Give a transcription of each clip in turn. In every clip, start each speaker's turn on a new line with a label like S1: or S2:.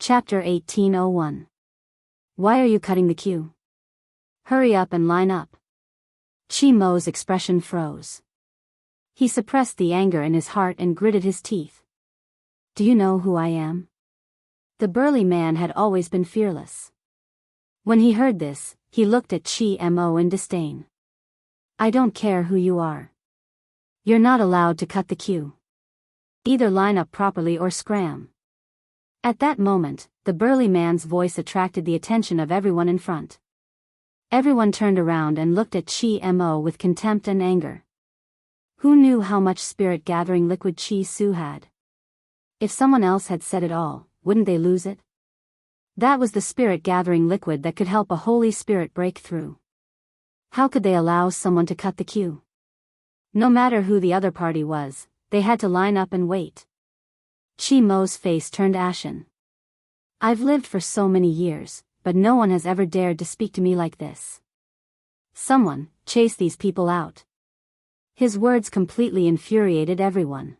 S1: Chapter 1801. Why are you cutting the queue? Hurry up and line up. Chi Mo's expression froze. He suppressed the anger in his heart and gritted his teeth. Do you know who I am? The burly man had always been fearless. When he heard this, he looked at Chi Mo in disdain. I don't care who you are. You're not allowed to cut the queue. Either line up properly or scram. At that moment, the burly man's voice attracted the attention of everyone in front. Everyone turned around and looked at Chi Mo with contempt and anger. Who knew how much spirit-gathering liquid Chi Su had? If someone else had said it all, wouldn't they lose it? That was the spirit-gathering liquid that could help a holy spirit break through. How could they allow someone to cut the queue? No matter who the other party was, they had to line up and wait. Chi Mo's face turned ashen. I've lived for so many years, but no one has ever dared to speak to me like this. Someone, chase these people out. His words completely infuriated everyone.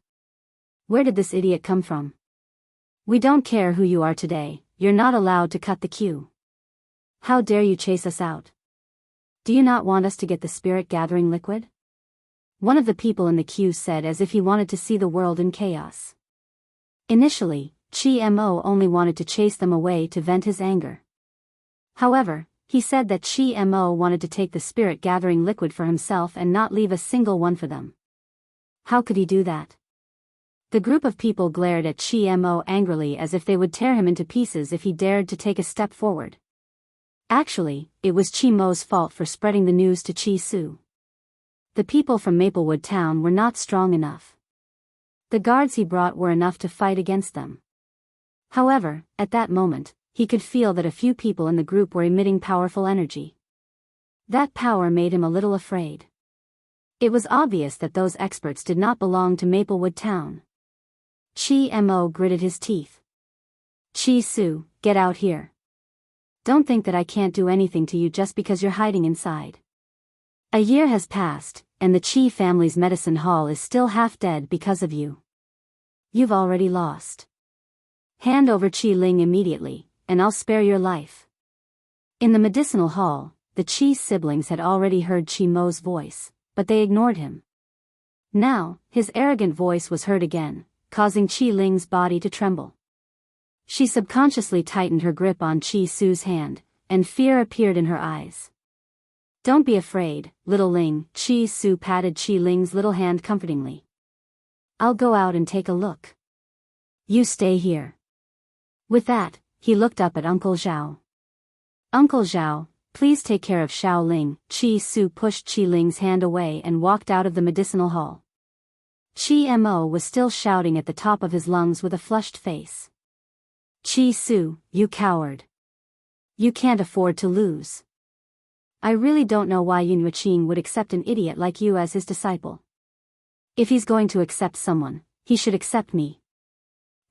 S1: Where did this idiot come from? We don't care who you are today, you're not allowed to cut the queue. How dare you chase us out? Do you not want us to get the spirit-gathering liquid? One of the people in the queue said as if he wanted to see the world in chaos. Initially, Chi Mo only wanted to chase them away to vent his anger. However, he said that Chi Mo wanted to take the spirit-gathering liquid for himself and not leave a single one for them. How could he do that? The group of people glared at Chi Mo angrily as if they would tear him into pieces if he dared to take a step forward. Actually, it was Chi Mo's fault for spreading the news to Chi Su. The people from Maplewood Town were not strong enough. The guards he brought were enough to fight against them. However, at that moment, he could feel that a few people in the group were emitting powerful energy. That power made him a little afraid. It was obvious that those experts did not belong to Maplewood Town. Chi Mo gritted his teeth. Chi Su, get out here. Don't think that I can't do anything to you just because you're hiding inside. A year has passed, and the Chi family's medicine hall is still half dead because of you. You've already lost. Hand over Chi Ling immediately, and I'll spare your life. In the medicinal hall, the Chi siblings had already heard Chi Mo's voice, but they ignored him. Now, his arrogant voice was heard again, causing Chi Ling's body to tremble. She subconsciously tightened her grip on Chi Su's hand, and fear appeared in her eyes. Don't be afraid, little Ling, Chi Su patted Chi Ling's little hand comfortingly. I'll go out and take a look. You stay here. With that, he looked up at Uncle Zhao. Uncle Zhao, please take care of Xiao Ling. Chi Su pushed Chi Ling's hand away and walked out of the medicinal hall. Chi Mo was still shouting at the top of his lungs with a flushed face. Chi Su, you coward. You can't afford to lose. I really don't know why Yun Yuqing would accept an idiot like you as his disciple. If he's going to accept someone, he should accept me.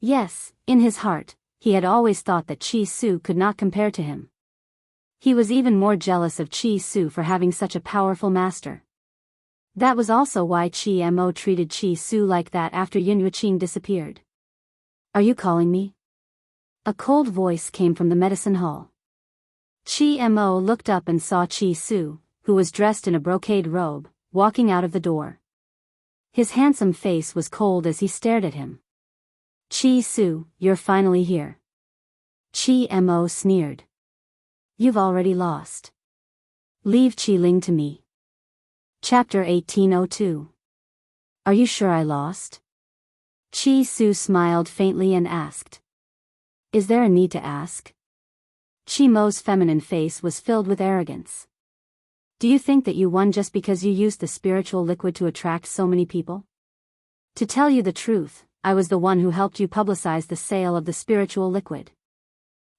S1: Yes, in his heart, he had always thought that Chi Su could not compare to him. He was even more jealous of Chi Su for having such a powerful master. That was also why Chi Mo treated Chi Su like that after Yun Yuqing disappeared. Are you calling me? A cold voice came from the medicine hall. Chi Mo looked up and saw Chi Su, who was dressed in a brocade robe, walking out of the door. His handsome face was cold as he stared at him. Chi Su, you're finally here. Chi Mo sneered. You've already lost. Leave Chi Ling to me. Chapter 1802. Are you sure I lost? Chi Su smiled faintly and asked. Is there a need to ask? Chi Mo's feminine face was filled with arrogance. Do you think that you won just because you used the spiritual liquid to attract so many people? To tell you the truth, I was the one who helped you publicize the sale of the spiritual liquid.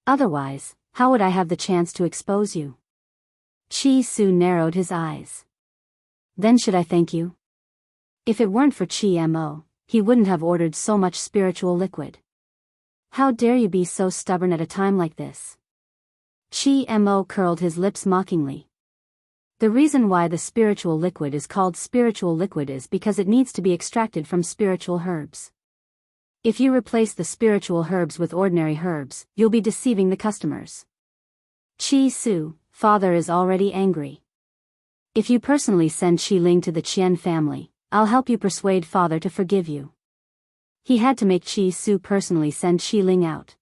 S1: Otherwise, how would I have the chance to expose you? Chi Su narrowed his eyes. Then should I thank you? If it weren't for Chi Mo, he wouldn't have ordered so much spiritual liquid. How dare you be so stubborn at a time like this? Chi Mo curled his lips mockingly. The reason why the spiritual liquid is called spiritual liquid is because it needs to be extracted from spiritual herbs. If you replace the spiritual herbs with ordinary herbs, you'll be deceiving the customers. Chi Su, father is already angry. If you personally send Qi Ling to the Qian family, I'll help you persuade father to forgive you. He had to make Chi Su personally send Qi Ling out.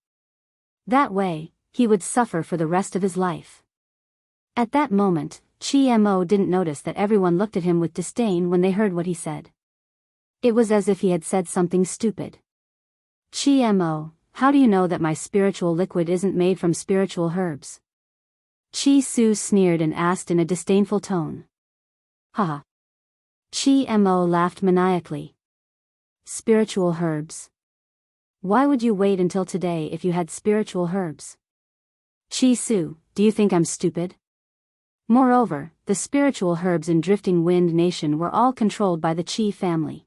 S1: That way, he would suffer for the rest of his life. At that moment, Chi Mo didn't notice that everyone looked at him with disdain when they heard what he said. It was as if he had said something stupid. Chi Mo, how do you know that my spiritual liquid isn't made from spiritual herbs? Chi Su sneered and asked in a disdainful tone. Haha. Chi Mo laughed maniacally. Spiritual herbs? Why would you wait until today if you had spiritual herbs? Chi Su, do you think I'm stupid? Moreover, the spiritual herbs in Drifting Wind Nation were all controlled by the Qi family.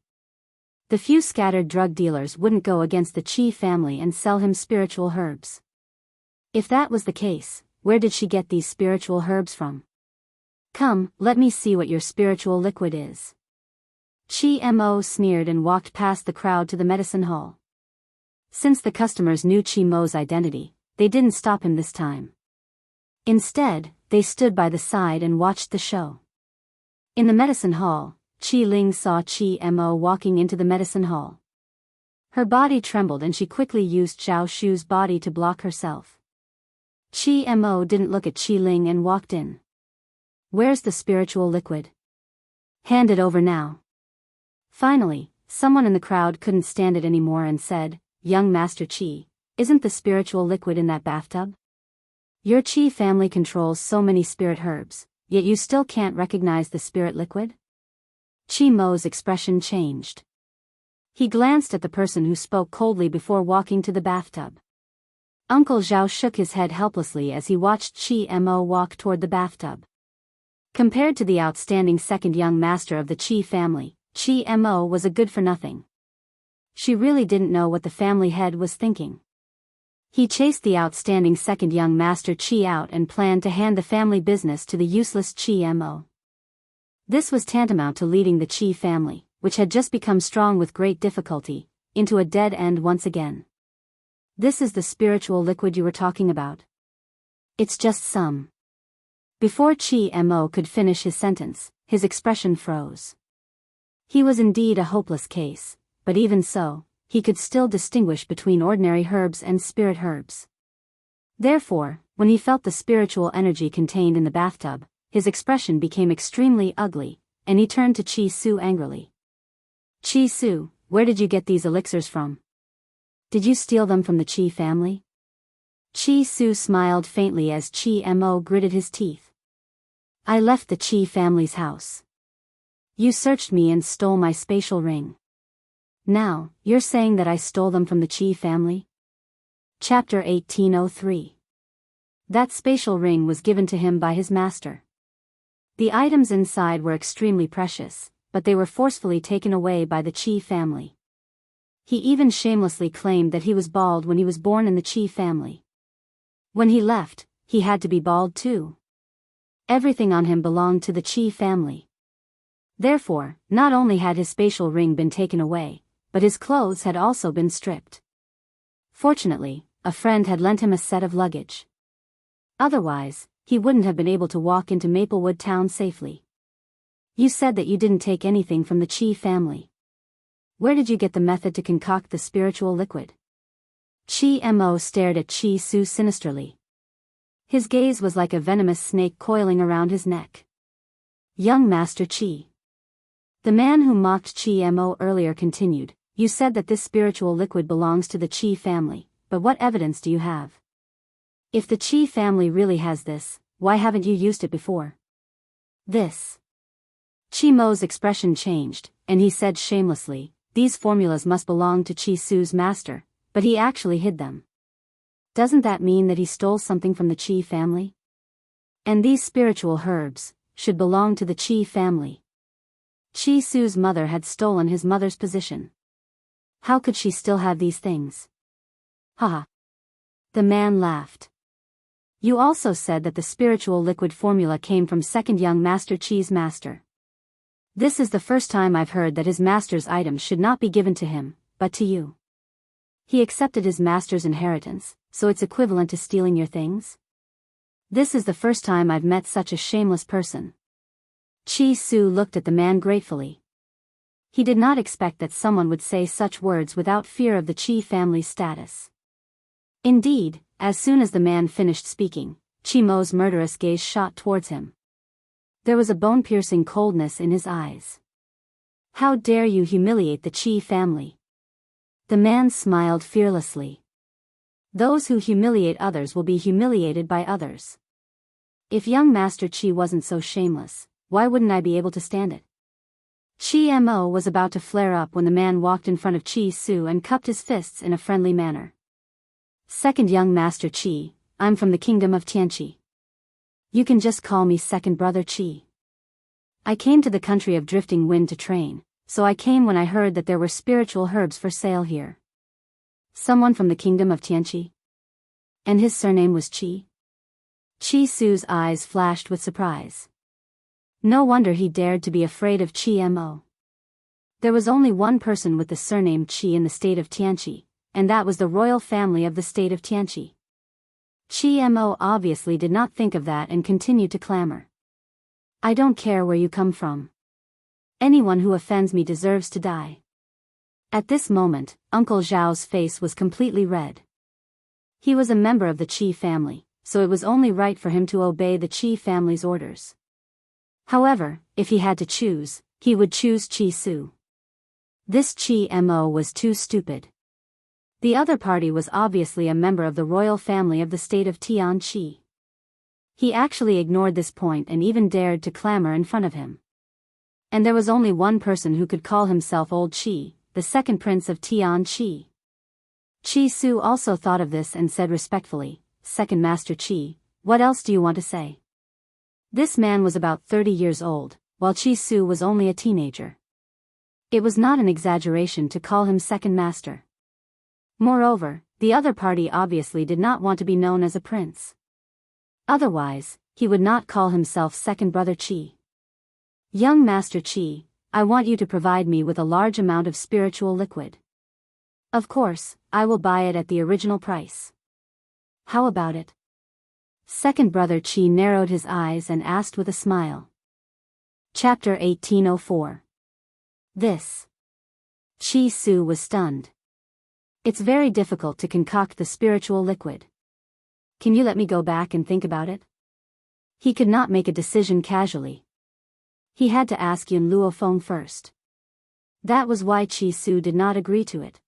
S1: The few scattered drug dealers wouldn't go against the Qi family and sell him spiritual herbs. If that was the case, where did she get these spiritual herbs from? Come, let me see what your spiritual liquid is. Chi Mo sneered and walked past the crowd to the medicine hall. Since the customers knew Chi Mo's identity, they didn't stop him this time. Instead, they stood by the side and watched the show. In the medicine hall, Qi Ling saw Chi Mo walking into the medicine hall. Her body trembled and she quickly used Zhao Shu's body to block herself. Chi Mo didn't look at Qi Ling and walked in. Where's the spiritual liquid? Hand it over now. Finally, someone in the crowd couldn't stand it anymore and said, Young Master Qi, isn't the spiritual liquid in that bathtub? Your Qi family controls so many spirit herbs, yet you still can't recognize the spirit liquid? Qi Mo's expression changed. He glanced at the person who spoke coldly before walking to the bathtub. Uncle Zhao shook his head helplessly as he watched Qi Mo walk toward the bathtub. Compared to the outstanding second young master of the Qi family, Qi Mo was a good-for-nothing. She really didn't know what the family head was thinking. He chased the outstanding second young master Qi out and planned to hand the family business to the useless Qi Mo. This was tantamount to leading the Qi family, which had just become strong with great difficulty, into a dead end once again. This is the spiritual liquid you were talking about. It's just some. Before Qi Mo could finish his sentence, his expression froze. He was indeed a hopeless case, but even so, he could still distinguish between ordinary herbs and spirit herbs. Therefore, when he felt the spiritual energy contained in the bathtub, his expression became extremely ugly, and he turned to Qi Su angrily. Qi Su, where did you get these elixirs from? Did you steal them from the Qi family? Qi Su smiled faintly as Qi Mo gritted his teeth. I left the Qi family's house. You searched me and stole my spatial ring. Now, you're saying that I stole them from the Qi family? Chapter 1803. That spatial ring was given to him by his master. The items inside were extremely precious, but they were forcefully taken away by the Qi family. He even shamelessly claimed that he was bald when he was born in the Qi family. When he left, he had to be bald too. Everything on him belonged to the Qi family. Therefore, not only had his spatial ring been taken away, but his clothes had also been stripped. Fortunately, a friend had lent him a set of luggage. Otherwise, he wouldn't have been able to walk into Maplewood Town safely. You said that you didn't take anything from the Qi family. Where did you get the method to concoct the spiritual liquid? Qi Mo stared at Qi Su sinisterly. His gaze was like a venomous snake coiling around his neck. Young Master Qi. The man who mocked Qi Mo earlier continued, You said that this spiritual liquid belongs to the Qi family, but what evidence do you have? If the Qi family really has this, why haven't you used it before? This. Qi Mo's expression changed, and he said shamelessly, These formulas must belong to Qi Su's master, but he actually hid them. Doesn't that mean that he stole something from the Qi family? And these spiritual herbs should belong to the Qi family. Qi Su's mother had stolen his mother's position. How could she still have these things? Haha. The man laughed. You also said that the spiritual liquid formula came from second young Master Qi's master. This is the first time I've heard that his master's items should not be given to him, but to you. He accepted his master's inheritance, so it's equivalent to stealing your things? This is the first time I've met such a shameless person. Chi Su looked at the man gratefully. He did not expect that someone would say such words without fear of the Chi family's status. Indeed, as soon as the man finished speaking, Chi Mo's murderous gaze shot towards him. There was a bone-piercing coldness in his eyes. How dare you humiliate the Chi family? The man smiled fearlessly. Those who humiliate others will be humiliated by others. If young Master Chi wasn't so shameless, why wouldn't I be able to stand it? Chi Mo was about to flare up when the man walked in front of Chi Su and cupped his fists in a friendly manner. Second young Master Chi, I'm from the kingdom of Tianqi. You can just call me second brother Chi. I came to the country of drifting wind to train, so I came when I heard that there were spiritual herbs for sale here. Someone from the kingdom of Tianqi? And his surname was Chi? Chi Su's eyes flashed with surprise. No wonder he dared to be afraid of Chi Mo. There was only one person with the surname Chi in the state of Tianqi, and that was the royal family of the state of Tianqi. Chi Mo obviously did not think of that and continued to clamor. I don't care where you come from. Anyone who offends me deserves to die. At this moment, Uncle Zhao's face was completely red. He was a member of the Chi family, so it was only right for him to obey the Chi family's orders. However, if he had to choose, he would choose Chi Su. This Chi Mo was too stupid. The other party was obviously a member of the royal family of the state of Tianqi. He actually ignored this point and even dared to clamor in front of him. And there was only one person who could call himself Old Chi, the second prince of Tianqi. Chi Su also thought of this and said respectfully, Second Master Chi, what else do you want to say? This man was about 30 years old, while Chi Su was only a teenager. It was not an exaggeration to call him second master. Moreover, the other party obviously did not want to be known as a prince. Otherwise, he would not call himself second brother Chi. Young Master Chi, I want you to provide me with a large amount of spiritual liquid. Of course, I will buy it at the original price. How about it? Second brother Chi narrowed his eyes and asked with a smile. Chapter 1804. This. Chi Su was stunned. It's very difficult to concoct the spiritual liquid. Can you let me go back and think about it? He could not make a decision casually. He had to ask Yun Luofeng first. That was why Chi Su did not agree to it.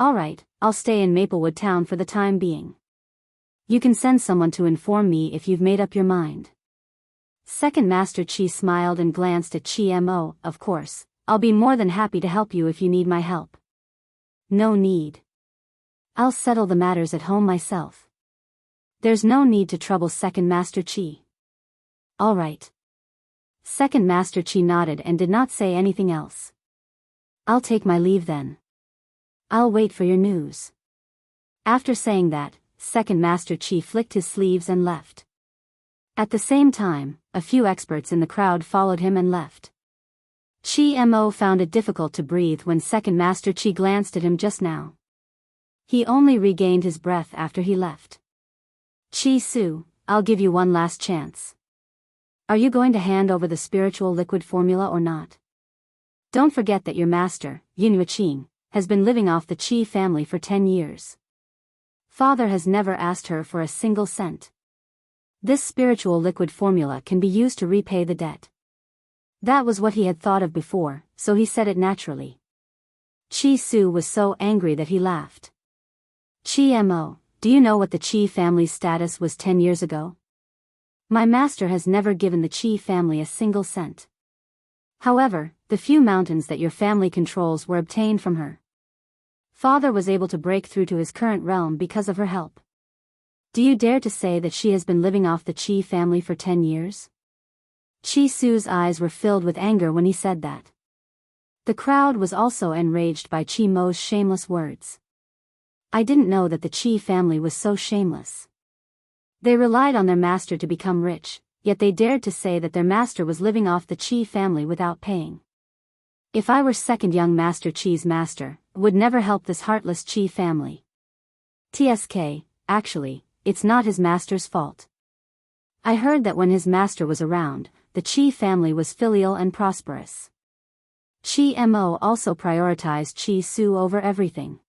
S1: Alright, I'll stay in Maplewood Town for the time being. You can send someone to inform me if you've made up your mind. Second Master Chi smiled and glanced at Chi Mo. Of course, I'll be more than happy to help you if you need my help. No need. I'll settle the matters at home myself. There's no need to trouble Second Master Chi. Alright. Second Master Chi nodded and did not say anything else. I'll take my leave then. I'll wait for your news. After saying that, Second Master Chi flicked his sleeves and left. At the same time, a few experts in the crowd followed him and left. Chi Mo found it difficult to breathe when Second Master Chi glanced at him just now. He only regained his breath after he left. Chi Su, I'll give you one last chance. Are you going to hand over the spiritual liquid formula or not? Don't forget that your master, Yin Yuqing, has been living off the Chi family for 10 years. Father has never asked her for a single cent. This spiritual liquid formula can be used to repay the debt. That was what he had thought of before, so he said it naturally. Chi Su was so angry that he laughed. Chi Mo, do you know what the Chi family's status was 10 years ago? My master has never given the Chi family a single cent. However, the few mountains that your family controls were obtained from her. Father was able to break through to his current realm because of her help. Do you dare to say that she has been living off the Chi family for 10 years? Chi Su's eyes were filled with anger when he said that. The crowd was also enraged by Chi Mo's shameless words. I didn't know that the Chi family was so shameless. They relied on their master to become rich, yet they dared to say that their master was living off the Chi family without paying. If I were second young Master Chi's master, would never help this heartless Qi family. TSK, actually, it's not his master's fault. I heard that when his master was around, the Qi family was filial and prosperous. Qi Mo also prioritized Qi Su over everything.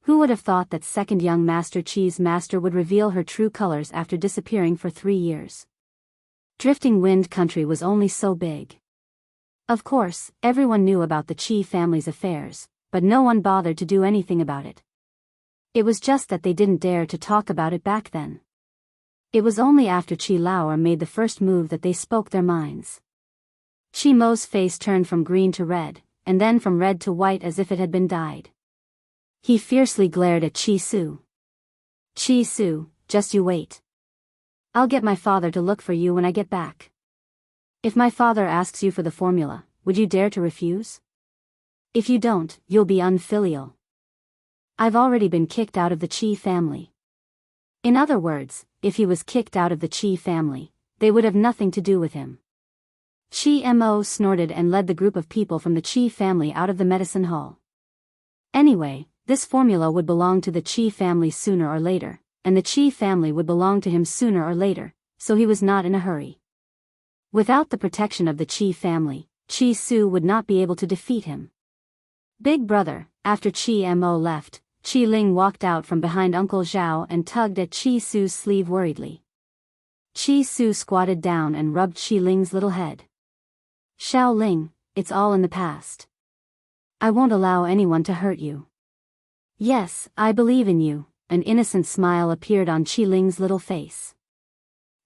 S1: Who would have thought that second young master Qi's master would reveal her true colors after disappearing for 3 years? Drifting Wind Country was only so big. Of course, everyone knew about the Qi family's affairs, but no one bothered to do anything about it. It was just that they didn't dare to talk about it back then. It was only after Qi Laoer made the first move that they spoke their minds. Qi Mo's face turned from green to red, and then from red to white as if it had been dyed. He fiercely glared at Qi Su. Qi Su, just you wait. I'll get my father to look for you when I get back. If my father asks you for the formula, would you dare to refuse? If you don't, you'll be unfilial. I've already been kicked out of the Qi family. In other words, if he was kicked out of the Qi family, they would have nothing to do with him. Qi Mo snorted and led the group of people from the Qi family out of the medicine hall. Anyway, this formula would belong to the Qi family sooner or later, and the Qi family would belong to him sooner or later, so he was not in a hurry. Without the protection of the Qi family, Qi Su would not be able to defeat him. Big brother, after Qi Mo left, Qi Ling walked out from behind Uncle Zhao and tugged at Qi Su's sleeve worriedly. Qi Su squatted down and rubbed Qi Ling's little head. Xiao Ling, it's all in the past. I won't allow anyone to hurt you. Yes, I believe in you. An innocent smile appeared on Qi Ling's little face.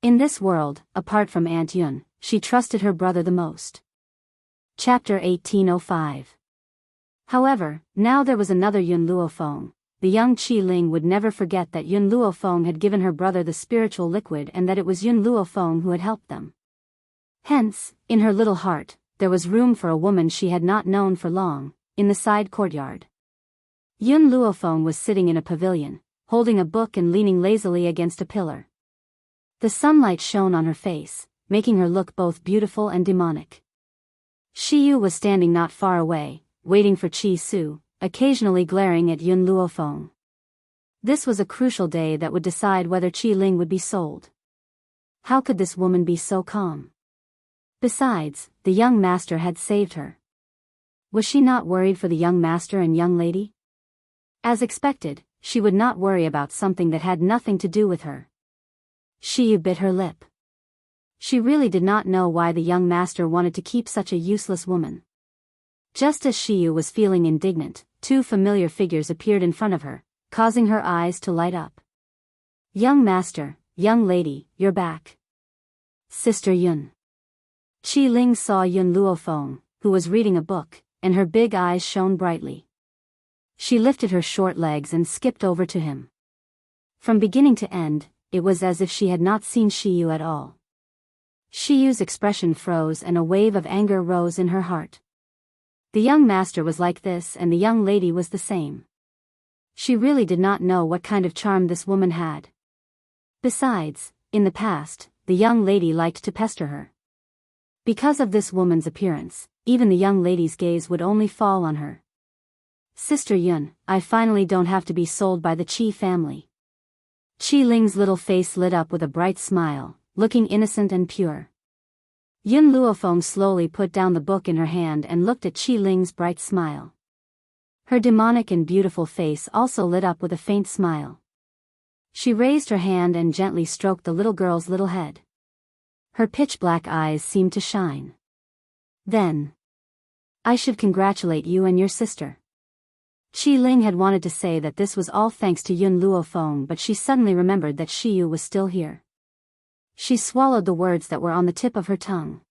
S1: In this world, apart from Aunt Yun, she trusted her brother the most. Chapter 1805. However, now there was another Yun Luofeng. The young Qi Ling would never forget that Yun Luofeng had given her brother the spiritual liquid and that it was Yun Luofeng who had helped them. Hence, in her little heart, there was room for a woman she had not known for long, in the side courtyard. Yun Luofeng was sitting in a pavilion, holding a book and leaning lazily against a pillar. The sunlight shone on her face, making her look both beautiful and demonic. Shi Yu was standing not far away, waiting for Qi Su, occasionally glaring at Yun Luofeng. This was a crucial day that would decide whether Qi Ling would be sold. How could this woman be so calm? Besides, the young master had saved her. Was she not worried for the young master and young lady? As expected, she would not worry about something that had nothing to do with her. Shi Yu bit her lip. She really did not know why the young master wanted to keep such a useless woman. Just as Shi Yu was feeling indignant, 2 familiar figures appeared in front of her, causing her eyes to light up. Young master, young lady, you're back. Sister Yun. Qi Ling saw Yun Luofeng, who was reading a book, and her big eyes shone brightly. She lifted her short legs and skipped over to him. From beginning to end, it was as if she had not seen Shi Yu at all. Shi Yu's expression froze and a wave of anger rose in her heart. The young master was like this and the young lady was the same. She really did not know what kind of charm this woman had. Besides, in the past, the young lady liked to pester her. Because of this woman's appearance, even the young lady's gaze would only fall on her. Sister Yun, I finally don't have to be sold by the Qi family. Qi Ling's little face lit up with a bright smile, looking innocent and pure. Yun Luofeng slowly put down the book in her hand and looked at Qi Ling's bright smile. Her demonic and beautiful face also lit up with a faint smile. She raised her hand and gently stroked the little girl's little head. Her pitch-black eyes seemed to shine. Then, I should congratulate you and your sister. Qi Ling had wanted to say that this was all thanks to Yun Luofeng, but she suddenly remembered that Shi Yu was still here. She swallowed the words that were on the tip of her tongue.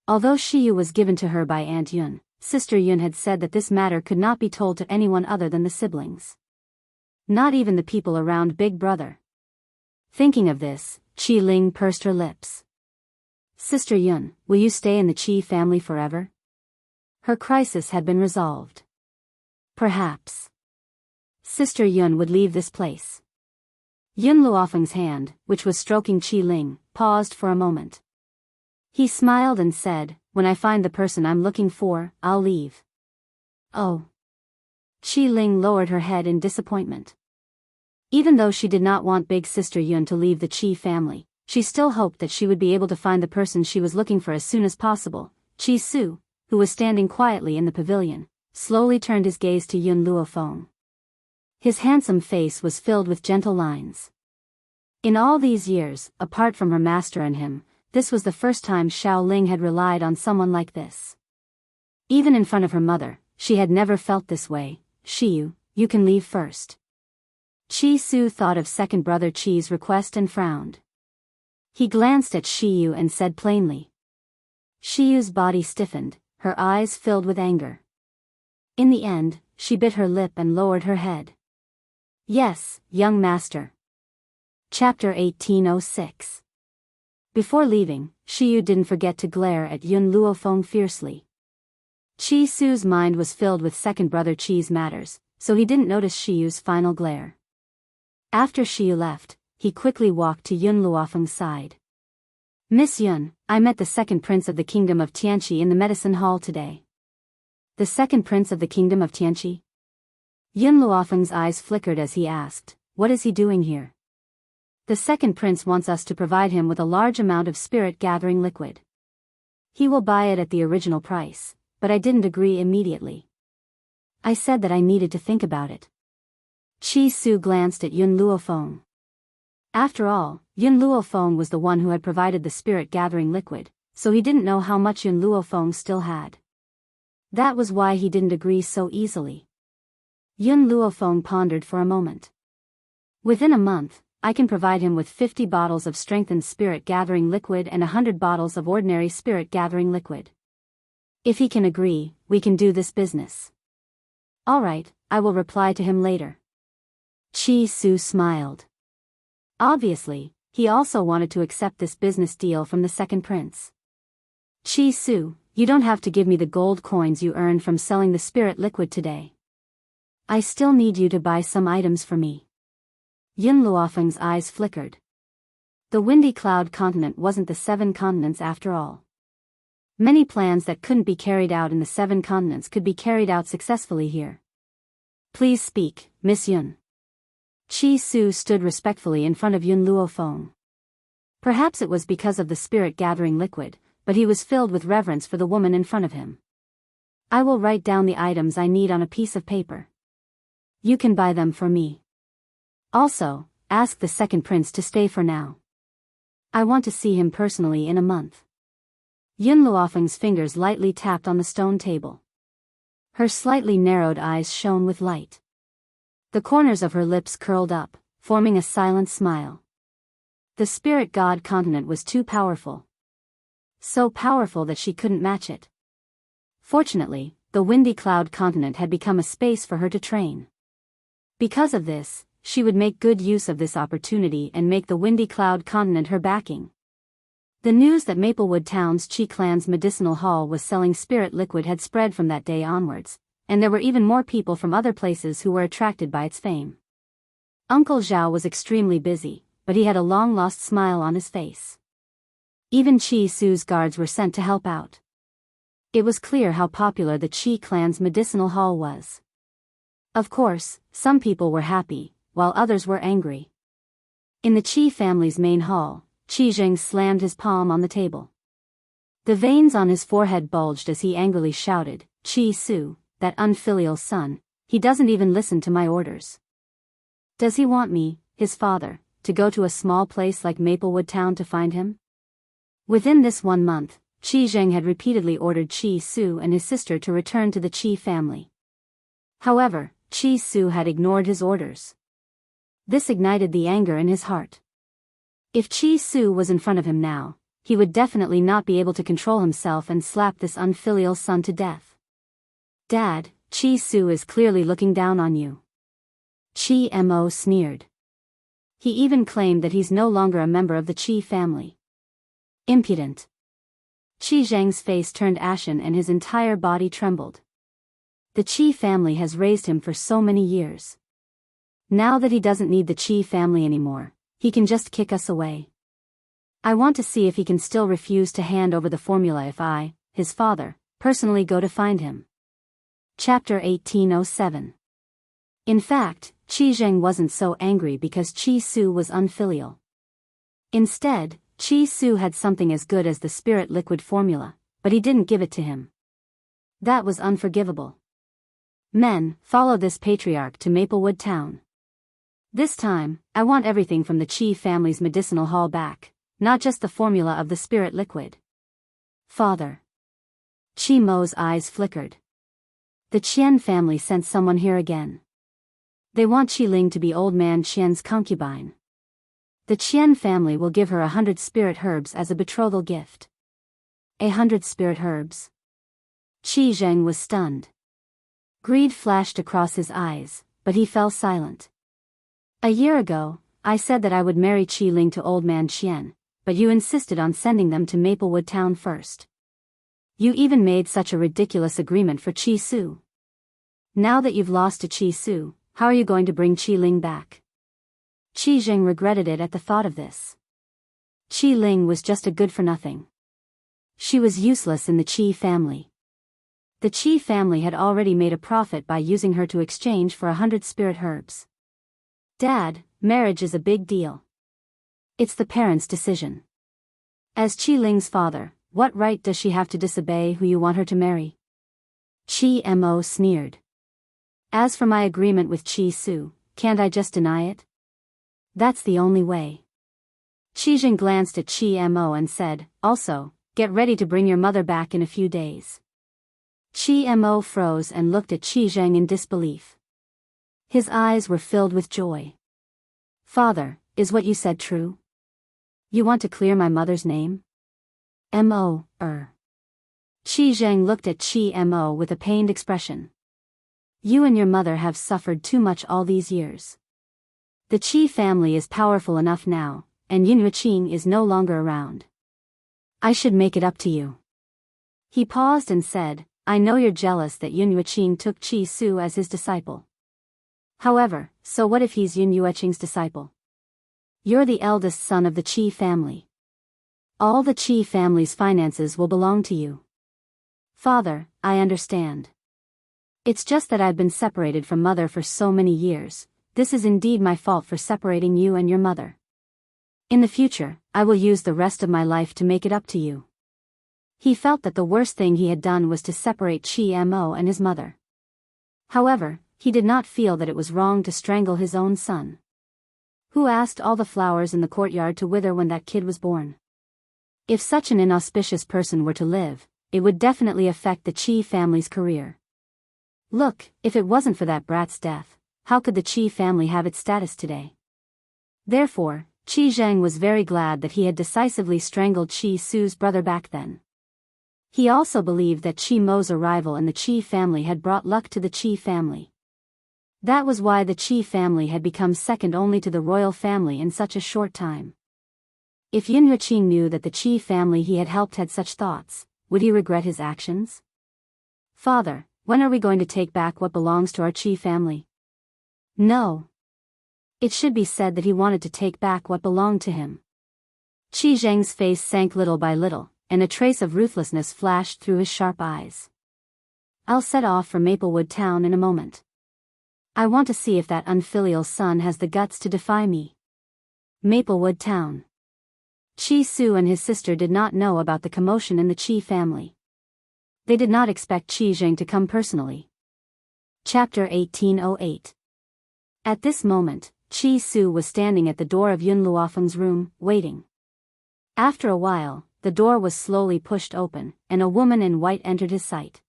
S1: Although Shi Yu was given to her by Aunt Yun, Sister Yun had said that this matter could not be told to anyone other than the siblings. Not even the people around Big Brother. Thinking of this, Qi Ling pursed her lips. Sister Yun, will you stay in the Qi family forever? Her crisis had been resolved. Perhaps Sister Yun would leave this place. Yun Luofeng's hand, which was stroking Qi Ling, paused for a moment. He smiled and said, when I find the person I'm looking for, I'll leave. Oh. Qi Ling lowered her head in disappointment. Even though she did not want big sister Yun to leave the Qi family, she still hoped that she would be able to find the person she was looking for as soon as possible. Qi Su, who was standing quietly in the pavilion, slowly turned his gaze to Yun Luofeng. His handsome face was filled with gentle lines. In all these years, apart from her master and him, this was the first time Xiao Ling had relied on someone like this. Even in front of her mother, she had never felt this way. Shiyu, you can leave first. Qi Su thought of second brother Qi's request and frowned. He glanced at Shiyu and said plainly. Shiyu's body stiffened, her eyes filled with anger. In the end, she bit her lip and lowered her head. Yes, young master. Chapter 1806. Before leaving, Shiyu didn't forget to glare at Yun Luofeng fiercely. Qi Su's mind was filled with second brother Qi's matters, so he didn't notice Shiyu's final glare. After Shiyu left, he quickly walked to Yun Luofeng's side. Miss Yun, I met the second prince of the kingdom of Tianqi in the medicine hall today. The second prince of the kingdom of Tianqi? Yun Luofeng's eyes flickered as he asked, what is he doing here? The second prince wants us to provide him with a large amount of spirit-gathering liquid. He will buy it at the original price, but I didn't agree immediately. I said that I needed to think about it. Qi Su glanced at Yun Luofeng. After all, Yun Luofeng was the one who had provided the spirit-gathering liquid, so he didn't know how much Yun Luofeng still had. That was why he didn't agree so easily. Yun Luofeng pondered for a moment. Within a month, I can provide him with 50 bottles of strengthened spirit-gathering liquid and 100 bottles of ordinary spirit-gathering liquid. If he can agree, we can do this business. All right, I will reply to him later. Qi Su smiled. Obviously, he also wanted to accept this business deal from the second prince. Qi Su, you don't have to give me the gold coins you earned from selling the spirit liquid today. I still need you to buy some items for me. Yun Luofeng's eyes flickered. The Windy Cloud continent wasn't the 7 continents after all. Many plans that couldn't be carried out in the 7 continents could be carried out successfully here. Please speak, Miss Yun. Qi Su stood respectfully in front of Yun Luofeng. Perhaps it was because of the spirit-gathering liquid, but he was filled with reverence for the woman in front of him. I will write down the items I need on a piece of paper. You can buy them for me. Also, ask the second prince to stay for now. I want to see him personally in a month. Yun Luofeng's fingers lightly tapped on the stone table. Her slightly narrowed eyes shone with light. The corners of her lips curled up, forming a silent smile. The spirit god continent was too powerful. So powerful that she couldn't match it. Fortunately, the Windy Cloud continent had become a space for her to train. Because of this, she would make good use of this opportunity and make the Windy Cloud continent her backing. The news that Maplewood Town's Qi clan's medicinal hall was selling spirit liquid had spread from that day onwards, and there were even more people from other places who were attracted by its fame. Uncle Zhao was extremely busy, but he had a long-lost smile on his face. Even Qi Su's guards were sent to help out. It was clear how popular the Qi clan's medicinal hall was. Of course, some people were happy, while others were angry. In the Qi family's main hall, Qi Zheng slammed his palm on the table. The veins on his forehead bulged as he angrily shouted, Qi Su, that unfilial son, he doesn't even listen to my orders. Does he want me, his father, to go to a small place like Maplewood Town to find him? Within this 1 month, Qi Zheng had repeatedly ordered Qi Su and his sister to return to the Qi family. However, Qi Su had ignored his orders. This ignited the anger in his heart. If Qi Su was in front of him now, he would definitely not be able to control himself and slap this unfilial son to death. Dad, Qi Su is clearly looking down on you. Qi Mo sneered. He even claimed that he's no longer a member of the Qi family. Impudent. Qi Zheng's face turned ashen and his entire body trembled. The Qi family has raised him for so many years. Now that he doesn't need the Qi family anymore, he can just kick us away. I want to see if he can still refuse to hand over the formula if I, his father, personally go to find him. Chapter 1807. In fact, Qi Zheng wasn't so angry because Qi Su was unfilial. Instead, Qi Su had something as good as the spirit liquid formula, but he didn't give it to him. That was unforgivable. Men, follow this patriarch to Maplewood Town. This time, I want everything from the Qi family's medicinal hall back, not just the formula of the spirit liquid. Father. Qi Mo's eyes flickered. The Qian family sent someone here again. They want Qi Ling to be old man Qian's concubine. The Qian family will give her 100 spirit herbs as a betrothal gift. 100 spirit herbs. Qi Zheng was stunned. Greed flashed across his eyes, but he fell silent. A year ago, I said that I would marry Qi Ling to old man Qian, but you insisted on sending them to Maplewood Town first. You even made such a ridiculous agreement for Qi Su. Now that you've lost to Qi Su, how are you going to bring Qi Ling back? Qi Zheng regretted it at the thought of this. Qi Ling was just a good-for-nothing. She was useless in the Qi family. The Qi family had already made a profit by using her to exchange for 100 spirit herbs. Dad, marriage is a big deal. It's the parents' decision. As Qi Ling's father, what right does she have to disobey who you want her to marry? Qi Mo sneered. As for my agreement with Qi Su, can't I just deny it? That's the only way. Qi Zheng glanced at Qi Mo and said, also, get ready to bring your mother back in a few days. Qi Mo froze and looked at Qi Zheng in disbelief. His eyes were filled with joy. Father, is what you said true? You want to clear my mother's name? Qi Zheng looked at Qi Mo with a pained expression. You and your mother have suffered too much all these years. The Qi family is powerful enough now, and Yun Yuqing is no longer around. I should make it up to you. He paused and said, I know you're jealous that Yun Yuqing took Qi Su as his disciple. However, so what if he's Yun Yuqing's disciple? You're the eldest son of the Qi family. All the Qi family's finances will belong to you. Father, I understand. It's just that I've been separated from mother for so many years. This is indeed my fault for separating you and your mother. In the future, I will use the rest of my life to make it up to you. He felt that the worst thing he had done was to separate Qi Mo and his mother. However, he did not feel that it was wrong to strangle his own son. Who asked all the flowers in the courtyard to wither when that kid was born? If such an inauspicious person were to live, it would definitely affect the Qi family's career. Look, if it wasn't for that brat's death, how could the Qi family have its status today? Therefore, Qi Zheng was very glad that he had decisively strangled Qi Su's brother back then. He also believed that Qi Mo's arrival in the Qi family had brought luck to the Qi family. That was why the Qi family had become second only to the royal family in such a short time. If Yun Yuqing knew that the Qi family he had helped had such thoughts, would he regret his actions? Father, when are we going to take back what belongs to our Qi family? No. It should be said that he wanted to take back what belonged to him. Qi Zheng's face sank little by little, and a trace of ruthlessness flashed through his sharp eyes. I'll set off for Maplewood Town in a moment. I want to see if that unfilial son has the guts to defy me. Maplewood Town. Qi Su and his sister did not know about the commotion in the Qi family. They did not expect Qi Zheng to come personally. Chapter 1808. At this moment, Qi Su was standing at the door of Yun Luofeng's room, waiting. After a while, the door was slowly pushed open, and a woman in white entered his sight.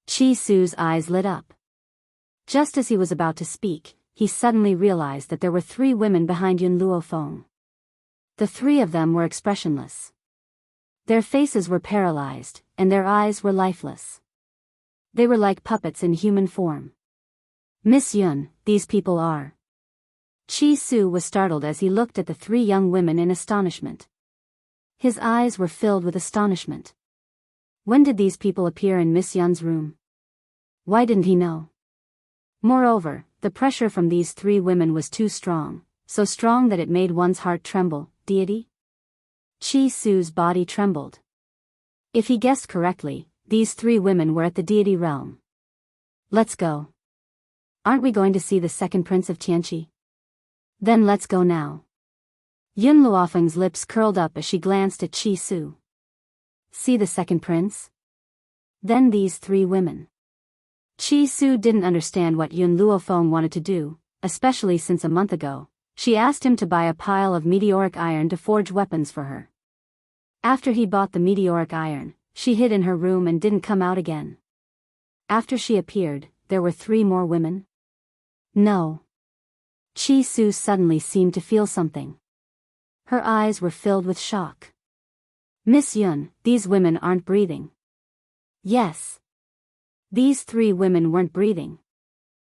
S1: Qi Su's eyes lit up. Just as he was about to speak, he suddenly realized that there were 3 women behind Yun Luofeng. The 3 of them were expressionless. Their faces were paralyzed, and their eyes were lifeless. They were like puppets in human form. Miss Yun, these people are. Qi Su was startled as he looked at the 3 young women in astonishment. His eyes were filled with astonishment. When did these people appear in Miss Yun's room? Why didn't he know? Moreover, the pressure from these 3 women was too strong, so strong that it made one's heart tremble. Deity? Qi Su's body trembled. If he guessed correctly, these 3 women were at the deity realm. Let's go. Aren't we going to see the second prince of Tianqi? Then let's go now. Yun Luofeng's lips curled up as she glanced at Qi Su. See the second prince? Then these three women. Qi Su didn't understand what Yun Luofeng wanted to do, especially since a month ago, she asked him to buy a pile of meteoric iron to forge weapons for her. After he bought the meteoric iron, she hid in her room and didn't come out again. After she appeared, there were three more women? No. Qi Su suddenly seemed to feel something. Her eyes were filled with shock. Miss Yun, these women aren't breathing. Yes. These three women weren't breathing.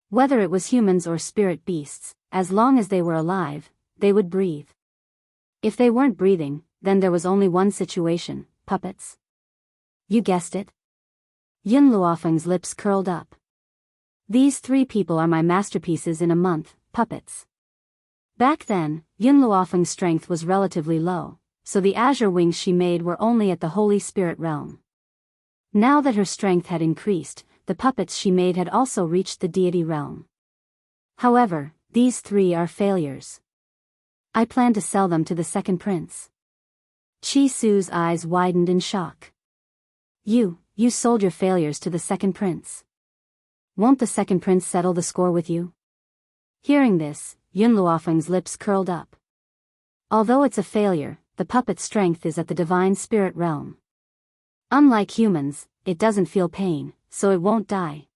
S1: Whether it was humans or spirit beasts, as long as they were alive, they would breathe. If they weren't breathing, then there was only one situation: puppets. You guessed it. Yun Luofeng's lips curled up. These three people are my masterpieces in a month, puppets. Back then, Yun Luofeng's strength was relatively low, so the azure wings she made were only at the Holy Spirit realm. Now that her strength had increased, the puppets she made had also reached the deity realm. However, these three are failures. I plan to sell them to the second prince. Qi Su's eyes widened in shock. You sold your failures to the second prince. Won't the second prince settle the score with you? Hearing this, Yun Luofeng's lips curled up. Although it's a failure, the puppet's strength is at the divine spirit realm. Unlike humans, it doesn't feel pain, so it won't die.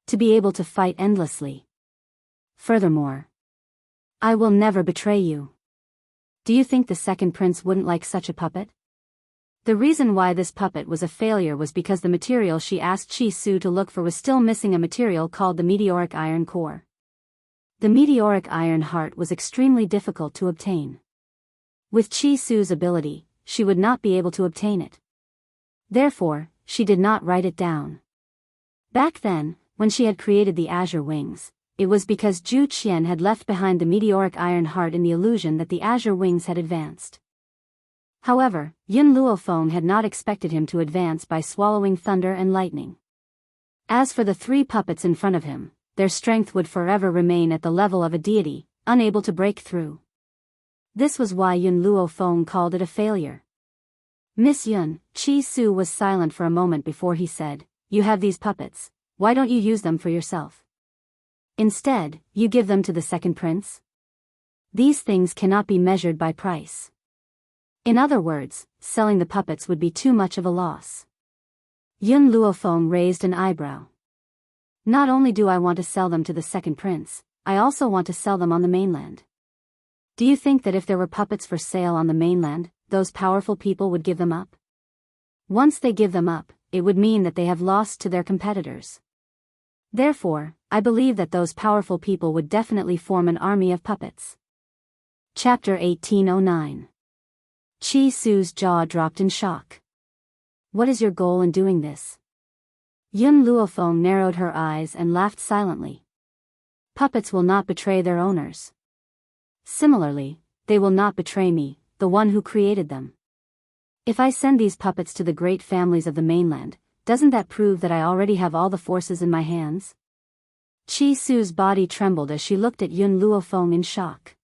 S1: To be able to fight endlessly. Furthermore, I will never betray you. Do you think the second prince wouldn't like such a puppet? The reason why this puppet was a failure was because the material she asked Qi Su to look for was still missing, a material called the meteoric iron core. The meteoric iron heart was extremely difficult to obtain. With Qi Su's ability, she would not be able to obtain it. Therefore, she did not write it down. Back then, when she had created the azure wings, it was because Zhu Qian had left behind the meteoric iron heart in the illusion that the azure wings had advanced. However, Yun Luofeng had not expected him to advance by swallowing thunder and lightning. As for the three puppets in front of him, their strength would forever remain at the level of a deity, unable to break through. This was why Yun Luofeng called it a failure. Miss Yun, Qi Su was silent for a moment before he said, You have these puppets, why don't you use them for yourself? Instead, you give them to the second prince? These things cannot be measured by price. In other words, selling the puppets would be too much of a loss. Yun Luofeng raised an eyebrow. Not only do I want to sell them to the second prince, I also want to sell them on the mainland. Do you think that if there were puppets for sale on the mainland, those powerful people would give them up? Once they give them up, it would mean that they have lost to their competitors. Therefore, I believe that those powerful people would definitely form an army of puppets. Chapter 1809. Qi Su's jaw dropped in shock. What is your goal in doing this? Yun Luofeng narrowed her eyes and laughed silently. Puppets will not betray their owners. Similarly, they will not betray me, the one who created them. If I send these puppets to the great families of the mainland, doesn't that prove that I already have all the forces in my hands? Qi Su's body trembled as she looked at Yun Luofeng in shock.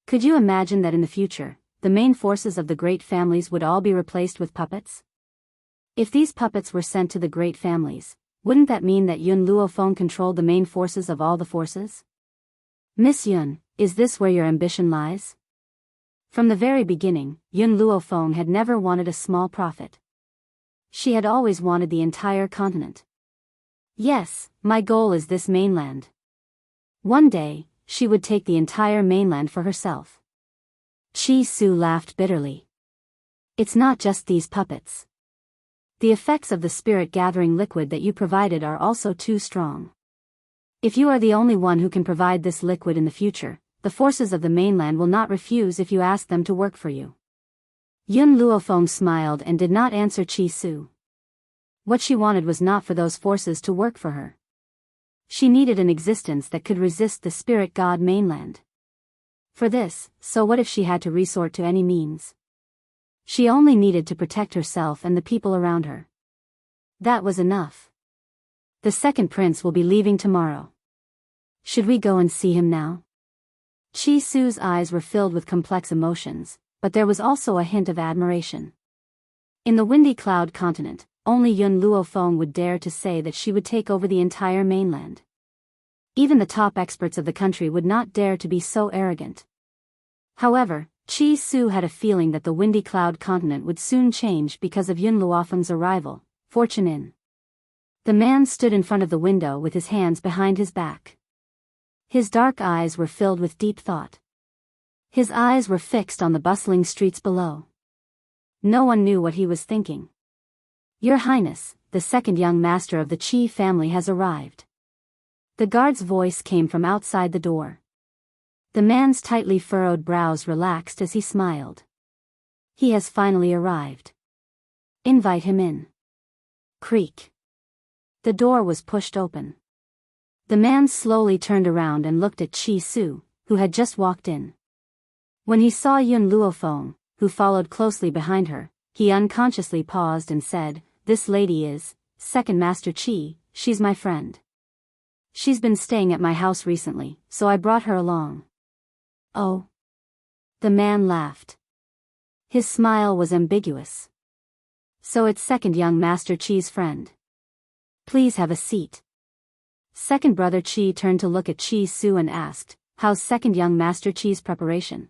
S1: Could you imagine that in the future, the main forces of the great families would all be replaced with puppets? If these puppets were sent to the great families, wouldn't that mean that Yun Luofeng controlled the main forces of all the forces? Miss Yun, is this where your ambition lies? From the very beginning, Yun Luofeng had never wanted a small profit. She had always wanted the entire continent. Yes, my goal is this mainland. One day, she would take the entire mainland for herself. Qi Su laughed bitterly. It's not just these puppets. The effects of the spirit-gathering liquid that you provided are also too strong. If you are the only one who can provide this liquid in the future, the forces of the mainland will not refuse if you ask them to work for you. Yun Luofeng smiled and did not answer Qi Su. What she wanted was not for those forces to work for her. She needed an existence that could resist the spirit god mainland. For this, so what if she had to resort to any means? She only needed to protect herself and the people around her. That was enough. The second prince will be leaving tomorrow. Should we go and see him now? Chi Su's eyes were filled with complex emotions, but there was also a hint of admiration. In the windy cloud continent, only Yun Luofeng would dare to say that she would take over the entire mainland. Even the top experts of the country would not dare to be so arrogant. However, Chi Su had a feeling that the windy cloud continent would soon change because of Yun Luofeng's arrival. Fortune in. The man stood in front of the window with his hands behind his back. His dark eyes were filled with deep thought. His eyes were fixed on the bustling streets below. No one knew what he was thinking. Your Highness, the second young master of the Qi family has arrived. The guard's voice came from outside the door. The man's tightly furrowed brows relaxed as he smiled. He has finally arrived. Invite him in. Creak. The door was pushed open. The man slowly turned around and looked at Chi Su, who had just walked in. When he saw Yun Luofeng, who followed closely behind her, he unconsciously paused and said, "This lady is, Second Master Qi, she's my friend. She's been staying at my house recently, so I brought her along." Oh. The man laughed. His smile was ambiguous. So it's second young Master Qi's friend. Please have a seat. Second brother Qi turned to look at Chi Su and asked, "How's second young Master Qi's preparation?"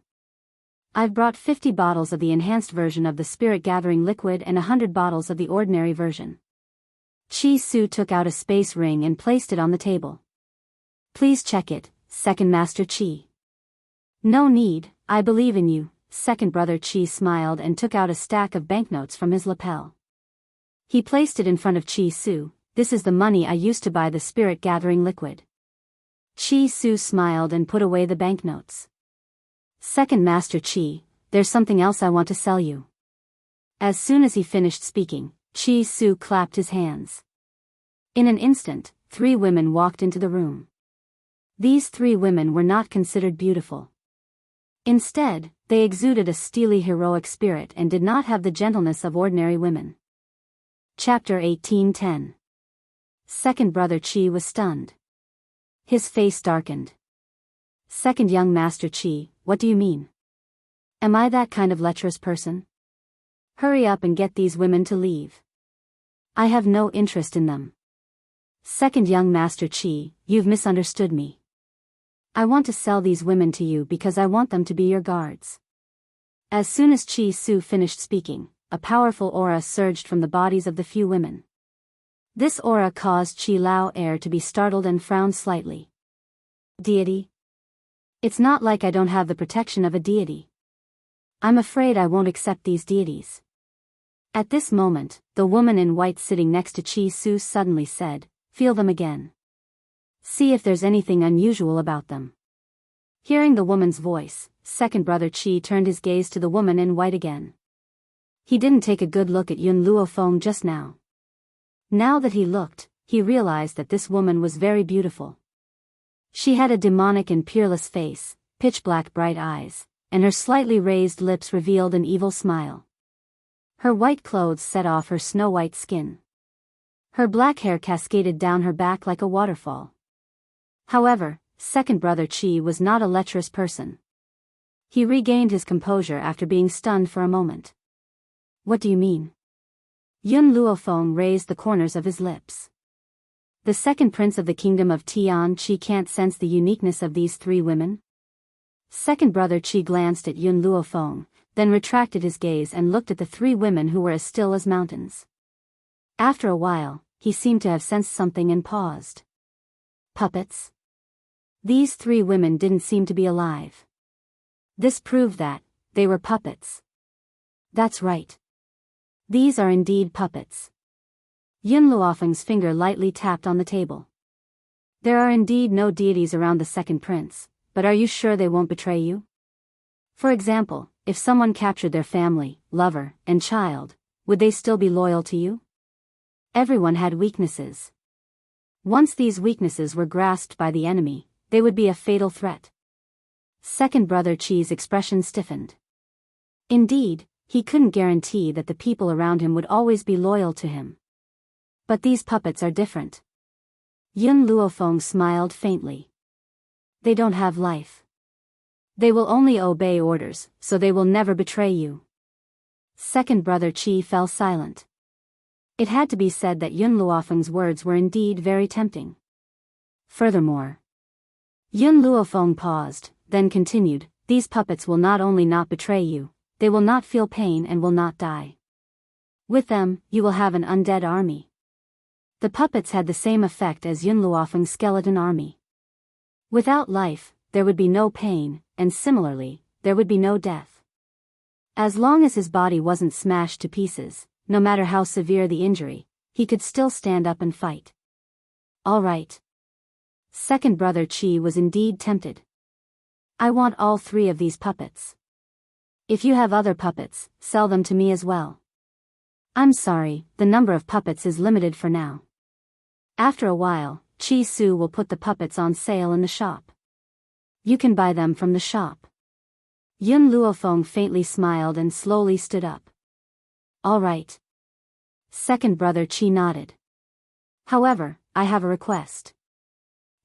S1: "I've brought 50 bottles of the enhanced version of the spirit gathering liquid and 100 bottles of the ordinary version." Chi Su took out a space ring and placed it on the table. "Please check it, second Master Qi." "No need, I believe in you." Second brother Qi smiled and took out a stack of banknotes from his lapel. He placed it in front of Chi Su. "This is the money I used to buy the spirit gathering liquid." Chi Su smiled and put away the banknotes. "Second Master Qi, there's something else I want to sell you." As soon as he finished speaking, Chi Su clapped his hands. In an instant, 3 women walked into the room. These 3 women were not considered beautiful. Instead, they exuded a steely heroic spirit and did not have the gentleness of ordinary women. Chapter 18:10. Second brother Qi was stunned. His face darkened. "Second young Master Qi, what do you mean? Am I that kind of lecherous person? Hurry up and get these women to leave. I have no interest in them." "Second young Master Qi, you've misunderstood me. I want to sell these women to you because I want them to be your guards." As soon as Chi Su finished speaking, a powerful aura surged from the bodies of the few women. This aura caused Qi Lao Air to be startled and frowned slightly. "Deity? It's not like I don't have the protection of a deity. I'm afraid I won't accept these deities." At this moment, the woman in white sitting next to Chi Su suddenly said, "Feel them again. See if there's anything unusual about them." Hearing the woman's voice, second brother Qi turned his gaze to the woman in white again. He didn't take a good look at Yun Luofeng just now. Now that he looked, he realized that this woman was very beautiful. She had a demonic and peerless face, pitch-black bright eyes, and her slightly raised lips revealed an evil smile. Her white clothes set off her snow-white skin. Her black hair cascaded down her back like a waterfall. However, second brother Qi was not a lecherous person. He regained his composure after being stunned for a moment. "What do you mean?" Yun Luofeng raised the corners of his lips. "The second prince of the kingdom of Tian Qi can't sense the uniqueness of these 3 women?" Second brother Qi glanced at Yun Luofeng, then retracted his gaze and looked at the 3 women who were as still as mountains. After a while, he seemed to have sensed something and paused. Puppets? These 3 women didn't seem to be alive. This proved that they were puppets. That's right. These are indeed puppets. Yun Luofeng's finger lightly tapped on the table. "There are indeed no deities around the second prince, but are you sure they won't betray you? For example, if someone captured their family, lover, and child, would they still be loyal to you? Everyone had weaknesses. Once these weaknesses were grasped by the enemy, they would be a fatal threat." Second brother Qi's expression stiffened. Indeed, he couldn't guarantee that the people around him would always be loyal to him. But these puppets are different. Yun Luofeng smiled faintly. They don't have life. They will only obey orders, so they will never betray you. Second brother Qi fell silent. It had to be said that Yun Luofeng's words were indeed very tempting. Furthermore, Yun Luofeng paused, then continued, these puppets will not only not betray you, they will not feel pain and will not die. With them, you will have an undead army. The puppets had the same effect as Yun Luofeng's skeleton army. Without life, there would be no pain, and similarly, there would be no death. As long as his body wasn't smashed to pieces, no matter how severe the injury, he could still stand up and fight. All right. Second brother Qi was indeed tempted. I want all 3 of these puppets. If you have other puppets, sell them to me as well. I'm sorry, the number of puppets is limited for now. After a while, Qi Su will put the puppets on sale in the shop. You can buy them from the shop. Yun Luofeng faintly smiled and slowly stood up. All right. Second brother Qi nodded. However, I have a request.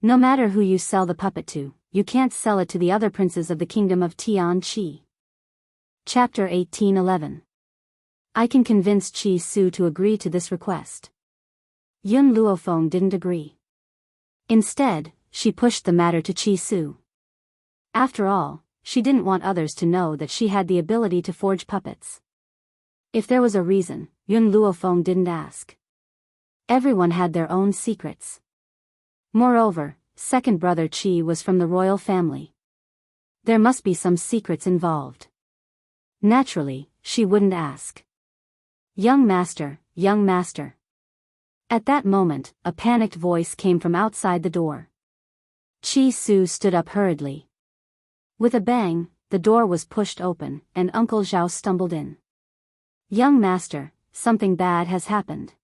S1: No matter who you sell the puppet to, you can't sell it to the other princes of the kingdom of Tianqi. Chapter 1811. I can convince Qi Su to agree to this request. Yun Luofeng didn't agree. Instead, she pushed the matter to Qi Su. After all, she didn't want others to know that she had the ability to forge puppets. If there was a reason, Yun Luofeng didn't ask. Everyone had their own secrets. Moreover, second brother Qi was from the royal family. There must be some secrets involved. Naturally, she wouldn't ask. Young master, young master. At that moment, a panicked voice came from outside the door. Qi Su stood up hurriedly. With a bang, the door was pushed open, and Uncle Zhao stumbled in. Young master, something bad has happened.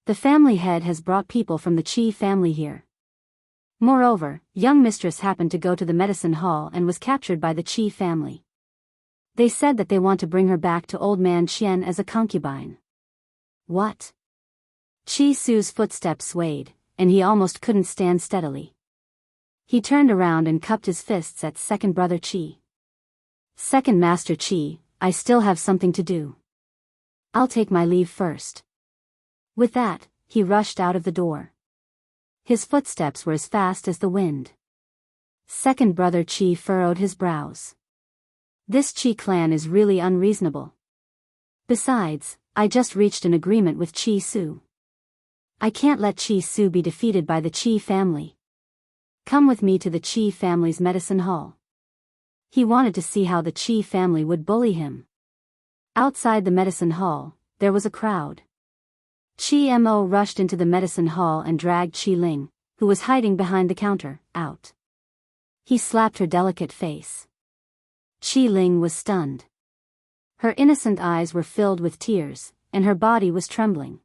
S1: The family head has brought people from the Qi family here. Moreover, young mistress happened to go to the medicine hall and was captured by the Qi family. They said that they want to bring her back to old man Qian as a concubine. What? Qi Su's footsteps swayed, and he almost couldn't stand steadily. He turned around and cupped his fists at second brother Qi. Second master Qi, I still have something to do. I'll take my leave first. With that, he rushed out of the door. His footsteps were as fast as the wind. Second brother Qi furrowed his brows. This Qi clan is really unreasonable. Besides, I just reached an agreement with Qi Su. I can't let Qi Su be defeated by the Qi family. Come with me to the Qi family's medicine hall. He wanted to see how the Qi family would bully him. Outside the medicine hall, there was a crowd. Qi Mo rushed into the medicine hall and dragged Qi Ling, who was hiding behind the counter, out. He slapped her delicate face. Qi Ling was stunned. Her innocent eyes were filled with tears, and her body was trembling.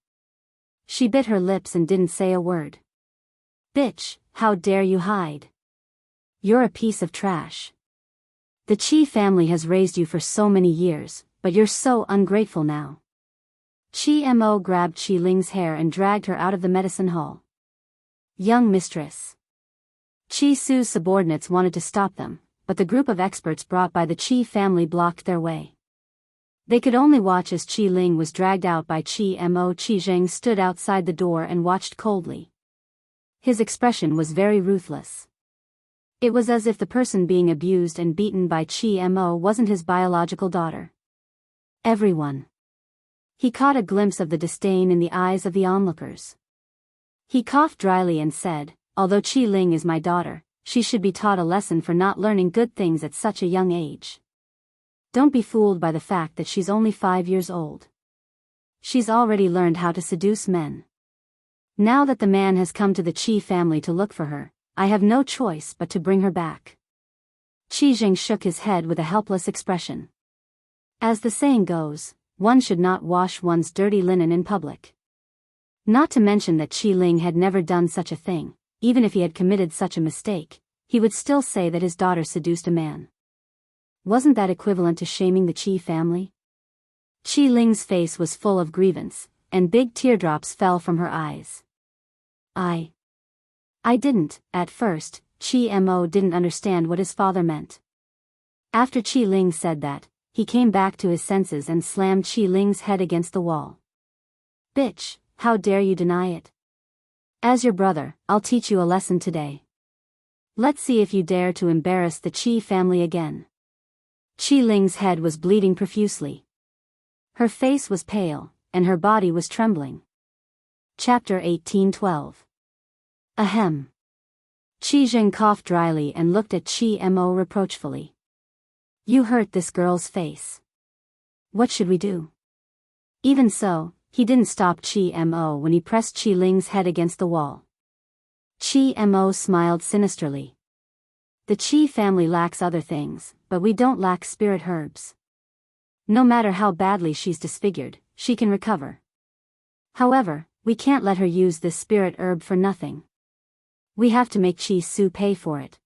S1: She bit her lips and didn't say a word. Bitch, how dare you hide? You're a piece of trash. The Qi family has raised you for so many years, but you're so ungrateful now. Qi Mo grabbed Qi Ling's hair and dragged her out of the medicine hall. Young mistress. Qi Su's subordinates wanted to stop them, but the group of experts brought by the Qi family blocked their way. They could only watch as Qi Ling was dragged out by Qi Mo. Qi Zheng stood outside the door and watched coldly. His expression was very ruthless. It was as if the person being abused and beaten by Qi Mo wasn't his biological daughter. Everyone. He caught a glimpse of the disdain in the eyes of the onlookers. He coughed dryly and said, although Qi Ling is my daughter, she should be taught a lesson for not learning good things at such a young age. Don't be fooled by the fact that she's only 5 years old. She's already learned how to seduce men. Now that the man has come to the Qi family to look for her, I have no choice but to bring her back. Qi Zheng shook his head with a helpless expression. As the saying goes, one should not wash one's dirty linen in public. Not to mention that Qi Ling had never done such a thing. Even if he had committed such a mistake, he would still say that his daughter seduced a man. Wasn't that equivalent to shaming the Qi family? Qi Ling's face was full of grievance, and big teardrops fell from her eyes. I didn't, at first, Chi Mo didn't understand what his father meant. After Chi Ling said that, he came back to his senses and slammed Chi Ling's head against the wall. Bitch, how dare you deny it? As your brother, I'll teach you a lesson today. Let's see if you dare to embarrass the Chi family again. Chi Ling's head was bleeding profusely. Her face was pale, and her body was trembling. Chapter 1812. Ahem. Qi Zheng coughed dryly and looked at Chi Mo reproachfully. You hurt this girl's face. What should we do? Even so, he didn't stop Chi Mo when he pressed Chi Ling's head against the wall. Chi Mo smiled sinisterly. The Qi family lacks other things, but we don't lack spirit herbs. No matter how badly she's disfigured, she can recover. However, we can't let her use this spirit herb for nothing. We have to make Chi Su pay for it.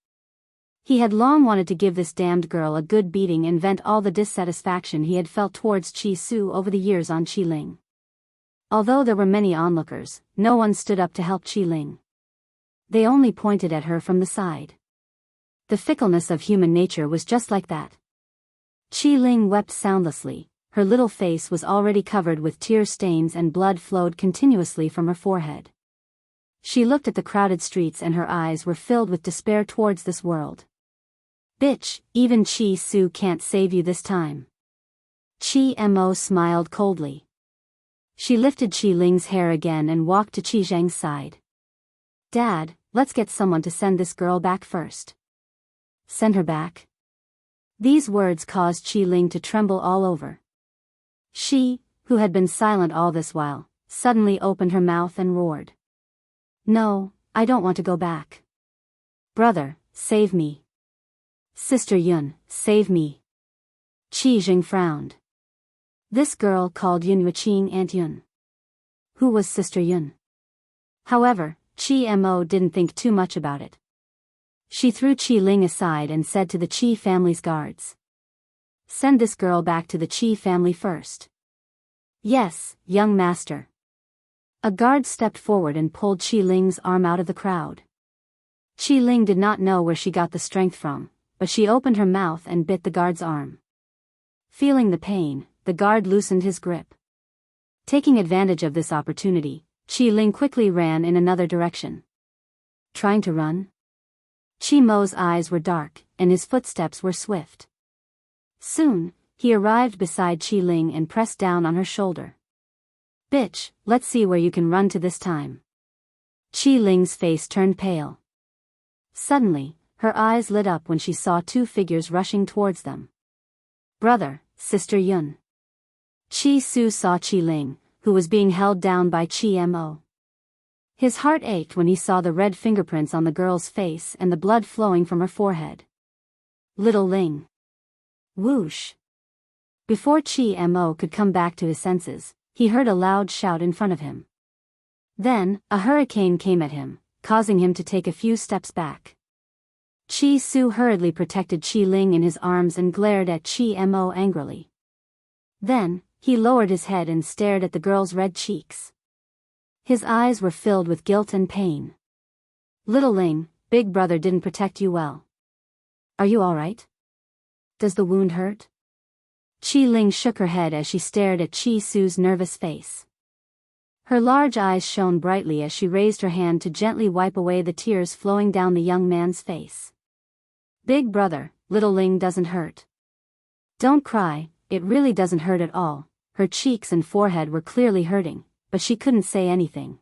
S1: He had long wanted to give this damned girl a good beating and vent all the dissatisfaction he had felt towards Chi Su over the years on Chi Ling. Although there were many onlookers, no one stood up to help Chi Ling. They only pointed at her from the side. The fickleness of human nature was just like that. Chi Ling wept soundlessly, her little face was already covered with tear stains and blood flowed continuously from her forehead. She looked at the crowded streets and her eyes were filled with despair towards this world. Bitch, even Chi Su can't save you this time. Chi Mo smiled coldly. She lifted Chi Ling's hair again and walked to Qi Zheng's side. Dad, let's get someone to send this girl back first. Send her back? These words caused Chi Ling to tremble all over. She, who had been silent all this while, suddenly opened her mouth and roared. No, I don't want to go back. Brother, save me. Sister Yun, save me. Qi Zheng frowned. This girl called Yun Yuqing Aunt Yun. Who was Sister Yun? However, Chi Mo didn't think too much about it. She threw Chi Ling aside and said to the Qi family's guards. Send this girl back to the Qi family first. Yes, young master. A guard stepped forward and pulled Chi Ling's arm out of the crowd. Chi Ling did not know where she got the strength from, but she opened her mouth and bit the guard's arm. Feeling the pain, the guard loosened his grip. Taking advantage of this opportunity, Chi Ling quickly ran in another direction. Trying to run? Chi Mo's eyes were dark, and his footsteps were swift. Soon, he arrived beside Chi Ling and pressed down on her shoulder. Bitch, let's see where you can run to this time. Chi Ling's face turned pale. Suddenly, her eyes lit up when she saw two figures rushing towards them. Brother, Sister Yun. Chi Su saw Chi Ling, who was being held down by Chi Mo. His heart ached when he saw the red fingerprints on the girl's face and the blood flowing from her forehead. Little Ling. Whoosh. Before Chi Mo could come back to his senses, he heard a loud shout in front of him. Then, a hurricane came at him, causing him to take a few steps back. Chi Su hurriedly protected Chi Ling in his arms and glared at Chi Mo angrily. Then, he lowered his head and stared at the girl's red cheeks. His eyes were filled with guilt and pain. Little Ling, big brother didn't protect you well. Are you all right? Does the wound hurt? Chi Ling shook her head as she stared at Chi Su's nervous face. Her large eyes shone brightly as she raised her hand to gently wipe away the tears flowing down the young man's face. Big brother, little Ling doesn't hurt. Don't cry, it really doesn't hurt at all. Her cheeks and forehead were clearly hurting, but she couldn't say anything.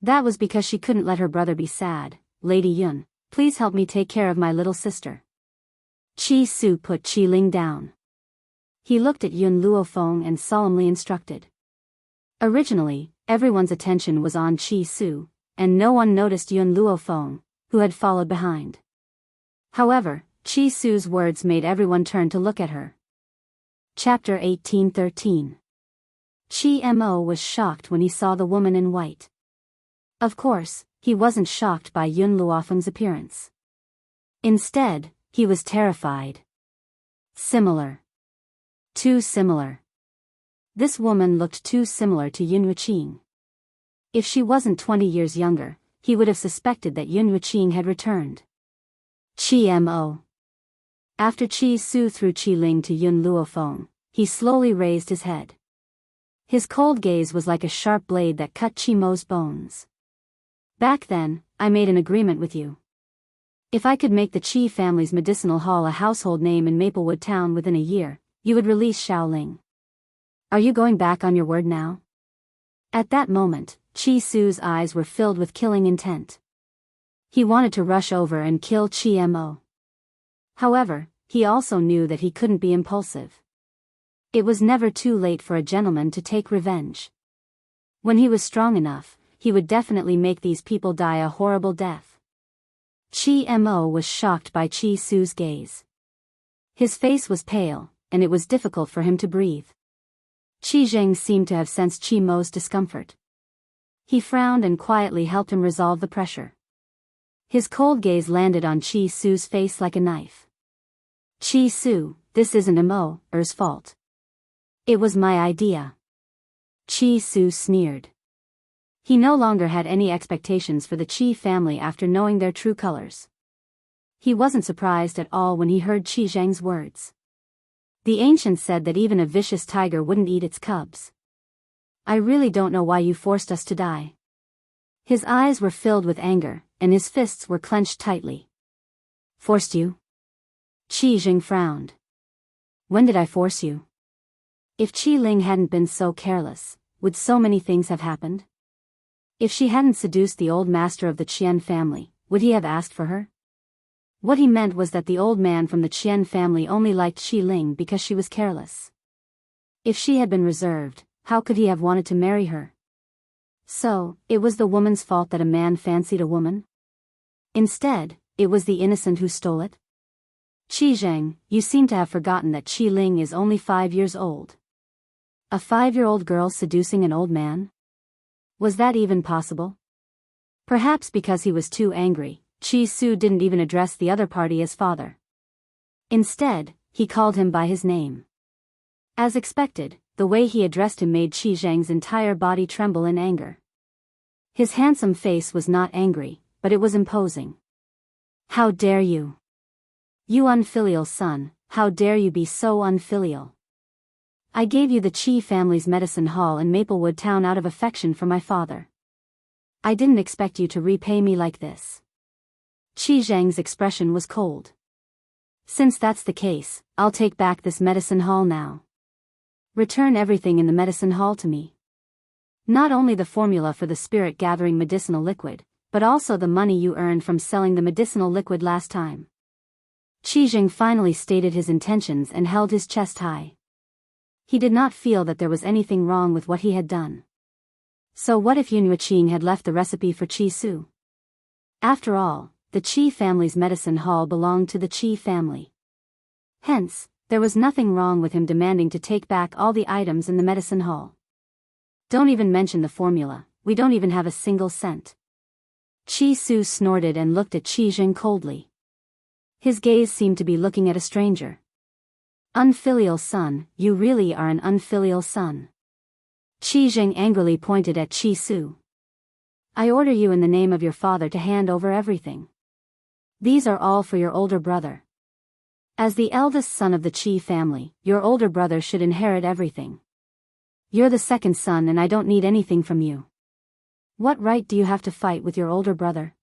S1: That was because she couldn't let her brother be sad. Lady Yun, please help me take care of my little sister. Chi Su put Chi Ling down. He looked at Yun Luofeng and solemnly instructed. Originally, everyone's attention was on Chi Su, and no one noticed Yun Luofeng, who had followed behind. However, Chi Su's words made everyone turn to look at her. Chapter 1813. Chi Mo was shocked when he saw the woman in white. Of course, he wasn't shocked by Yun Luofeng's appearance. Instead, he was terrified. Similar. Too similar. This woman looked too similar to Yun Yuqing. If she wasn't 20 years younger, he would have suspected that Yun Yuqing had returned. Qi Mo. After Qi Su threw Qi Ling to Yun Luofeng, he slowly raised his head. His cold gaze was like a sharp blade that cut Qi Mo's bones. Back then, I made an agreement with you. If I could make the Qi family's medicinal hall a household name in Maplewood Town within a year, you would release Xiaoling. Are you going back on your word now? At that moment, Qi Su's eyes were filled with killing intent. He wanted to rush over and kill Qi Mo. However, he also knew that he couldn't be impulsive. It was never too late for a gentleman to take revenge. When he was strong enough, he would definitely make these people die a horrible death. Qi Mo was shocked by Qi Su's gaze. His face was pale, and it was difficult for him to breathe. Qi Zheng seemed to have sensed Qi Mo's discomfort. He frowned and quietly helped him resolve the pressure. His cold gaze landed on Qi Su's face like a knife. Qi Su, this isn't Mo's fault. It was my idea. Qi Su sneered. He no longer had any expectations for the Qi family after knowing their true colors. He wasn't surprised at all when he heard Qi Zheng's words. The ancients said that even a vicious tiger wouldn't eat its cubs. I really don't know why you forced us to die. His eyes were filled with anger, and his fists were clenched tightly. Forced you? Qi Zheng frowned. When did I force you? If Qi Ling hadn't been so careless, would so many things have happened? If she hadn't seduced the old master of the Qian family, would he have asked for her? What he meant was that the old man from the Qian family only liked Qi Ling because she was careless. If she had been reserved, how could he have wanted to marry her? So, it was the woman's fault that a man fancied a woman? Instead, it was the innocent who stole it? Qi Zheng, you seem to have forgotten that Qi Ling is only 5 years old. A 5-year-old girl seducing an old man? Was that even possible? Perhaps because he was too angry, Qi Su didn't even address the other party as father. Instead, he called him by his name. As expected, the way he addressed him made Qi Zheng's entire body tremble in anger. His handsome face was not angry, but it was imposing. How dare you? You unfilial son, how dare you be so unfilial? I gave you the Qi family's medicine hall in Maplewood Town out of affection for my father. I didn't expect you to repay me like this. Qi Zheng's expression was cold. Since that's the case, I'll take back this medicine hall now. Return everything in the medicine hall to me. Not only the formula for the spirit-gathering medicinal liquid, but also the money you earned from selling the medicinal liquid last time. Qi Zheng finally stated his intentions and held his chest high. He did not feel that there was anything wrong with what he had done. So what if Yun Yuqing had left the recipe for Qi Su? After all, the Qi family's medicine hall belonged to the Qi family. Hence, there was nothing wrong with him demanding to take back all the items in the medicine hall. Don't even mention the formula, we don't even have a single cent. Qi Su snorted and looked at Qi Zheng coldly. His gaze seemed to be looking at a stranger. Unfilial son, you really are an unfilial son. Qi Zheng angrily pointed at Qi Su. I order you in the name of your father to hand over everything. These are all for your older brother. As the eldest son of the Qi family, your older brother should inherit everything. You're the second son and I don't need anything from you. What right do you have to fight with your older brother?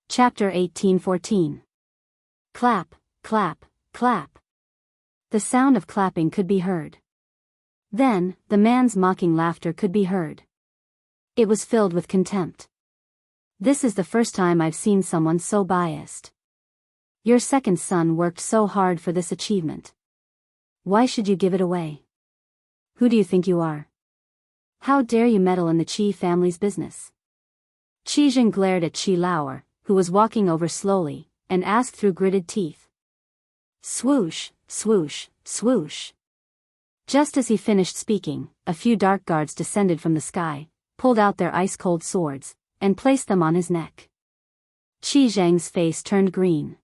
S1: Chapter 18:14. Clap, clap, clap. The sound of clapping could be heard. Then, the man's mocking laughter could be heard. It was filled with contempt. This is the first time I've seen someone so biased. Your second son worked so hard for this achievement. Why should you give it away? Who do you think you are? How dare you meddle in the Qi family's business? Qi Zheng glared at Qi Lauer, who was walking over slowly, and asked through gritted teeth. Swoosh, swoosh, swoosh. Just as he finished speaking, a few dark guards descended from the sky, pulled out their ice-cold swords, and placed them on his neck. Qi Zheng's face turned green.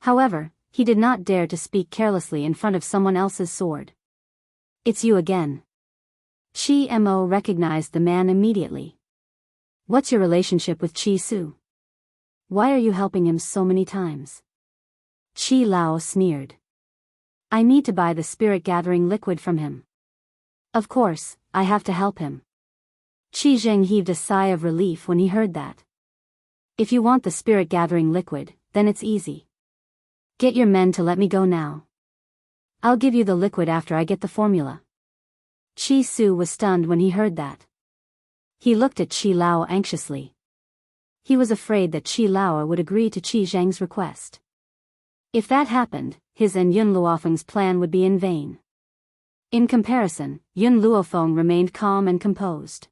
S1: However, he did not dare to speak carelessly in front of someone else's sword. It's you again. Qi Mo recognized the man immediately. What's your relationship with Qi Su? Why are you helping him so many times? Qi Lao sneered. I need to buy the spirit-gathering liquid from him. Of course, I have to help him. Qi Zheng heaved a sigh of relief when he heard that. If you want the spirit-gathering liquid, then it's easy. Get your men to let me go now. I'll give you the liquid after I get the formula. Qi Su was stunned when he heard that. He looked at Qi Lao anxiously. He was afraid that Qi Lao would agree to Qi Zheng's request. If that happened, his and Yun Luofeng's plan would be in vain. In comparison, Yun Luofeng remained calm and composed.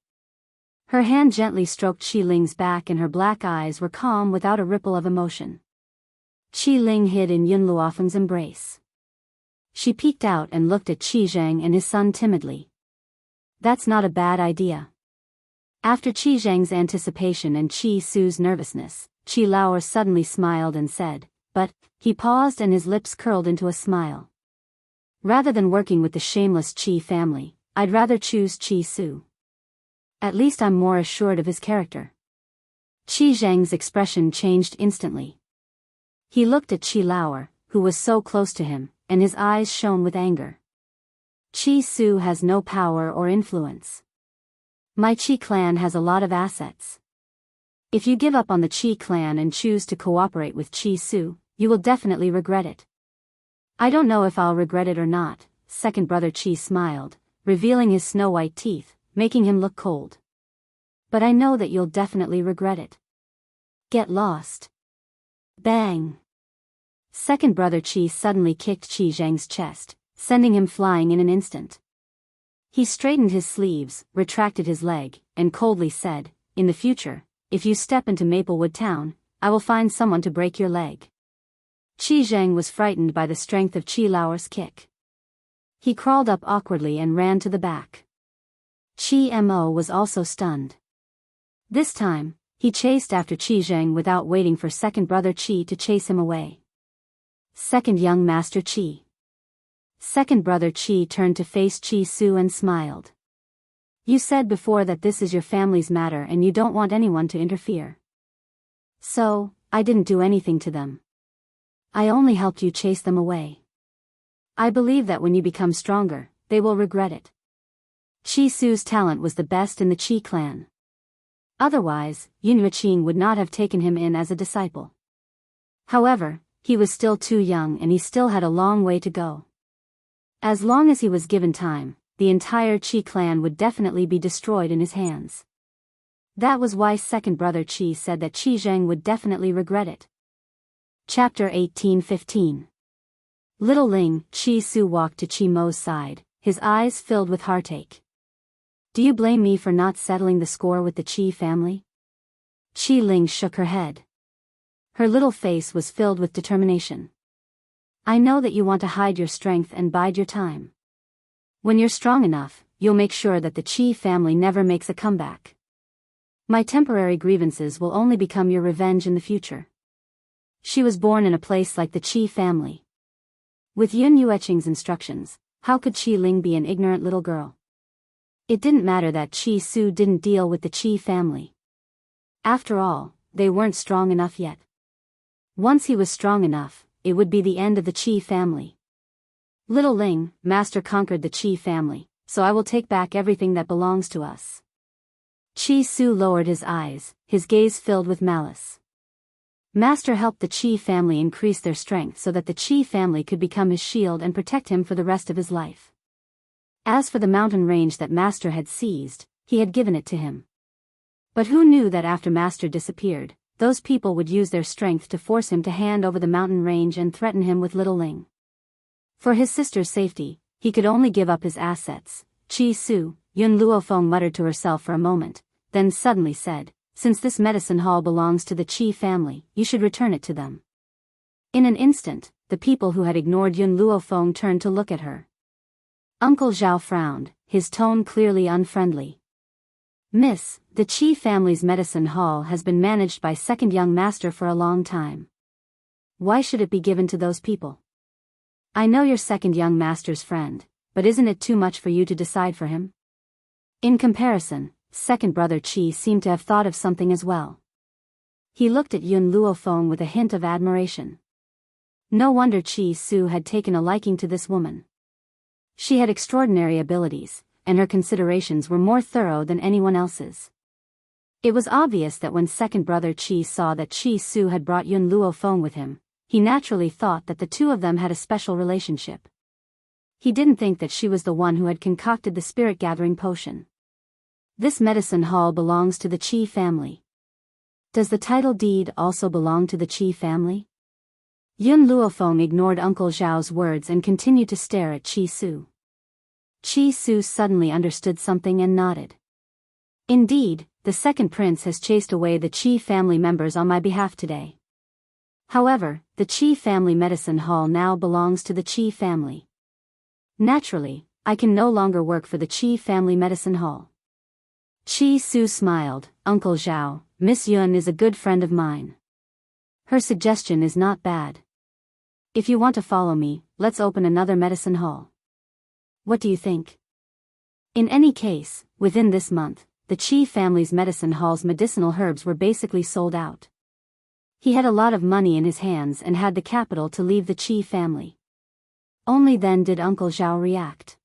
S1: Her hand gently stroked Qi Ling's back and her black eyes were calm without a ripple of emotion. Qi Ling hid in Yun Luofeng's embrace. She peeked out and looked at Qi Zheng and his son timidly. That's not a bad idea. After Qi Zheng's anticipation and Qi Su's nervousness, Qi Lao suddenly smiled and said, but, he paused and his lips curled into a smile. Rather than working with the shameless Qi family, I'd rather choose Qi Su. At least I'm more assured of his character. Qi Zheng's expression changed instantly. He looked at Qi Lao, who was so close to him, and his eyes shone with anger. Qi Su has no power or influence. My Qi clan has a lot of assets. If you give up on the Qi clan and choose to cooperate with Qi Su, you will definitely regret it. I don't know if I'll regret it or not, second brother Qi smiled, revealing his snow-white teeth, making him look cold. But I know that you'll definitely regret it. Get lost. Bang! Second brother Qi suddenly kicked Qi Zheng's chest, sending him flying in an instant. He straightened his sleeves, retracted his leg, and coldly said, in the future, if you step into Maplewood Town, I will find someone to break your leg. Qi Zheng was frightened by the strength of Qi Lao's kick. He crawled up awkwardly and ran to the back. Qi Mo was also stunned. This time, he chased after Qi Zheng without waiting for second brother Qi to chase him away. Second young master Qi. Second brother Qi turned to face Qi Su and smiled. You said before that this is your family's matter and you don't want anyone to interfere. So, I didn't do anything to them. I only helped you chase them away. I believe that when you become stronger, they will regret it. Qi Su's talent was the best in the Qi clan. Otherwise, Yun Yuqing would not have taken him in as a disciple. However, he was still too young and he still had a long way to go. As long as he was given time, the entire Qi clan would definitely be destroyed in his hands. That was why second brother Qi said that Qi Zheng would definitely regret it. Chapter 18:15. Little Ling, Qi Su walked to Qi Mo's side, his eyes filled with heartache. Do you blame me for not settling the score with the Qi family? Qi Ling shook her head. Her little face was filled with determination. I know that you want to hide your strength and bide your time. When you're strong enough, you'll make sure that the Qi family never makes a comeback. My temporary grievances will only become your revenge in the future. She was born in a place like the Qi family. With Yun Yueqing's instructions, how could Qi Ling be an ignorant little girl? It didn't matter that Qi Su didn't deal with the Qi family. After all, they weren't strong enough yet. Once he was strong enough, it would be the end of the Qi family. Little Ling, Master conquered the Qi family, so I will take back everything that belongs to us. Qi Su lowered his eyes, his gaze filled with malice. Master helped the Qi family increase their strength so that the Qi family could become his shield and protect him for the rest of his life. As for the mountain range that Master had seized, he had given it to him. But who knew that after Master disappeared, those people would use their strength to force him to hand over the mountain range and threaten him with Little Ling. For his sister's safety, he could only give up his assets. Qi Su, Yun Luofeng muttered to herself for a moment, then suddenly said, since this medicine hall belongs to the Qi family, you should return it to them. In an instant, the people who had ignored Yun Luofeng turned to look at her. Uncle Zhao frowned, his tone clearly unfriendly. Miss, the Qi family's medicine hall has been managed by second young master for a long time. Why should it be given to those people? I know you're second young master's friend, but isn't it too much for you to decide for him? In comparison, second brother Qi seemed to have thought of something as well. He looked at Yun Luofeng with a hint of admiration. No wonder Qi Su had taken a liking to this woman. She had extraordinary abilities, and her considerations were more thorough than anyone else's. It was obvious that when second brother Qi saw that Qi Su had brought Yun Luofeng with him, he naturally thought that the two of them had a special relationship. He didn't think that she was the one who had concocted the spirit-gathering potion. This medicine hall belongs to the Qi family. Does the title deed also belong to the Qi family? Yun Luofeng ignored Uncle Zhao's words and continued to stare at Qi Su. Qi Su suddenly understood something and nodded. Indeed, the second prince has chased away the Qi family members on my behalf today. However, the Qi family medicine hall now belongs to the Qi family. Naturally, I can no longer work for the Qi family medicine hall. Qi Su smiled. Uncle Zhao, Miss Yun is a good friend of mine. Her suggestion is not bad. If you want to follow me, let's open another medicine hall. What do you think? In any case, within this month, the Qi family's medicine hall's medicinal herbs were basically sold out. He had a lot of money in his hands and had the capital to leave the Qi family. Only then did Uncle Zhao react.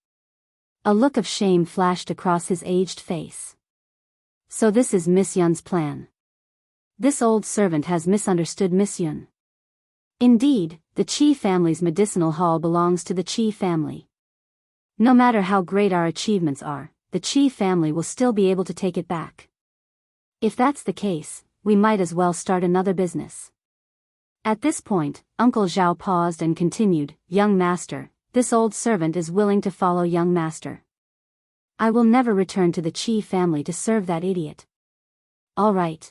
S1: A look of shame flashed across his aged face. So this is Miss Yun's plan. This old servant has misunderstood Miss Yun. Indeed, the Qi family's medicinal hall belongs to the Qi family. No matter how great our achievements are, the Qi family will still be able to take it back. If that's the case, we might as well start another business. At this point, Uncle Zhao paused and continued, Young master, this old servant is willing to follow young master. I will never return to the Qi family to serve that idiot. All right.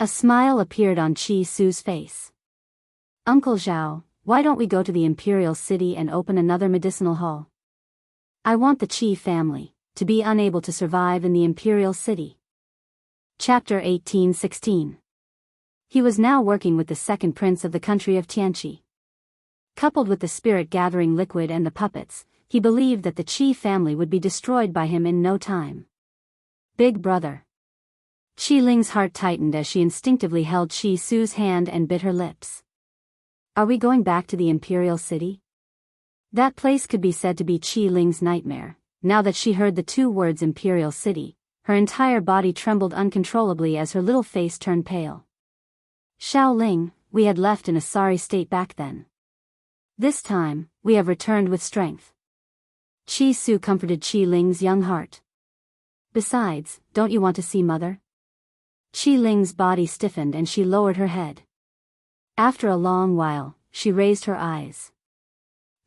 S1: A smile appeared on Qi Su's face. Uncle Zhao, why don't we go to the Imperial City and open another medicinal hall? I want the Qi family to be unable to survive in the Imperial City. Chapter 1816. He was now working with the second prince of the country of Tianqi. Coupled with the spirit-gathering liquid and the puppets, he believed that the Qi family would be destroyed by him in no time. Big brother. Qi Ling's heart tightened as she instinctively held Qi Su's hand and bit her lips. Are we going back to the Imperial City? That place could be said to be Qi Ling's nightmare. Now that she heard the two words Imperial City, her entire body trembled uncontrollably as her little face turned pale. Xiao Ling, we had left in a sorry state back then. This time, we have returned with strength. Qi Su comforted Qi Ling's young heart. Besides, don't you want to see mother? Qi Ling's body stiffened and she lowered her head. After a long while, she raised her eyes.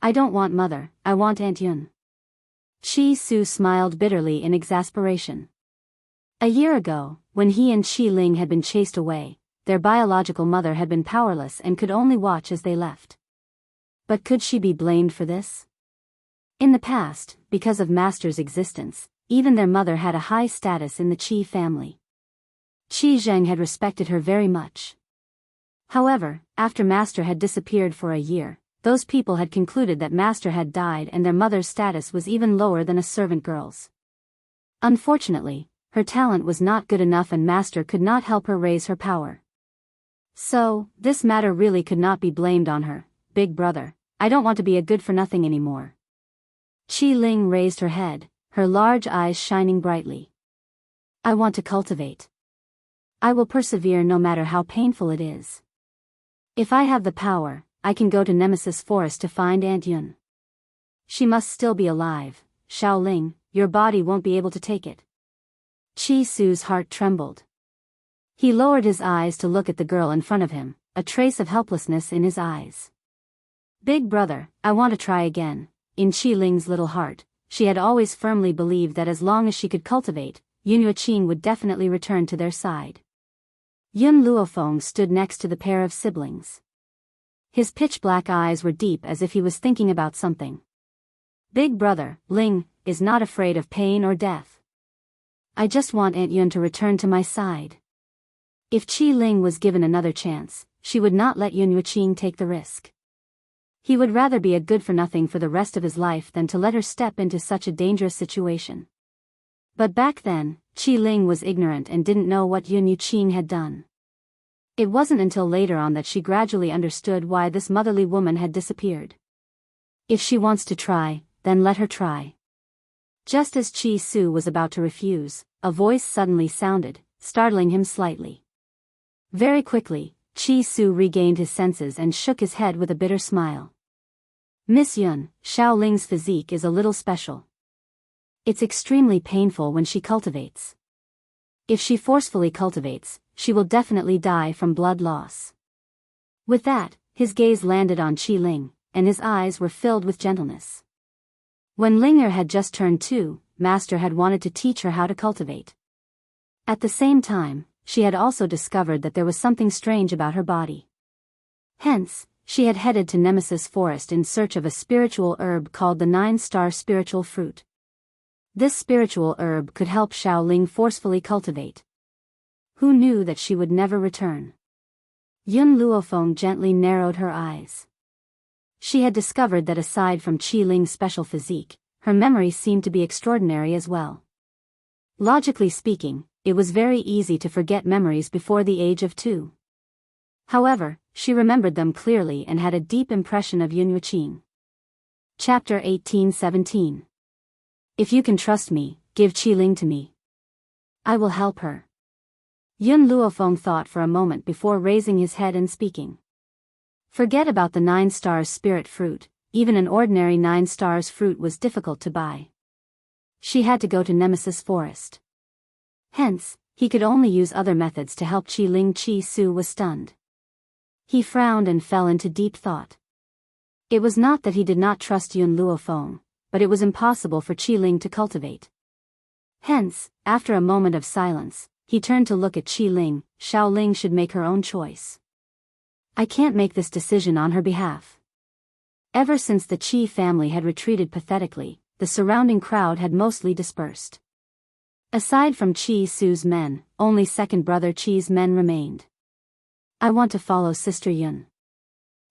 S1: I don't want mother, I want Aunt Yun. Qi Su smiled bitterly in exasperation. A year ago, when he and Qi Ling had been chased away, their biological mother had been powerless and could only watch as they left. But could she be blamed for this? In the past, because of Master's existence, even their mother had a high status in the Qi family. Qi Zheng had respected her very much. However, after Master had disappeared for a year, those people had concluded that Master had died and their mother's status was even lower than a servant girl's. Unfortunately, her talent was not good enough and Master could not help her raise her power. So, this matter really could not be blamed on her. Big brother, I don't want to be a good-for-nothing anymore. Qi Ling raised her head, her large eyes shining brightly. I want to cultivate. I will persevere no matter how painful it is. If I have the power, I can go to Nemesis Forest to find Aunt Yun. She must still be alive. Xiao Ling, your body won't be able to take it. Qi Su's heart trembled. He lowered his eyes to look at the girl in front of him, a trace of helplessness in his eyes. Big brother, I want to try again. In Qi Ling's little heart, she had always firmly believed that as long as she could cultivate, Yun Yuqing would definitely return to their side. Yun Luofeng stood next to the pair of siblings. His pitch-black eyes were deep as if he was thinking about something. Big brother, Ling, is not afraid of pain or death. I just want Aunt Yun to return to my side. If Qi Ling was given another chance, she would not let Yun Yuqing take the risk. He would rather be a good-for-nothing for the rest of his life than to let her step into such a dangerous situation. But back then, Qi Ling was ignorant and didn't know what Yun Yuqing had done. It wasn't until later on that she gradually understood why this motherly woman had disappeared. If she wants to try, then let her try. Just as Chi Su was about to refuse, a voice suddenly sounded, startling him slightly. Very quickly, Chi Su regained his senses and shook his head with a bitter smile. Miss Yun, Xiaoling's physique is a little special. It's extremely painful when she cultivates. If she forcefully cultivates, she will definitely die from blood loss. With that, his gaze landed on Qi Ling, and his eyes were filled with gentleness. When Linger had just turned 2, Master had wanted to teach her how to cultivate. At the same time, she had also discovered that there was something strange about her body. Hence, she had headed to Nemesis Forest in search of a spiritual herb called the 9-star spiritual fruit. This spiritual herb could help Xiaoling forcefully cultivate. Who knew that she would never return? Yun Luofeng gently narrowed her eyes. She had discovered that aside from Qi Ling's special physique, her memory seemed to be extraordinary as well. Logically speaking, it was very easy to forget memories before the age of 2. However, she remembered them clearly and had a deep impression of Yun Yuqing. Chapter 18-17. If you can trust me, give Qi Ling to me. I will help her. Yun Luofeng thought for a moment before raising his head and speaking. Forget about the 9 stars spirit fruit, even an ordinary 9 stars fruit was difficult to buy. She had to go to Nemesis Forest. Hence, he could only use other methods to help Qi Ling. Qi Su was stunned. He frowned and fell into deep thought. It was not that he did not trust Yun Luofeng, but it was impossible for Qi Ling to cultivate. Hence, after a moment of silence, he turned to look at Qi Ling. Xiaoling should make her own choice. I can't make this decision on her behalf. Ever since the Qi family had retreated pathetically, the surrounding crowd had mostly dispersed. Aside from Qi Su's men, only second brother Qi's men remained. I want to follow Sister Yun.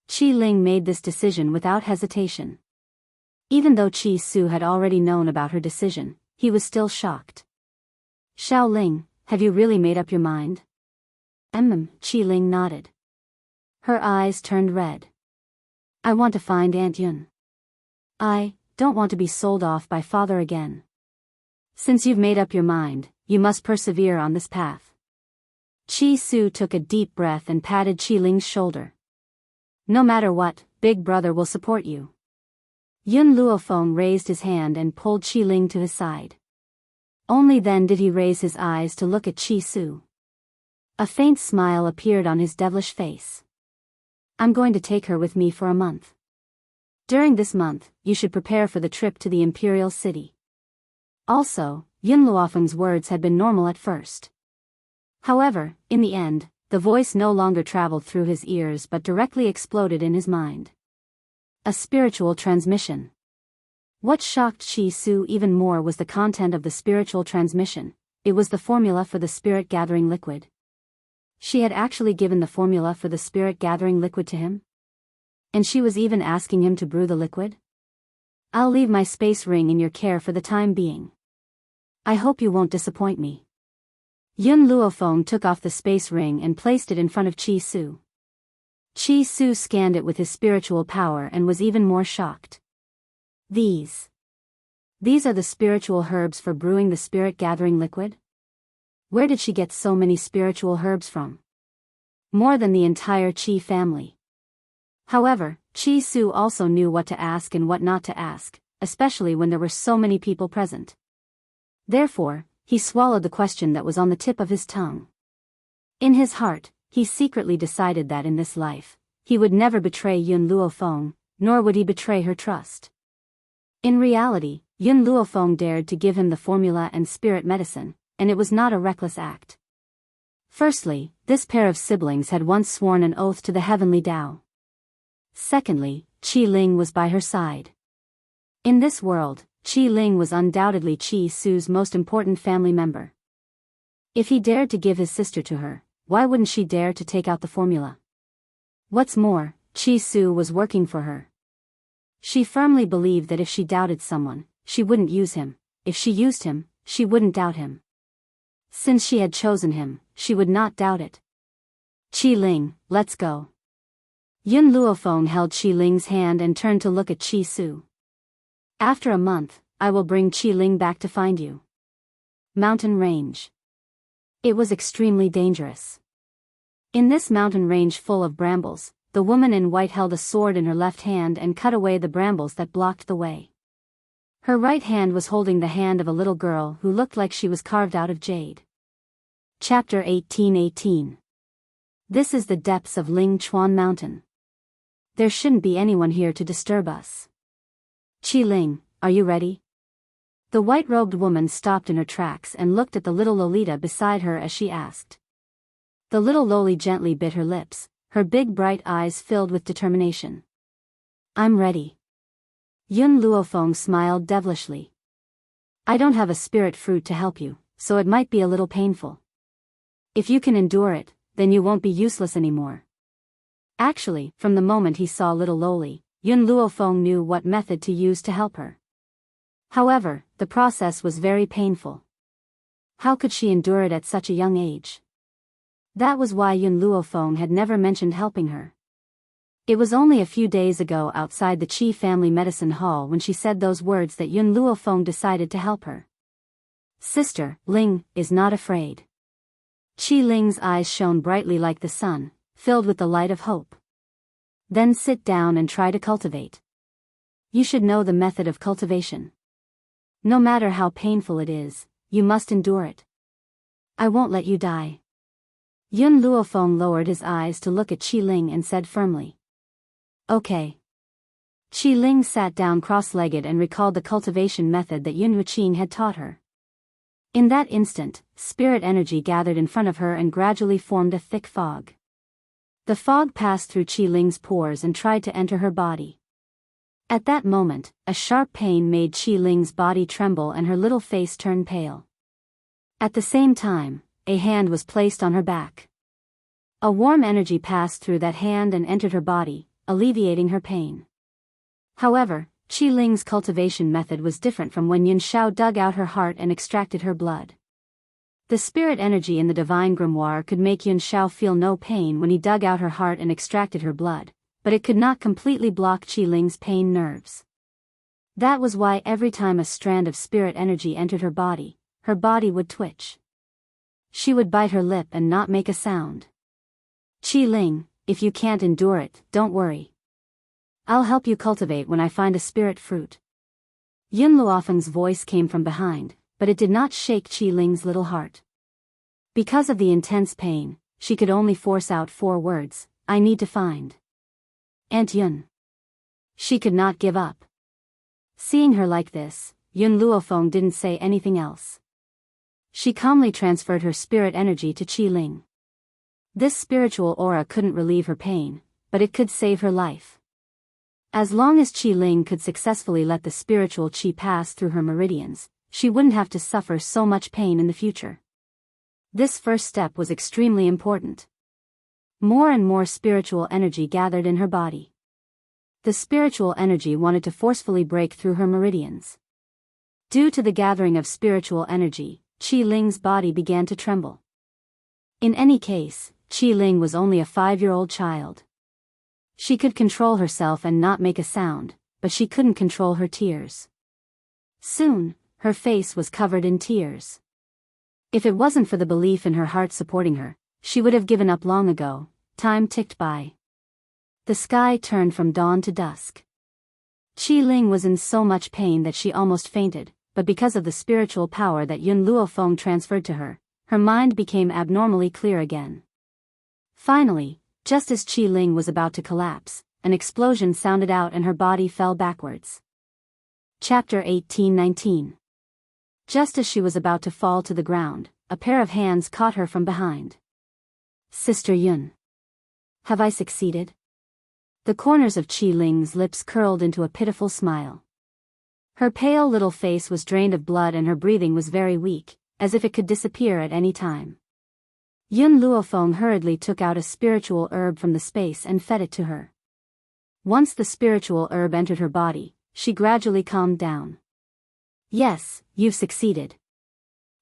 S1: Qi Ling made this decision without hesitation. Even though Qi Su had already known about her decision, he was still shocked. Xiaoling, have you really made up your mind? Qi Ling nodded. Her eyes turned red. I want to find Aunt Yun. I don't want to be sold off by father again. Since you've made up your mind, you must persevere on this path. Qi Su took a deep breath and patted Qi Ling's shoulder. No matter what, Big Brother will support you. Yun Luofeng raised his hand and pulled Qi Ling to his side. Only then did he raise his eyes to look at Qi Su. A faint smile appeared on his devilish face. I'm going to take her with me for a month. During this month, you should prepare for the trip to the Imperial City. Also, Yun Luofeng's words had been normal at first. However, in the end, the voice no longer traveled through his ears but directly exploded in his mind. A spiritual transmission. What shocked Qi Su even more was the content of the spiritual transmission. It was the formula for the spirit-gathering liquid. She had actually given the formula for the spirit-gathering liquid to him? And she was even asking him to brew the liquid? I'll leave my space ring in your care for the time being. I hope you won't disappoint me. Yun Luofeng took off the space ring and placed it in front of Qi Su. Qi Su scanned it with his spiritual power and was even more shocked. These are the spiritual herbs for brewing the spirit-gathering liquid? Where did she get so many spiritual herbs from? More than the entire Qi family. However, Qi Su also knew what to ask and what not to ask, especially when there were so many people present. Therefore, he swallowed the question that was on the tip of his tongue. In his heart, he secretly decided that in this life, he would never betray Yun Luofeng, nor would he betray her trust. In reality, Yun Luofeng dared to give him the formula and spirit medicine, and it was not a reckless act. Firstly, this pair of siblings had once sworn an oath to the heavenly Tao. Secondly, Qi Ling was by her side. In this world, Qi Ling was undoubtedly Qi Su's most important family member. If he dared to give his sister to her, why wouldn't she dare to take out the formula? What's more, Qi Su was working for her. She firmly believed that if she doubted someone, she wouldn't use him. If she used him, she wouldn't doubt him. Since she had chosen him, she would not doubt it. Qi Ling, let's go. Yun Luofeng held Qi Ling's hand and turned to look at Qi Su. After a month, I will bring Qi Ling back to find you. Mountain range. It was extremely dangerous. In this mountain range full of brambles, the woman in white held a sword in her left hand and cut away the brambles that blocked the way. Her right hand was holding the hand of a little girl who looked like she was carved out of jade. Chapter 18:18. This is the depths of Ling Chuan Mountain. There shouldn't be anyone here to disturb us. Qi Ling, are you ready? The white-robed woman stopped in her tracks and looked at the little Lolita beside her as she asked. The little Loli gently bit her lips, her big bright eyes filled with determination. I'm ready. Yun Luofeng smiled devilishly. I don't have a spirit fruit to help you, so it might be a little painful. If you can endure it, then you won't be useless anymore. Actually, from the moment he saw little Loli, Yun Luofeng knew what method to use to help her. However, the process was very painful. How could she endure it at such a young age? That was why Yun Luofeng had never mentioned helping her. It was only a few days ago outside the Qi family medicine hall when she said those words that Yun Luofeng decided to help her. Sister, Ling, is not afraid. Qi Ling's eyes shone brightly like the sun, filled with the light of hope. Then sit down and try to cultivate. You should know the method of cultivation. No matter how painful it is, you must endure it. I won't let you die. Yun Luofeng lowered his eyes to look at Qi Ling and said firmly. Okay. Qi Ling sat down cross-legged and recalled the cultivation method that Yun Wuqing had taught her. In that instant, spirit energy gathered in front of her and gradually formed a thick fog. The fog passed through Qi Ling's pores and tried to enter her body. At that moment, a sharp pain made Qi Ling's body tremble and her little face turned pale. At the same time, a hand was placed on her back. A warm energy passed through that hand and entered her body, alleviating her pain. However, Qi Ling's cultivation method was different from when Yun Shao dug out her heart and extracted her blood. The spirit energy in the divine grimoire could make Yun Shao feel no pain when he dug out her heart and extracted her blood, but it could not completely block Qi Ling's pain nerves. That was why every time a strand of spirit energy entered her body would twitch. She would bite her lip and not make a sound. Qi Ling, if you can't endure it, don't worry. I'll help you cultivate when I find a spirit fruit. Yun Luofeng's voice came from behind, but it did not shake Qi Ling's little heart. Because of the intense pain, she could only force out 4 words, I need to find Aunt Yun. She could not give up. Seeing her like this, Yun Luofeng didn't say anything else. She calmly transferred her spirit energy to Qi Ling. This spiritual aura couldn't relieve her pain, but it could save her life. As long as Qi Ling could successfully let the spiritual qi pass through her meridians, she wouldn't have to suffer so much pain in the future. This first step was extremely important. More and more spiritual energy gathered in her body. The spiritual energy wanted to forcefully break through her meridians. Due to the gathering of spiritual energy, Qi Ling's body began to tremble. In any case, Qi Ling was only a 5-year-old child. She could control herself and not make a sound, but she couldn't control her tears. Soon, her face was covered in tears. If it wasn't for the belief in her heart supporting her, she would have given up long ago. Time ticked by. The sky turned from dawn to dusk. Qi Ling was in so much pain that she almost fainted, but because of the spiritual power that Yun Luofeng transferred to her, her mind became abnormally clear again. Finally, just as Qi Ling was about to collapse, an explosion sounded out and her body fell backwards. Chapter 18:19. Just as she was about to fall to the ground, a pair of hands caught her from behind. Sister Yun. Have I succeeded? The corners of Qi Ling's lips curled into a pitiful smile. Her pale little face was drained of blood and her breathing was very weak, as if it could disappear at any time. Yun Luofeng hurriedly took out a spiritual herb from the space and fed it to her. Once the spiritual herb entered her body, she gradually calmed down. Yes, you've succeeded.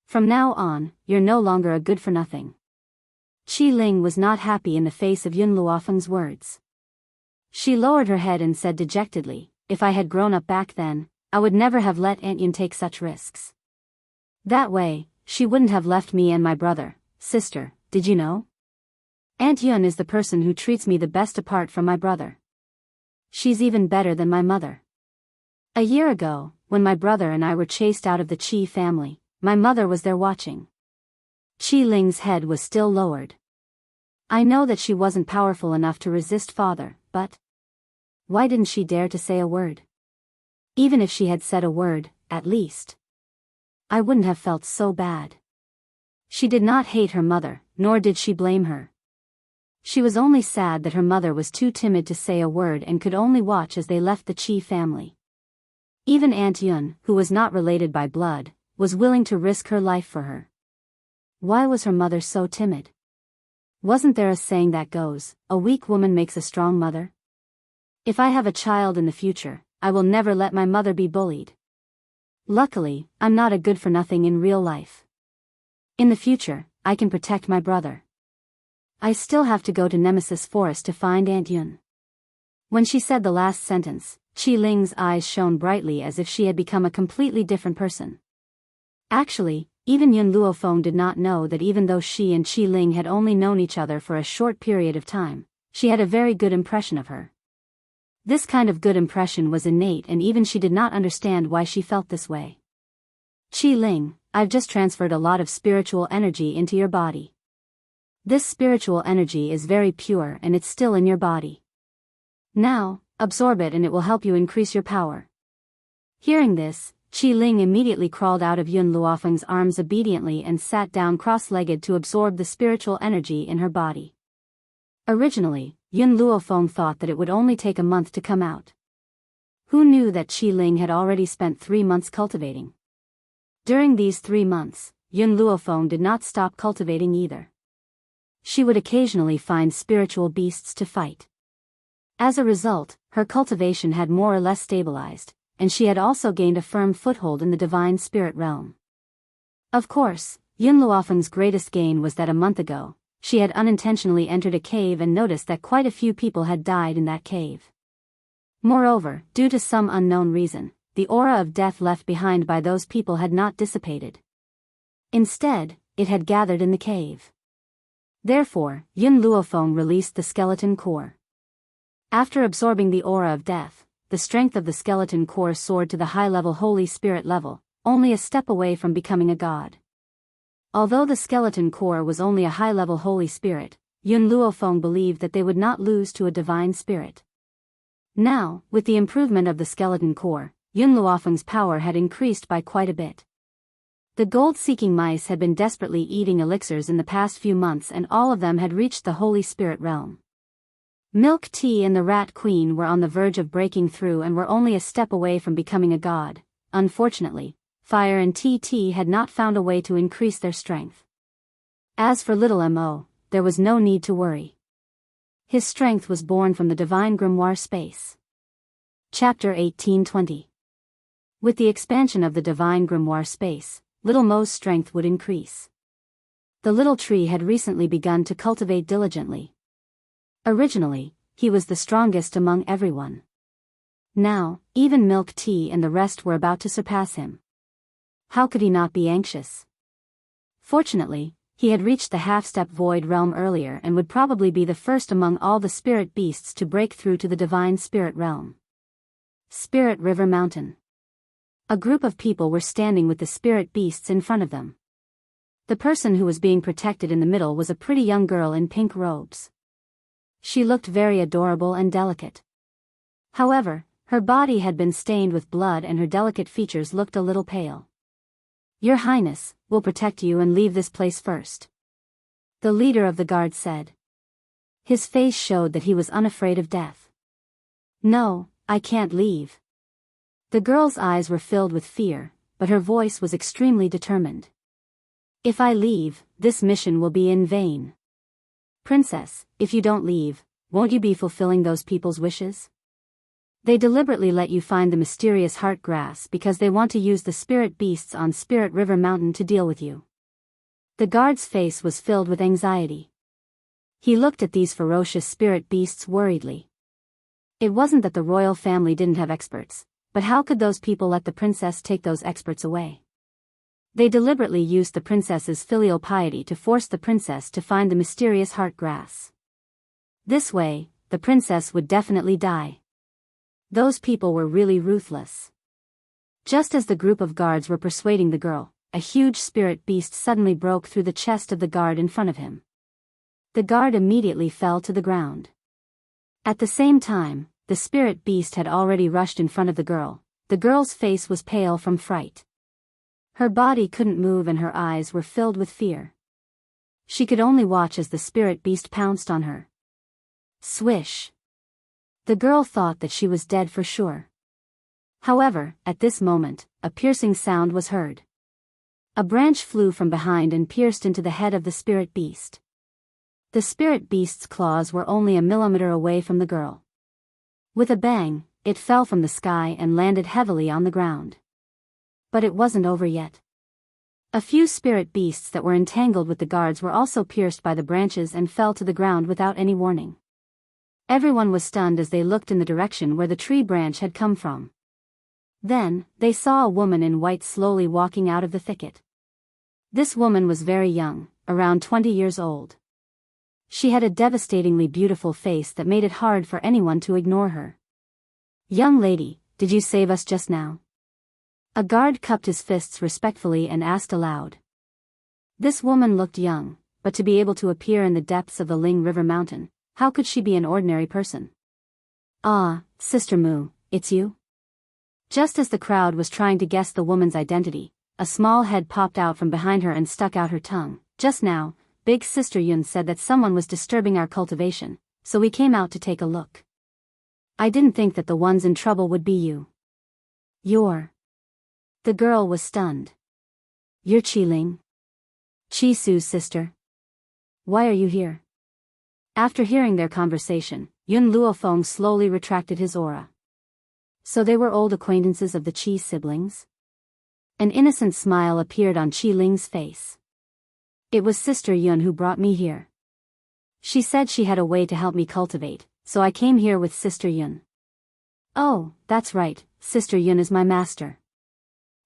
S1: From now on, you're no longer a good-for-nothing. Qi Ling was not happy in the face of Yun Luofeng's words. She lowered her head and said dejectedly, "If I had grown up back then, I would never have let Aunt Yun take such risks. That way, she wouldn't have left me and my brother, sister, did you know? Aunt Yun is the person who treats me the best apart from my brother. She's even better than my mother. A year ago, when my brother and I were chased out of the Qi family, my mother was there watching." Qi Ling's head was still lowered. I know that she wasn't powerful enough to resist father, but why didn't she dare to say a word? Even if she had said a word, at least, I wouldn't have felt so bad. She did not hate her mother, nor did she blame her. She was only sad that her mother was too timid to say a word and could only watch as they left the Qi family. Even Aunt Yun, who was not related by blood, was willing to risk her life for her. Why was her mother so timid? Wasn't there a saying that goes, "A weak woman makes a strong mother"? If I have a child in the future, I will never let my mother be bullied. Luckily, I'm not a good-for-nothing in real life. In the future, I can protect my brother. I still have to go to Nemesis Forest to find Aunt Yun. When she said the last sentence, Qi Ling's eyes shone brightly as if she had become a completely different person. Actually, even Yun Luofeng did not know that even though she and Qi Ling had only known each other for a short period of time, she had a very good impression of her. This kind of good impression was innate, and even she did not understand why she felt this way. "Qi Ling, I've just transferred a lot of spiritual energy into your body. This spiritual energy is very pure and it's still in your body. Now, absorb it and it will help you increase your power." Hearing this, Qi Ling immediately crawled out of Yun Luofeng's arms obediently and sat down cross-legged to absorb the spiritual energy in her body. Originally, Yun Luofeng thought that it would only take a month to come out. Who knew that Qi Ling had already spent 3 months cultivating? During these 3 months, Yun Luofeng did not stop cultivating either. She would occasionally find spiritual beasts to fight. As a result, her cultivation had more or less stabilized, and she had also gained a firm foothold in the divine spirit realm. Of course, Yun Luofeng's greatest gain was that a month ago, she had unintentionally entered a cave and noticed that quite a few people had died in that cave. Moreover, due to some unknown reason, the aura of death left behind by those people had not dissipated. Instead, it had gathered in the cave. Therefore, Yun Luofeng released the skeleton core. After absorbing the aura of death, the strength of the skeleton core soared to the high-level Holy Spirit level, only a step away from becoming a god. Although the skeleton core was only a high-level Holy Spirit, Yun Luofeng believed that they would not lose to a divine spirit. Now, with the improvement of the skeleton core, Yun Luofeng's power had increased by quite a bit. The gold-seeking mice had been desperately eating elixirs in the past few months, and all of them had reached the Holy Spirit realm. Milk Tea and the Rat Queen were on the verge of breaking through and were only a step away from becoming a god. Unfortunately, Fire and TT had not found a way to increase their strength. As for little Mo, there was no need to worry. His strength was born from the divine grimoire space. Chapter 1820. With the expansion of the divine grimoire space, little Mo's strength would increase. The little tree had recently begun to cultivate diligently. Originally, he was the strongest among everyone. Now, even Milk Tea and the rest were about to surpass him. How could he not be anxious? Fortunately, he had reached the half-step void realm earlier and would probably be the first among all the spirit beasts to break through to the divine spirit realm. Spirit River Mountain. A group of people were standing with the spirit beasts in front of them. The person who was being protected in the middle was a pretty young girl in pink robes. She looked very adorable and delicate. However, her body had been stained with blood and her delicate features looked a little pale. "Your Highness, we'll protect you and leave this place first," the leader of the guard said. His face showed that he was unafraid of death. "No, I can't leave." The girl's eyes were filled with fear, but her voice was extremely determined. "If I leave, this mission will be in vain. Princess, if you don't leave, won't you be fulfilling those people's wishes? They deliberately let you find the mysterious heart grass because they want to use the spirit beasts on Spirit River Mountain to deal with you." The guard's face was filled with anxiety. He looked at these ferocious spirit beasts worriedly. It wasn't that the royal family didn't have experts, but how could those people let the princess take those experts away? They deliberately used the princess's filial piety to force the princess to find the mysterious heart grass. This way, the princess would definitely die. Those people were really ruthless. Just as the group of guards were persuading the girl, a huge spirit beast suddenly broke through the chest of the guard in front of him. The guard immediately fell to the ground. At the same time, the spirit beast had already rushed in front of the girl. The girl's face was pale from fright. Her body couldn't move and her eyes were filled with fear. She could only watch as the spirit beast pounced on her. Swish! The girl thought that she was dead for sure. However, at this moment, a piercing sound was heard. A branch flew from behind and pierced into the head of the spirit beast. The spirit beast's claws were only a millimeter away from the girl. With a bang, it fell from the sky and landed heavily on the ground. But it wasn't over yet. A few spirit beasts that were entangled with the guards were also pierced by the branches and fell to the ground without any warning. Everyone was stunned as they looked in the direction where the tree branch had come from. Then, they saw a woman in white slowly walking out of the thicket. This woman was very young, around 20 years old. She had a devastatingly beautiful face that made it hard for anyone to ignore her. "Young lady, did you save us just now?" A guard cupped his fists respectfully and asked aloud. This woman looked young, but to be able to appear in the depths of the Ling River Mountain, how could she be an ordinary person? "Ah, Sister Mu, it's you?" Just as the crowd was trying to guess the woman's identity, a small head popped out from behind her and stuck out her tongue. "Just now, Big Sister Yun said that someone was disturbing our cultivation, so we came out to take a look. I didn't think that the ones in trouble would be you." "You're..." The girl was stunned. "You're Qi Ling? Qi Su's sister? Why are you here?" After hearing their conversation, Yun Luofeng slowly retracted his aura. So they were old acquaintances of the Qi siblings? An innocent smile appeared on Qi Ling's face. "It was Sister Yun who brought me here. She said she had a way to help me cultivate, so I came here with Sister Yun." "Oh, that's right, Sister Yun is my master.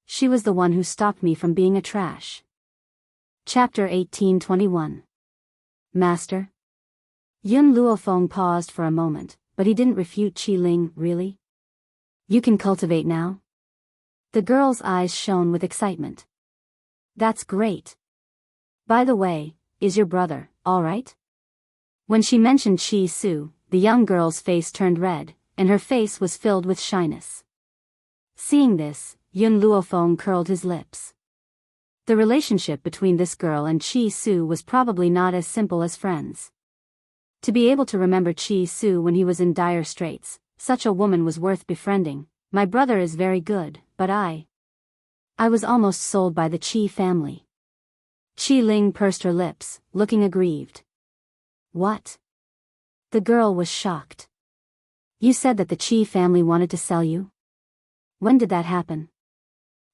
S1: She was the one who stopped me from being a trash." Chapter 1821. Master? Yun Luofeng paused for a moment, but he didn't refute Qi Ling. "Really? You can cultivate now?" The girl's eyes shone with excitement. "That's great. By the way, is your brother all right?" When she mentioned Qi Su, the young girl's face turned red, and her face was filled with shyness. Seeing this, Yun Luofeng curled his lips. The relationship between this girl and Qi Su was probably not as simple as friends. To be able to remember Qi Su when he was in dire straits, such a woman was worth befriending. "My brother is very good, but I was almost sold by the Qi family." Qi Ling pursed her lips, looking aggrieved. "What?" The girl was shocked. "You said that the Qi family wanted to sell you? When did that happen?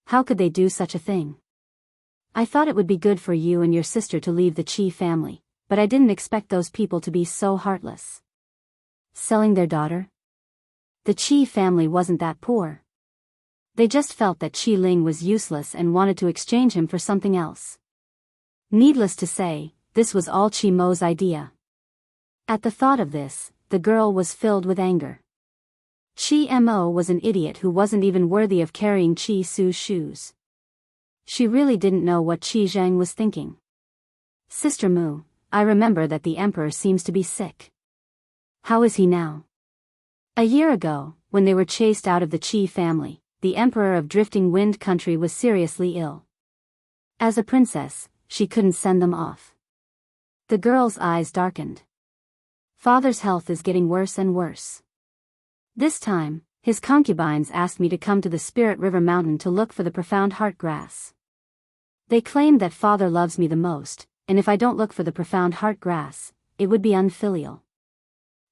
S1: How could they do such a thing? I thought it would be good for you and your sister to leave the Qi family, but I didn't expect those people to be so heartless. Selling their daughter? The Qi family wasn't that poor. They just felt that Qi Ling was useless and wanted to exchange him for something else. Needless to say, this was all Qi Mo's idea." At the thought of this, the girl was filled with anger. Qi Mo was an idiot who wasn't even worthy of carrying Qi Su's shoes. She really didn't know what Qi Zheng was thinking. "Sister Mu, I remember that the emperor seems to be sick. How is he now?" A year ago, when they were chased out of the Qi family, the emperor of Drifting Wind Country was seriously ill. As a princess, she couldn't send them off. The girl's eyes darkened. "Father's health is getting worse and worse. This time, his concubines asked me to come to the Spirit River Mountain to look for the profound heart grass. They claim that father loves me the most, and if I don't look for the profound heart grass, it would be unfilial.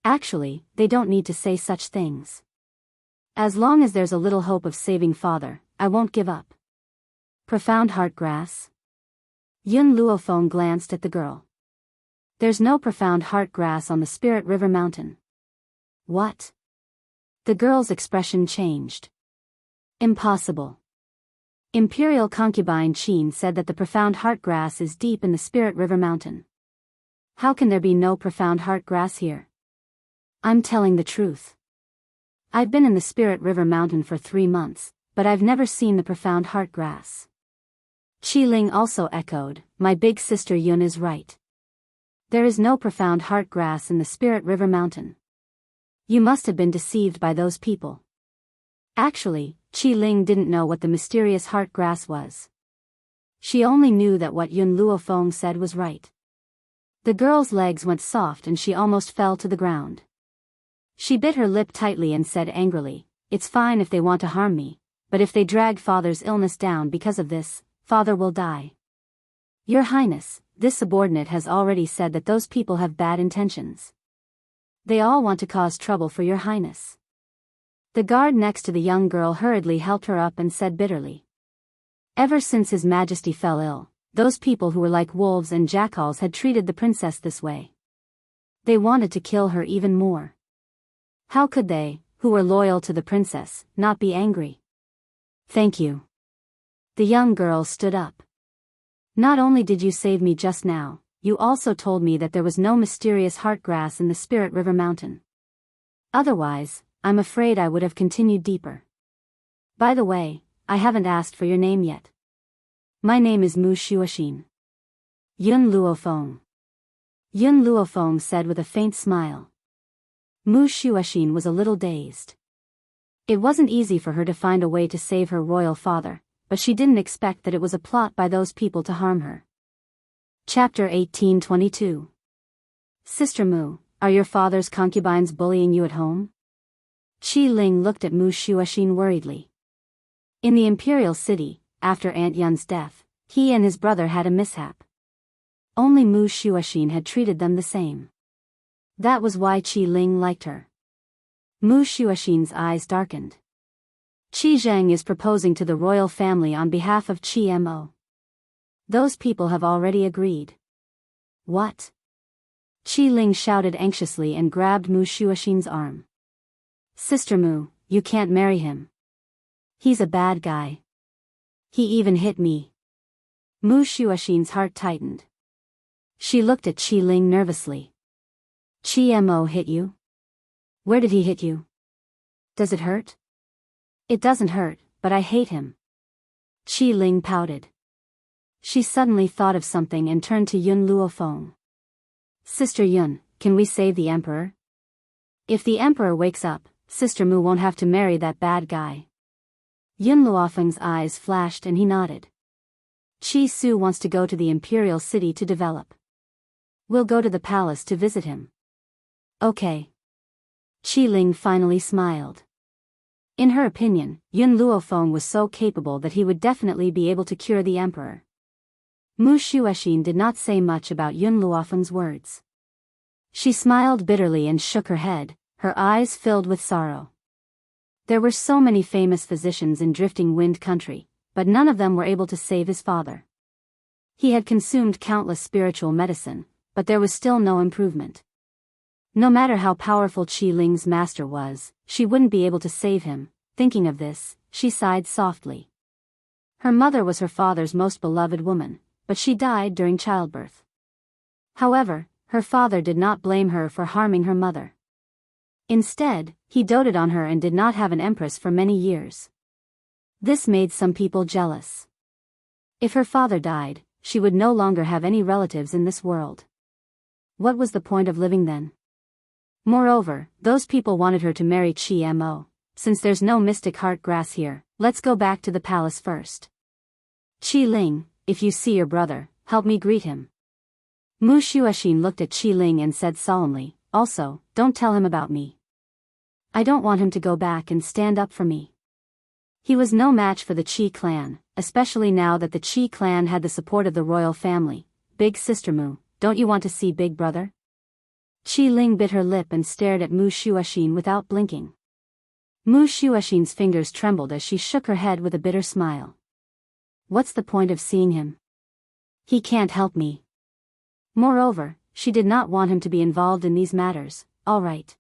S1: Actually, they don't need to say such things. As long as there's a little hope of saving father, I won't give up." "Profound heart grass?" Yun Luofeng glanced at the girl. There's no profound heart grass on the Spirit River Mountain. What? The girl's expression changed. Impossible. Imperial concubine Qin said that the profound heart grass is deep in the Spirit River Mountain. How can there be no profound heart grass here? I'm telling the truth. I've been in the Spirit River Mountain for 3 months, but I've never seen the profound heart grass. Qi Ling also echoed, my big sister Yun is right. There is no profound heart grass in the Spirit River Mountain. You must have been deceived by those people. Actually, Qi Ling didn't know what the mysterious heart grass was. She only knew that what Yun Luofeng said was right. The girl's legs went soft and she almost fell to the ground. She bit her lip tightly and said angrily, it's fine if they want to harm me, but if they drag Father's illness down because of this, Father will die. Your Highness, this subordinate has already said that those people have bad intentions. They all want to cause trouble for Your Highness. The guard next to the young girl hurriedly helped her up and said bitterly. Ever since His Majesty fell ill, those people who were like wolves and jackals had treated the princess this way. They wanted to kill her even more. How could they, who were loyal to the princess, not be angry? Thank you. The young girl stood up. Not only did you save me just now, you also told me that there was no mysterious heart grass in the Spirit River Mountain. Otherwise, I'm afraid I would have continued deeper. By the way, I haven't asked for your name yet. My name is Mu Shuoxin. Yun Luofeng. Yun Luofeng said with a faint smile. Mu Shuoxin was a little dazed. It wasn't easy for her to find a way to save her royal father, but she didn't expect that it was a plot by those people to harm her. Chapter 1822. Sister Mu, are your father's concubines bullying you at home? Qi Ling looked at Mu Shuoxin worriedly. In the imperial city, after Aunt Yun's death, he and his brother had a mishap. Only Mu Shuoxin had treated them the same. That was why Qi Ling liked her. Mu Shuoxin's eyes darkened. Qi Zheng is proposing to the royal family on behalf of Qi Mo. Those people have already agreed. What? Qi Ling shouted anxiously and grabbed Mu Shuoxin's arm. Sister Mu, you can't marry him. He's a bad guy. He even hit me. Mu Shuoxin's heart tightened. She looked at Qi Ling nervously. Qi Mo hit you? Where did he hit you? Does it hurt? It doesn't hurt, but I hate him. Qi Ling pouted. She suddenly thought of something and turned to Yun Luofeng. Sister Yun, can we save the emperor? If the emperor wakes up, Sister Mu won't have to marry that bad guy. Yun Luofeng's eyes flashed and he nodded. Qi Su wants to go to the imperial city to develop. We'll go to the palace to visit him. Okay. Qi Ling finally smiled. In her opinion, Yun Luofeng was so capable that he would definitely be able to cure the emperor. Mu Shuoxin did not say much about Yun Luofeng's words. She smiled bitterly and shook her head, her eyes filled with sorrow. There were so many famous physicians in Drifting Wind Country, but none of them were able to save his father. He had consumed countless spiritual medicine, but there was still no improvement. No matter how powerful Qi Ling's master was, she wouldn't be able to save him. Thinking of this, she sighed softly. Her mother was her father's most beloved woman, but she died during childbirth. However, her father did not blame her for harming her mother. Instead, he doted on her and did not have an empress for many years. This made some people jealous. If her father died, she would no longer have any relatives in this world. What was the point of living then? Moreover, those people wanted her to marry Qi Mo. Since there's no mystic heart grass here, let's go back to the palace first. Qi Ling, if you see your brother, help me greet him. Mu Shuoxin looked at Qi Ling and said solemnly, also, don't tell him about me. I don't want him to go back and stand up for me. He was no match for the Qi clan, especially now that the Qi clan had the support of the royal family. Big Sister Mu, don't you want to see Big Brother? Qi Ling bit her lip and stared at Mu Shuoxin without blinking. Mu Shuoxin's fingers trembled as she shook her head with a bitter smile. What's the point of seeing him? He can't help me. Moreover, she did not want him to be involved in these matters. All right.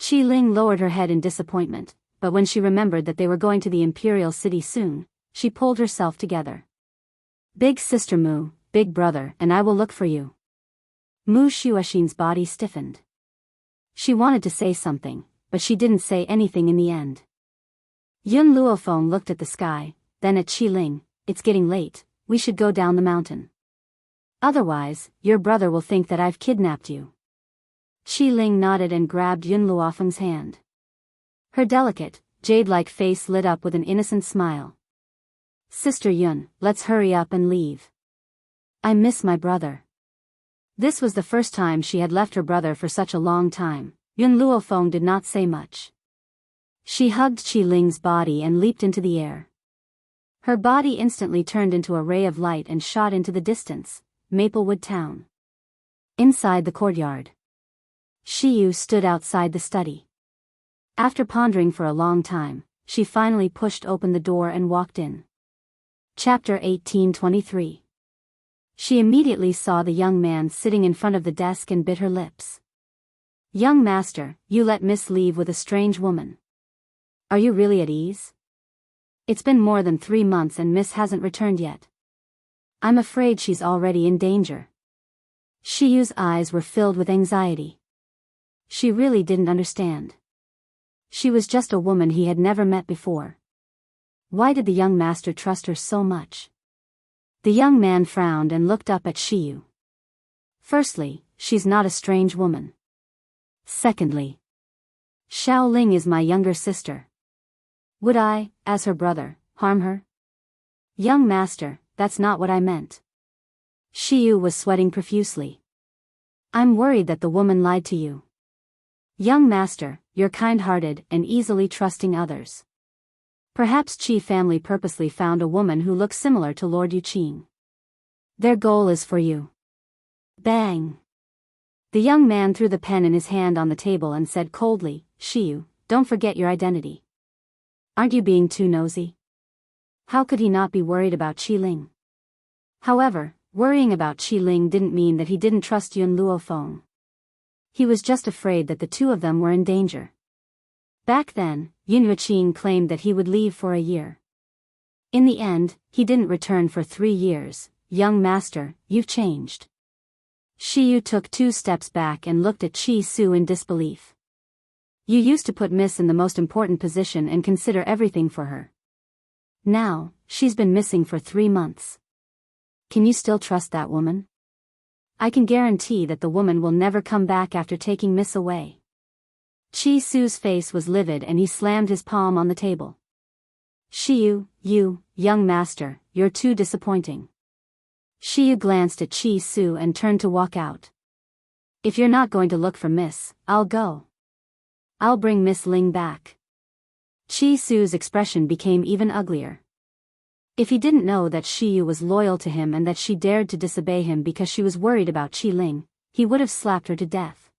S1: Qi Ling lowered her head in disappointment, but when she remembered that they were going to the imperial city soon, she pulled herself together. Big sister Mu, big brother, and I will look for you. Mu Xuexin's body stiffened. She wanted to say something, but she didn't say anything in the end. Yun Luofeng looked at the sky, then at Qi Ling. It's getting late, we should go down the mountain. Otherwise, your brother will think that I've kidnapped you. Qi Ling nodded and grabbed Yun Luofeng's hand. Her delicate, jade-like face lit up with an innocent smile. Sister Yun, let's hurry up and leave. I miss my brother. This was the first time she had left her brother for such a long time. Yun Luofeng did not say much. She hugged Qi Ling's body and leaped into the air. Her body instantly turned into a ray of light and shot into the distance, Maplewood Town. Inside the courtyard, Shiyu stood outside the study. After pondering for a long time, she finally pushed open the door and walked in. Chapter 1823. She immediately saw the young man sitting in front of the desk and bit her lips. Young master, you let Miss leave with a strange woman. Are you really at ease? It's been more than 3 months and Miss hasn't returned yet. I'm afraid she's already in danger. Shiyu's eyes were filled with anxiety. She really didn't understand. She was just a woman he had never met before. Why did the young master trust her so much? The young man frowned and looked up at Shiyu. Firstly, she's not a strange woman. Secondly, Xiaoling is my younger sister. Would I, as her brother, harm her? Young master, that's not what I meant. Shiyu was sweating profusely. I'm worried that the woman lied to you. Young master, you're kind-hearted and easily trusting others. Perhaps Qi family purposely found a woman who looks similar to Lord Yuqing. Their goal is for you. Bang! The young man threw the pen in his hand on the table and said coldly, Shiyu, don't forget your identity. Aren't you being too nosy? How could he not be worried about Qi Ling? However, worrying about Qi Ling didn't mean that he didn't trust Yun Luofeng. He was just afraid that the two of them were in danger. Back then, Yun Yuqing claimed that he would leave for a year. In the end, he didn't return for 3 years. Young master, you've changed. Shiyu took 2 steps back and looked at Qi Su in disbelief. You used to put Miss in the most important position and consider everything for her. Now, she's been missing for 3 months. Can you still trust that woman? I can guarantee that the woman will never come back after taking Miss away. Qi Su's face was livid and he slammed his palm on the table. Shiyu, you, young master, you're too disappointing. Shiyu glanced at Qi Su and turned to walk out. If you're not going to look for Miss, I'll go. I'll bring Miss Ling back. Qi Su's expression became even uglier. If he didn't know that Shiyu was loyal to him and that she dared to disobey him because she was worried about Qi Ling, he would have slapped her to death.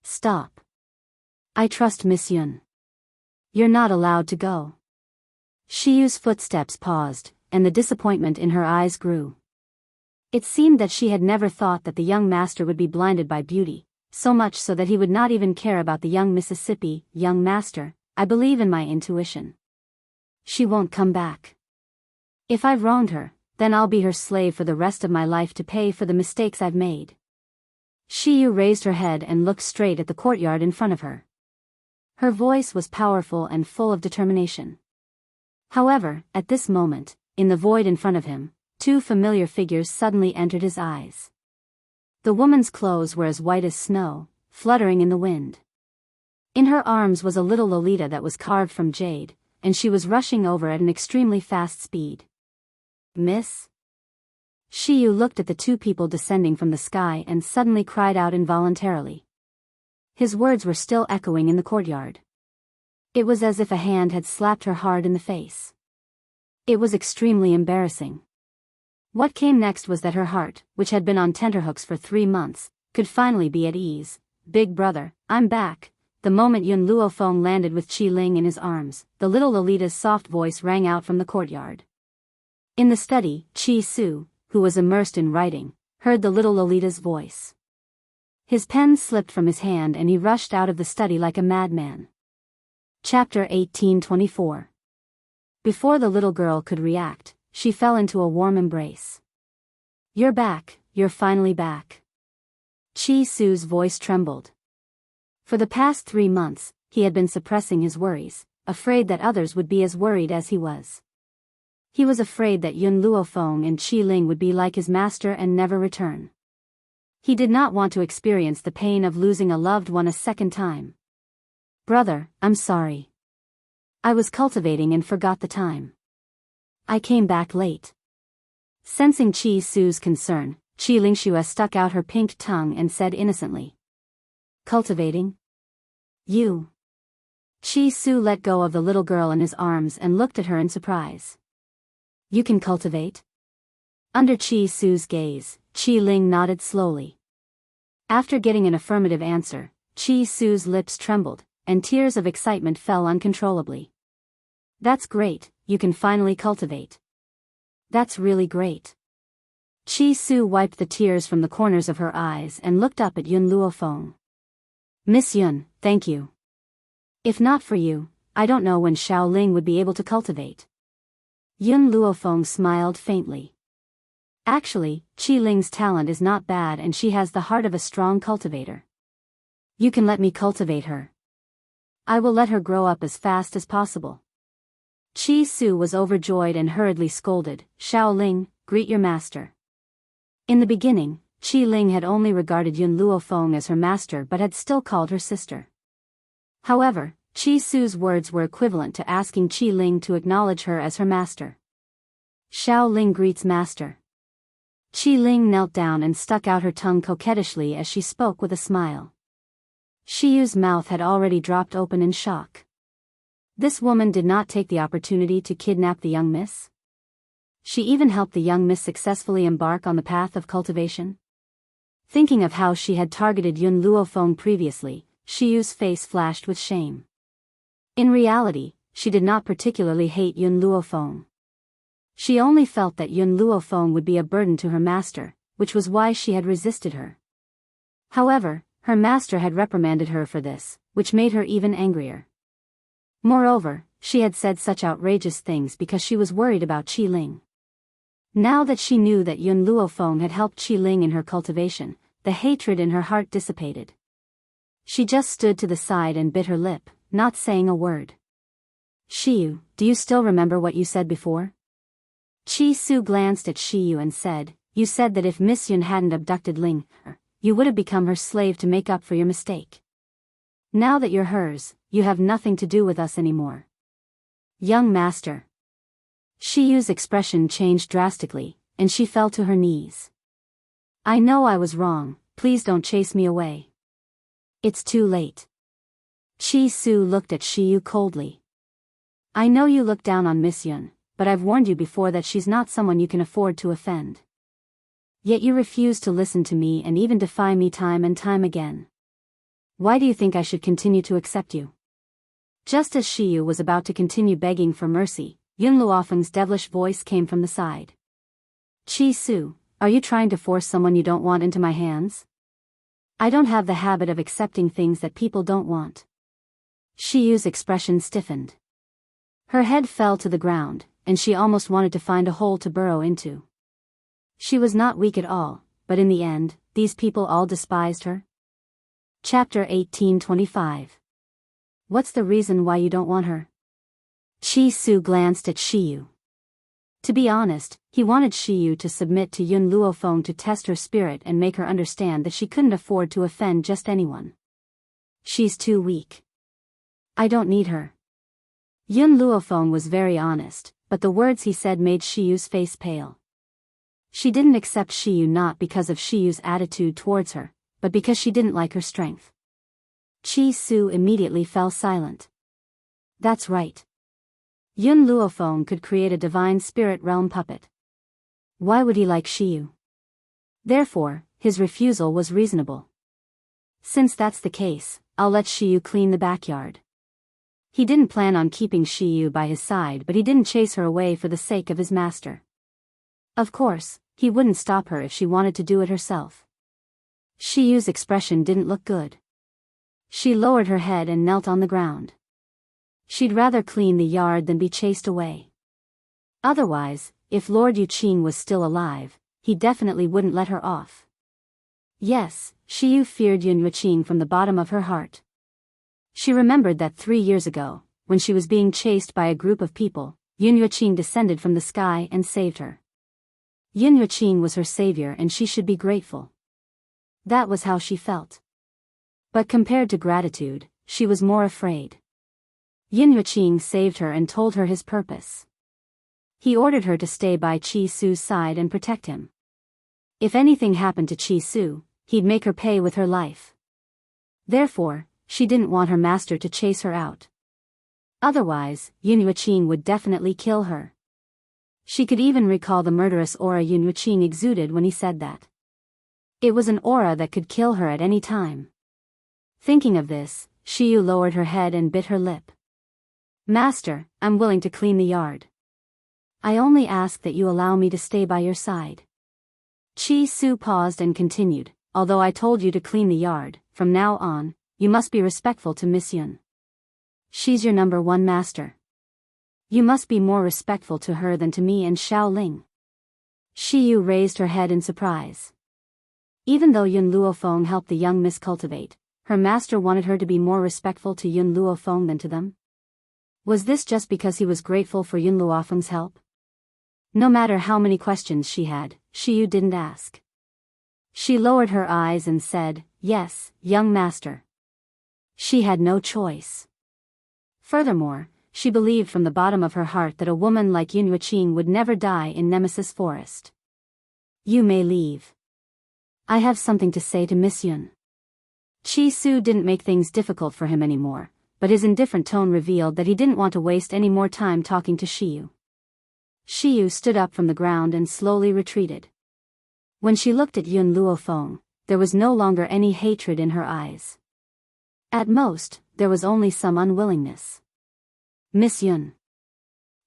S1: Stop. I trust Miss Yun. You're not allowed to go. Shiyu's footsteps paused, and the disappointment in her eyes grew. It seemed that she had never thought that the young master would be blinded by beauty, so much so that he would not even care about the young Mississippi. Young master, I believe in my intuition. She won't come back. If I've wronged her, then I'll be her slave for the rest of my life to pay for the mistakes I've made. Shiyu raised her head and looked straight at the courtyard in front of her. Her voice was powerful and full of determination. However, at this moment, in the void in front of him, 2 familiar figures suddenly entered his eyes. The woman's clothes were as white as snow, fluttering in the wind. In her arms was a little Lolita that was carved from jade, and she was rushing over at an extremely fast speed. Miss? Shiyu looked at the 2 people descending from the sky and suddenly cried out involuntarily. His words were still echoing in the courtyard. It was as if a hand had slapped her hard in the face. It was extremely embarrassing. What came next was that her heart, which had been on tenterhooks for 3 months, could finally be at ease. Big brother, I'm back. The moment Yun Luofeng landed with Qi Ling in his arms, the little Lolita's soft voice rang out from the courtyard. In the study, Qi Su, who was immersed in writing, heard the little Lolita's voice. His pen slipped from his hand and he rushed out of the study like a madman. Chapter 1824. Before the little girl could react, she fell into a warm embrace. "You're back, you're finally back." Chi Su's voice trembled. For the past 3 months, he had been suppressing his worries, afraid that others would be as worried as he was. He was afraid that Yun Luofeng and Qi Ling would be like his master and never return. He did not want to experience the pain of losing a loved one a second time. "Brother, I'm sorry. I was cultivating and forgot the time. I came back late." Sensing Chi Su's concern, Qi Lingxue stuck out her pink tongue and said innocently. "Cultivating? You?" Chi Su let go of the little girl in his arms and looked at her in surprise. "You can cultivate?" Under Chi Su's gaze, Qi Ling nodded slowly. After getting an affirmative answer, Chi Su's lips trembled, and tears of excitement fell uncontrollably. "That's great, you can finally cultivate. That's really great." Chi Su wiped the tears from the corners of her eyes and looked up at Yun Luofeng. "Miss Yun, thank you. If not for you, I don't know when Xiao Ling would be able to cultivate." Yun Luofeng smiled faintly. "Actually, Qi Ling's talent is not bad and she has the heart of a strong cultivator. You can let me cultivate her. I will let her grow up as fast as possible." Chi Su was overjoyed and hurriedly scolded, "Xiao Ling, greet your master." In the beginning, Qi Ling had only regarded Yun Luofeng as her master but had still called her sister. However, Chi Su's words were equivalent to asking Qi Ling to acknowledge her as her master. "Xiao Ling greets master." Qi Ling knelt down and stuck out her tongue coquettishly as she spoke with a smile. Shiyu's mouth had already dropped open in shock. This woman did not take the opportunity to kidnap the young miss? She even helped the young miss successfully embark on the path of cultivation? Thinking of how she had targeted Yun Luofeng previously, Shiyu's face flashed with shame. In reality, she did not particularly hate Yun Luofeng. She only felt that Yun Luofeng would be a burden to her master, which was why she had resisted her. However, her master had reprimanded her for this, which made her even angrier. Moreover, she had said such outrageous things because she was worried about Qi Ling. Now that she knew that Yun Luofeng had helped Qi Ling in her cultivation, the hatred in her heart dissipated. She just stood to the side and bit her lip, not saying a word. "Shiyu, do you still remember what you said before?" Chi Su glanced at Shiyu and said, "You said that if Miss Yun hadn't abducted Ling, you would have become her slave to make up for your mistake. Now that you're hers, you have nothing to do with us anymore." "Young master." Shiyu's expression changed drastically, and she fell to her knees. "I know I was wrong, please don't chase me away." "It's too late." Chi Su looked at Shiyu coldly. "I know you look down on Miss Yun, but I've warned you before that she's not someone you can afford to offend. Yet you refuse to listen to me and even defy me time and time again. Why do you think I should continue to accept you?" Just as Shiyu was about to continue begging for mercy, Yun Luofeng's devilish voice came from the side. "Chi Su, are you trying to force someone you don't want into my hands?" "I don't have the habit of accepting things that people don't want." Shiyu's expression stiffened. Her head fell to the ground, and she almost wanted to find a hole to burrow into. She was not weak at all, but in the end, these people all despised her. Chapter 1825. What's the reason why you don't want her? Chi Su glanced at Shiyu. To be honest, he wanted Shiyu to submit to Yun Luofeng to test her spirit and make her understand that she couldn't afford to offend just anyone. "She's too weak. I don't need her." Yun Luofeng was very honest, but the words he said made Shiyu's face pale. She didn't accept Shiyu not because of Shiyu's attitude towards her, but because she didn't like her strength. Chi Su immediately fell silent. That's right. Yun Luofeng could create a divine spirit realm puppet. Why would he like Shiyu? Therefore, his refusal was reasonable. Since that's the case, I'll let Shiyu clean the backyard. He didn't plan on keeping Shiyu by his side, but he didn't chase her away for the sake of his master. Of course, he wouldn't stop her if she wanted to do it herself. Shiyu's expression didn't look good. She lowered her head and knelt on the ground. She'd rather clean the yard than be chased away. Otherwise, if Lord Yuqing was still alive, he definitely wouldn't let her off. Yes, Shiyu feared Yun Yuqing from the bottom of her heart. She remembered that 3 years ago, when she was being chased by a group of people, Yun Yuqing descended from the sky and saved her. Yun Yuqing was her savior and she should be grateful. That was how she felt. But compared to gratitude, she was more afraid. Yun Yuqing saved her and told her his purpose. He ordered her to stay by Chi Su's side and protect him. If anything happened to Chi Su, he'd make her pay with her life. Therefore, she didn't want her master to chase her out. Otherwise, Yun Yuqing would definitely kill her. She could even recall the murderous aura Yun Yuqing exuded when he said that. It was an aura that could kill her at any time. Thinking of this, Shiyu lowered her head and bit her lip. Master, I'm willing to clean the yard. I only ask that you allow me to stay by your side. Chi Su paused and continued, although I told you to clean the yard, from now on, you must be respectful to Miss Yun. She's your number one master. You must be more respectful to her than to me and Xiao Ling. Shiyu raised her head in surprise. Even though Yun Luofeng helped the young miss cultivate, her master wanted her to be more respectful to Yun Luofeng than to them? Was this just because he was grateful for Yun Luofeng's help? No matter how many questions she had, Shiyu didn't ask. She lowered her eyes and said, yes, young master. She had no choice. Furthermore, she believed from the bottom of her heart that a woman like Yun Yuqing would never die in Nemesis Forest. You may leave. I have something to say to Miss Yun. Chi Su didn't make things difficult for him anymore, but his indifferent tone revealed that he didn't want to waste any more time talking to Shiyu. Shiyu stood up from the ground and slowly retreated. When she looked at Yun Luofeng, there was no longer any hatred in her eyes. At most, there was only some unwillingness. Miss Yun.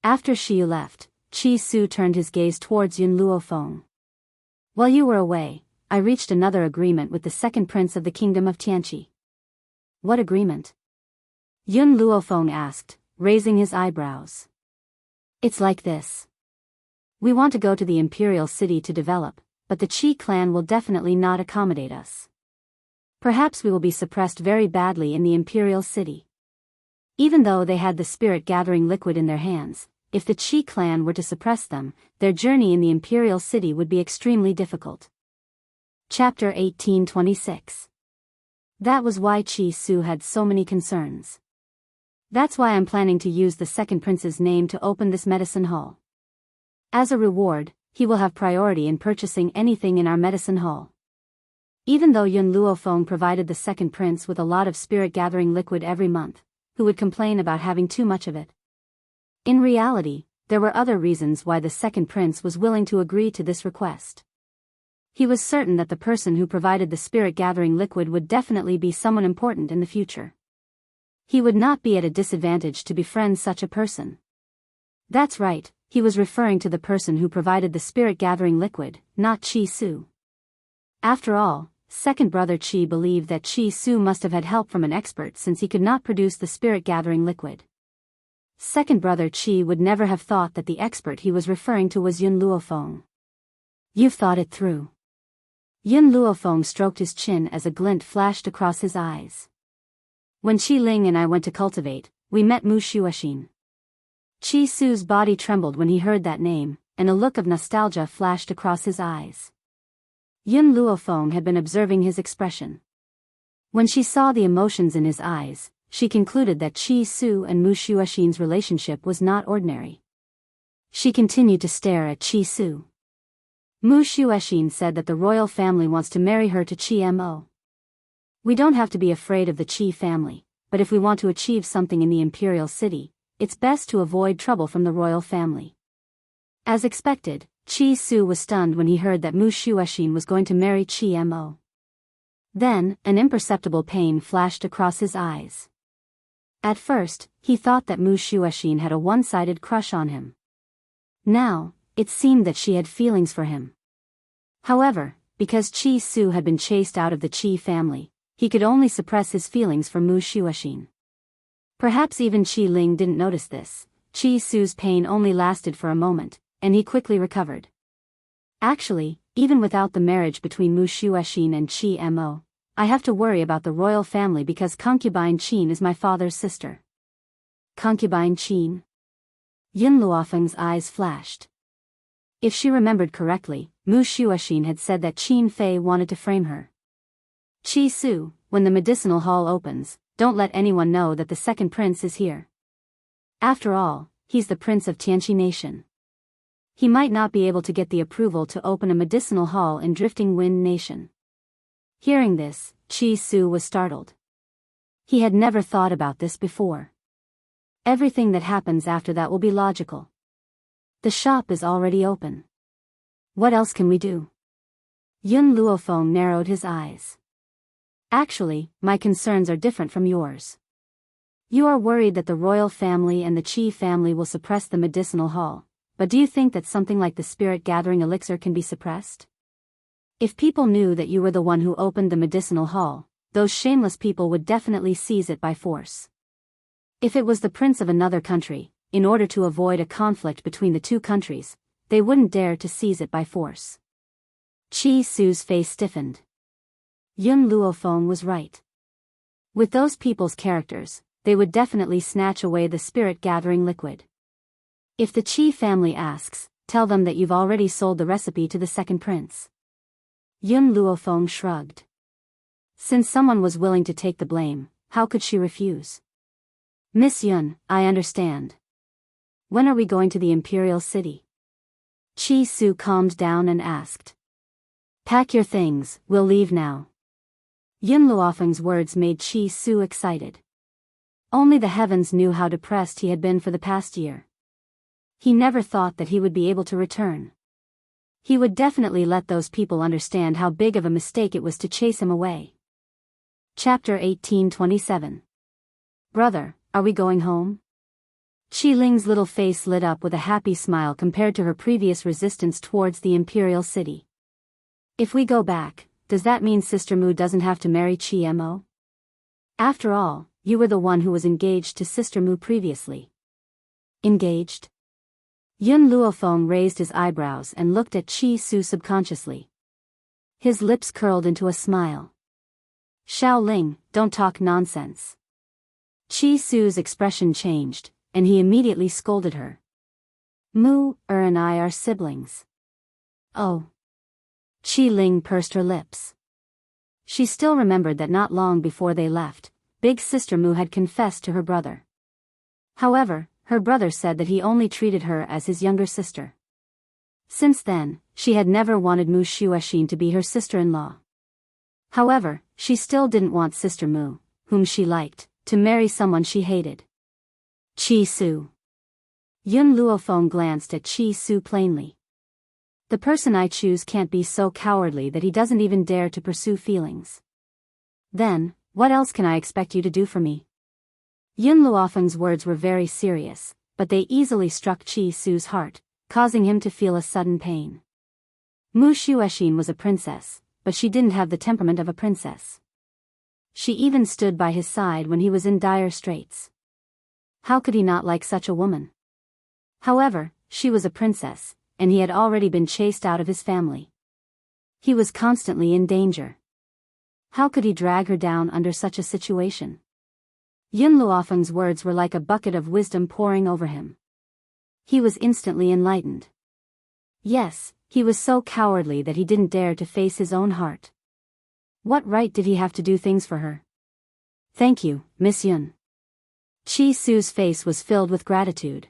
S1: After Shiyu left, Chi Su turned his gaze towards Yun Luofeng. While you were away, I reached another agreement with the second prince of the kingdom of Tianqi. What agreement? Yun Luofeng asked, raising his eyebrows. It's like this. We want to go to the imperial city to develop, but the Qi clan will definitely not accommodate us. Perhaps we will be suppressed very badly in the imperial city. Even though they had the spirit-gathering liquid in their hands, if the Qi clan were to suppress them, their journey in the imperial city would be extremely difficult. Chapter 1826. That was why Chi Su had so many concerns. That's why I'm planning to use the second prince's name to open this medicine hall. As a reward, he will have priority in purchasing anything in our medicine hall. Even though Yun Luofeng provided the second prince with a lot of spirit-gathering liquid every month, who would complain about having too much of it? In reality, there were other reasons why the second prince was willing to agree to this request. He was certain that the person who provided the spirit-gathering liquid would definitely be someone important in the future. He would not be at a disadvantage to befriend such a person. That's right, he was referring to the person who provided the spirit-gathering liquid, not Chi Su. After all, second brother Chi believed that Chi Su must have had help from an expert since he could not produce the spirit-gathering liquid. Second brother Chi would never have thought that the expert he was referring to was Yun Luofeng. You've thought it through. Yun Luofeng stroked his chin as a glint flashed across his eyes. When Qi Ling and I went to cultivate, we met Mu Shuoxin. Chi Su's body trembled when he heard that name, and a look of nostalgia flashed across his eyes. Yun Luofeng had been observing his expression. When she saw the emotions in his eyes, she concluded that Chi Su and Mu Shuoxin's relationship was not ordinary. She continued to stare at Chi Su. Mu Shuoxin said that the royal family wants to marry her to Chi Mo. We don't have to be afraid of the Qi family, but if we want to achieve something in the imperial city, it's best to avoid trouble from the royal family. As expected, Chi Su was stunned when he heard that Mu Shuoxin was going to marry Chi Mo. Then, an imperceptible pain flashed across his eyes. At first, he thought that Mu Shuoxin had a one-sided crush on him. Now, it seemed that she had feelings for him. However, because Qi Su had been chased out of the Qi family, he could only suppress his feelings for Mu Shuoxin. Perhaps even Qi Ling didn't notice this. Qi Su's pain only lasted for a moment, and he quickly recovered. Actually, even without the marriage between Mu Shuoxin and Qi Mo, I have to worry about the royal family because concubine Qin is my father's sister. Concubine Qin? Yin Luofeng's eyes flashed. If she remembered correctly, Mu Shuoxin had said that Qin Fei wanted to frame her. Qi Su, when the medicinal hall opens, don't let anyone know that the second prince is here. After all, he's the prince of Tianqi Nation. He might not be able to get the approval to open a medicinal hall in Drifting Wind Nation. Hearing this, Qi Su was startled. He had never thought about this before. Everything that happens after that will be logical. The shop is already open. What else can we do? Yun Luofeng narrowed his eyes. Actually, my concerns are different from yours. You are worried that the royal family and the Qi family will suppress the medicinal hall, but do you think that something like the spirit-gathering elixir can be suppressed? If people knew that you were the one who opened the medicinal hall, those shameless people would definitely seize it by force. If it was the prince of another country, in order to avoid a conflict between the two countries, they wouldn't dare to seize it by force. Qi Su's face stiffened. Yun Luofeng was right. With those people's characters, they would definitely snatch away the spirit-gathering liquid. If the Qi family asks, tell them that you've already sold the recipe to the second prince. Yun Luofeng shrugged. Since someone was willing to take the blame, how could she refuse? Miss Yun, I understand. When are we going to the Imperial City? Qi Su calmed down and asked. Pack your things, we'll leave now. Yun Luofeng's words made Qi Su excited. Only the heavens knew how depressed he had been for the past year. He never thought that he would be able to return. He would definitely let those people understand how big of a mistake it was to chase him away. Chapter 1827. Brother, are we going home? Qi Ling's little face lit up with a happy smile compared to her previous resistance towards the Imperial City. If we go back, does that mean Sister Mu doesn't have to marry Qi Mo? After all, you were the one who was engaged to Sister Mu previously. Engaged? Yun Luofeng raised his eyebrows and looked at Qi Su subconsciously. His lips curled into a smile. Xiao Ling, don't talk nonsense. Qi Su's expression changed, and he immediately scolded her. Mu, and I are siblings. Oh. Qi Ling pursed her lips. She still remembered that not long before they left, Big Sister Mu had confessed to her brother. However, her brother said that he only treated her as his younger sister. Since then, she had never wanted Mu Shuoxin to be her sister-in-law. However, she still didn't want Sister Mu, whom she liked, to marry someone she hated. Qi Su. Yun Luofeng glanced at Qi Su plainly. The person I choose can't be so cowardly that he doesn't even dare to pursue feelings. Then, what else can I expect you to do for me? Yun Luofeng's words were very serious, but they easily struck Qi Su's heart, causing him to feel a sudden pain. Mu Shuoxin was a princess, but she didn't have the temperament of a princess. She even stood by his side when he was in dire straits. How could he not like such a woman? However, she was a princess, and he had already been chased out of his family. He was constantly in danger. How could he drag her down under such a situation? Yun Luofeng's words were like a bucket of wisdom pouring over him. He was instantly enlightened. Yes, he was so cowardly that he didn't dare to face his own heart. What right did he have to do things for her? Thank you, Miss Yun. Qi Su's face was filled with gratitude.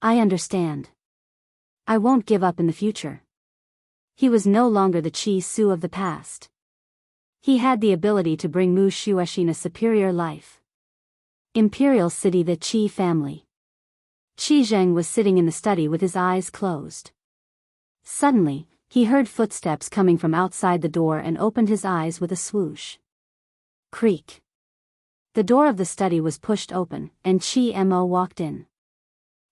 S1: I understand. I won't give up in the future. He was no longer the Qi Su of the past. He had the ability to bring Mu Shuoxin a superior life. Imperial City. The Qi family. Qi Zheng was sitting in the study with his eyes closed. Suddenly, he heard footsteps coming from outside the door and opened his eyes with a swoosh. Creak. The door of the study was pushed open, and Qi Mo walked in.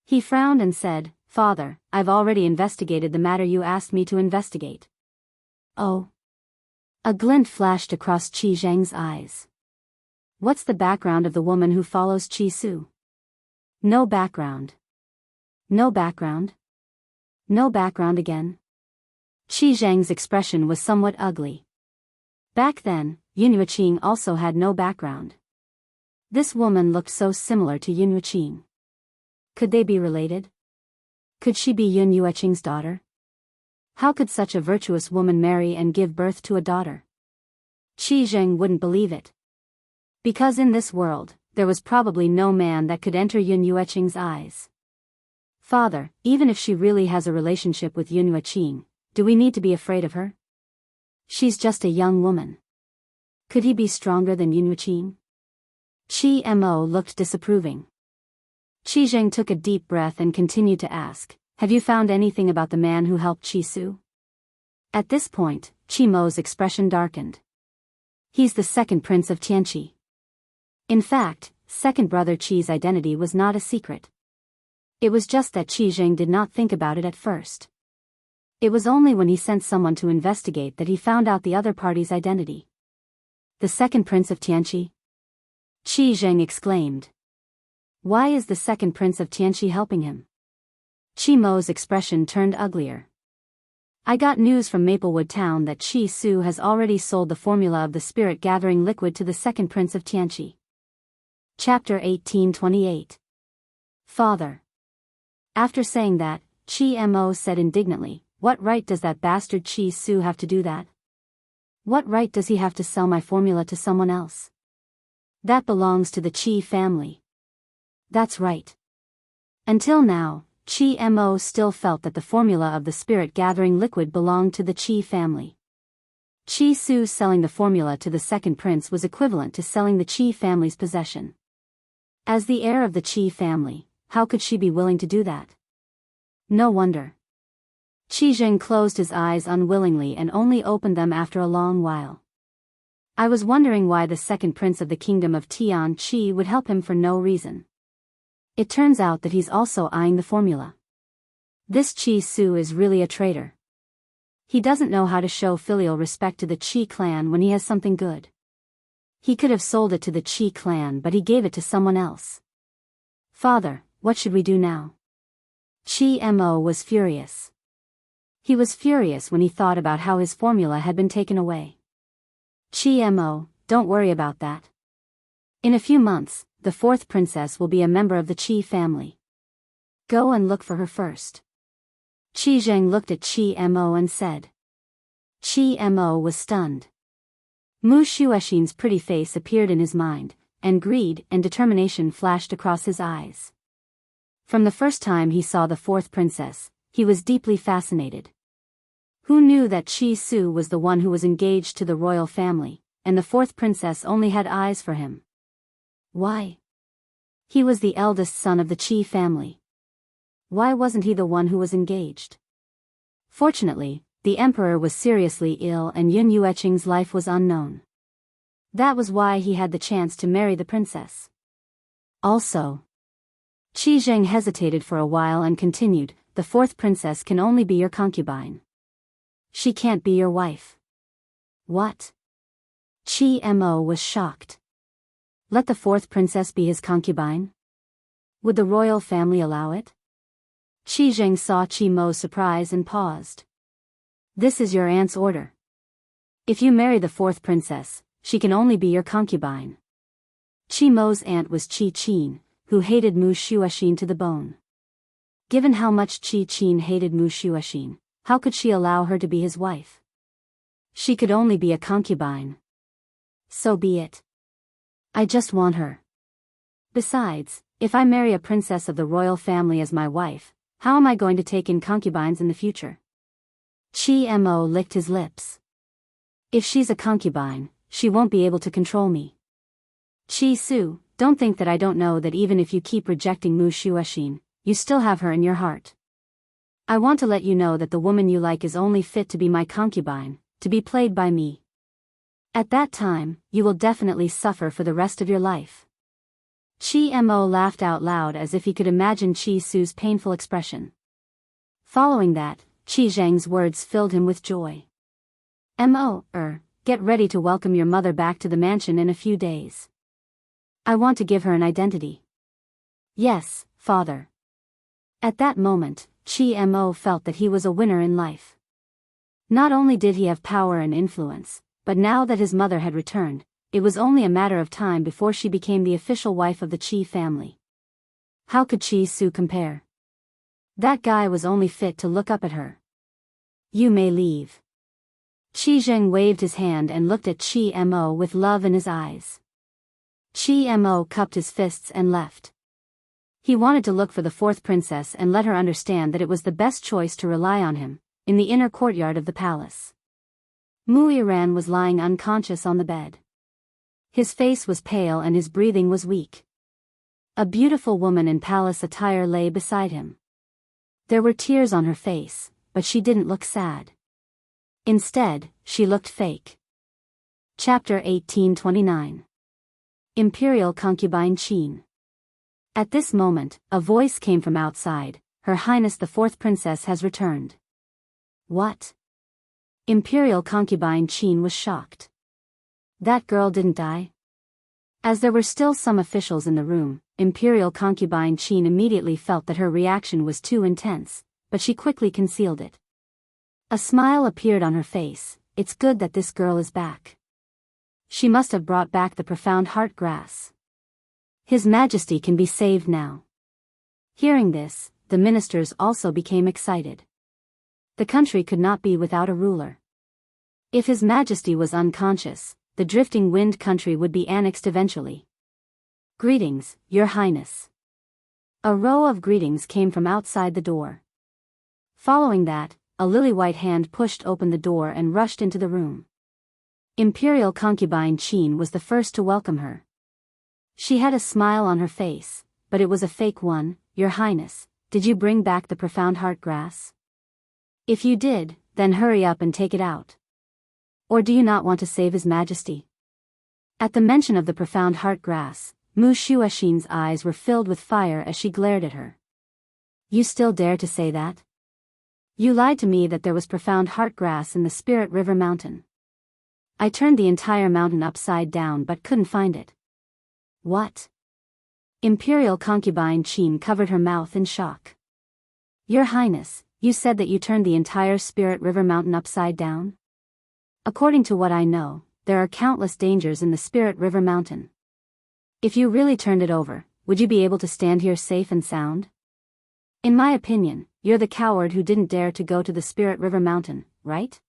S1: He frowned and said, Father, I've already investigated the matter you asked me to investigate. Oh. A glint flashed across Qi Zheng's eyes. What's the background of the woman who follows Qi Su? No background. No background? No background again? Qi Zheng's expression was somewhat ugly. Back then, Yun Yueqing also had no background. This woman looked so similar to Yun Yueqing. Could they be related? Could she be Yun Yueqing's daughter? How could such a virtuous woman marry and give birth to a daughter? Qi Zheng wouldn't believe it. Because in this world, there was probably no man that could enter Yun Yueqing's eyes. Father, even if she really has a relationship with Yun Yueqing, do we need to be afraid of her? She's just a young woman. Could he be stronger than Yun Yueqing? Qi Mo looked disapproving. Qi Zheng took a deep breath and continued to ask, have you found anything about the man who helped Qi Su? At this point, Qi Mo's expression darkened. He's the second prince of Tianqi. In fact, second brother Qi's identity was not a secret. It was just that Qi Zheng did not think about it at first. It was only when he sent someone to investigate that he found out the other party's identity. The second prince of Tianqi? Qi Zheng exclaimed. Why is the second prince of Tianqi helping him? Qi Mo's expression turned uglier. I got news from Maplewood Town that Qi Su has already sold the formula of the spirit-gathering liquid to the second prince of Tianqi. Chapter 1828. Father. After saying that, Qi Mo said indignantly, what right does that bastard Qi Su have to do that? What right does he have to sell my formula to someone else? That belongs to the Qi family. That's right. Until now, Qi Mo still felt that the formula of the spirit-gathering liquid belonged to the Qi family. Qi Su selling the formula to the second prince was equivalent to selling the Qi family's possession. As the heir of the Qi family, how could she be willing to do that? No wonder. Qi Zheng closed his eyes unwillingly and only opened them after a long while. I was wondering why the second prince of the kingdom of Tianqi would help him for no reason. It turns out that he's also eyeing the formula. This Qi Su is really a traitor. He doesn't know how to show filial respect to the Qi clan when he has something good. He could have sold it to the Qi clan, but he gave it to someone else. Father, what should we do now? Qi Mo was furious. He was furious when he thought about how his formula had been taken away. Qi Mo, don't worry about that. In a few months, the fourth princess will be a member of the Qi family. Go and look for her first. Qi Zheng looked at Qi Mo and said. Qi Mo was stunned. Mu Shuexin's pretty face appeared in his mind, and greed and determination flashed across his eyes. From the first time he saw the fourth princess, he was deeply fascinated. Who knew that Qi Su was the one who was engaged to the royal family, and the fourth princess only had eyes for him? Why? He was the eldest son of the Qi family. Why wasn't he the one who was engaged? Fortunately, the emperor was seriously ill and Yun Yueqing's life was unknown. That was why he had the chance to marry the princess. Also, Qi Zheng hesitated for a while and continued, the fourth princess can only be your concubine. She can't be your wife. What? Qi Mo was shocked. Let the fourth princess be his concubine? Would the royal family allow it? Qi Zheng saw Qi Mo's surprise and paused. This is your aunt's order. If you marry the fourth princess, she can only be your concubine. Qi Mo's aunt was Qi Qin, who hated Mu Shuexin to the bone. Given how much Qi Qin hated Mu Shuexin, how could she allow her to be his wife? She could only be a concubine. So be it. I just want her. Besides, if I marry a princess of the royal family as my wife, how am I going to take in concubines in the future? Qi Mo licked his lips. If she's a concubine, she won't be able to control me. Qi Su, don't think that I don't know that even if you keep rejecting Mu Shuexin, you still have her in your heart. I want to let you know that the woman you like is only fit to be my concubine, to be played by me. At that time, you will definitely suffer for the rest of your life. Qi Mo laughed out loud as if he could imagine Qi Su's painful expression. Following that, Qi Zheng's words filled him with joy. Get ready to welcome your mother back to the mansion in a few days. I want to give her an identity. Yes, father. At that moment, Chi felt that he was a winner in life. Not only did he have power and influence, but now that his mother had returned, it was only a matter of time before she became the official wife of the Chi family. How could Chi Su compare? That guy was only fit to look up at her. You may leave. Qi Zheng waved his hand and looked at Chi Mo with love in his eyes. Chi Mo cupped his fists and left. He wanted to look for the fourth princess and let her understand that it was the best choice to rely on him, in the inner courtyard of the palace. Mu Yiran was lying unconscious on the bed. His face was pale and his breathing was weak. A beautiful woman in palace attire lay beside him. There were tears on her face, but she didn't look sad. Instead, she looked fake. Chapter 1829. Imperial Concubine Qin. At this moment, a voice came from outside. Her Highness the Fourth Princess has returned. What? Imperial Concubine Qin was shocked. That girl didn't die? As there were still some officials in the room, Imperial Concubine Qin immediately felt that her reaction was too intense, but she quickly concealed it. A smile appeared on her face. It's good that this girl is back. She must have brought back the profound heart grass. His Majesty can be saved now. Hearing this, the ministers also became excited. The country could not be without a ruler. If His Majesty was unconscious, the drifting wind country would be annexed eventually. Greetings, Your Highness. A row of greetings came from outside the door. Following that, a lily-white hand pushed open the door and rushed into the room. Imperial Concubine Qin was the first to welcome her. She had a smile on her face, but it was a fake one. Your Highness, did you bring back the profound heart grass? If you did, then hurry up and take it out. Or do you not want to save His Majesty? At the mention of the profound heart grass, Mu Shuaxin's eyes were filled with fire as she glared at her. You still dare to say that? You lied to me that there was profound heart grass in the Spirit River Mountain. I turned the entire mountain upside down but couldn't find it. What? Imperial Concubine Qin covered her mouth in shock. Your Highness, you said that you turned the entire Spirit River Mountain upside down? According to what I know, there are countless dangers in the Spirit River Mountain. If you really turned it over, would you be able to stand here safe and sound? In my opinion, you're the coward who didn't dare to go to the Spirit River Mountain, right?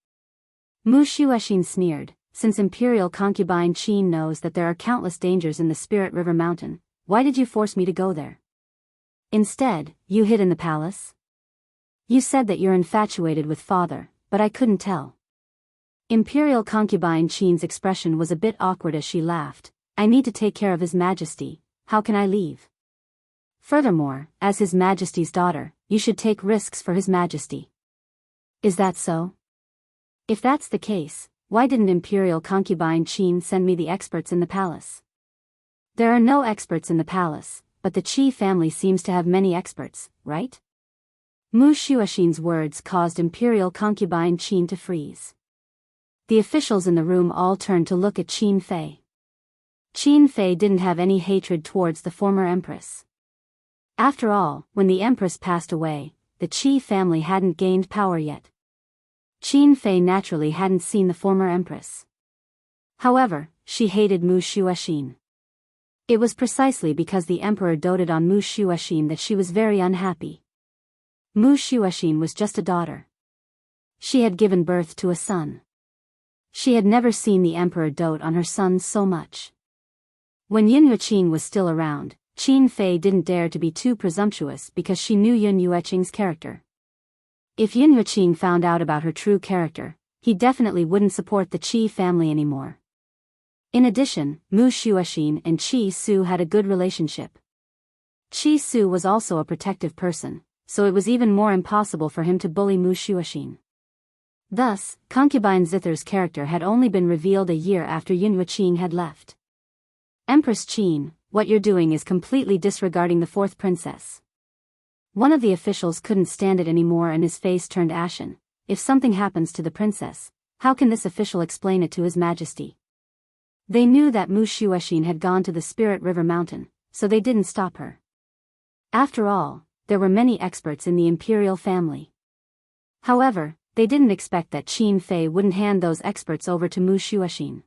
S1: Mu Shuaxin sneered. Since Imperial Concubine Qin knows that there are countless dangers in the Spirit River Mountain, why did you force me to go there? Instead, you hid in the palace? You said that you're infatuated with father, but I couldn't tell. Imperial Concubine Qin's expression was a bit awkward as she laughed. I need to take care of His Majesty. How can I leave? Furthermore, as His Majesty's daughter, you should take risks for His Majesty. Is that so? If that's the case, why didn't Imperial Concubine Qin send me the experts in the palace? There are no experts in the palace, but the Qi family seems to have many experts, right? Mu Shuaxin's words caused Imperial Concubine Qin to freeze. The officials in the room all turned to look at Qin Fei. Qin Fei didn't have any hatred towards the former empress. After all, when the empress passed away, the Qi family hadn't gained power yet. Qin Fei naturally hadn't seen the former empress. However, she hated Mu Shuaxin. It was precisely because the emperor doted on Mu Shuaxin that she was very unhappy. Mu Shuaxin was just a daughter. She had given birth to a son. She had never seen the emperor dote on her sons so much. When Yin Yueqing was still around, Qin Fei didn't dare to be too presumptuous because she knew Yin Yueqing's character. If Yin Yueqing found out about her true character, he definitely wouldn't support the Qi family anymore. In addition, Mu Shuaxin and Qi Su had a good relationship. Qi Su was also a protective person, so it was even more impossible for him to bully Mu Shuaxin. Thus, concubine Zither's character had only been revealed a year after Yin Yueqing had left. Empress Qin, what you're doing is completely disregarding the fourth princess. One of the officials couldn't stand it anymore and his face turned ashen. If something happens to the princess, How can this official explain it to His Majesty? They knew that Mu Shuoxin had gone to the Spirit River Mountain, so they didn't stop her. After all, there were many experts in the imperial family. However, they didn't expect that Qin Fei wouldn't hand those experts over to Mu Shuoxin.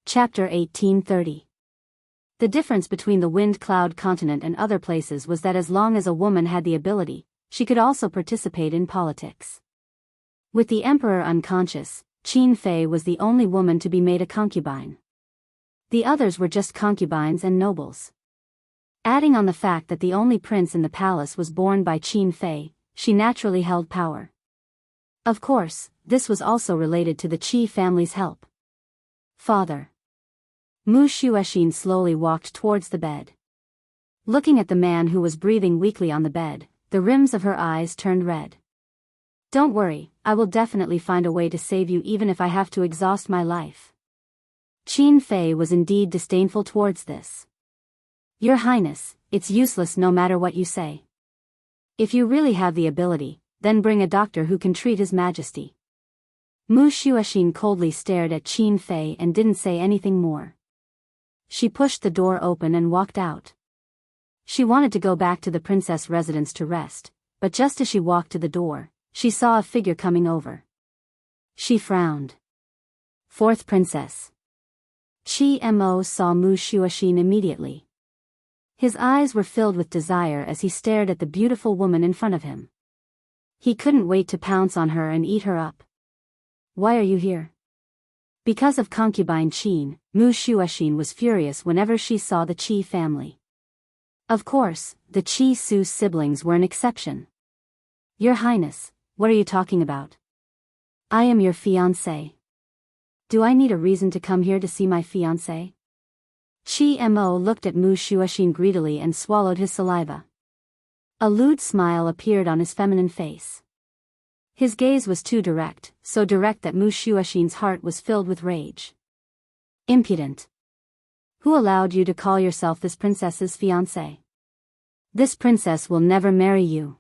S1: Chapter 1830. The difference between the Wind Cloud continent and other places was that as long as a woman had the ability, she could also participate in politics. With the emperor unconscious, Qin Fei was the only woman to be made a concubine. The others were just concubines and nobles. Adding on the fact that the only prince in the palace was born by Qin Fei, she naturally held power. Of course, this was also related to the Qi family's help. Father. Mu Shuoxin slowly walked towards the bed. Looking at the man who was breathing weakly on the bed, the rims of her eyes turned red. Don't worry, I will definitely find a way to save you even if I have to exhaust my life. Qin Fei was indeed disdainful towards this. Your Highness, it's useless no matter what you say. If you really have the ability, then bring a doctor who can treat His Majesty. Mu Shuoxin coldly stared at Qin Fei and didn't say anything more. She pushed the door open and walked out. She wanted to go back to the princess residence to rest, but just as she walked to the door, she saw a figure coming over. She frowned. Fourth princess. Qi Mo saw Mu Shuoxin immediately. His eyes were filled with desire as he stared at the beautiful woman in front of him. He couldn't wait to pounce on her and eat her up. Why are you here? Because of concubine Qin, Mu Shuoxin was furious whenever she saw the Qi family. Of course, the Qi Su siblings were an exception. Your Highness, what are you talking about? I am your fiancé. Do I need a reason to come here to see my fiancé? Qi Mo looked at Mu Shuoxin greedily and swallowed his saliva. A lewd smile appeared on his feminine face. His gaze was too direct, so direct that Mu Shuoxin's heart was filled with rage. Impudent. Who allowed you to call yourself this princess's fiancé? This princess will never marry you.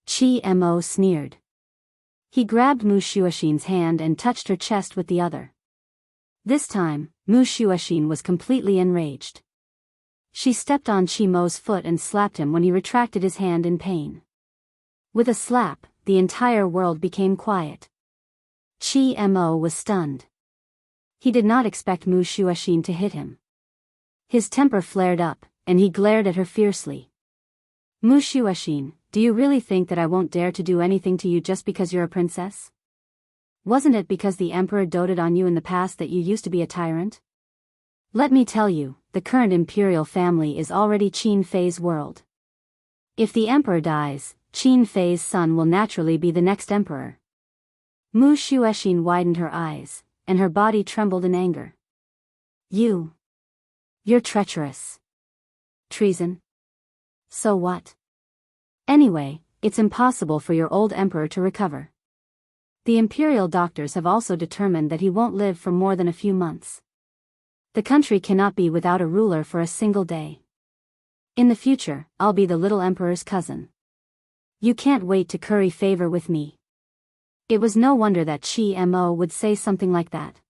S1: Qi Mo sneered. He grabbed Mu Shuoxin's hand and touched her chest with the other. This time, Mu Shuoxin was completely enraged. She stepped on Qi Mo's foot and slapped him when he retracted his hand in pain. With a slap, the entire world became quiet. Qi Mo was stunned. He did not expect Mu Shuoxin to hit him. His temper flared up, and he glared at her fiercely. Mu Shuoxin, do you really think that I won't dare to do anything to you just because you're a princess? Wasn't it because the emperor doted on you in the past that you used to be a tyrant? Let me tell you, the current imperial family is already Qin Fei's world. If the emperor dies, Qin Fei's son will naturally be the next emperor. Mu Shuoxin widened her eyes, and her body trembled in anger. You're treacherous. Treason? So what? Anyway, it's impossible for your old emperor to recover. The imperial doctors have also determined that he won't live for more than a few months. The country cannot be without a ruler for a single day. In the future, I'll be the little emperor's cousin. You can't wait to curry favor with me. It was no wonder that Qi Mo would say something like that.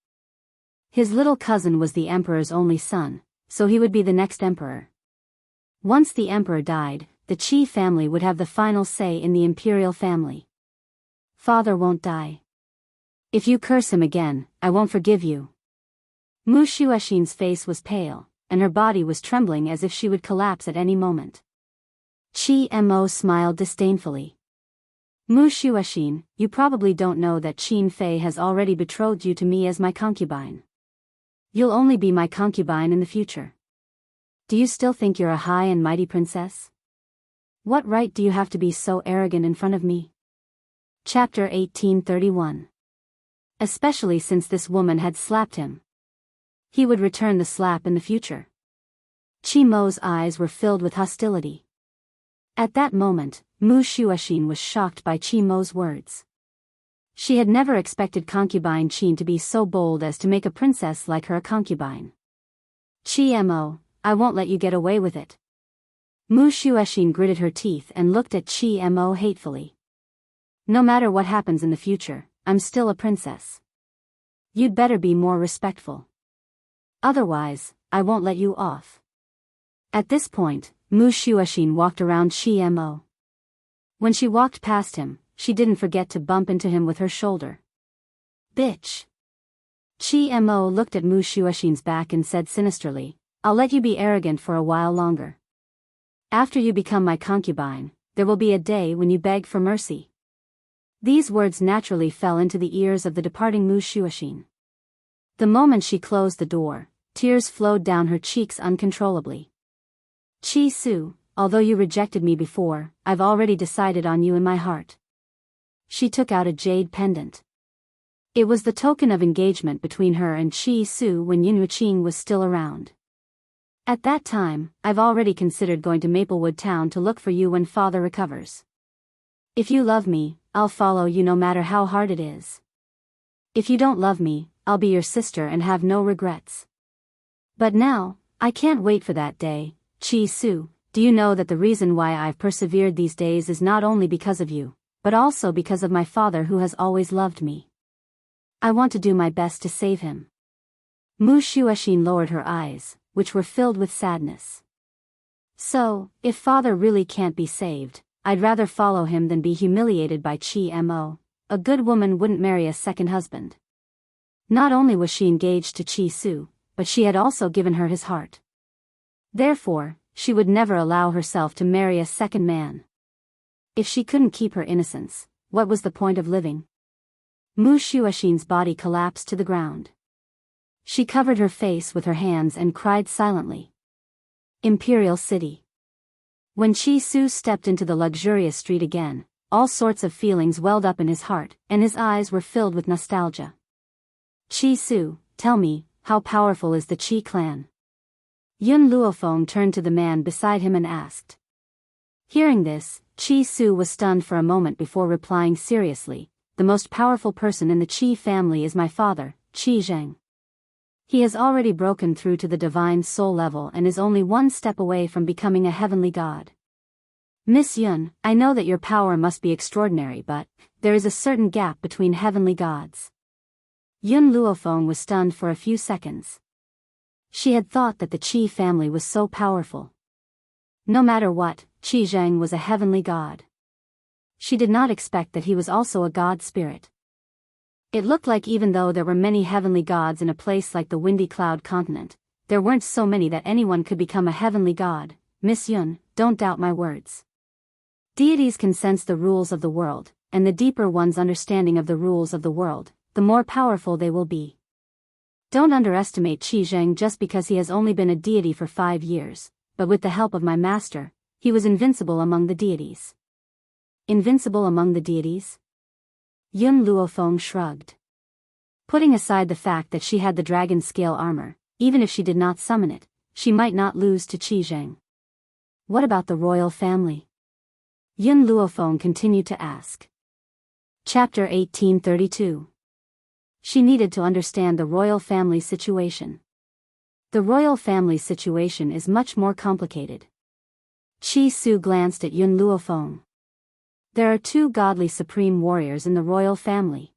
S1: His little cousin was the emperor's only son, so he would be the next emperor. Once the emperor died, the Qi family would have the final say in the imperial family. Father won't die. If you curse him again, I won't forgive you. Mu Shuoxin's face was pale, and her body was trembling as if she would collapse at any moment. Qi Mo smiled disdainfully. Mu Shuoxin, you probably don't know that Qin Fei has already betrothed you to me as my concubine. You'll only be my concubine in the future. Do you still think you're a high and mighty princess? What right do you have to be so arrogant in front of me? Chapter 1831. Especially since this woman had slapped him. He would return the slap in the future. Qi Mo's eyes were filled with hostility. At that moment, Mu Shuoxin was shocked by Qi Mo's words. She had never expected concubine Qin to be so bold as to make a princess like her a concubine. Qi Mo, I won't let you get away with it. Mu Shuoxin gritted her teeth and looked at Qi Mo hatefully. No matter what happens in the future, I'm still a princess. You'd better be more respectful. Otherwise, I won't let you off. At this point, Mu Shuoxin walked around Qi Mo. When she walked past him, she didn't forget to bump into him with her shoulder. Bitch. Qi Mo looked at Mu Shuoxin's back and said sinisterly, I'll let you be arrogant for a while longer. After you become my concubine, there will be a day when you beg for mercy. These words naturally fell into the ears of the departing Mu Shuoxin. The moment she closed the door, tears flowed down her cheeks uncontrollably. Qi Su, although you rejected me before, I've already decided on you in my heart. She took out a jade pendant. It was the token of engagement between her and Qi Su when Yin Wuqing was still around. At that time, I've already considered going to Maplewood Town to look for you when father recovers. If you love me, I'll follow you no matter how hard it is. If you don't love me, I'll be your sister and have no regrets. But now, I can't wait for that day. Qi Su, do you know that the reason why I've persevered these days is not only because of you, but also because of my father who has always loved me. I want to do my best to save him. Mu Shuoxin lowered her eyes, which were filled with sadness. So, if father really can't be saved, I'd rather follow him than be humiliated by Qi Mo. A good woman wouldn't marry a second husband. Not only was she engaged to Qi Su, but she had also given her his heart. Therefore, she would never allow herself to marry a second man. If she couldn't keep her innocence, what was the point of living? Mu Shuoxin's body collapsed to the ground. She covered her face with her hands and cried silently. Imperial City. When Qi Su stepped into the luxurious street again, all sorts of feelings welled up in his heart, and his eyes were filled with nostalgia. Qi Su, tell me, how powerful is the Qi clan? Yun Luofeng turned to the man beside him and asked. Hearing this, Qi Su was stunned for a moment before replying seriously, the most powerful person in the Qi family is my father, Qi Zheng. He has already broken through to the divine soul level and is only one step away from becoming a heavenly god. Miss Yun, I know that your power must be extraordinary, but there is a certain gap between heavenly gods. Yun Luofeng was stunned for a few seconds. She had thought that the Qi family was so powerful. No matter what, Qi Zheng was a heavenly god. She did not expect that he was also a god spirit. It looked like even though there were many heavenly gods in a place like the Windy Cloud continent, there weren't so many that anyone could become a heavenly god. Miss Yun, don't doubt my words. Deities can sense the rules of the world, and the deeper one's understanding of the rules of the world, the more powerful they will be. Don't underestimate Qi Zheng just because he has only been a deity for 5 years, but with the help of my master, he was invincible among the deities. Invincible among the deities? Yun Luofeng shrugged. Putting aside the fact that she had the dragon scale armor, even if she did not summon it, she might not lose to Qi Zheng. What about the royal family? Yun Luofeng continued to ask. Chapter 1832. She needed to understand the royal family situation. The royal family situation is much more complicated. Qi Su glanced at Yun Luofeng. There are 2 godly supreme warriors in the royal family.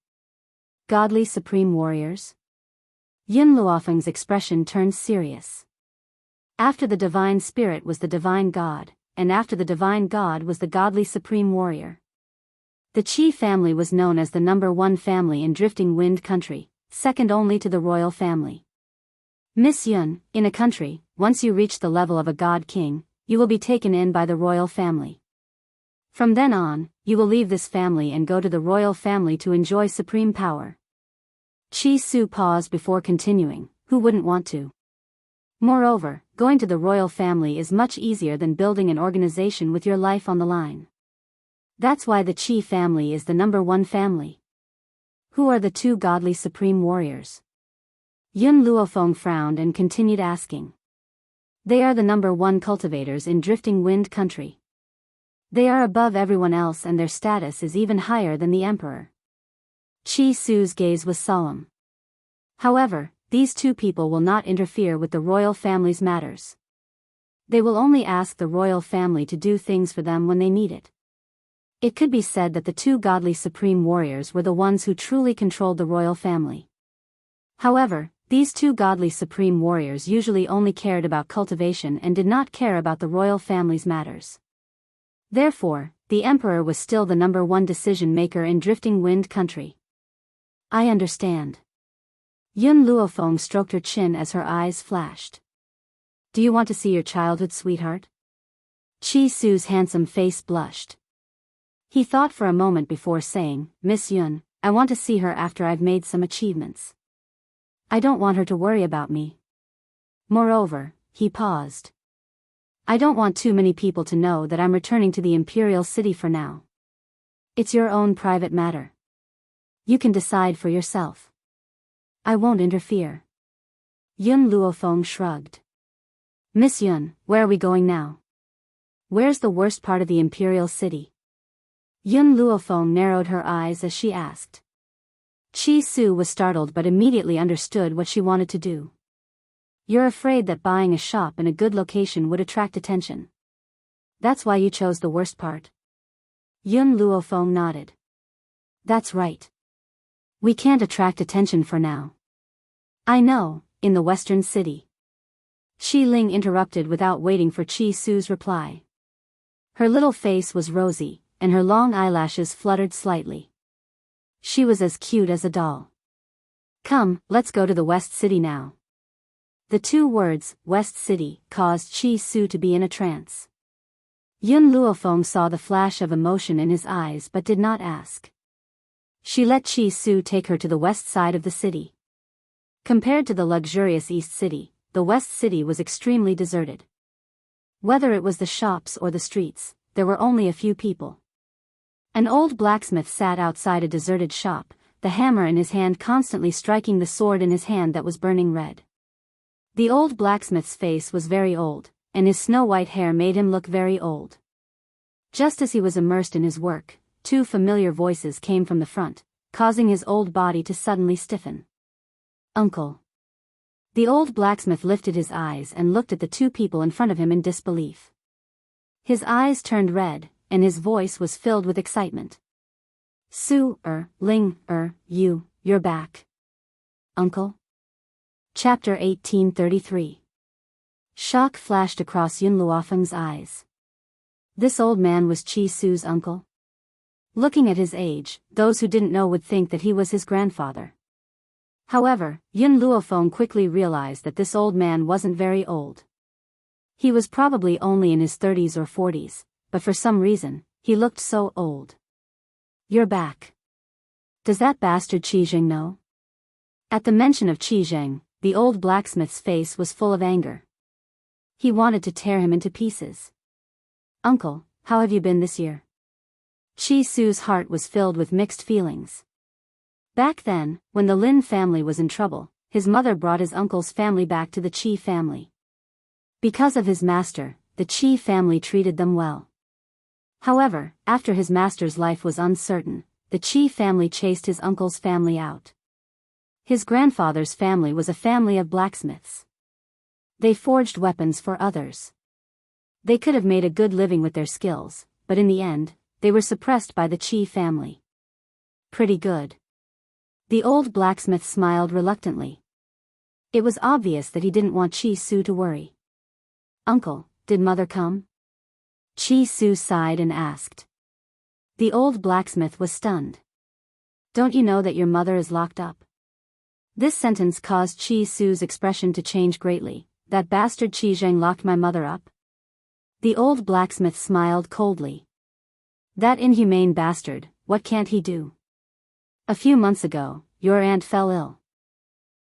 S1: Godly supreme warriors? Yun Luofeng's expression turned serious. After the divine spirit was the divine god, and after the divine god was the godly supreme warrior. The Qi family was known as the #1 family in Drifting Wind Country, second only to the royal family. Miss Yun, in a country, once you reach the level of a god king, you will be taken in by the royal family. From then on, you will leave this family and go to the royal family to enjoy supreme power. Qi Su paused before continuing, who wouldn't want to? Moreover, going to the royal family is much easier than building an organization with your life on the line. That's why the Qi family is the #1 family. Who are the 2 godly supreme warriors? Yun Luofeng frowned and continued asking. They are the #1 cultivators in Drifting Wind Country. They are above everyone else and their status is even higher than the emperor. Qi Su's gaze was solemn. However, these 2 people will not interfere with the royal family's matters. They will only ask the royal family to do things for them when they need it. It could be said that the 2 godly supreme warriors were the ones who truly controlled the royal family. However, these two godly supreme warriors usually only cared about cultivation and did not care about the royal family's matters. Therefore, the emperor was still the #1 decision-maker in Drifting Wind Country. I understand. Yun Luofeng stroked her chin as her eyes flashed. Do you want to see your childhood sweetheart? Chi Su's handsome face blushed. He thought for a moment before saying, Miss Yun, I want to see her after I've made some achievements. I don't want her to worry about me. Moreover, he paused. I don't want too many people to know that I'm returning to the imperial city for now. It's your own private matter. You can decide for yourself. I won't interfere. Yun Luofeng shrugged. Miss Yun, where are we going now? Where's the worst part of the imperial city? Yun Luofeng narrowed her eyes as she asked. Chi Su was startled but immediately understood what she wanted to do. You're afraid that buying a shop in a good location would attract attention. That's why you chose the worst part. Yun Luofeng nodded. That's right. We can't attract attention for now. I know, in the western city. Shi Ling interrupted without waiting for Chi Su's reply. Her little face was rosy, and her long eyelashes fluttered slightly. She was as cute as a doll. Come, let's go to the West City now. The two words, West City, caused Chi Su to be in a trance. Yun Luofeng saw the flash of emotion in his eyes but did not ask. She let Chi Su take her to the west side of the city. Compared to the luxurious East City, the West City was extremely deserted. Whether it was the shops or the streets, there were only a few people. An old blacksmith sat outside a deserted shop, the hammer in his hand constantly striking the sword in his hand that was burning red. The old blacksmith's face was very old, and his snow-white hair made him look very old. Just as he was immersed in his work, two familiar voices came from the front, causing his old body to suddenly stiffen. Uncle. The old blacksmith lifted his eyes and looked at the two people in front of him in disbelief. His eyes turned red, and his voice was filled with excitement. Ling, you're back. Uncle? Chapter 1833. Shock flashed across Yun Luofeng's eyes. This old man was Chi Su's uncle? Looking at his age, those who didn't know would think that he was his grandfather. However, Yun Luofeng quickly realized that this old man wasn't very old. He was probably only in his 30s or 40s, but for some reason, he looked so old. You're back. Does that bastard Qi Zheng know? At the mention of Qi Zheng, the old blacksmith's face was full of anger. He wanted to tear him into pieces. Uncle, how have you been this year? Chi Su's heart was filled with mixed feelings. Back then, when the Lin family was in trouble, his mother brought his uncle's family back to the Qi family. Because of his master, the Qi family treated them well. However, after his master's life was uncertain, the Qi family chased his uncle's family out. His grandfather's family was a family of blacksmiths. They forged weapons for others. They could have made a good living with their skills, but in the end, they were suppressed by the Qi family. Pretty good. The old blacksmith smiled reluctantly. It was obvious that he didn't want Chi Su to worry. Uncle, did mother come? Chi Su sighed and asked. The old blacksmith was stunned. Don't you know that your mother is locked up? This sentence caused Chi Su's expression to change greatly. That bastard Qi Zheng locked my mother up? The old blacksmith smiled coldly. That inhumane bastard, what can't he do? A few months ago, your aunt fell ill.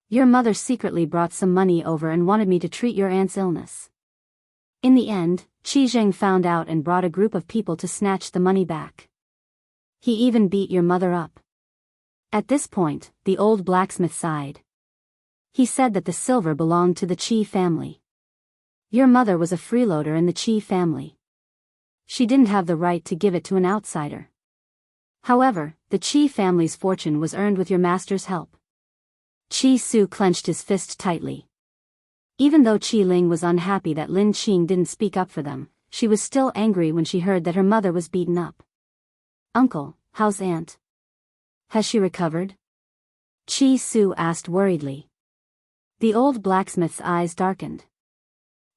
S1: Your mother secretly brought some money over and wanted me to treat your aunt's illness. In the end, Qi Zheng found out and brought a group of people to snatch the money back. He even beat your mother up. At this point, the old blacksmith sighed. He said that the silver belonged to the Qi family. Your mother was a freeloader in the Qi family. She didn't have the right to give it to an outsider. However, the Qi family's fortune was earned with your master's help. Chi Su clenched his fist tightly. Even though Qi Ling was unhappy that Lin Qing didn't speak up for them, she was still angry when she heard that her mother was beaten up. Uncle, how's Aunt? Has she recovered? Chi Su asked worriedly. The old blacksmith's eyes darkened.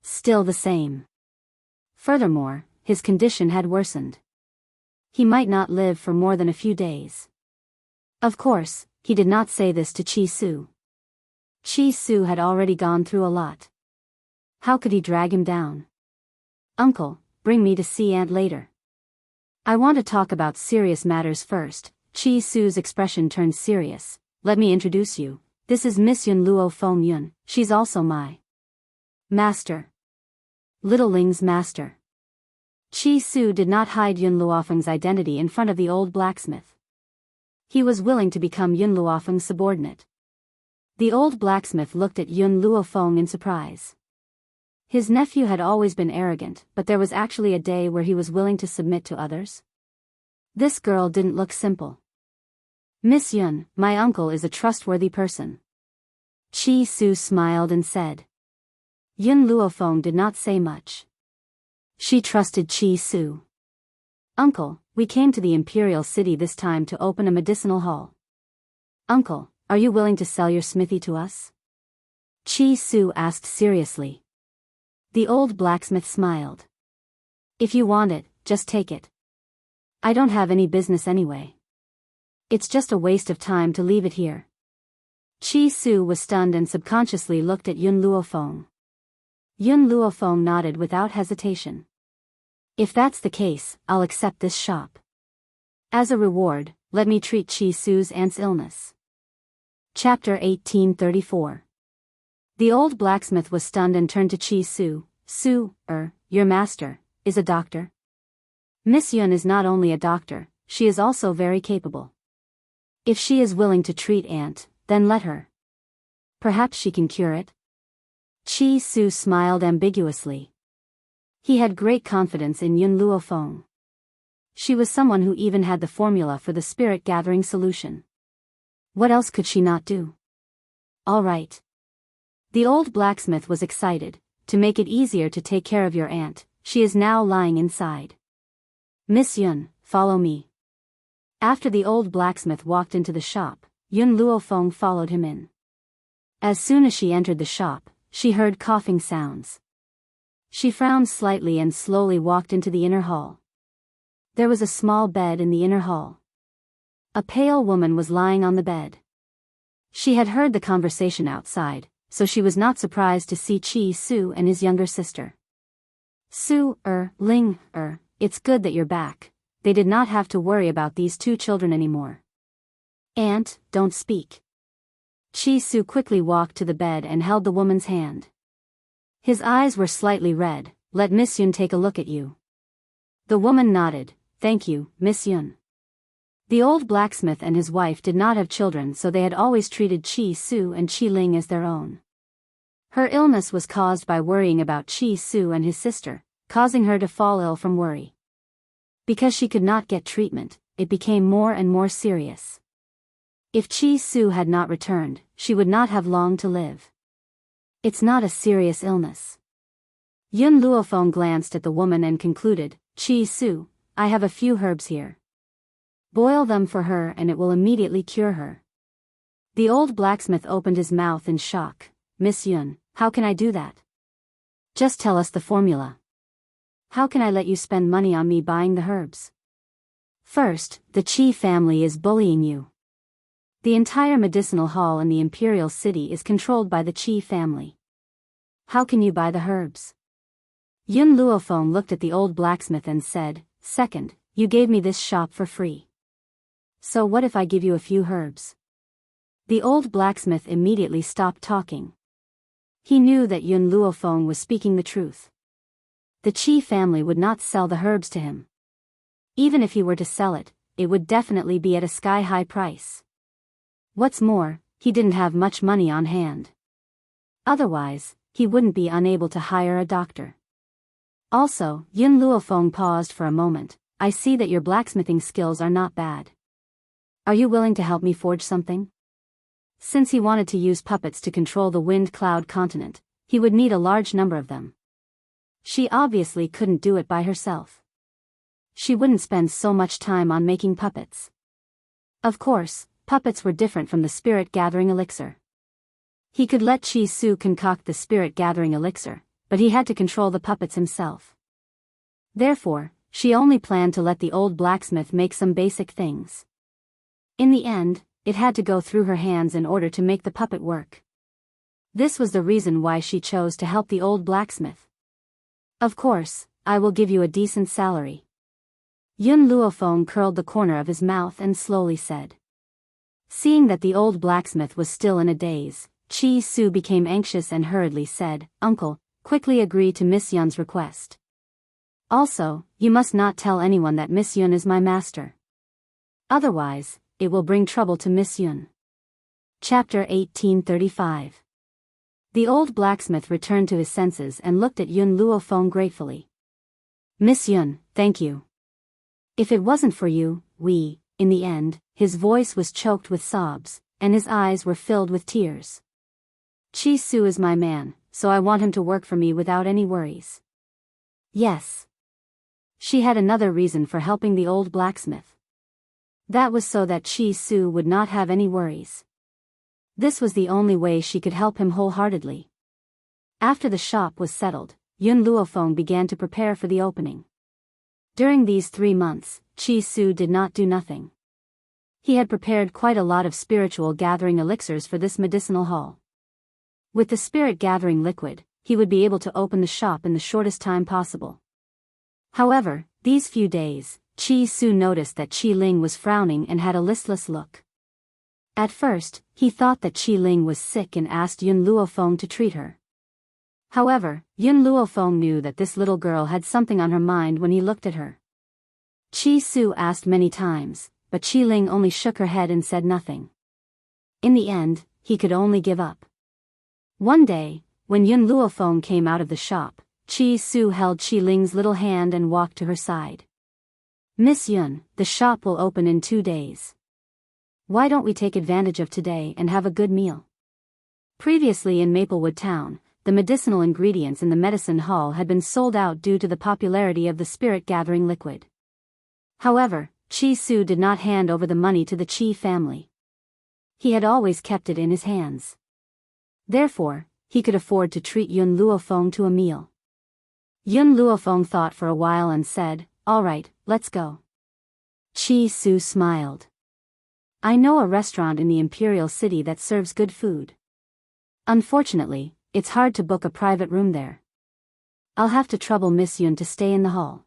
S1: Still the same. Furthermore, his condition had worsened. He might not live for more than a few days. Of course, he did not say this to Chi Su. Chi Su had already gone through a lot. How could he drag him down? Uncle, bring me to see Aunt later. I want to talk about serious matters first. Chi Su's expression turned serious. Let me introduce you. This is Miss Yun Luo Feng Yun. She's also my master. Little Ling's master. Chi Su did not hide Yun Luofeng's identity in front of the old blacksmith. He was willing to become Yun Luofeng's subordinate. The old blacksmith looked at Yun Luofeng in surprise. His nephew had always been arrogant, but there was actually a day where he was willing to submit to others. This girl didn't look simple. Miss Yun, my uncle is a trustworthy person. Chi Su smiled and said. Yun Luofeng did not say much. She trusted Chi Su. Uncle, we came to the Imperial City this time to open a medicinal hall. Uncle, are you willing to sell your smithy to us? Chi Su asked seriously. The old blacksmith smiled. If you want it, just take it. I don't have any business anyway. It's just a waste of time to leave it here. Chi Su was stunned and subconsciously looked at Yun Luofeng. Yun Luofeng nodded without hesitation. If that's the case, I'll accept this shop. As a reward, let me treat Chi Su's aunt's illness. Chapter 1834. The old blacksmith was stunned and turned to Chi Su. Your master, is a doctor? Miss Yun is not only a doctor, she is also very capable. If she is willing to treat aunt, then let her. Perhaps she can cure it. Chi Su smiled ambiguously. He had great confidence in Yun Luofeng. She was someone who even had the formula for the spirit-gathering solution. What else could she not do? All right. The old blacksmith was excited. To make it easier to take care of your aunt, she is now lying inside. Miss Yun, follow me. After the old blacksmith walked into the shop, Yun Luofeng followed him in. As soon as she entered the shop, she heard coughing sounds. She frowned slightly and slowly walked into the inner hall. There was a small bed in the inner hall. A pale woman was lying on the bed. She had heard the conversation outside, so she was not surprised to see Chi Su and his younger sister. Ling, it's good that you're back. They did not have to worry about these two children anymore. Aunt, don't speak. Chi Su quickly walked to the bed and held the woman's hand. His eyes were slightly red. Let Miss Yun take a look at you. The woman nodded. Thank you, Miss Yun. The old blacksmith and his wife did not have children, so they had always treated Chi Su and Chi Ling as their own. Her illness was caused by worrying about Chi Su and his sister, causing her to fall ill from worry. Because she could not get treatment, it became more and more serious. If Chi Su had not returned, she would not have long to live. It's not a serious illness. Yun Luofeng glanced at the woman and concluded, Chi Su, I have a few herbs here. Boil them for her and it will immediately cure her. The old blacksmith opened his mouth in shock. Miss Yun, how can I do that? Just tell us the formula. How can I let you spend money on me buying the herbs? First, the Qi family is bullying you. The entire medicinal hall in the Imperial City is controlled by the Qi family. How can you buy the herbs? Yun Luofeng looked at the old blacksmith and said, Second, you gave me this shop for free. So what if I give you a few herbs? The old blacksmith immediately stopped talking. He knew that Yun Luofeng was speaking the truth. The Qi family would not sell the herbs to him. Even if he were to sell it, it would definitely be at a sky-high price. What's more, he didn't have much money on hand. Otherwise, he wouldn't be unable to hire a doctor. Also, Yun Luofeng paused for a moment. I see that your blacksmithing skills are not bad. Are you willing to help me forge something? Since he wanted to use puppets to control the wind cloud continent, he would need a large number of them. She obviously couldn't do it by herself. She wouldn't spend so much time on making puppets. Of course, puppets were different from the spirit-gathering elixir. He could let Chi Su concoct the spirit-gathering elixir, but he had to control the puppets himself. Therefore, she only planned to let the old blacksmith make some basic things. In the end, it had to go through her hands in order to make the puppet work. This was the reason why she chose to help the old blacksmith. Of course, I will give you a decent salary. Yun Luofeng curled the corner of his mouth and slowly said. Seeing that the old blacksmith was still in a daze, Chi Su became anxious and hurriedly said, Uncle, quickly agree to Miss Yun's request. Also, you must not tell anyone that Miss Yun is my master. Otherwise, it will bring trouble to Miss Yun. Chapter 1835. The old blacksmith returned to his senses and looked at Yun Luofeng gratefully. Miss Yun, thank you. If it wasn't for you, in the end, his voice was choked with sobs, and his eyes were filled with tears. Chi Su is my man, so I want him to work for me without any worries. Yes. She had another reason for helping the old blacksmith. That was so that Chi Su would not have any worries. This was the only way she could help him wholeheartedly. After the shop was settled, Yun Luofeng began to prepare for the opening. During these 3 months, Chi Su did not do nothing. He had prepared quite a lot of spiritual gathering elixirs for this medicinal hall. With the spirit gathering liquid, he would be able to open the shop in the shortest time possible. However, these few days, Chi Su noticed that Qi Ling was frowning and had a listless look. At first, he thought that Qi Ling was sick and asked Yun Luofeng to treat her. However, Yun Luofeng knew that this little girl had something on her mind when he looked at her. Chi Su asked many times, but Qi Ling only shook her head and said nothing. In the end, he could only give up. One day, when Yun Luofeng came out of the shop, Chi Su held Qi Ling's little hand and walked to her side. Miss Yun, the shop will open in 2 days. Why don't we take advantage of today and have a good meal? Previously in Maplewood Town, the medicinal ingredients in the medicine hall had been sold out due to the popularity of the spirit-gathering liquid. However, Chi Su did not hand over the money to the Qi family. He had always kept it in his hands. Therefore, he could afford to treat Yun Luofeng to a meal. Yun Luofeng thought for a while and said, All right, let's go. Chi Su smiled. I know a restaurant in the Imperial City that serves good food. Unfortunately, it's hard to book a private room there. I'll have to trouble Miss Yun to stay in the hall.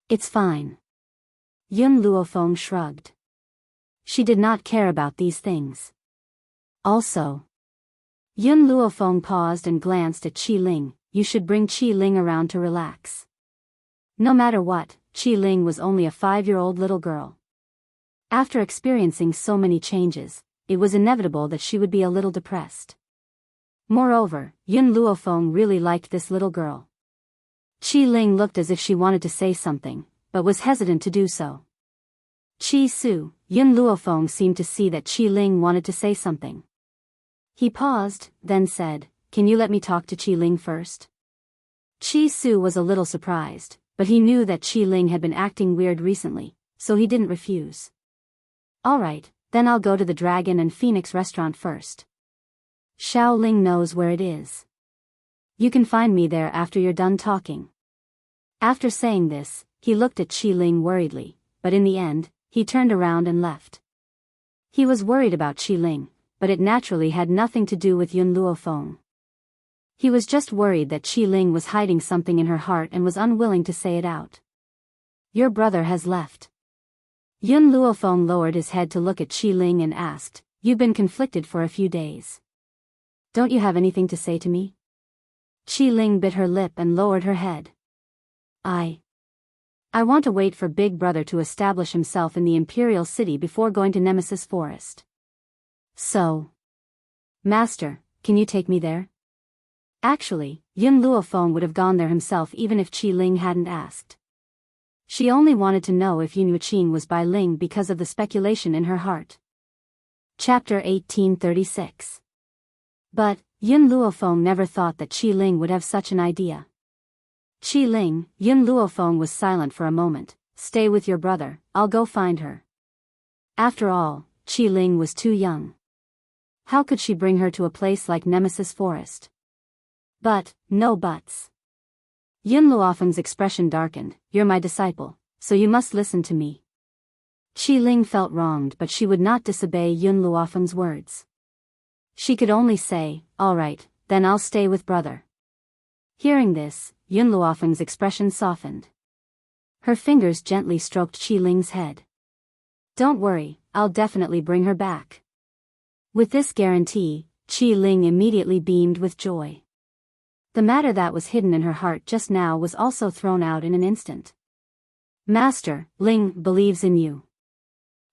S1: It's fine. Yun Luofeng shrugged. She did not care about these things. Also, Yun Luofeng paused and glanced at Qi Ling. You should bring Qi Ling around to relax. No matter what, Qi Ling was only a 5-year-old little girl. After experiencing so many changes, it was inevitable that she would be a little depressed. Moreover, Yun Luofeng really liked this little girl. Qi Ling looked as if she wanted to say something, but was hesitant to do so. Chi Su, Yun Luofeng seemed to see that Qi Ling wanted to say something. He paused, then said, Can you let me talk to Qi Ling first? Chi Su was a little surprised, but he knew that Qi Ling had been acting weird recently, so he didn't refuse. All right, then I'll go to the Dragon and Phoenix restaurant first. Xiao Ling knows where it is. You can find me there after you're done talking. After saying this, he looked at Qi Ling worriedly, but in the end, he turned around and left. He was worried about Qi Ling, but it naturally had nothing to do with Yun Luofeng. He was just worried that Qi Ling was hiding something in her heart and was unwilling to say it out. Your brother has left. Yun Luofeng lowered his head to look at Qi Ling and asked, You've been conflicted for a few days. Don't you have anything to say to me? Qi Ling bit her lip and lowered her head. I want to wait for Big Brother to establish himself in the Imperial City before going to Nemesis Forest. So, Master, can you take me there? Actually, Yun Luofeng would have gone there himself even if Qi Ling hadn't asked. She only wanted to know if Yun Yuqing was by Ling because of the speculation in her heart. Chapter 1836. But, Yun Luofeng never thought that Qi Ling would have such an idea. Qi Ling, Yun Luofeng was silent for a moment. Stay with your brother, I'll go find her. After all, Qi Ling was too young. How could she bring her to a place like Nemesis Forest? But, no buts. Yun Luofeng's expression darkened. You're my disciple, so you must listen to me. Qi Ling felt wronged, but she would not disobey Yun Luofeng's words. She could only say, all right, then I'll stay with brother. Hearing this, Yun Luofeng's expression softened. Her fingers gently stroked Qi Ling's head. Don't worry, I'll definitely bring her back. With this guarantee, Qi Ling immediately beamed with joy. The matter that was hidden in her heart just now was also thrown out in an instant. Master, Ling believes in you.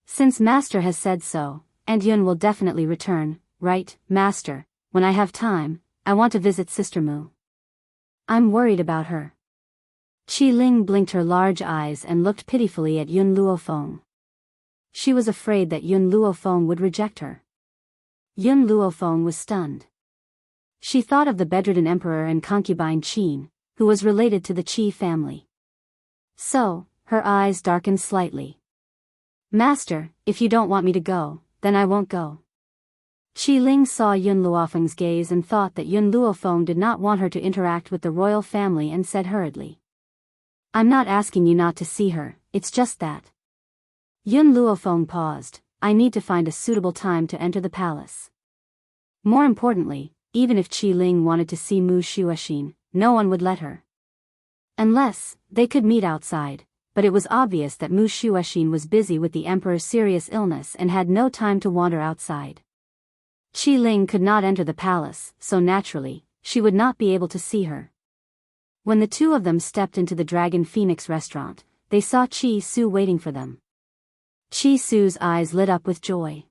S1: Since Master has said so, and Yun will definitely return, right, Master, when I have time, I want to visit Sister Mu. I'm worried about her. Qi Ling blinked her large eyes and looked pitifully at Yun Luofeng. She was afraid that Yun Luofeng would reject her. Yun Luofeng was stunned. She thought of the bedridden emperor and concubine Qin, who was related to the Qi family. So, her eyes darkened slightly. Master, if you don't want me to go, then I won't go. Qi Ling saw Yun Luofeng's gaze and thought that Yun Luofeng did not want her to interact with the royal family and said hurriedly. I'm not asking you not to see her, it's just that. Yun Luofeng paused. I need to find a suitable time to enter the palace. More importantly, even if Qi Ling wanted to see Mu Shuoxin, no one would let her. Unless, they could meet outside, but it was obvious that Mu Shuoxin was busy with the emperor's serious illness and had no time to wander outside. Qi Ling could not enter the palace, so naturally, she would not be able to see her. When the two of them stepped into the Dragon Phoenix restaurant, they saw Qi Su waiting for them. Qi Su's eyes lit up with joy.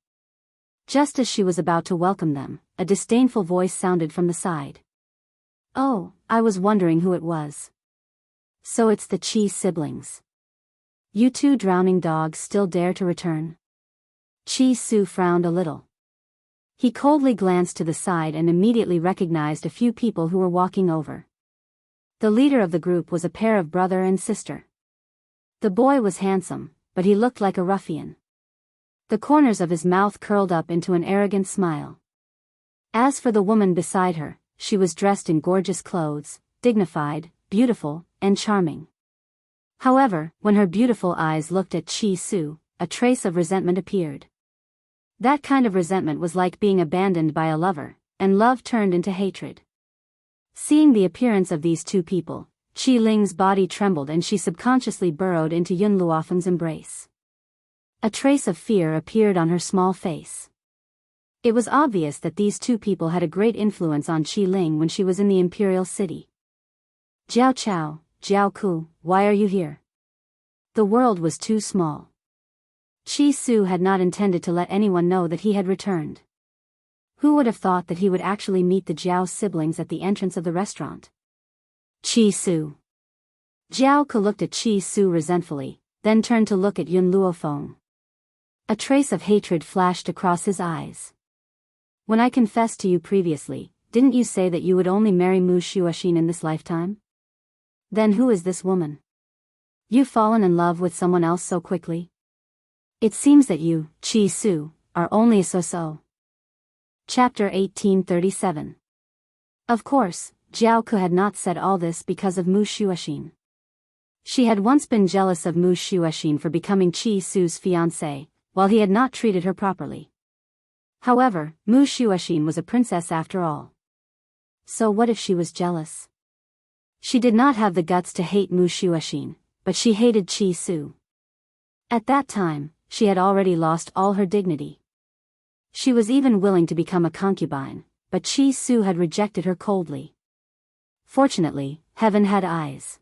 S1: Just as she was about to welcome them, a disdainful voice sounded from the side. Oh, I was wondering who it was. So it's the Qi siblings. You two drowning dogs still dare to return? Qi Su frowned a little. He coldly glanced to the side and immediately recognized a few people who were walking over. The leader of the group was a pair of brother and sister. The boy was handsome, but he looked like a ruffian. The corners of his mouth curled up into an arrogant smile. As for the woman beside her, she was dressed in gorgeous clothes, dignified, beautiful, and charming. However, when her beautiful eyes looked at Qi Su, a trace of resentment appeared. That kind of resentment was like being abandoned by a lover, and love turned into hatred. Seeing the appearance of these two people, Qi Ling's body trembled and she subconsciously burrowed into Yun Luofeng's embrace. A trace of fear appeared on her small face. It was obvious that these two people had a great influence on Qi Ling when she was in the imperial city. Jiao Chao, Jiao Ku, why are you here? The world was too small. Qi Su had not intended to let anyone know that he had returned. Who would have thought that he would actually meet the Jiao siblings at the entrance of the restaurant? Qi Su. Jiao Ke looked at Qi Su resentfully, then turned to look at Yun Luofeng. A trace of hatred flashed across his eyes. When I confessed to you previously, didn't you say that you would only marry Mu Shuoxin in this lifetime? Then who is this woman? You've fallen in love with someone else so quickly? It seems that you, Qi Su, are only a so-so. Chapter 1837. Of course, Jiao Ke had not said all this because of Mu Shuoxin. She had once been jealous of Mu Shuoxin for becoming Qi Su's fiancé, while he had not treated her properly. However, Mu Shuoxin was a princess after all. So what if she was jealous? She did not have the guts to hate Mu Shuoxin, but she hated Qi Su. At that time, she had already lost all her dignity. She was even willing to become a concubine, but Qi Su had rejected her coldly. Fortunately, heaven had eyes.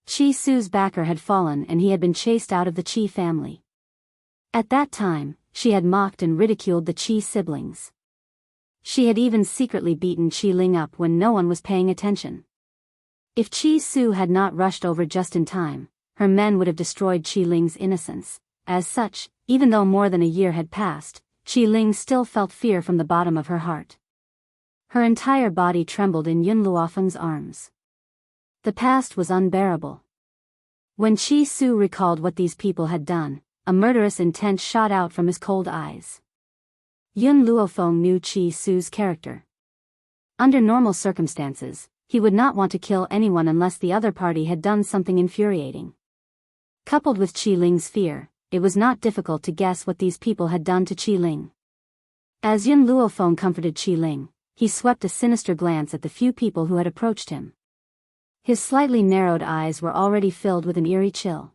S1: Qi Su's backer had fallen and he had been chased out of the Qi family. At that time, she had mocked and ridiculed the Qi siblings. She had even secretly beaten Qi Ling up when no one was paying attention. If Qi Su had not rushed over just in time, her men would have destroyed Qi Ling's innocence. As such, even though more than a year had passed, Qi Ling still felt fear from the bottom of her heart. Her entire body trembled in Yun Luofeng's arms. The past was unbearable. When Qi Su recalled what these people had done, a murderous intent shot out from his cold eyes. Yun Luofeng knew Qi Su's character. Under normal circumstances, he would not want to kill anyone unless the other party had done something infuriating. Coupled with Qi Ling's fear, it was not difficult to guess what these people had done to Qi Ling. As Yun Luofeng comforted Qi Ling, he swept a sinister glance at the few people who had approached him. His slightly narrowed eyes were already filled with an eerie chill.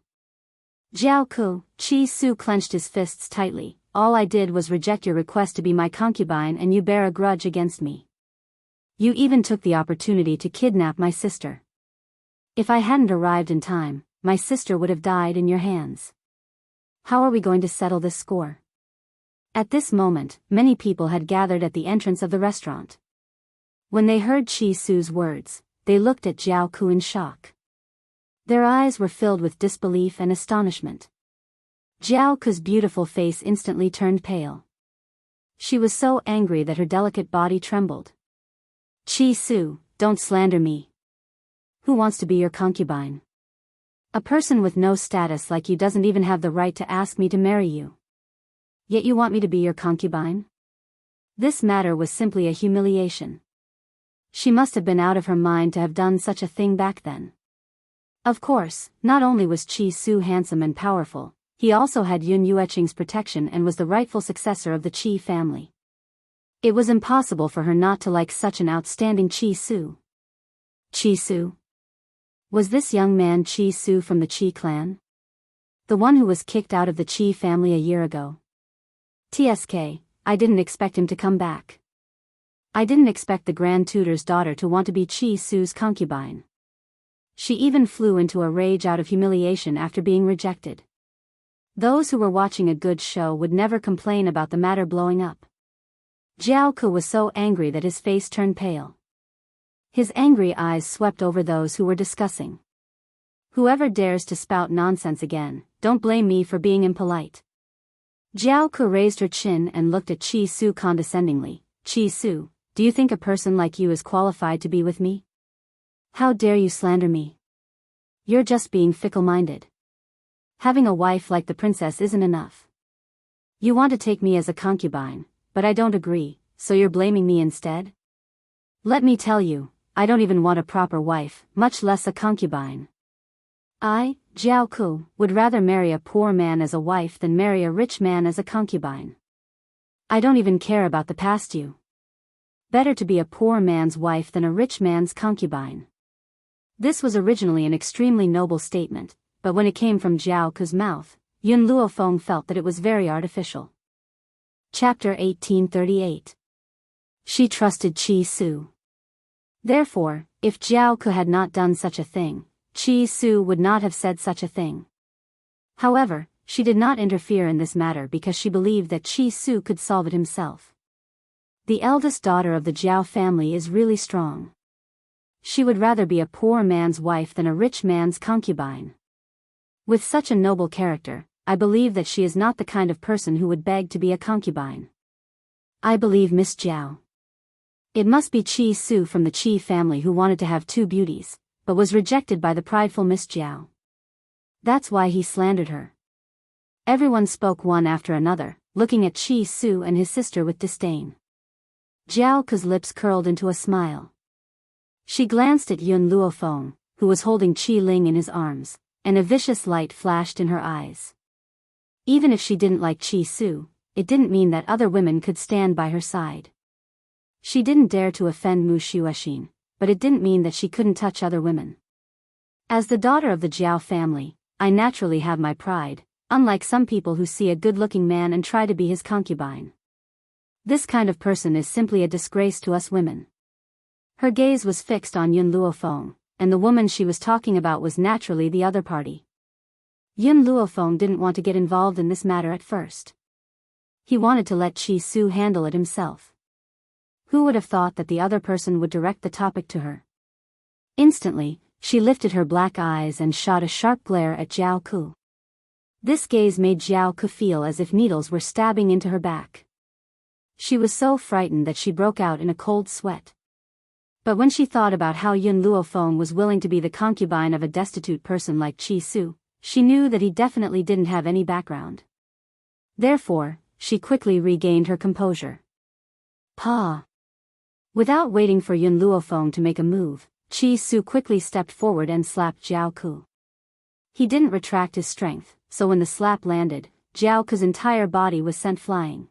S1: Jiao Ku, Qi Su clenched his fists tightly. All I did was reject your request to be my concubine and you bear a grudge against me. You even took the opportunity to kidnap my sister. If I hadn't arrived in time, my sister would have died in your hands. How are we going to settle this score? At this moment, many people had gathered at the entrance of the restaurant. When they heard Qi Su's words, they looked at Jiao Ku in shock. Their eyes were filled with disbelief and astonishment. Jiao Ku's beautiful face instantly turned pale. She was so angry that her delicate body trembled. Qi Su, don't slander me. Who wants to be your concubine? A person with no status like you doesn't even have the right to ask me to marry you. Yet you want me to be your concubine? This matter was simply a humiliation. She must have been out of her mind to have done such a thing back then. Of course, not only was Qi Su handsome and powerful, he also had Yun Yueqing's protection and was the rightful successor of the Qi family. It was impossible for her not to like such an outstanding Qi Su. Qi Su? Was this young man Qi Su from the Qi clan? The one who was kicked out of the Qi family a year ago? TSK, I didn't expect him to come back. I didn't expect the Grand Tutor's daughter to want to be Qi Su's concubine. She even flew into a rage out of humiliation after being rejected. Those who were watching a good show would never complain about the matter blowing up. Jiao Ku was so angry that his face turned pale. His angry eyes swept over those who were discussing. Whoever dares to spout nonsense again, don't blame me for being impolite. Jiao Ku raised her chin and looked at Qi Su condescendingly. Qi Su, do you think a person like you is qualified to be with me? How dare you slander me? You're just being fickle-minded. Having a wife like the princess isn't enough. You want to take me as a concubine, but I don't agree, so you're blaming me instead? Let me tell you, I don't even want a proper wife, much less a concubine. I, Jiao Ku, would rather marry a poor man as a wife than marry a rich man as a concubine. I don't even care about the past you. Better to be a poor man's wife than a rich man's concubine. This was originally an extremely noble statement, but when it came from Jiao Ku's mouth, Yun Luofeng felt that it was very artificial. Chapter 1838. She trusted Qi Su. Therefore, if Jiao Ku had not done such a thing, Qi Su would not have said such a thing. However, she did not interfere in this matter because she believed that Qi Su could solve it himself. The eldest daughter of the Jiao family is really strong. She would rather be a poor man's wife than a rich man's concubine. With such a noble character, I believe that she is not the kind of person who would beg to be a concubine. I believe Miss Jiao. It must be Qi Su from the Qi family who wanted to have two beauties, but was rejected by the prideful Miss Jiao. That's why he slandered her. Everyone spoke one after another, looking at Qi Su and his sister with disdain. Jiao Ku's lips curled into a smile. She glanced at Yun Luofeng, who was holding Qi Ling in his arms, and a vicious light flashed in her eyes. Even if she didn't like Qi Su, it didn't mean that other women could stand by her side. She didn't dare to offend Mu Shuoxin, but it didn't mean that she couldn't touch other women. As the daughter of the Jiao family, I naturally have my pride, unlike some people who see a good-looking man and try to be his concubine. This kind of person is simply a disgrace to us women. Her gaze was fixed on Yun Luofeng, and the woman she was talking about was naturally the other party. Yun Luofeng didn't want to get involved in this matter at first. He wanted to let Qi Su handle it himself. Who would have thought that the other person would direct the topic to her? Instantly, she lifted her black eyes and shot a sharp glare at Jiao Ku. This gaze made Jiao Ku feel as if needles were stabbing into her back. She was so frightened that she broke out in a cold sweat. But when she thought about how Yun Luofeng was willing to be the concubine of a destitute person like Qi Su, she knew that he definitely didn't have any background. Therefore, she quickly regained her composure. Pa! Without waiting for Yun Luofeng to make a move, Chi Su quickly stepped forward and slapped Jiao Ku. He didn't retract his strength, so when the slap landed, Jiao Ku's entire body was sent flying.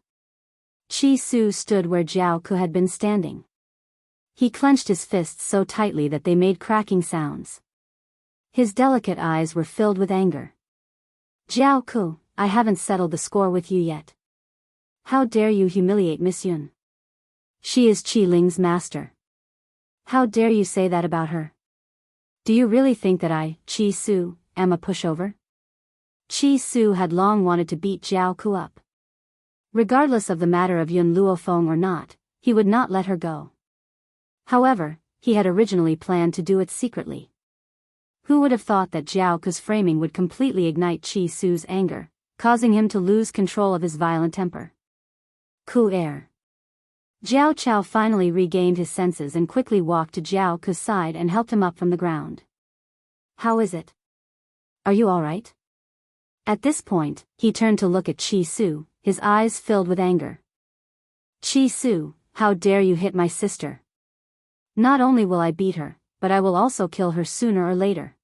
S1: Chi Su stood where Jiao Ku had been standing. He clenched his fists so tightly that they made cracking sounds. His delicate eyes were filled with anger. Jiao Ku, I haven't settled the score with you yet. How dare you humiliate Miss Yun? She is Qi Ling's master. How dare you say that about her? Do you really think that I, Chi Su, am a pushover? Chi Su had long wanted to beat Jiao Ku up. Regardless of the matter of Yun Luofeng or not, he would not let her go. However, he had originally planned to do it secretly. Who would have thought that Jiao Ku's framing would completely ignite Chi Su's anger, causing him to lose control of his violent temper? Ku air. Jiao Chao finally regained his senses and quickly walked to Jiao Ku's side and helped him up from the ground. How is it? Are you all right? At this point, he turned to look at Chi Su, his eyes filled with anger. Chi Su, how dare you hit my sister? Not only will I beat her, but I will also kill her sooner or later.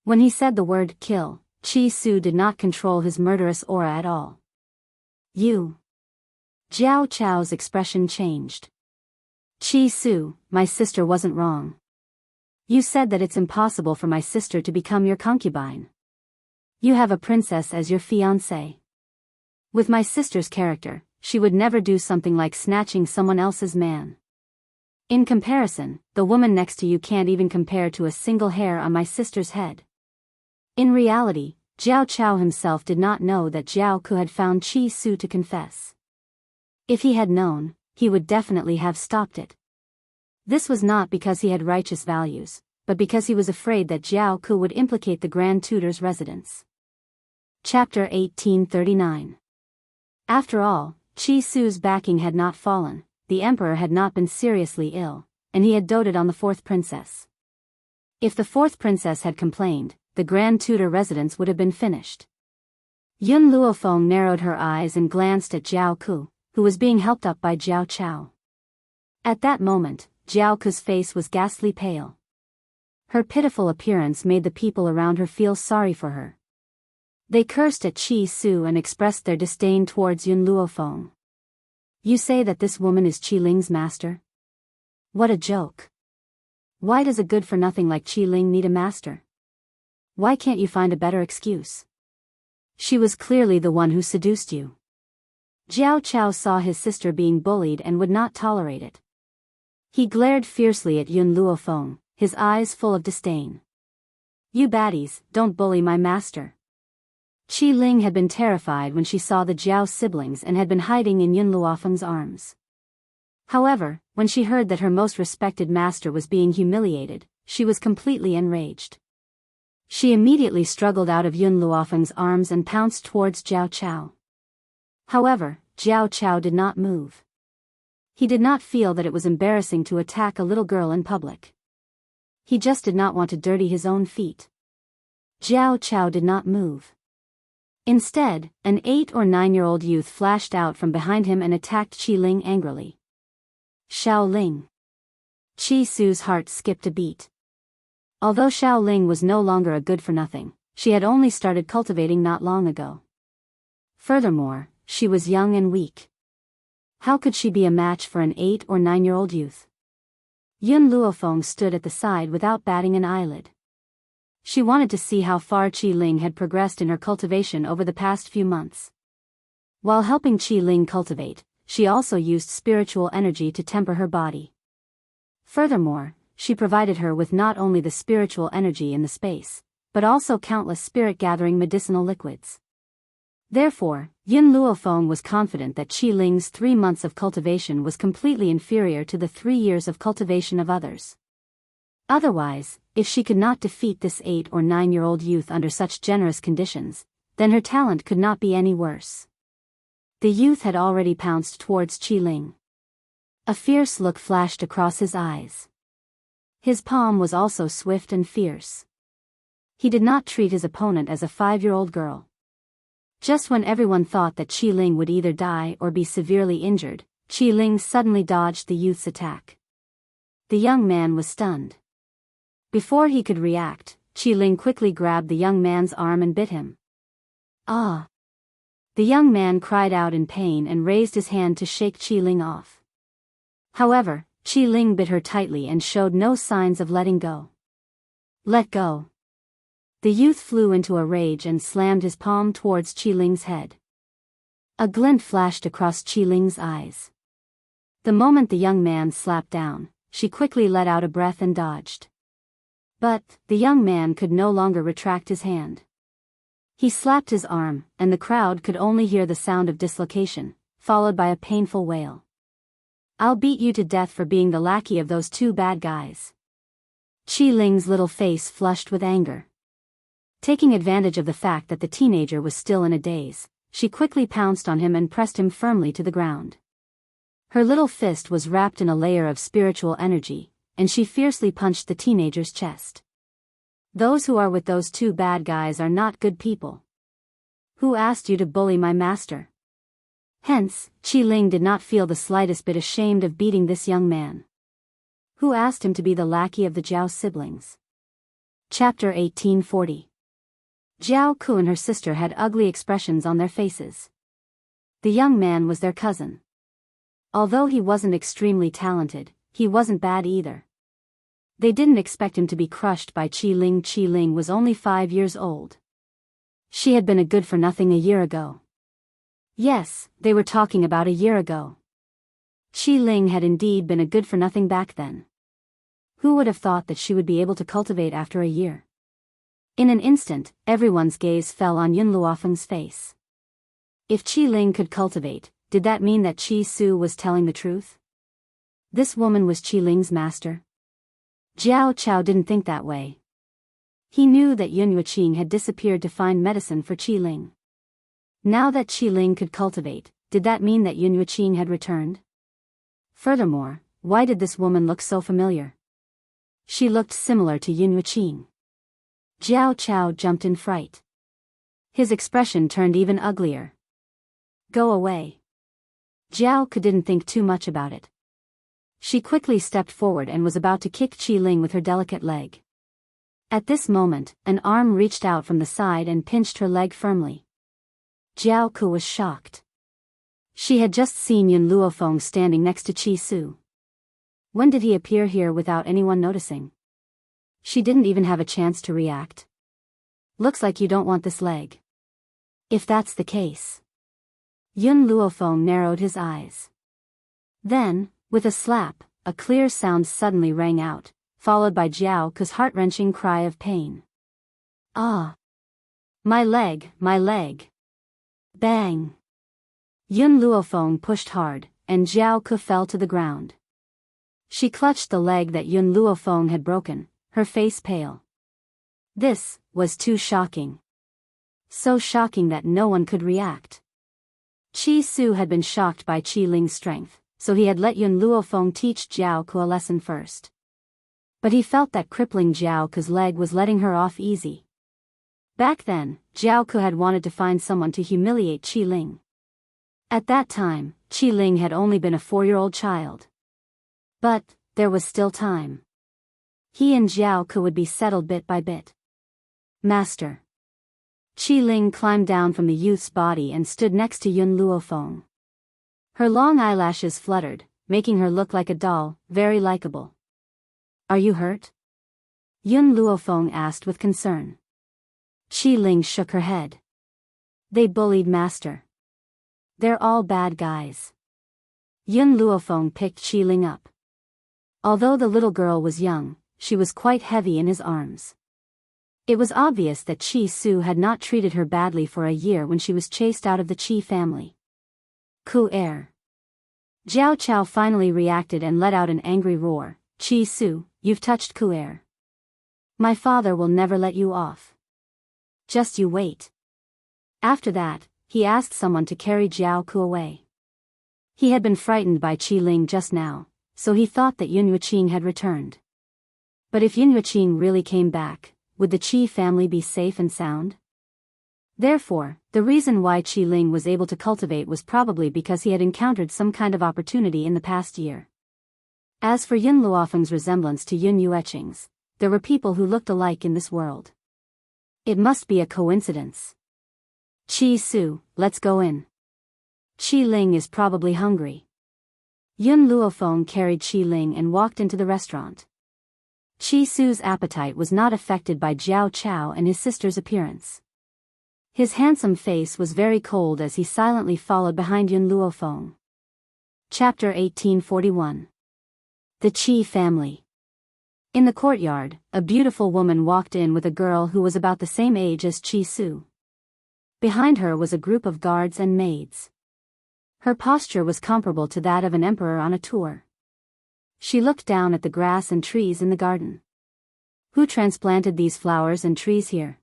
S1: When he said the word kill, Chi Su did not control his murderous aura at all. You. Jiao Chao's expression changed. Chi Su, my sister wasn't wrong. You said that it's impossible for my sister to become your concubine. You have a princess as your fiancée. With my sister's character, she would never do something like snatching someone else's man. In comparison, the woman next to you can't even compare to a single hair on my sister's head. In reality, Jiao Chao himself did not know that Jiao Ku had found Chi Su to confess. If he had known, he would definitely have stopped it. This was not because he had righteous values, but because he was afraid that Jiao Ku would implicate the Grand Tutor's residence. Chapter 1839. After all, Chi Su's backing had not fallen, the emperor had not been seriously ill, and he had doted on the fourth princess. If the fourth princess had complained, the Grand Tutor residence would have been finished. Yun Luofeng narrowed her eyes and glanced at Jiao Ku, who was being helped up by Jiao Chao. At that moment, Jiao Ku's face was ghastly pale. Her pitiful appearance made the people around her feel sorry for her. They cursed at Chi Su and expressed their disdain towards Yun Luofeng. You say that this woman is Qi Ling's master? What a joke. Why does a good-for-nothing like Qi Ling need a master? Why can't you find a better excuse? She was clearly the one who seduced you. Jiao Chao saw his sister being bullied and would not tolerate it. He glared fiercely at Yun Luofeng, his eyes full of disdain. You baddies, don't bully my master. Qi Ling had been terrified when she saw the Jiao siblings and had been hiding in Yun Luofeng's arms. However, when she heard that her most respected master was being humiliated, she was completely enraged. She immediately struggled out of Yun Luofeng's arms and pounced towards Jiao Chao. However, Jiao Chao did not move. He did not feel that it was embarrassing to attack a little girl in public. He just did not want to dirty his own feet. Jiao Chao did not move. Instead, an 8 or 9-year-old youth flashed out from behind him and attacked Qi Ling angrily. Xiao Ling. Chi Su's heart skipped a beat. Although Xiao Ling was no longer a good-for-nothing, she had only started cultivating not long ago. Furthermore, she was young and weak. How could she be a match for an 8 or 9-year-old youth? Yun Luofeng stood at the side without batting an eyelid. She wanted to see how far Qi Ling had progressed in her cultivation over the past few months. While helping Qi Ling cultivate, she also used spiritual energy to temper her body. Furthermore, she provided her with not only the spiritual energy in the space, but also countless spirit-gathering medicinal liquids. Therefore, Yun Luofeng was confident that Qi Ling's 3 months of cultivation was completely inferior to the 3 years of cultivation of others. Otherwise, if she could not defeat this 8 or 9-year-old youth under such generous conditions, then her talent could not be any worse. The youth had already pounced towards Qi Ling. A fierce look flashed across his eyes. His palm was also swift and fierce. He did not treat his opponent as a 5-year-old girl. Just when everyone thought that Qi Ling would either die or be severely injured, Qi Ling suddenly dodged the youth's attack. The young man was stunned. Before he could react, Qi Ling quickly grabbed the young man's arm and bit him. Ah! The young man cried out in pain and raised his hand to shake Qi Ling off. However, Qi Ling bit her tightly and showed no signs of letting go. Let go. The youth flew into a rage and slammed his palm towards Qi Ling's head. A glint flashed across Qi Ling's eyes. The moment the young man slapped down, she quickly let out a breath and dodged. But the young man could no longer retract his hand. He slapped his arm, and the crowd could only hear the sound of dislocation, followed by a painful wail. I'll beat you to death for being the lackey of those two bad guys. Qi Ling's little face flushed with anger. Taking advantage of the fact that the teenager was still in a daze, she quickly pounced on him and pressed him firmly to the ground. Her little fist was wrapped in a layer of spiritual energy, and she fiercely punched the teenager's chest. Those who are with those two bad guys are not good people. Who asked you to bully my master? Hence, Qi Ling did not feel the slightest bit ashamed of beating this young man. Who asked him to be the lackey of the Zhao siblings? Chapter 1840. Zhao Ku and her sister had ugly expressions on their faces. The young man was their cousin. Although he wasn't extremely talented, he wasn't bad either. They didn't expect him to be crushed by Qi Ling. Qi Ling was only 5 years old. She had been a good-for-nothing a year ago. Yes, they were talking about a year ago. Qi Ling had indeed been a good-for-nothing back then. Who would have thought that she would be able to cultivate after a year? In an instant, everyone's gaze fell on Yun Luofeng's face. If Qi Ling could cultivate, did that mean that Qi Su was telling the truth? This woman was Qi Ling's master? Jiao Chao didn't think that way. He knew that Yun Yuqing had disappeared to find medicine for Qi Ling. Now that Qi Ling could cultivate, did that mean that Yun Yuqing had returned? Furthermore, why did this woman look so familiar? She looked similar to Yun Yuqing. Jiao Chao jumped in fright. His expression turned even uglier. Go away. Jiao Ke didn't think too much about it. She quickly stepped forward and was about to kick Qi Ling with her delicate leg. At this moment, an arm reached out from the side and pinched her leg firmly. Jiao Ke was shocked. She had just seen Yun Luofeng standing next to Qi Su. When did he appear here without anyone noticing? She didn't even have a chance to react. Looks like you don't want this leg. If that's the case. Yun Luofeng narrowed his eyes. Then, with a slap, a clear sound suddenly rang out, followed by Jiao Ke's heart-wrenching cry of pain. Ah! My leg, my leg! Bang! Yun Luofeng pushed hard, and Jiao Ke fell to the ground. She clutched the leg that Yun Luofeng had broken, her face pale. This was too shocking. So shocking that no one could react. Qi Su had been shocked by Qi Ling's strength, so he had let Yun Luofeng teach Jiao Ke a lesson first. But he felt that crippling Jiao Ke's leg was letting her off easy. Back then, Jiao Ke had wanted to find someone to humiliate Qi Ling. At that time, Qi Ling had only been a 4-year-old child. But there was still time. He and Jiao Ke would be settled bit by bit. Master. Qi Ling climbed down from the youth's body and stood next to Yun Luofeng. Her long eyelashes fluttered, making her look like a doll, very likable. Are you hurt? Yun Luofeng asked with concern. Qi Ling shook her head. They bullied Master. They're all bad guys. Yun Luofeng picked Qi Ling up. Although the little girl was young, she was quite heavy in his arms. It was obvious that Qi Su had not treated her badly for a year when she was chased out of the Qi family. Ku air. Jiao Chao finally reacted and let out an angry roar. Qi Su, you've touched Ku air. My father will never let you off. Just you wait. After that, he asked someone to carry Jiao Ke away. He had been frightened by Qi Ling just now, so he thought that Yun Yuqing had returned. But if Yun Yuqing really came back, would the Qi family be safe and sound? Therefore, the reason why Qi Ling was able to cultivate was probably because he had encountered some kind of opportunity in the past year. As for Yun Luofeng's resemblance to Yun Yueqing's, there were people who looked alike in this world. It must be a coincidence. Qi Su, let's go in. Qi Ling is probably hungry. Yun Luofeng carried Qi Ling and walked into the restaurant. Qi Su's appetite was not affected by Jiao Chao and his sister's appearance. His handsome face was very cold as he silently followed behind Yun Luofeng. Chapter 1841. The Qi Family. In the courtyard, a beautiful woman walked in with a girl who was about the same age as Qi Su. Behind her was a group of guards and maids. Her posture was comparable to that of an emperor on a tour. She looked down at the grass and trees in the garden. Who transplanted these flowers and trees here?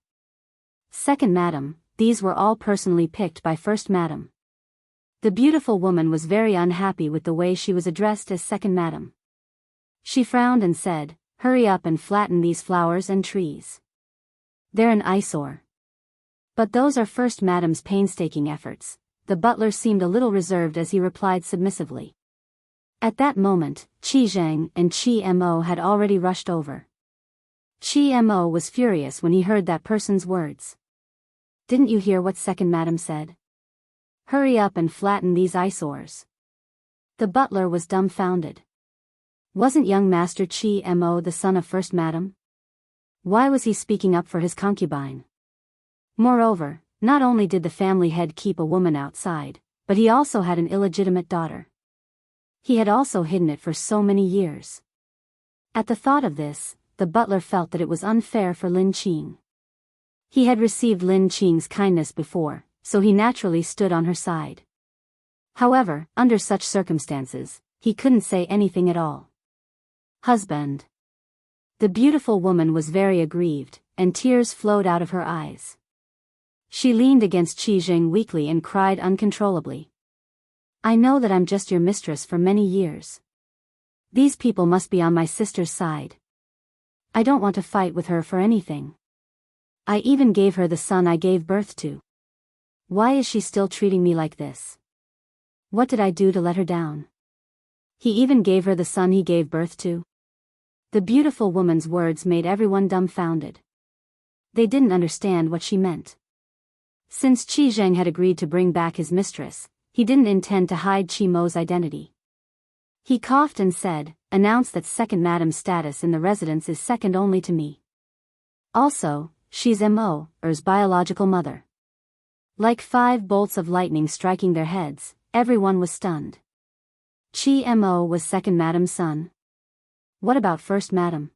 S1: Second Madam, these were all personally picked by First Madam. The beautiful woman was very unhappy with the way she was addressed as Second Madam. She frowned and said, "Hurry up and flatten these flowers and trees. They're an eyesore." But those are First Madam's painstaking efforts. The butler seemed a little reserved as he replied submissively. At that moment, Qi Zheng and Qi Mo had already rushed over. Qi Mo was furious when he heard that person's words. "Didn't you hear what Second Madam said? Hurry up and flatten these eyesores." The butler was dumbfounded. Wasn't young Master Qi Mo the son of First Madam? Why was he speaking up for his concubine? Moreover, not only did the family head keep a woman outside, but he also had an illegitimate daughter. He had also hidden it for so many years. At the thought of this, the butler felt that it was unfair for Lin Qing. He had received Lin Qing's kindness before, so he naturally stood on her side. However, under such circumstances, he couldn't say anything at all. "Husband." The beautiful woman was very aggrieved, and tears flowed out of her eyes. She leaned against Qi Zheng weakly and cried uncontrollably. "I know that I'm just your mistress for many years. These people must be on my sister's side. I don't want to fight with her for anything. I even gave her the son I gave birth to. Why is she still treating me like this? What did I do to let her down? He even gave her the son he gave birth to?" The beautiful woman's words made everyone dumbfounded. They didn't understand what she meant. Since Qi Zheng had agreed to bring back his mistress, he didn't intend to hide Qi Mo's identity. He coughed and said, "Announce that Second Madam's status in the residence is second only to me. Also, she's Mo's biological mother." Like 5 bolts of lightning striking their heads, everyone was stunned. Qi Mo was Second Madam's son? What about First Madam?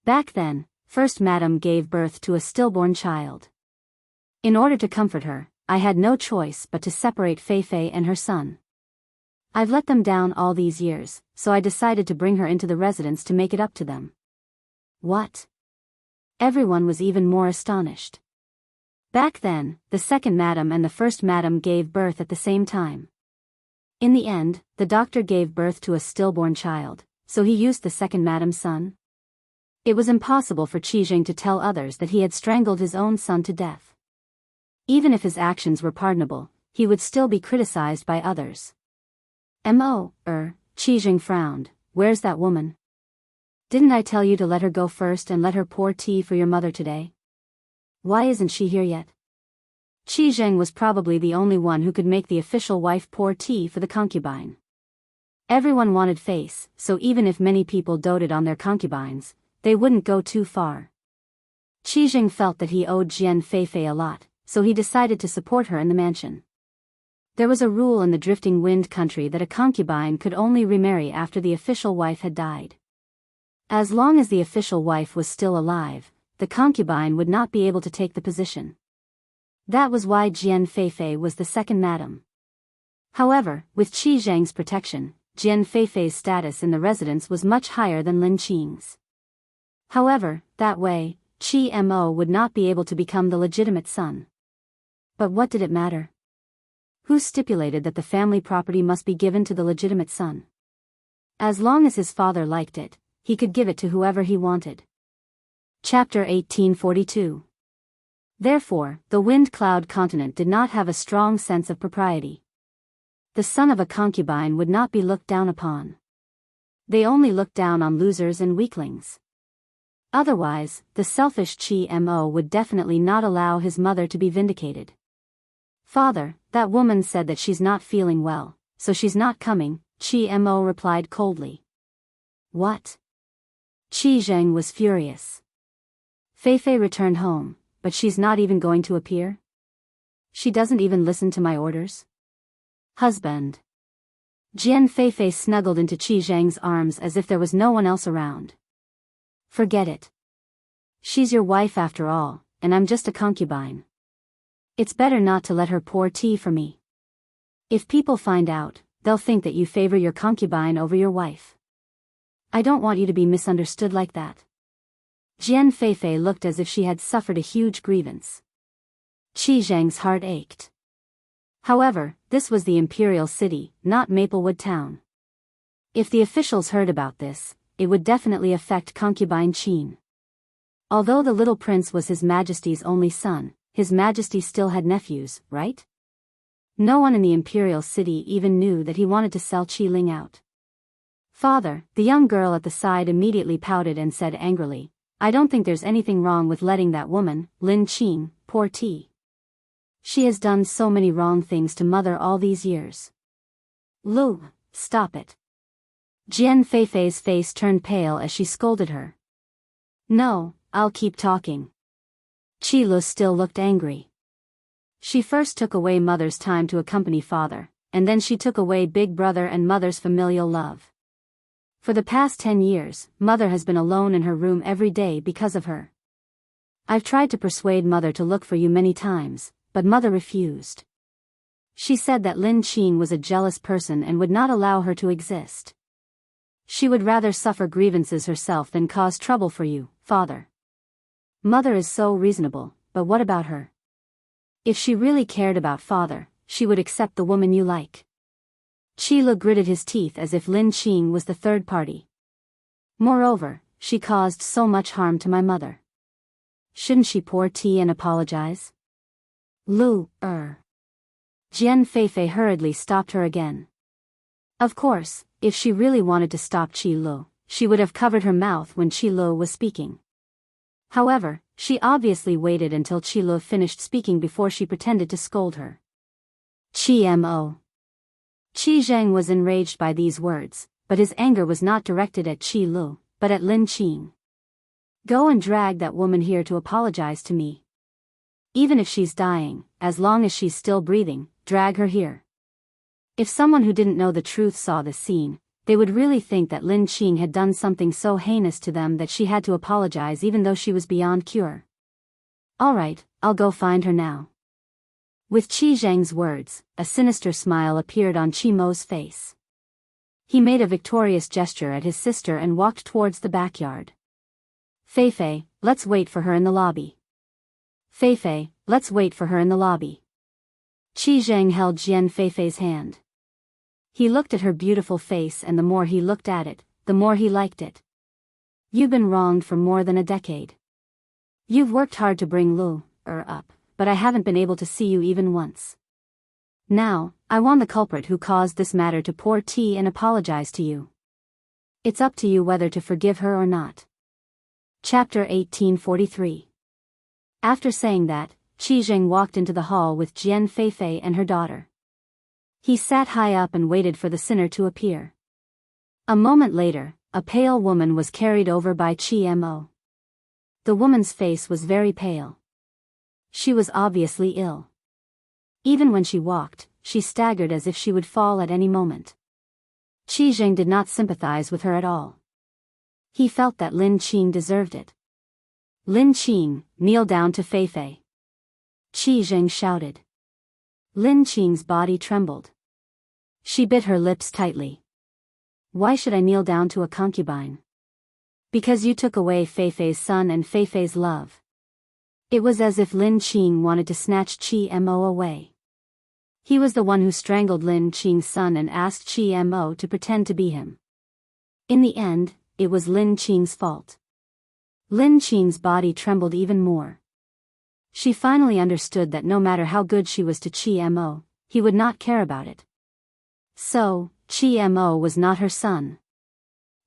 S1: Back then, First Madam gave birth to a stillborn child. In order to comfort her, I had no choice but to separate Fei Fei and her son. I've let them down all these years, so I decided to bring her into the residence to make it up to them. What? Everyone was even more astonished. Back then, the Second Madam and the First Madam gave birth at the same time. In the end, the doctor gave birth to a stillborn child, so he used the Second Madam's son? It was impossible for Qi Zheng to tell others that he had strangled his own son to death. Even if his actions were pardonable, he would still be criticized by others. Qi Zheng frowned. "Where's that woman? Didn't I tell you to let her go first and let her pour tea for your mother today? Why isn't she here yet?" Qi Zheng was probably the only one who could make the official wife pour tea for the concubine. Everyone wanted face, so even if many people doted on their concubines, they wouldn't go too far. Qi Zheng felt that he owed Jian Feifei a lot, so he decided to support her in the mansion. There was a rule in the Drifting Wind country that a concubine could only remarry after the official wife had died. As long as the official wife was still alive, the concubine would not be able to take the position. That was why Jian Feifei was the Second Madam. However, with Qi Zheng's protection, Jian Feifei's status in the residence was much higher than Lin Qing's. However, that way, Qi Mo would not be able to become the legitimate son. But what did it matter? Who stipulated that the family property must be given to the legitimate son? As long as his father liked it, he could give it to whoever he wanted. Chapter 1842. Therefore, the wind-cloud continent did not have a strong sense of propriety. The son of a concubine would not be looked down upon. They only looked down on losers and weaklings. Otherwise, the selfish Chi-Mo would definitely not allow his mother to be vindicated. "Father, that woman said that she's not feeling well, so she's not coming," Chi-Mo replied coldly. "What?" Qi Zheng was furious. "Feifei returned home, but she's not even going to appear? She doesn't even listen to my orders?" "Husband." Jian Feifei snuggled into Qi Zheng's arms as if there was no one else around. "Forget it. She's your wife after all, and I'm just a concubine. It's better not to let her pour tea for me. If people find out, they'll think that you favor your concubine over your wife. I don't want you to be misunderstood like that." Jian Feifei looked as if she had suffered a huge grievance. Qi Zheng's heart ached. However, this was the imperial city, not Maplewood Town. If the officials heard about this, it would definitely affect concubine Qin. Although the little prince was His Majesty's only son, His Majesty still had nephews, right? No one in the imperial city even knew that he wanted to sell Qi Ling out. "Father," the young girl at the side immediately pouted and said angrily, "I don't think there's anything wrong with letting that woman, Lin Qing, pour tea. She has done so many wrong things to mother all these years." "Lu, stop it." Jian Feifei's face turned pale as she scolded her. "No, I'll keep talking." Qi Lu still looked angry. She first took away mother's time to accompany father, and then she took away big brother and mother's familial love. For the past 10 years, mother has been alone in her room every day because of her. I've tried to persuade mother to look for you many times, but mother refused. She said that Lin Qing was a jealous person and would not allow her to exist. She would rather suffer grievances herself than cause trouble for you, father. Mother is so reasonable, but what about her? If she really cared about father, she would accept the woman you like. Qi Lu gritted his teeth as if Lin Qing was the third party. Moreover, she caused so much harm to my mother. Shouldn't she pour tea and apologize? Lu, Jian Feifei hurriedly stopped her again. Of course, if she really wanted to stop Qi Lu, she would have covered her mouth when Qi Lu was speaking. However, she obviously waited until Qi Lu finished speaking before she pretended to scold her. Mo. Qi Zheng was enraged by these words, but his anger was not directed at Qi Lu, but at Lin Qing. "Go and drag that woman here to apologize to me. Even if she's dying, as long as she's still breathing, drag her here." If someone who didn't know the truth saw this scene, they would really think that Lin Qing had done something so heinous to them that she had to apologize even though she was beyond cure. "All right, I'll go find her now." With Qi Zheng's words, a sinister smile appeared on Qi Mo's face. He made a victorious gesture at his sister and walked towards the backyard. "Feifei, let's wait for her in the lobby." "Feifei, let's wait for her in the lobby." Qi Zheng held Jian Feifei's hand. He looked at her beautiful face, and the more he looked at it, the more he liked it. "You've been wronged for more than a decade. You've worked hard to bring Lu up, but I haven't been able to see you even once. Now, I want the culprit who caused this matter to pour tea and apologize to you. It's up to you whether to forgive her or not." Chapter 1843. After saying that, Qi Zheng walked into the hall with Jian Feifei and her daughter. He sat high up and waited for the sinner to appear. A moment later, a pale woman was carried over by Qi Mo. The woman's face was very pale. She was obviously ill. Even when she walked, she staggered as if she would fall at any moment. Qi Zheng did not sympathize with her at all. He felt that Lin Qing deserved it. "Lin Qing, kneel down to Feifei." Qi Zheng shouted. Lin Qing's body trembled. She bit her lips tightly. "Why should I kneel down to a concubine?" "Because you took away Feifei's son and Feifei's love." It was as if Lin Qing wanted to snatch Qi Mo away. He was the one who strangled Lin Qing's son and asked Qi Mo to pretend to be him. In the end, it was Lin Qing's fault. Lin Qing's body trembled even more. She finally understood that no matter how good she was to Qi Mo, he would not care about it. So, Qi Mo was not her son.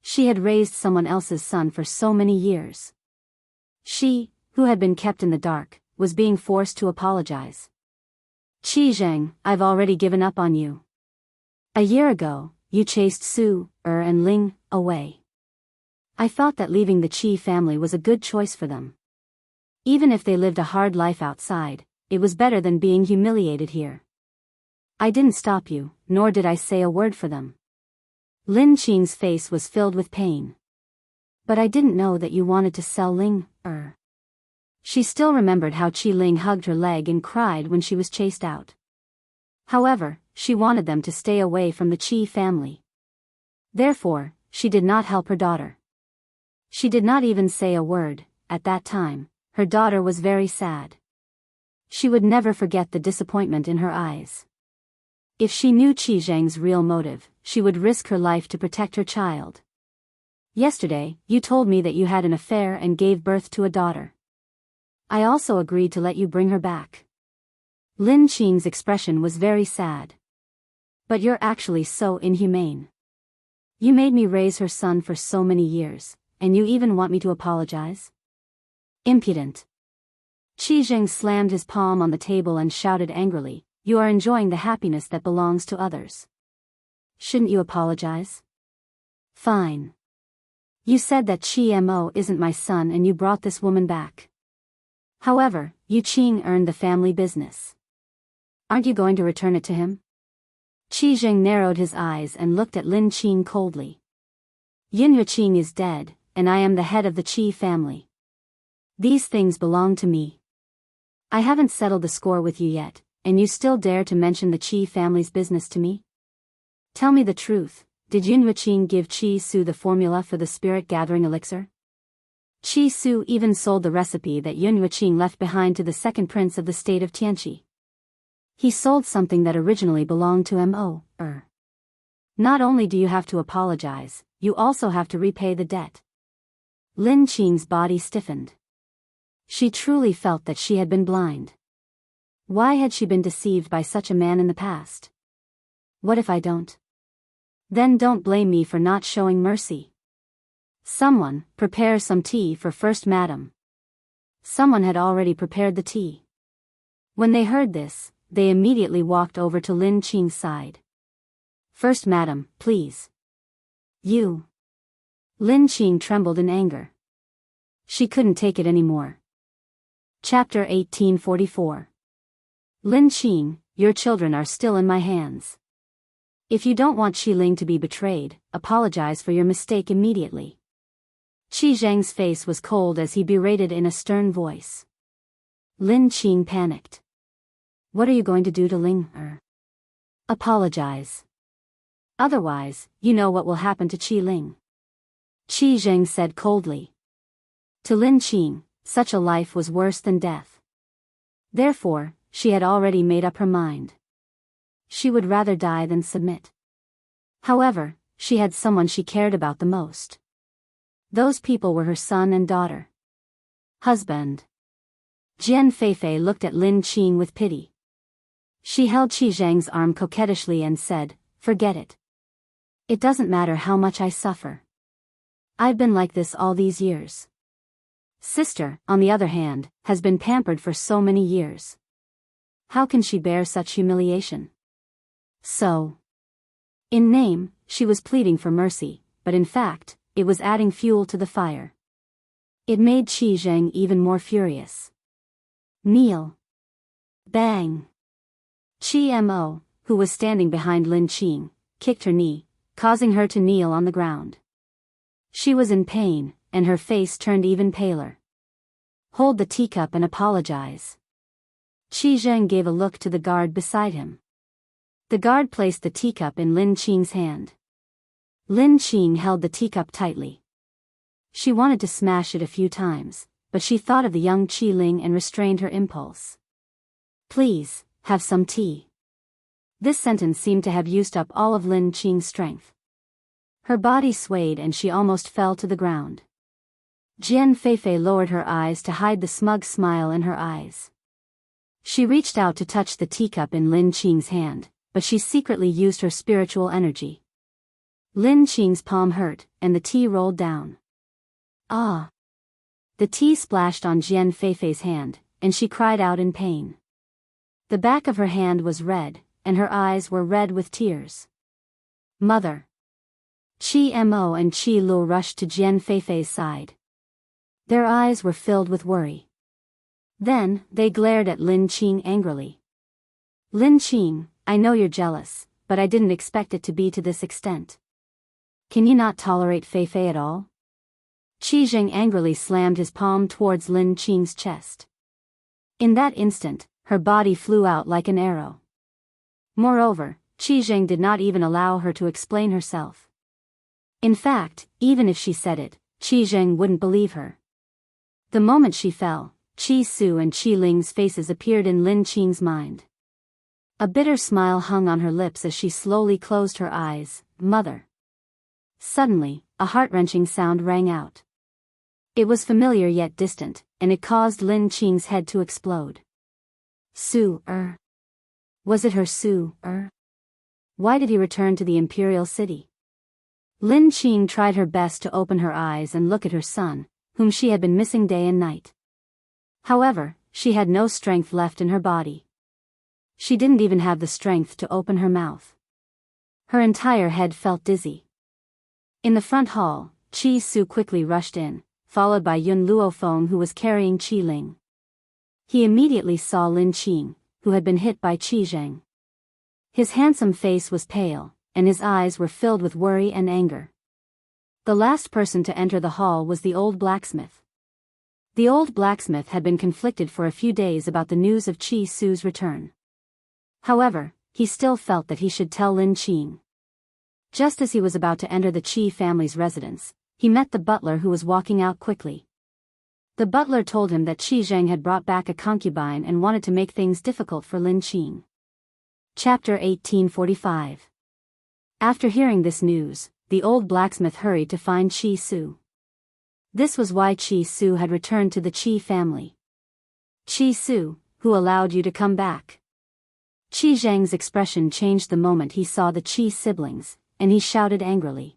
S1: She had raised someone else's son for so many years. She, who had been kept in the dark, was being forced to apologize. Qi Zheng, I've already given up on you. A year ago, you chased Su, and Ling away. I thought that leaving the Qi family was a good choice for them. Even if they lived a hard life outside, it was better than being humiliated here. I didn't stop you, nor did I say a word for them. Lin Qing's face was filled with pain. But I didn't know that you wanted to sell Ling, She still remembered how Qi Ling hugged her leg and cried when she was chased out. However, she wanted them to stay away from the Qi family. Therefore, she did not help her daughter. She did not even say a word. At that time, her daughter was very sad. She would never forget the disappointment in her eyes. If she knew Qi Zheng's real motive, she would risk her life to protect her child. Yesterday, you told me that you had an affair and gave birth to a daughter. I also agreed to let you bring her back. Lin Qing's expression was very sad. But you're actually so inhumane. You made me raise her son for so many years, and you even want me to apologize? Impudent. Qi Zheng slammed his palm on the table and shouted angrily, you are enjoying the happiness that belongs to others. Shouldn't you apologize? Fine. You said that Qi Mo isn't my son and you brought this woman back. However, Yu Qing earned the family business. Aren't you going to return it to him? Qi Zheng narrowed his eyes and looked at Lin Qing coldly. Yin Yuqing is dead, and I am the head of the Qi family. These things belong to me. I haven't settled the score with you yet, and you still dare to mention the Qi family's business to me? Tell me the truth, did Yin Yuqing give Qi Su the formula for the spirit-gathering elixir? Qi Su even sold the recipe that Yin Yuqing left behind to the second prince of the state of Tianqi. He sold something that originally belonged to Mo. Not only do you have to apologize, you also have to repay the debt. Lin Qing's body stiffened. She truly felt that she had been blind. Why had she been deceived by such a man in the past? What if I don't? Then don't blame me for not showing mercy. Someone, prepare some tea for First Madam. Someone had already prepared the tea. When they heard this, they immediately walked over to Lin Qing's side. First Madam, please. You. Lin Qing trembled in anger. She couldn't take it anymore. Chapter 1844. Lin Qing, your children are still in my hands. If you don't want Qi Ling to be betrayed, apologize for your mistake immediately. Qi Zheng's face was cold as he berated in a stern voice. Lin Qing panicked. What are you going to do to Ling? Apologize. Otherwise, you know what will happen to Qi Ling. Qi Zheng said coldly. To Lin Qing, such a life was worse than death. Therefore, she had already made up her mind. She would rather die than submit. However, she had someone she cared about the most. Those people were her son and daughter. Husband. Jian Feifei looked at Lin Qing with pity. She held Qi Zheng's arm coquettishly and said, forget it. It doesn't matter how much I suffer. I've been like this all these years. Sister, on the other hand, has been pampered for so many years. How can she bear such humiliation? So. In name, she was pleading for mercy, but in fact, it was adding fuel to the fire. It made Qi Zheng even more furious. Kneel. Bang. Qi Mo, who was standing behind Lin Qing, kicked her knee, causing her to kneel on the ground. She was in pain, and her face turned even paler. Hold the teacup and apologize. Qi Zheng gave a look to the guard beside him. The guard placed the teacup in Lin Qing's hand. Lin Qing held the teacup tightly. She wanted to smash it a few times, but she thought of the young Qi Ling and restrained her impulse. Please, have some tea. This sentence seemed to have used up all of Lin Qing's strength. Her body swayed and she almost fell to the ground. Jian Feifei lowered her eyes to hide the smug smile in her eyes. She reached out to touch the teacup in Lin Qing's hand, but she secretly used her spiritual energy. Lin Qing's palm hurt, and the tea rolled down. Ah! The tea splashed on Jian Feifei's hand, and she cried out in pain. The back of her hand was red, and her eyes were red with tears. Mother! Qi Mo and Qi Lu rushed to Jian Feifei's side. Their eyes were filled with worry. Then, they glared at Lin Qing angrily. Lin Qing, I know you're jealous, but I didn't expect it to be to this extent. Can you not tolerate Feifei at all? Qi Zheng angrily slammed his palm towards Lin Qing's chest. In that instant, her body flew out like an arrow. Moreover, Qi Zheng did not even allow her to explain herself. In fact, even if she said it, Qi Zheng wouldn't believe her. The moment she fell, Qi Su and Qi Ling's faces appeared in Lin Qing's mind. A bitter smile hung on her lips as she slowly closed her eyes. Mother. Suddenly, a heart-wrenching sound rang out. It was familiar yet distant, and it caused Lin Qing's head to explode. Su-er. Was it her Su-er? Why did he return to the imperial city? Lin Qing tried her best to open her eyes and look at her son, whom she had been missing day and night. However, she had no strength left in her body. She didn't even have the strength to open her mouth. Her entire head felt dizzy. In the front hall, Qi Su quickly rushed in, followed by Yun Luofeng, who was carrying Qi Ling. He immediately saw Lin Qing, who had been hit by Qi Zheng. His handsome face was pale, and his eyes were filled with worry and anger. The last person to enter the hall was the old blacksmith. The old blacksmith had been conflicted for a few days about the news of Qi Su's return. However, he still felt that he should tell Lin Qing. Just as he was about to enter the Qi family's residence, he met the butler who was walking out quickly. The butler told him that Qi Zheng had brought back a concubine and wanted to make things difficult for Lin Qing. Chapter 1845. After hearing this news, the old blacksmith hurried to find Qi Su. This was why Qi Su had returned to the Qi family. Qi Su, who allowed you to come back? Qi Zheng's expression changed the moment he saw the Qi siblings, and he shouted angrily.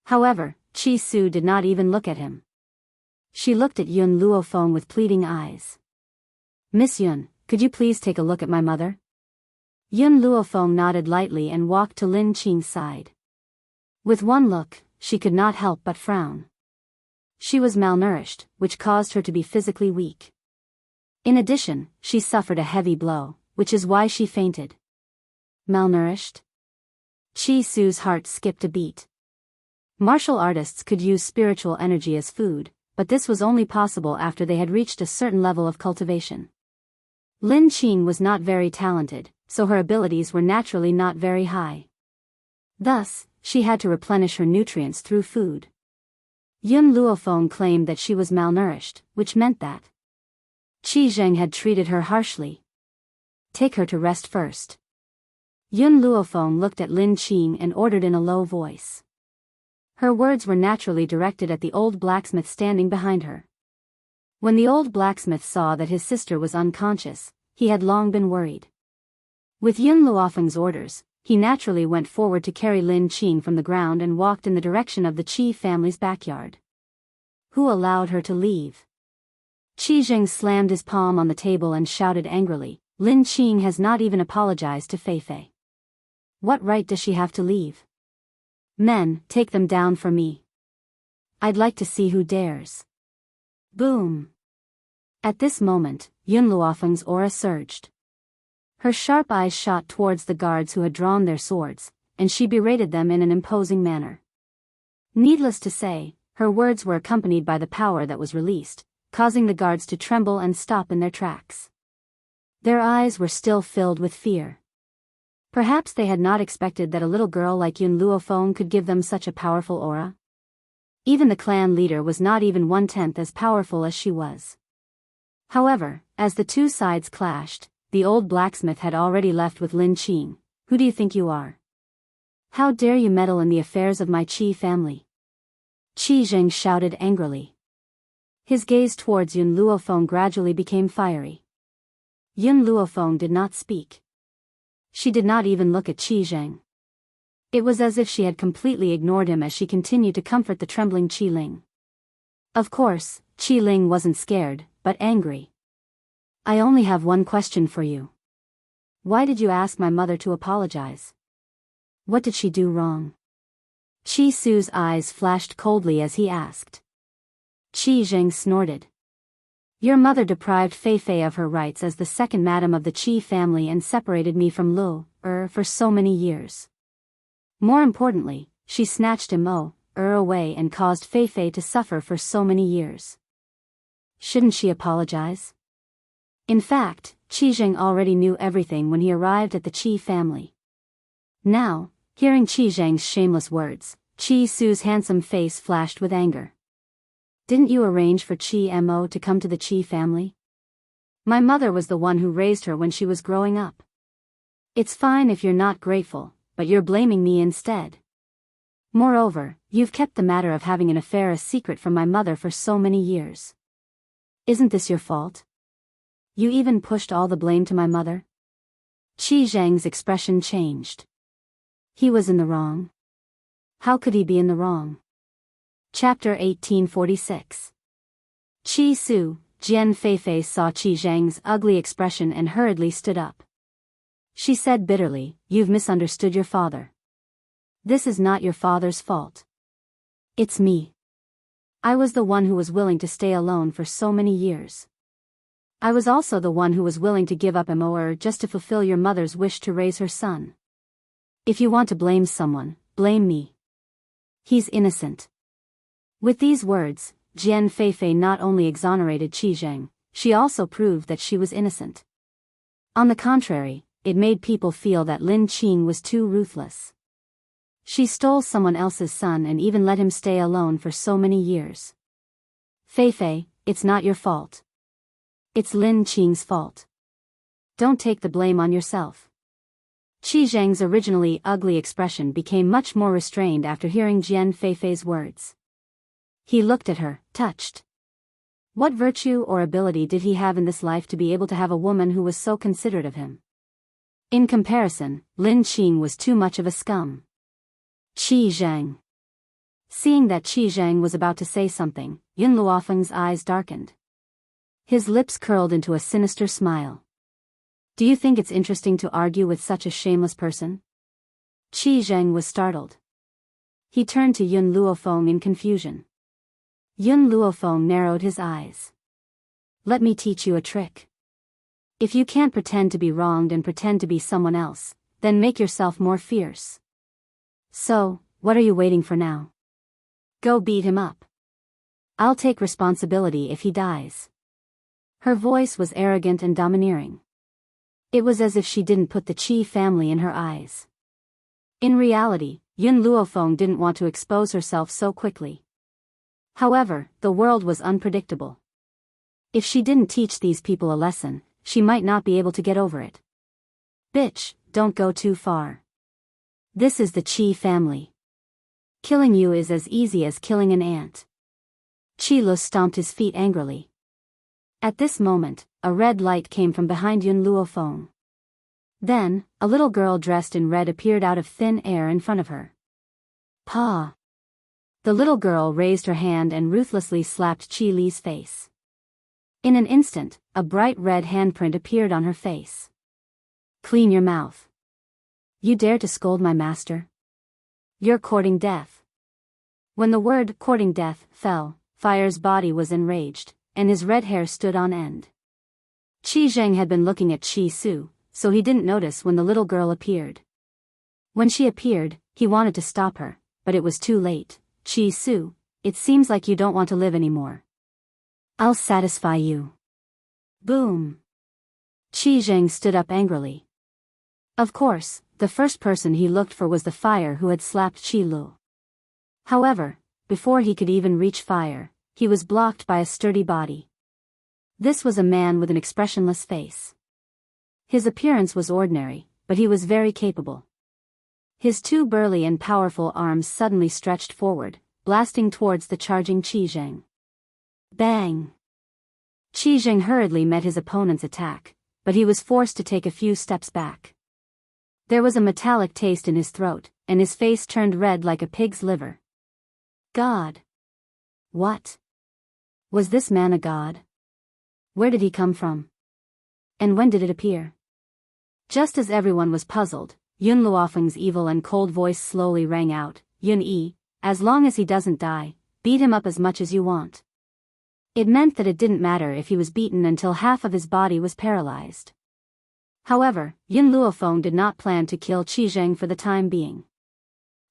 S1: However, Qi Su did not even look at him. She looked at Yun Luofeng with pleading eyes. Miss Yun, could you please take a look at my mother? Yun Luofeng nodded lightly and walked to Lin Qing's side. With one look, she could not help but frown. She was malnourished, which caused her to be physically weak. In addition, she suffered a heavy blow, which is why she fainted. Malnourished? Qi Su's heart skipped a beat. Martial artists could use spiritual energy as food, but this was only possible after they had reached a certain level of cultivation. Lin Qing was not very talented, so her abilities were naturally not very high. Thus, she had to replenish her nutrients through food. Yun Luofeng claimed that she was malnourished, which meant that Qi Zheng had treated her harshly. Take her to rest first. Yun Luofeng looked at Lin Qing and ordered in a low voice. Her words were naturally directed at the old blacksmith standing behind her. When the old blacksmith saw that his sister was unconscious, he had long been worried. With Yun Luofeng's orders, he naturally went forward to carry Lin Qing from the ground and walked in the direction of the Qi family's backyard. Who allowed her to leave? Qi Zheng slammed his palm on the table and shouted angrily, Lin Qing has not even apologized to Feifei. What right does she have to leave? Men, take them down for me. I'd like to see who dares. Boom. At this moment, Yun Luofeng's aura surged. Her sharp eyes shot towards the guards who had drawn their swords, and she berated them in an imposing manner. Needless to say, her words were accompanied by the power that was released, causing the guards to tremble and stop in their tracks. Their eyes were still filled with fear. Perhaps they had not expected that a little girl like Yun Luofeng could give them such a powerful aura. Even the clan leader was not even 1/10 as powerful as she was. However, as the two sides clashed, the old blacksmith had already left with Lin Qing. Who do you think you are? How dare you meddle in the affairs of my Qi family? Qi Zheng shouted angrily. His gaze towards Yun Luofeng gradually became fiery. Yun Luofeng did not speak. She did not even look at Qi Zheng. It was as if she had completely ignored him as she continued to comfort the trembling Qi Ling. Of course, Qi Ling wasn't scared, but angry. I only have one question for you. Why did you ask my mother to apologize? What did she do wrong? Qi Su's eyes flashed coldly as he asked. Qi Zheng snorted. Your mother deprived Fei Fei of her rights as the second madam of the Qi family and separated me from Lu, for so many years. More importantly, she snatched him away and caused Fei Fei to suffer for so many years. Shouldn't she apologize? In fact, Qi Zheng already knew everything when he arrived at the Qi family. Now, hearing Qi Zheng's shameless words, Qi Su's handsome face flashed with anger. Didn't you arrange for Qi Mo to come to the Qi family? My mother was the one who raised her when she was growing up. It's fine if you're not grateful, but you're blaming me instead. Moreover, you've kept the matter of having an affair a secret from my mother for so many years. Isn't this your fault? You even pushed all the blame to my mother? Qi Zheng's expression changed. He was in the wrong. How could he be in the wrong? Chapter 1846. Qi Su, Jian Feifei saw Qi Zheng's ugly expression and hurriedly stood up. She said bitterly, You've misunderstood your father. This is not your father's fault. It's me. I was the one who was willing to stay alone for so many years. I was also the one who was willing to give up Mo just to fulfill your mother's wish to raise her son. If you want to blame someone, blame me. He's innocent. With these words, Jian Feifei not only exonerated Qi Zheng, she also proved that she was innocent. On the contrary, it made people feel that Lin Qing was too ruthless. She stole someone else's son and even let him stay alone for so many years. Feifei, it's not your fault. It's Lin Qing's fault. Don't take the blame on yourself. Qi Zheng's originally ugly expression became much more restrained after hearing Jian Feifei's words. He looked at her, touched. What virtue or ability did he have in this life to be able to have a woman who was so considerate of him? In comparison, Lin Qing was too much of a scum. Qi Zheng. Seeing that Qi Zheng was about to say something, Yun Luofeng's eyes darkened. His lips curled into a sinister smile. Do you think it's interesting to argue with such a shameless person? Qi Zheng was startled. He turned to Yun Luofeng in confusion. Yun Luofeng narrowed his eyes. Let me teach you a trick. If you can't pretend to be wronged and pretend to be someone else, then make yourself more fierce. So, what are you waiting for now? Go beat him up. I'll take responsibility if he dies. Her voice was arrogant and domineering. It was as if she didn't put the Qi family in her eyes. In reality, Yun Luofeng didn't want to expose herself so quickly. However, the world was unpredictable. If she didn't teach these people a lesson, she might not be able to get over it. Bitch, don't go too far. This is the Qi family. Killing you is as easy as killing an ant. Qi Lu stomped his feet angrily. At this moment, a red light came from behind Yun Luofeng. Then, a little girl dressed in red appeared out of thin air in front of her. Pa! The little girl raised her hand and ruthlessly slapped Qi Li's face. In an instant, a bright red handprint appeared on her face. Clean your mouth. You dare to scold my master? You're courting death. When the word courting death fell, Fire's body was enraged, and his red hair stood on end. Qi Zheng had been looking at Qi Su, so he didn't notice when the little girl appeared. When she appeared, he wanted to stop her, but it was too late. Qi Su, it seems like you don't want to live anymore. I'll satisfy you. Boom. Qi Zheng stood up angrily. Of course, the first person he looked for was the Fire who had slapped Qi Lu. However, before he could even reach Fire, he was blocked by a sturdy body. This was a man with an expressionless face. His appearance was ordinary, but he was very capable. His two burly and powerful arms suddenly stretched forward, blasting towards the charging Qi Zheng. Bang! Qi Zheng hurriedly met his opponent's attack, but he was forced to take a few steps back. There was a metallic taste in his throat, and his face turned red like a pig's liver. God! What? Was this man a god? Where did he come from? And when did it appear? Just as everyone was puzzled, Yun Luofeng's evil and cold voice slowly rang out, Yun Yi, as long as he doesn't die, beat him up as much as you want. It meant that it didn't matter if he was beaten until half of his body was paralyzed. However, Yun Luofeng did not plan to kill Qi Zheng for the time being.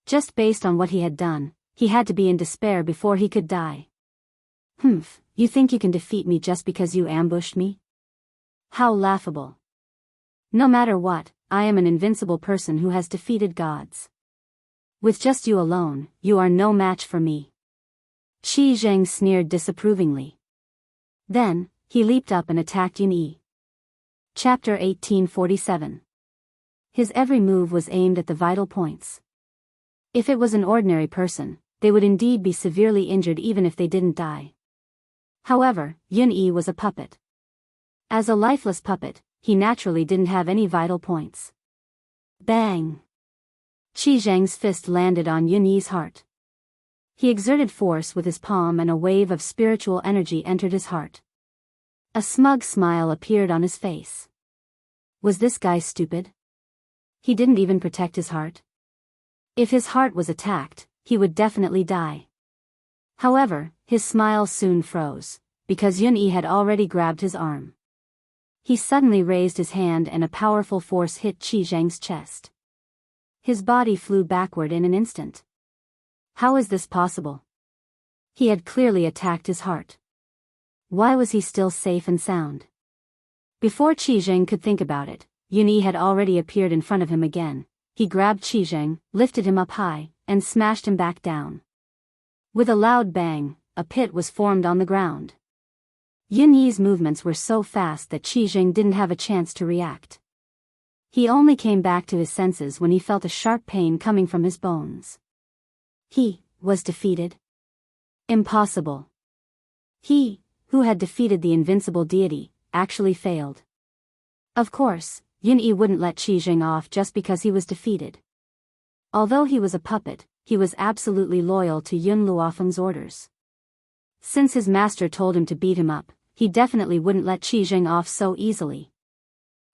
S1: Just based on what he had done, he had to be in despair before he could die. Humph, you think you can defeat me just because you ambushed me? How laughable. No matter what, I am an invincible person who has defeated gods. With just you alone, you are no match for me. Qi Zheng sneered disapprovingly. Then, he leaped up and attacked Yun Yi. Chapter 1847. His every move was aimed at the vital points. If it was an ordinary person, they would indeed be severely injured even if they didn't die. However, Yun Yi was a puppet. As a lifeless puppet, he naturally didn't have any vital points. Bang! Qi Zheng's fist landed on Yun Yi's heart. He exerted force with his palm and a wave of spiritual energy entered his heart. A smug smile appeared on his face. Was this guy stupid? He didn't even protect his heart. If his heart was attacked, he would definitely die. However, his smile soon froze, because Yun Yi had already grabbed his arm. He suddenly raised his hand and a powerful force hit Qi Zheng's chest. His body flew backward in an instant. How is this possible? He had clearly attacked his heart. Why was he still safe and sound? Before Qi Zheng could think about it, Yun Yi had already appeared in front of him again. He grabbed Qi Zheng, lifted him up high, and smashed him back down. With a loud bang, a pit was formed on the ground. Yun Yi's movements were so fast that Qi Zheng didn't have a chance to react. He only came back to his senses when he felt a sharp pain coming from his bones. He was defeated? Impossible. He, who had defeated the invincible deity, actually failed. Of course, Yun Yi wouldn't let Qi Zheng off just because he was defeated. Although he was a puppet, he was absolutely loyal to Yun Luofeng's orders. Since his master told him to beat him up, he definitely wouldn't let Qi Zheng off so easily.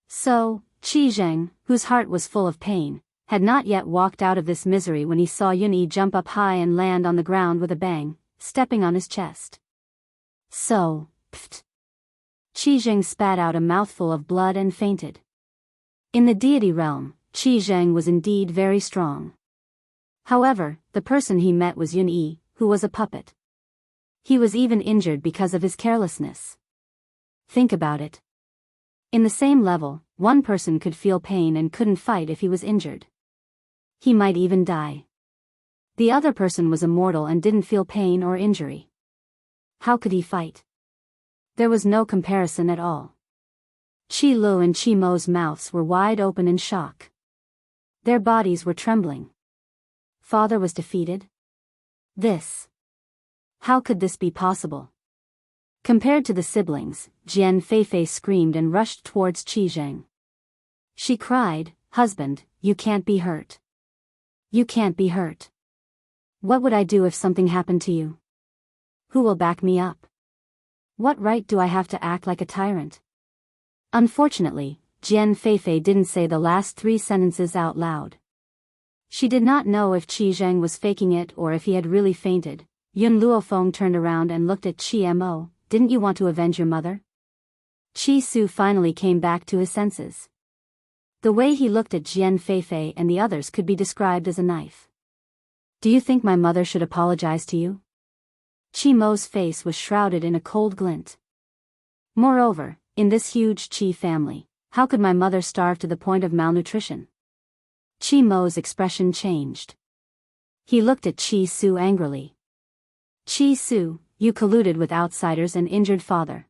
S1: So, Qi Zheng, whose heart was full of pain, had not yet walked out of this misery when he saw Yun Yi jump up high and land on the ground with a bang, stepping on his chest. So, pfft. Qi Zheng spat out a mouthful of blood and fainted. In the deity realm, Qi Zheng was indeed very strong. However, the person he met was Yun Yi, who was a puppet. He was even injured because of his carelessness. Think about it. In the same level, one person could feel pain and couldn't fight if he was injured. He might even die. The other person was immortal and didn't feel pain or injury. How could he fight? There was no comparison at all. Qi Lu and Qi Mo's mouths were wide open in shock. Their bodies were trembling. Father was defeated? How could this be possible? Compared to the siblings, Jian Feifei screamed and rushed towards Qi Zheng. She cried, "Husband, you can't be hurt. You can't be hurt. What would I do if something happened to you? Who will back me up? What right do I have to act like a tyrant?" Unfortunately, Jian Feifei didn't say the last 3 sentences out loud. She did not know if Qi Zheng was faking it or if he had really fainted. Yun Luofeng turned around and looked at Qi Mo. "Didn't you want to avenge your mother?" Qi Su finally came back to his senses. The way he looked at Jian Feifei and the others could be described as a knife. "Do you think my mother should apologize to you?" Qi Mo's face was shrouded in a cold glint. "Moreover, in this huge Qi family, how could my mother starve to the point of malnutrition?" Qi Mo's expression changed. He looked at Qi Su angrily. "Qi Su, you colluded with outsiders and injured father.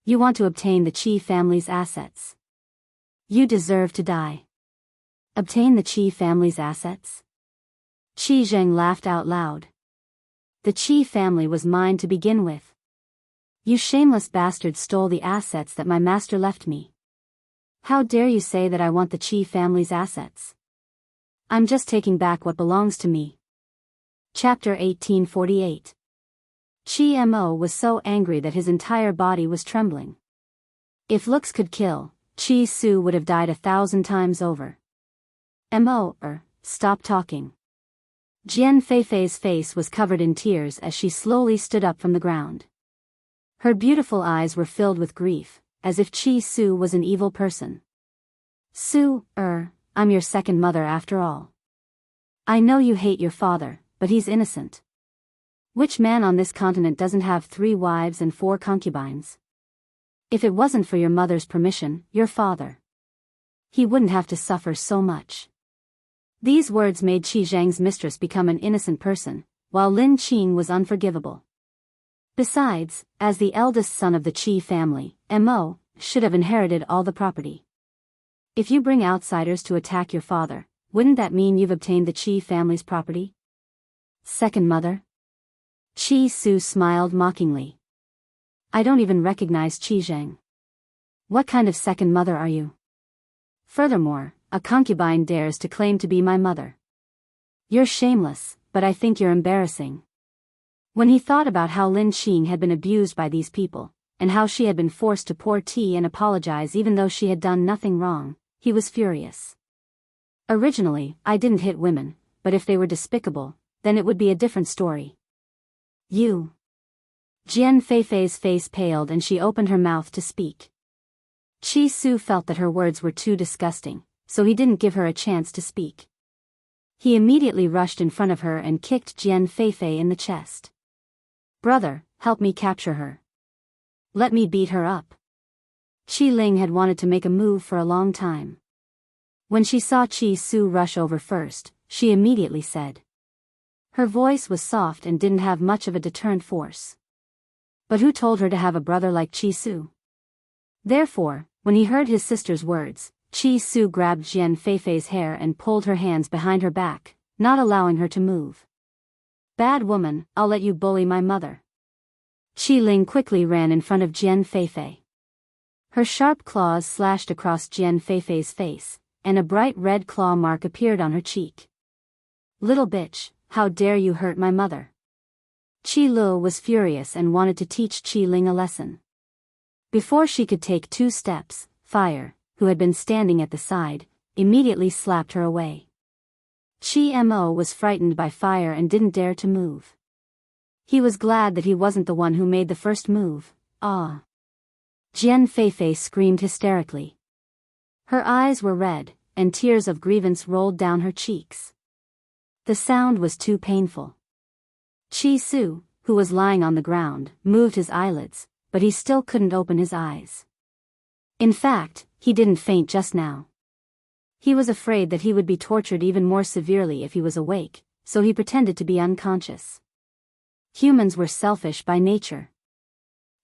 S1: You want to obtain the Qi family's assets. You deserve to die." "Obtain the Qi family's assets?" Qi Zheng laughed out loud. "The Qi family was mine to begin with. You shameless bastard stole the assets that my master left me. How dare you say that I want the Qi family's assets? I'm just taking back what belongs to me. Chapter 1848. Qi Mo was so angry that his entire body was trembling. If looks could kill, Qi Su would have died 1,000 times over. Mo, stop talking. Jian Feifei's face was covered in tears as she slowly stood up from the ground. Her beautiful eyes were filled with grief, as if Qi Su was an evil person. Su, I'm your second mother after all. I know you hate your father, but he's innocent. Which man on this continent doesn't have 3 wives and 4 concubines? If it wasn't for your mother's permission, your father, he wouldn't have to suffer so much. These words made Qi Zhang's mistress become an innocent person, while Lin Qing was unforgivable. Besides, as the eldest son of the Qi family, Mo should have inherited all the property. If you bring outsiders to attack your father, wouldn't that mean you've obtained the Qi family's property? Second mother? Qi Su smiled mockingly. I don't even recognize Qi Zhang. What kind of second mother are you? Furthermore, a concubine dares to claim to be my mother. You're shameless, but I think you're embarrassing. When he thought about how Lin Qing had been abused by these people, and how she had been forced to pour tea and apologize even though she had done nothing wrong, he was furious. Originally, I didn't hit women, but if they were despicable, then it would be a different story. You. Jian Feifei's face paled and she opened her mouth to speak. Qi Su felt that her words were too disgusting, so he didn't give her a chance to speak. He immediately rushed in front of her and kicked Jian Feifei in the chest. Brother, help me capture her. Let me beat her up. Qi Ling had wanted to make a move for a long time. When she saw Qi Su rush over first, she immediately said. Her voice was soft and didn't have much of a deterrent force. But who told her to have a brother like Qi Su? Therefore, when he heard his sister's words, Qi Su grabbed Jian Feifei's hair and pulled her hands behind her back, not allowing her to move. Bad woman, I'll let you bully my mother. Qi Ling quickly ran in front of Jian Feifei. Her sharp claws slashed across Jian Feifei's face, and a bright red claw mark appeared on her cheek. Little bitch, how dare you hurt my mother? Qi Lu was furious and wanted to teach Qi Ling a lesson. Before she could take 2 steps, Fire, who had been standing at the side, immediately slapped her away. Qi Mo was frightened by Fire and didn't dare to move. He was glad that he wasn't the one who made the first move. Ah! Jian Feifei screamed hysterically. Her eyes were red, and tears of grievance rolled down her cheeks. The sound was too painful. Qi Su, who was lying on the ground, moved his eyelids, but he still couldn't open his eyes. In fact, he didn't faint just now. He was afraid that he would be tortured even more severely if he was awake, so he pretended to be unconscious. Humans were selfish by nature.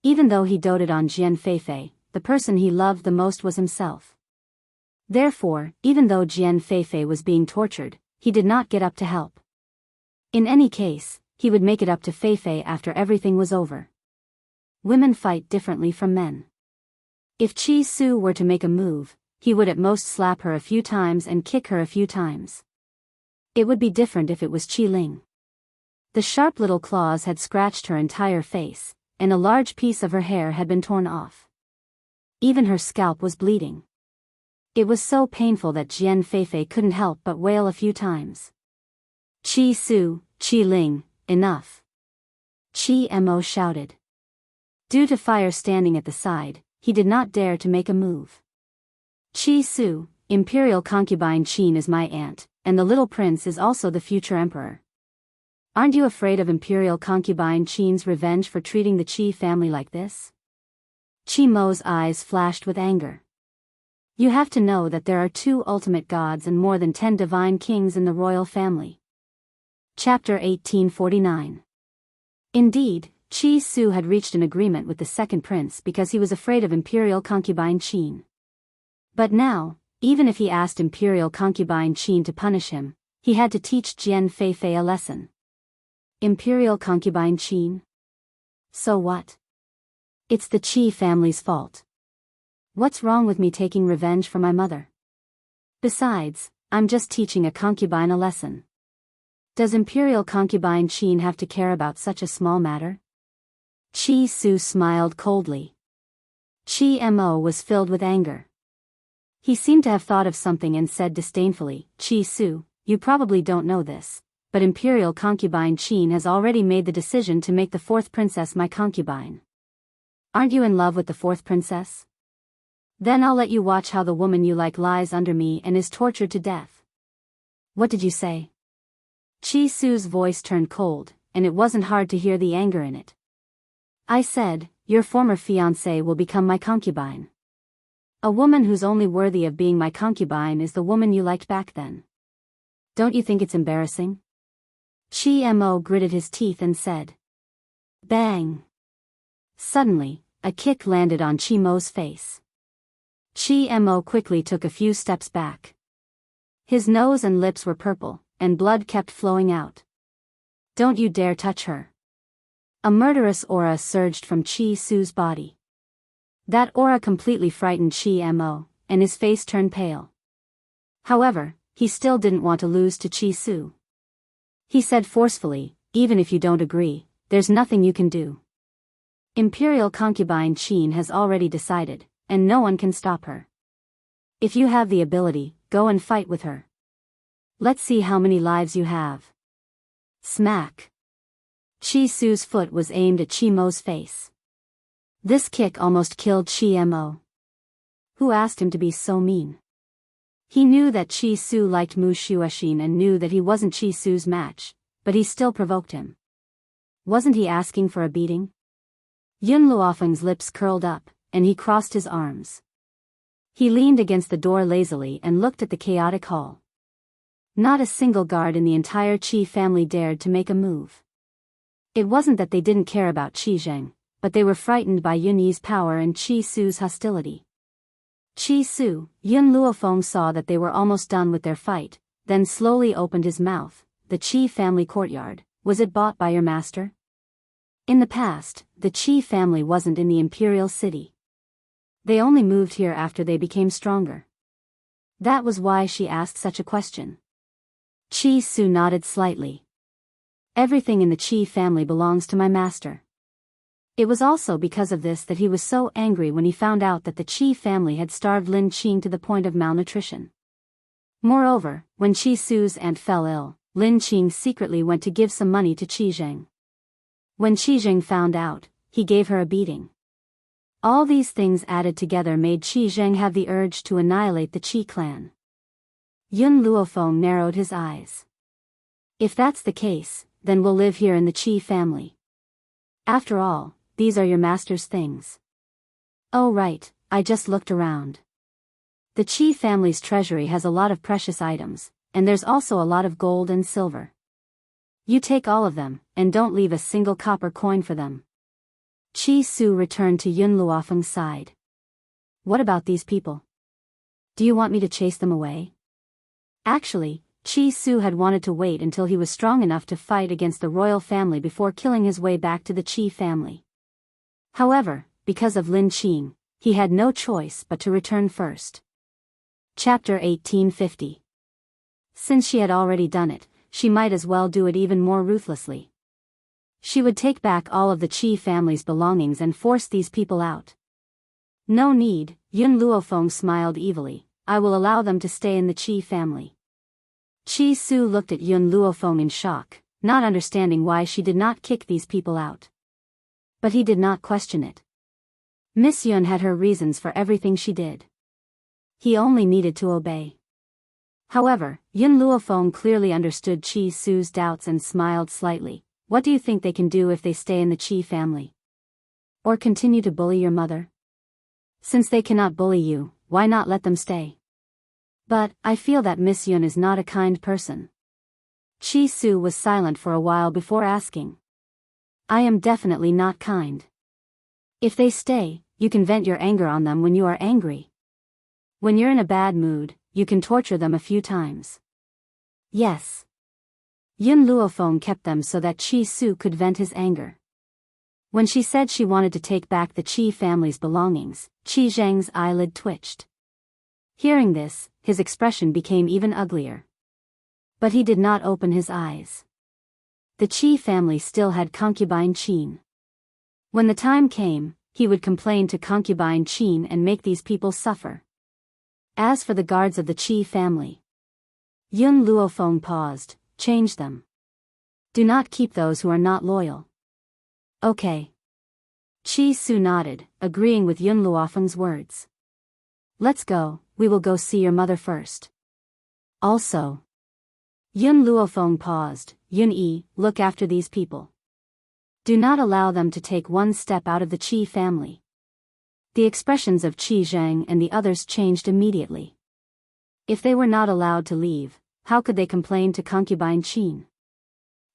S1: Even though he doted on Jian Feifei, the person he loved the most was himself. Therefore, even though Jian Feifei was being tortured, he did not get up to help. In any case, he would make it up to Feifei after everything was over. Women fight differently from men. If Qi Su were to make a move, he would at most slap her a few times and kick her a few times. It would be different if it was Qi Ling. The sharp little claws had scratched her entire face, and a large piece of her hair had been torn off. Even her scalp was bleeding. It was so painful that Jian Feifei couldn't help but wail a few times. Qi Su, Qi Ling, enough! Qi Mo shouted. Due to Fire standing at the side, he did not dare to make a move. Qi Su, Imperial concubine Qin is my aunt, and the little prince is also the future emperor. Aren't you afraid of Imperial concubine Qin's revenge for treating the Qi family like this? Qi Mo's eyes flashed with anger. You have to know that there are 2 ultimate gods and more than 10 divine kings in the royal family. Chapter 1849. Indeed, Qi Su had reached an agreement with the second prince because he was afraid of Imperial concubine Qin. But now, even if he asked Imperial concubine Qin to punish him, he had to teach Jian Feifei a lesson. Imperial concubine Qin? So what? It's the Qi family's fault. What's wrong with me taking revenge for my mother? Besides, I'm just teaching a concubine a lesson. Does Imperial concubine Qin have to care about such a small matter? Qi Su smiled coldly. Qi Mo was filled with anger. He seemed to have thought of something and said disdainfully, Qi Su, you probably don't know this, but Imperial concubine Qin has already made the decision to make the fourth princess my concubine. Aren't you in love with the fourth princess? Then I'll let you watch how the woman you like lies under me and is tortured to death. What did you say? Qi Su's voice turned cold, and it wasn't hard to hear the anger in it. I said, your former fiancée will become my concubine. A woman who's only worthy of being my concubine is the woman you liked back then. Don't you think it's embarrassing? Qi Mo gritted his teeth and said. Bang! Suddenly, a kick landed on Qi Mo's face. Qi Mo quickly took a few steps back. His nose and lips were purple, and blood kept flowing out. Don't you dare touch her. A murderous aura surged from Qi Su's body. That aura completely frightened Qi Mo, and his face turned pale. However, he still didn't want to lose to Qi Su. He said forcefully, even if you don't agree, there's nothing you can do. Imperial concubine Qin has already decided, and no one can stop her. If you have the ability, go and fight with her. Let's see how many lives you have. Smack. Qi Su's foot was aimed at Qi Mo's face. This kick almost killed Qi Mo. Who asked him to be so mean? He knew that Qi Su liked Mu Shuexin and knew that he wasn't Qi Su's match, but he still provoked him. Wasn't he asking for a beating? Yun Luofeng's lips curled up, and he crossed his arms. He leaned against the door lazily and looked at the chaotic hall. Not a single guard in the entire Qi family dared to make a move. It wasn't that they didn't care about Qi Zheng, but they were frightened by Yun Yi's power and Qi Su's hostility. Qi Su, Yun Luofeng saw that they were almost done with their fight, then slowly opened his mouth. The Qi family courtyard, was it bought by your master? In the past, the Qi family wasn't in the imperial city. They only moved here after they became stronger. That was why she asked such a question. Qi Su nodded slightly. Everything in the Qi family belongs to my master. It was also because of this that he was so angry when he found out that the Qi family had starved Lin Qing to the point of malnutrition. Moreover, when Qi Su's aunt fell ill, Lin Qing secretly went to give some money to Qi Zheng. When Qi Zheng found out, he gave her a beating. All these things added together made Qi Zheng have the urge to annihilate the Qi clan. Yun Luofeng narrowed his eyes. If that's the case, then we'll live here in the Qi family. After all, these are your master's things. Oh right, I just looked around. The Qi family's treasury has a lot of precious items, and there's also a lot of gold and silver. You take all of them, and don't leave a single copper coin for them. Qi Su returned to Yun Luofeng's side. What about these people? Do you want me to chase them away? Actually, Qi Su had wanted to wait until he was strong enough to fight against the royal family before killing his way back to the Qi family. However, because of Lin Qing, he had no choice but to return first. Chapter 1850. Since she had already done it, she might as well do it even more ruthlessly. She would take back all of the Qi family's belongings and force these people out. No need, Yun Luofeng smiled evilly, I will allow them to stay in the Qi family. Qi Su looked at Yun Luofeng in shock, not understanding why she did not kick these people out. But he did not question it. Miss Yun had her reasons for everything she did. He only needed to obey. However, Yun Luofeng clearly understood Qi Su's doubts and smiled slightly. What do you think they can do if they stay in the Qi family? Or continue to bully your mother? Since they cannot bully you, why not let them stay? But, I feel that Miss Yun is not a kind person. Qi Su was silent for a while before asking. I am definitely not kind. If they stay, you can vent your anger on them when you are angry. When you're in a bad mood, you can torture them a few times. Yes. Yun Luofeng kept them so that Qi Su could vent his anger. When she said she wanted to take back the Qi family's belongings, Qi Zheng's eyelid twitched. Hearing this, his expression became even uglier. But he did not open his eyes. The Qi family still had concubine Qin. When the time came, he would complain to concubine Qin and make these people suffer. As for the guards of the Qi family, Yun Luofeng paused. Change them. Do not keep those who are not loyal. Okay. Qi Su nodded, agreeing with Yun Luofeng's words. Let's go, we will go see your mother first. Also. Yun Luofeng paused. Yun Yi, look after these people. Do not allow them to take one step out of the Qi family. The expressions of Qi Zheng and the others changed immediately. If they were not allowed to leave, how could they complain to concubine Qin?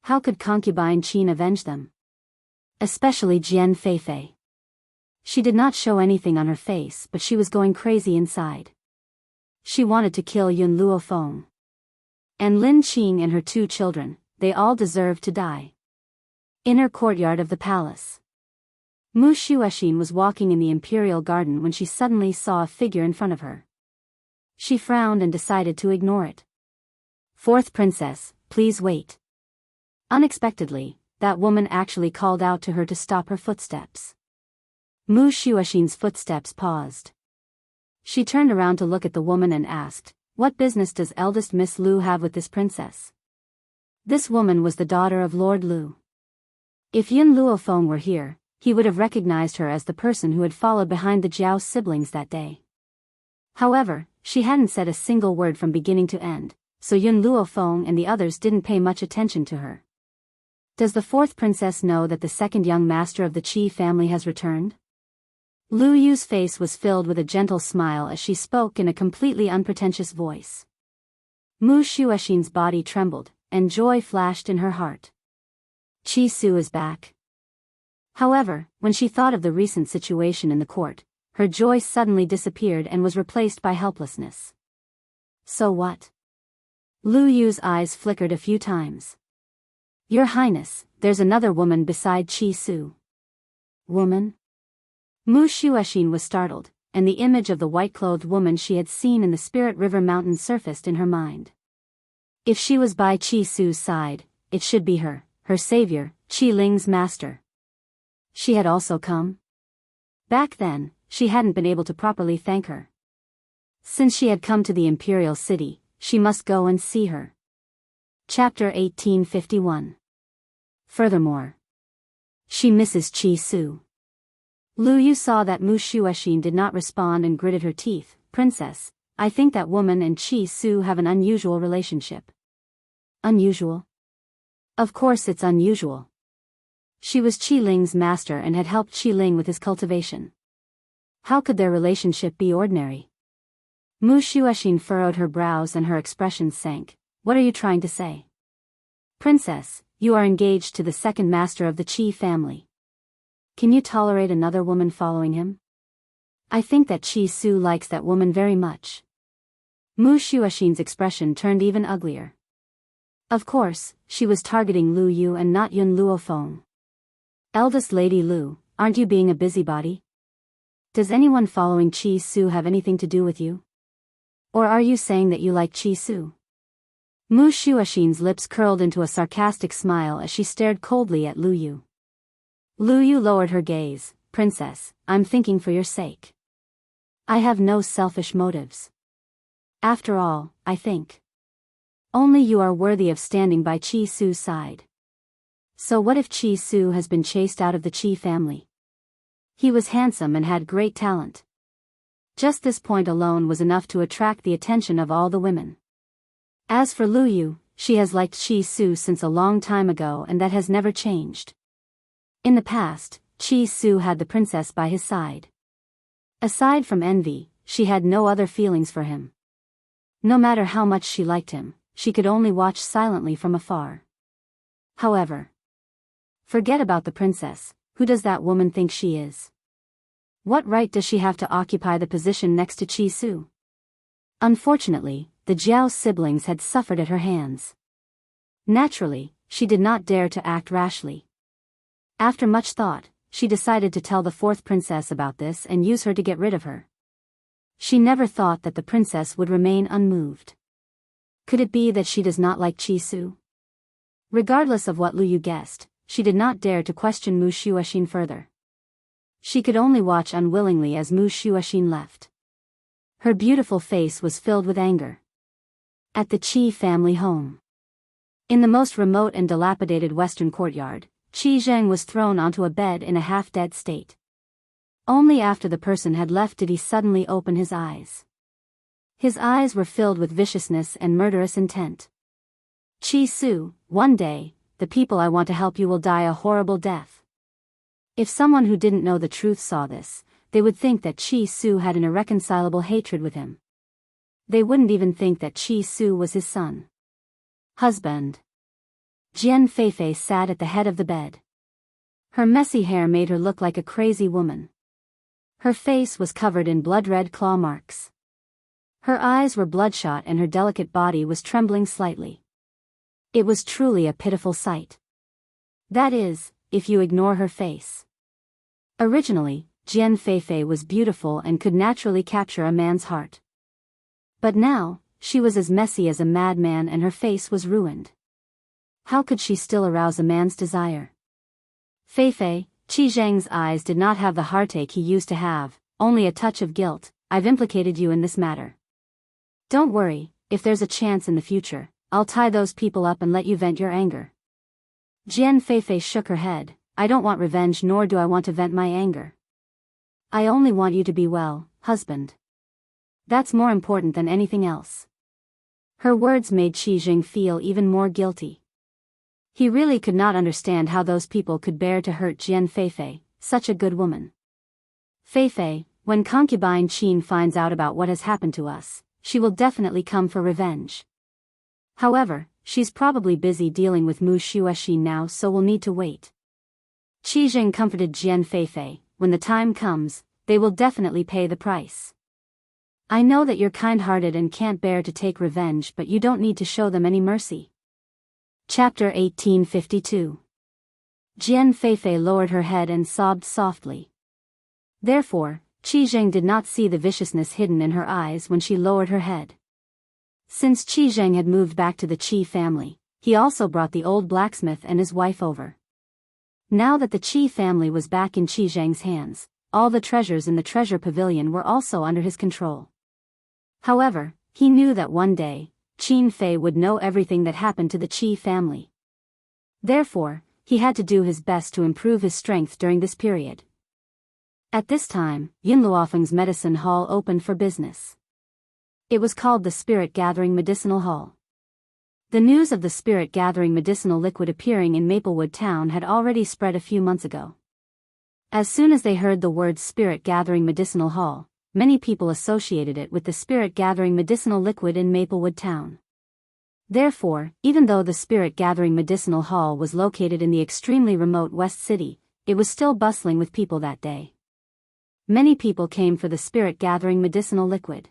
S1: How could concubine Qin avenge them? Especially Jian Feifei. She did not show anything on her face, but she was going crazy inside. She wanted to kill Yun Luofeng. And Lin Qing and her 2 children, they all deserved to die. Inner courtyard of the palace. Mu Shuexin was walking in the imperial garden when she suddenly saw a figure in front of her. She frowned and decided to ignore it. 4th princess, please wait. Unexpectedly, that woman actually called out to her to stop her footsteps. Mu Shuexin's footsteps paused. She turned around to look at the woman and asked, what business does eldest Miss Lu have with this princess? This woman was the daughter of Lord Lu. If Yun Luofeng were here, he would have recognized her as the person who had followed behind the Jiao siblings that day. However, she hadn't said a single word from beginning to end, so Yun Luofeng and the others didn't pay much attention to her. Does the 4th princess know that the 2nd young master of the Qi family has returned? Lu Yu's face was filled with a gentle smile as she spoke in a completely unpretentious voice. Mu Shuexin's body trembled, and joy flashed in her heart. Qi Su is back. However, when she thought of the recent situation in the court, her joy suddenly disappeared and was replaced by helplessness. So what? Lu Yu's eyes flickered a few times. Your Highness, there's another woman beside Qi Su. Woman? Mu Shuexin was startled, and the image of the white-clothed woman she had seen in the Spirit River Mountain surfaced in her mind. If she was by Qi Su's side, it should be her savior, Qi Ling's master. She had also come? Back then, she hadn't been able to properly thank her. Since she had come to the imperial city, she must go and see her. Chapter 1851. Furthermore, she misses Qi Su. Lu Yu saw that Mu Shuexin did not respond and gritted her teeth. Princess, I think that woman and Qi Su have an unusual relationship. Unusual? Of course it's unusual. She was Qi Ling's master and had helped Qi Ling with his cultivation. How could their relationship be ordinary? Mu Shuexin furrowed her brows and her expression sank. What are you trying to say? Princess, you are engaged to the 2nd master of the Qi family. Can you tolerate another woman following him? I think that Qi Su likes that woman very much. Mu Shuexin's expression turned even uglier. Of course, she was targeting Lu Yu and not Yun Luofeng. Eldest Lady Lu, aren't you being a busybody? Does anyone following Qi Su have anything to do with you? Or are you saying that you like Qi Su? Mu Shuexin's lips curled into a sarcastic smile as she stared coldly at Lu Yu. Lu Yu lowered her gaze. Princess, I'm thinking for your sake. I have no selfish motives. After all, I think only you are worthy of standing by Qi Su's side. So what if Qi Su has been chased out of the Qi family? He was handsome and had great talent. Just this point alone was enough to attract the attention of all the women. As for Lu Yu, she has liked Qi Su since a long time ago and that has never changed. In the past, Qi Su had the princess by his side. Aside from envy, she had no other feelings for him. No matter how much she liked him, she could only watch silently from afar. However, forget about the princess. Who does that woman think she is? What right does she have to occupy the position next to Qi Su? Unfortunately, the Jiao siblings had suffered at her hands. Naturally, she did not dare to act rashly. After much thought, she decided to tell the fourth princess about this and use her to get rid of her. She never thought that the princess would remain unmoved. Could it be that she does not like Chi Su? Regardless of what Lu Yu guessed, she did not dare to question Mu Shuoxin further. She could only watch unwillingly as Mu Shuoxin left. Her beautiful face was filled with anger. At the Qi family home. In the most remote and dilapidated western courtyard, Qi Zheng was thrown onto a bed in a half-dead state. Only after the person had left did he suddenly open his eyes. His eyes were filled with viciousness and murderous intent. Qi Su, one day, the people I want to help you will die a horrible death. If someone who didn't know the truth saw this, they would think that Qi Su had an irreconcilable hatred with him. They wouldn't even think that Qi Su was his son. Husband. Jian Feifei sat at the head of the bed. Her messy hair made her look like a crazy woman. Her face was covered in blood-red claw marks. Her eyes were bloodshot and her delicate body was trembling slightly. It was truly a pitiful sight. That is, if you ignore her face. Originally, Jian Feifei was beautiful and could naturally capture a man's heart. But now, she was as messy as a madman and her face was ruined. How could she still arouse a man's desire? Feifei, Qi Zheng's eyes did not have the heartache he used to have, only a touch of guilt. I've implicated you in this matter. Don't worry, if there's a chance in the future, I'll tie those people up and let you vent your anger. Jian Feifei shook her head. I don't want revenge nor do I want to vent my anger. I only want you to be well, husband. That's more important than anything else. Her words made Qi Zheng feel even more guilty. He really could not understand how those people could bear to hurt Jian Feifei, such a good woman. Feifei, when concubine Qin finds out about what has happened to us, she will definitely come for revenge. However, she's probably busy dealing with Mu Shuoxin now, so we'll need to wait. Qi Zheng comforted Jian Feifei. When the time comes, they will definitely pay the price. I know that you're kind-hearted and can't bear to take revenge, but you don't need to show them any mercy. Chapter 1852. Jian Feifei lowered her head and sobbed softly. Therefore, Qi Zheng did not see the viciousness hidden in her eyes when she lowered her head. Since Qi Zheng had moved back to the Qi family, he also brought the old blacksmith and his wife over. Now that the Qi family was back in Qi Zheng's hands, all the treasures in the treasure pavilion were also under his control. However, he knew that one day, Qin Fei would know everything that happened to the Qi family. Therefore, he had to do his best to improve his strength during this period. At this time, Yinluofeng's medicine hall opened for business. It was called the Spirit Gathering Medicinal Hall. The news of the Spirit Gathering medicinal liquid appearing in Maplewood Town had already spread a few months ago. As soon as they heard the words Spirit Gathering Medicinal Hall, many people associated it with the Spirit Gathering medicinal liquid in Maplewood Town. Therefore, even though the Spirit Gathering Medicinal Hall was located in the extremely remote West City, it was still bustling with people that day. Many people came for the Spirit Gathering medicinal liquid.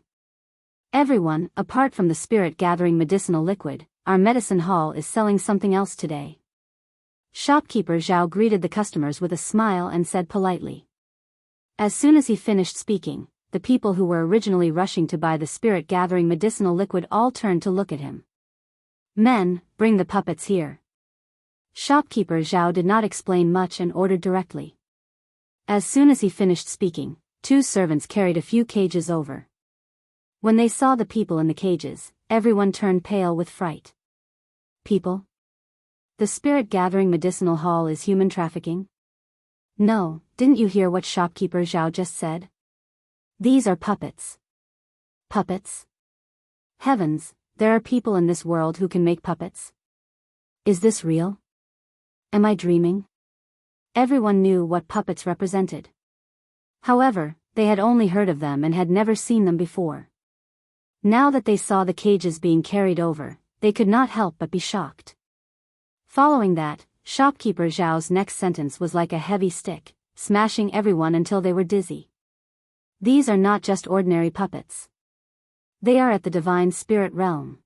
S1: Everyone, apart from the Spirit Gathering medicinal liquid, our medicine hall is selling something else today. Shopkeeper Zhao greeted the customers with a smile and said politely. As soon as he finished speaking, the people who were originally rushing to buy the Spirit Gathering medicinal liquid all turned to look at him. Men, bring the puppets here. Shopkeeper Zhao did not explain much and ordered directly. As soon as he finished speaking, 2 servants carried a few cages over. When they saw the people in the cages, everyone turned pale with fright. People? The Spirit Gathering medicinal hall is human trafficking? No, didn't you hear what shopkeeper Zhao just said? These are puppets. Puppets? Heavens, there are people in this world who can make puppets? Is this real? Am I dreaming? Everyone knew what puppets represented. However, they had only heard of them and had never seen them before. Now that they saw the cages being carried over, they could not help but be shocked. Following that, shopkeeper Zhao's next sentence was like a heavy stick, smashing everyone until they were dizzy. These are not just ordinary puppets. They are at the divine spirit realm.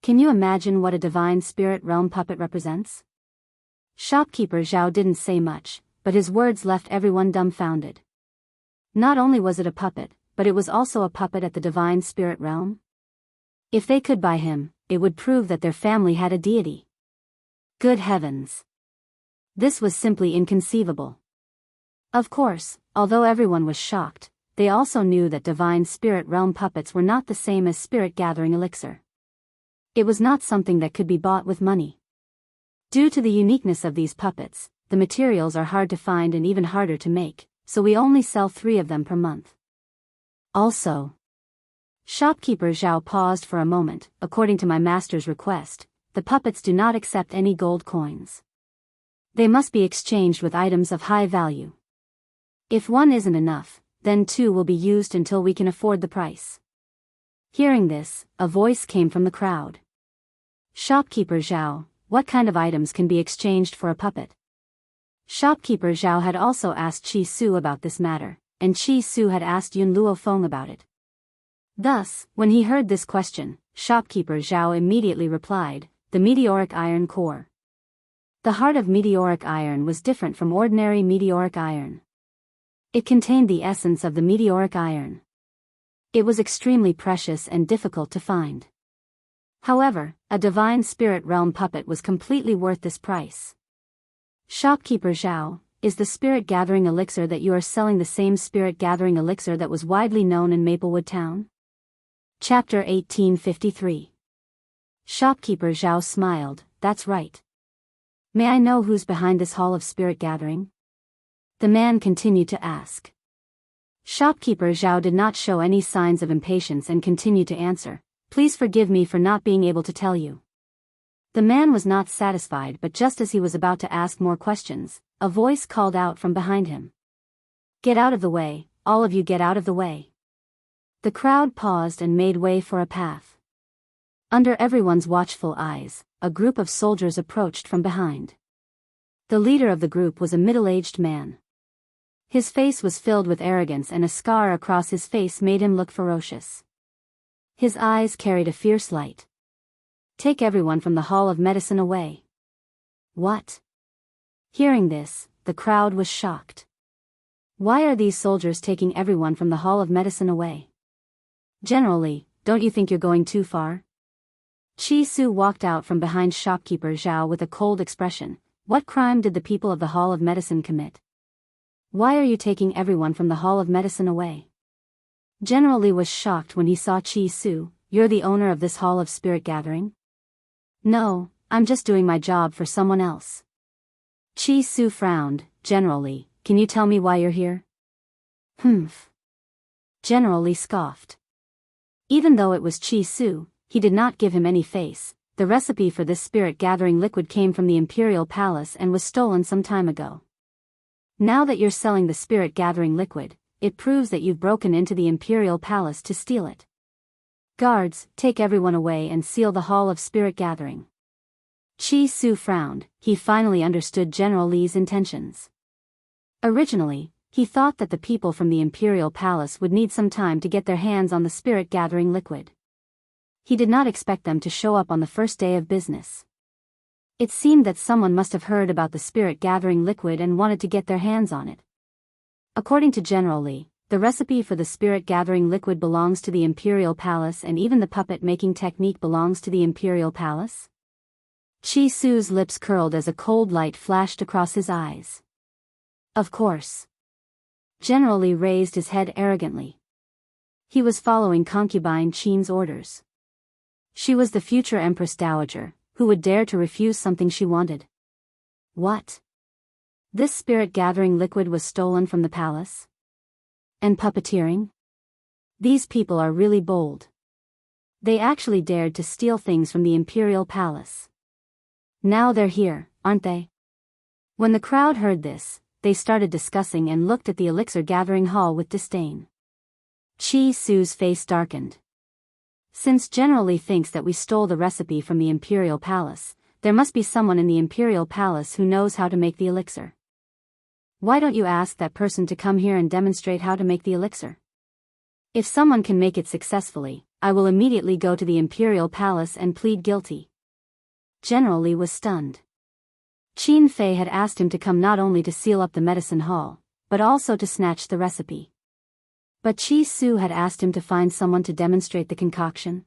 S1: Can you imagine what a divine spirit realm puppet represents? Shopkeeper Zhao didn't say much, but his words left everyone dumbfounded. Not only was it a puppet, but it was also a puppet at the divine spirit realm. If they could buy him, it would prove that their family had a deity. Good heavens! This was simply inconceivable. Of course, although everyone was shocked, they also knew that divine spirit realm puppets were not the same as spirit gathering elixir. It was not something that could be bought with money. Due to the uniqueness of these puppets, the materials are hard to find and even harder to make, so we only sell 3 of them per month. Also, shopkeeper Zhao paused for a moment. According to my master's request, the puppets do not accept any gold coins. They must be exchanged with items of high value. If 1 isn't enough, then 2 will be used until we can afford the price. Hearing this, a voice came from the crowd. Shopkeeper Zhao, what kind of items can be exchanged for a puppet? Shopkeeper Zhao had also asked Qi Su about this matter, and Qi Su had asked Yun Luofeng about it. Thus, when he heard this question, shopkeeper Zhao immediately replied, the meteoric iron core. The heart of meteoric iron was different from ordinary meteoric iron. It contained the essence of the meteoric iron. It was extremely precious and difficult to find. However, a divine spirit realm puppet was completely worth this price. Shopkeeper Zhao, is the spirit gathering elixir that you are selling the same spirit gathering elixir that was widely known in Maplewood Town? Chapter 1853. Shopkeeper Zhao smiled, that's right. May I know who's behind this hall of spirit gathering? The man continued to ask. Shopkeeper Zhao did not show any signs of impatience and continued to answer, please forgive me for not being able to tell you. The man was not satisfied, but just as he was about to ask more questions, a voice called out from behind him. Get out of the way, all of you get out of the way. The crowd paused and made way for a path. Under everyone's watchful eyes, a group of soldiers approached from behind. The leader of the group was a middle-aged man. His face was filled with arrogance and a scar across his face made him look ferocious. His eyes carried a fierce light. Take everyone from the Hall of Medicine away. What? Hearing this, the crowd was shocked. Why are these soldiers taking everyone from the Hall of Medicine away? Generally, don't you think you're going too far? Qi Su walked out from behind shopkeeper Zhao with a cold expression. What crime did the people of the Hall of Medicine commit? Why are you taking everyone from the Hall of Medicine away? General Li was shocked when he saw Qi Su. You're the owner of this Hall of Spirit Gathering? No, I'm just doing my job for someone else. Qi Su frowned. General Li, can you tell me why you're here? Humph. General Li scoffed. Even though it was Qi Su, he did not give him any face. The recipe for this spirit gathering liquid came from the Imperial Palace and was stolen some time ago. Now that you're selling the spirit gathering liquid, it proves that you've broken into the Imperial Palace to steal it. Guards, take everyone away and seal the Hall of Spirit Gathering. Qi Su frowned. He finally understood General Li's intentions. Originally, he thought that the people from the Imperial Palace would need some time to get their hands on the spirit gathering liquid. He did not expect them to show up on the first day of business. It seemed that someone must have heard about the spirit gathering liquid and wanted to get their hands on it. According to General Li, the recipe for the spirit gathering liquid belongs to the Imperial Palace and even the puppet making technique belongs to the Imperial Palace? Qi Su's lips curled as a cold light flashed across his eyes. Of course. General Li raised his head arrogantly. He was following concubine Qin's orders. She was the future Empress Dowager, who would dare to refuse something she wanted. What? This spirit gathering liquid was stolen from the palace? And puppeteering? These people are really bold. They actually dared to steal things from the Imperial Palace. Now they're here, aren't they? When the crowd heard this, they started discussing and looked at the elixir gathering hall with disdain. Qi Su's face darkened. Since General Li thinks that we stole the recipe from the Imperial Palace, there must be someone in the Imperial Palace who knows how to make the elixir. Why don't you ask that person to come here and demonstrate how to make the elixir? If someone can make it successfully, I will immediately go to the Imperial Palace and plead guilty. General Li was stunned. Qin Fei had asked him to come not only to seal up the medicine hall, but also to snatch the recipe. But Qi Su had asked him to find someone to demonstrate the concoction.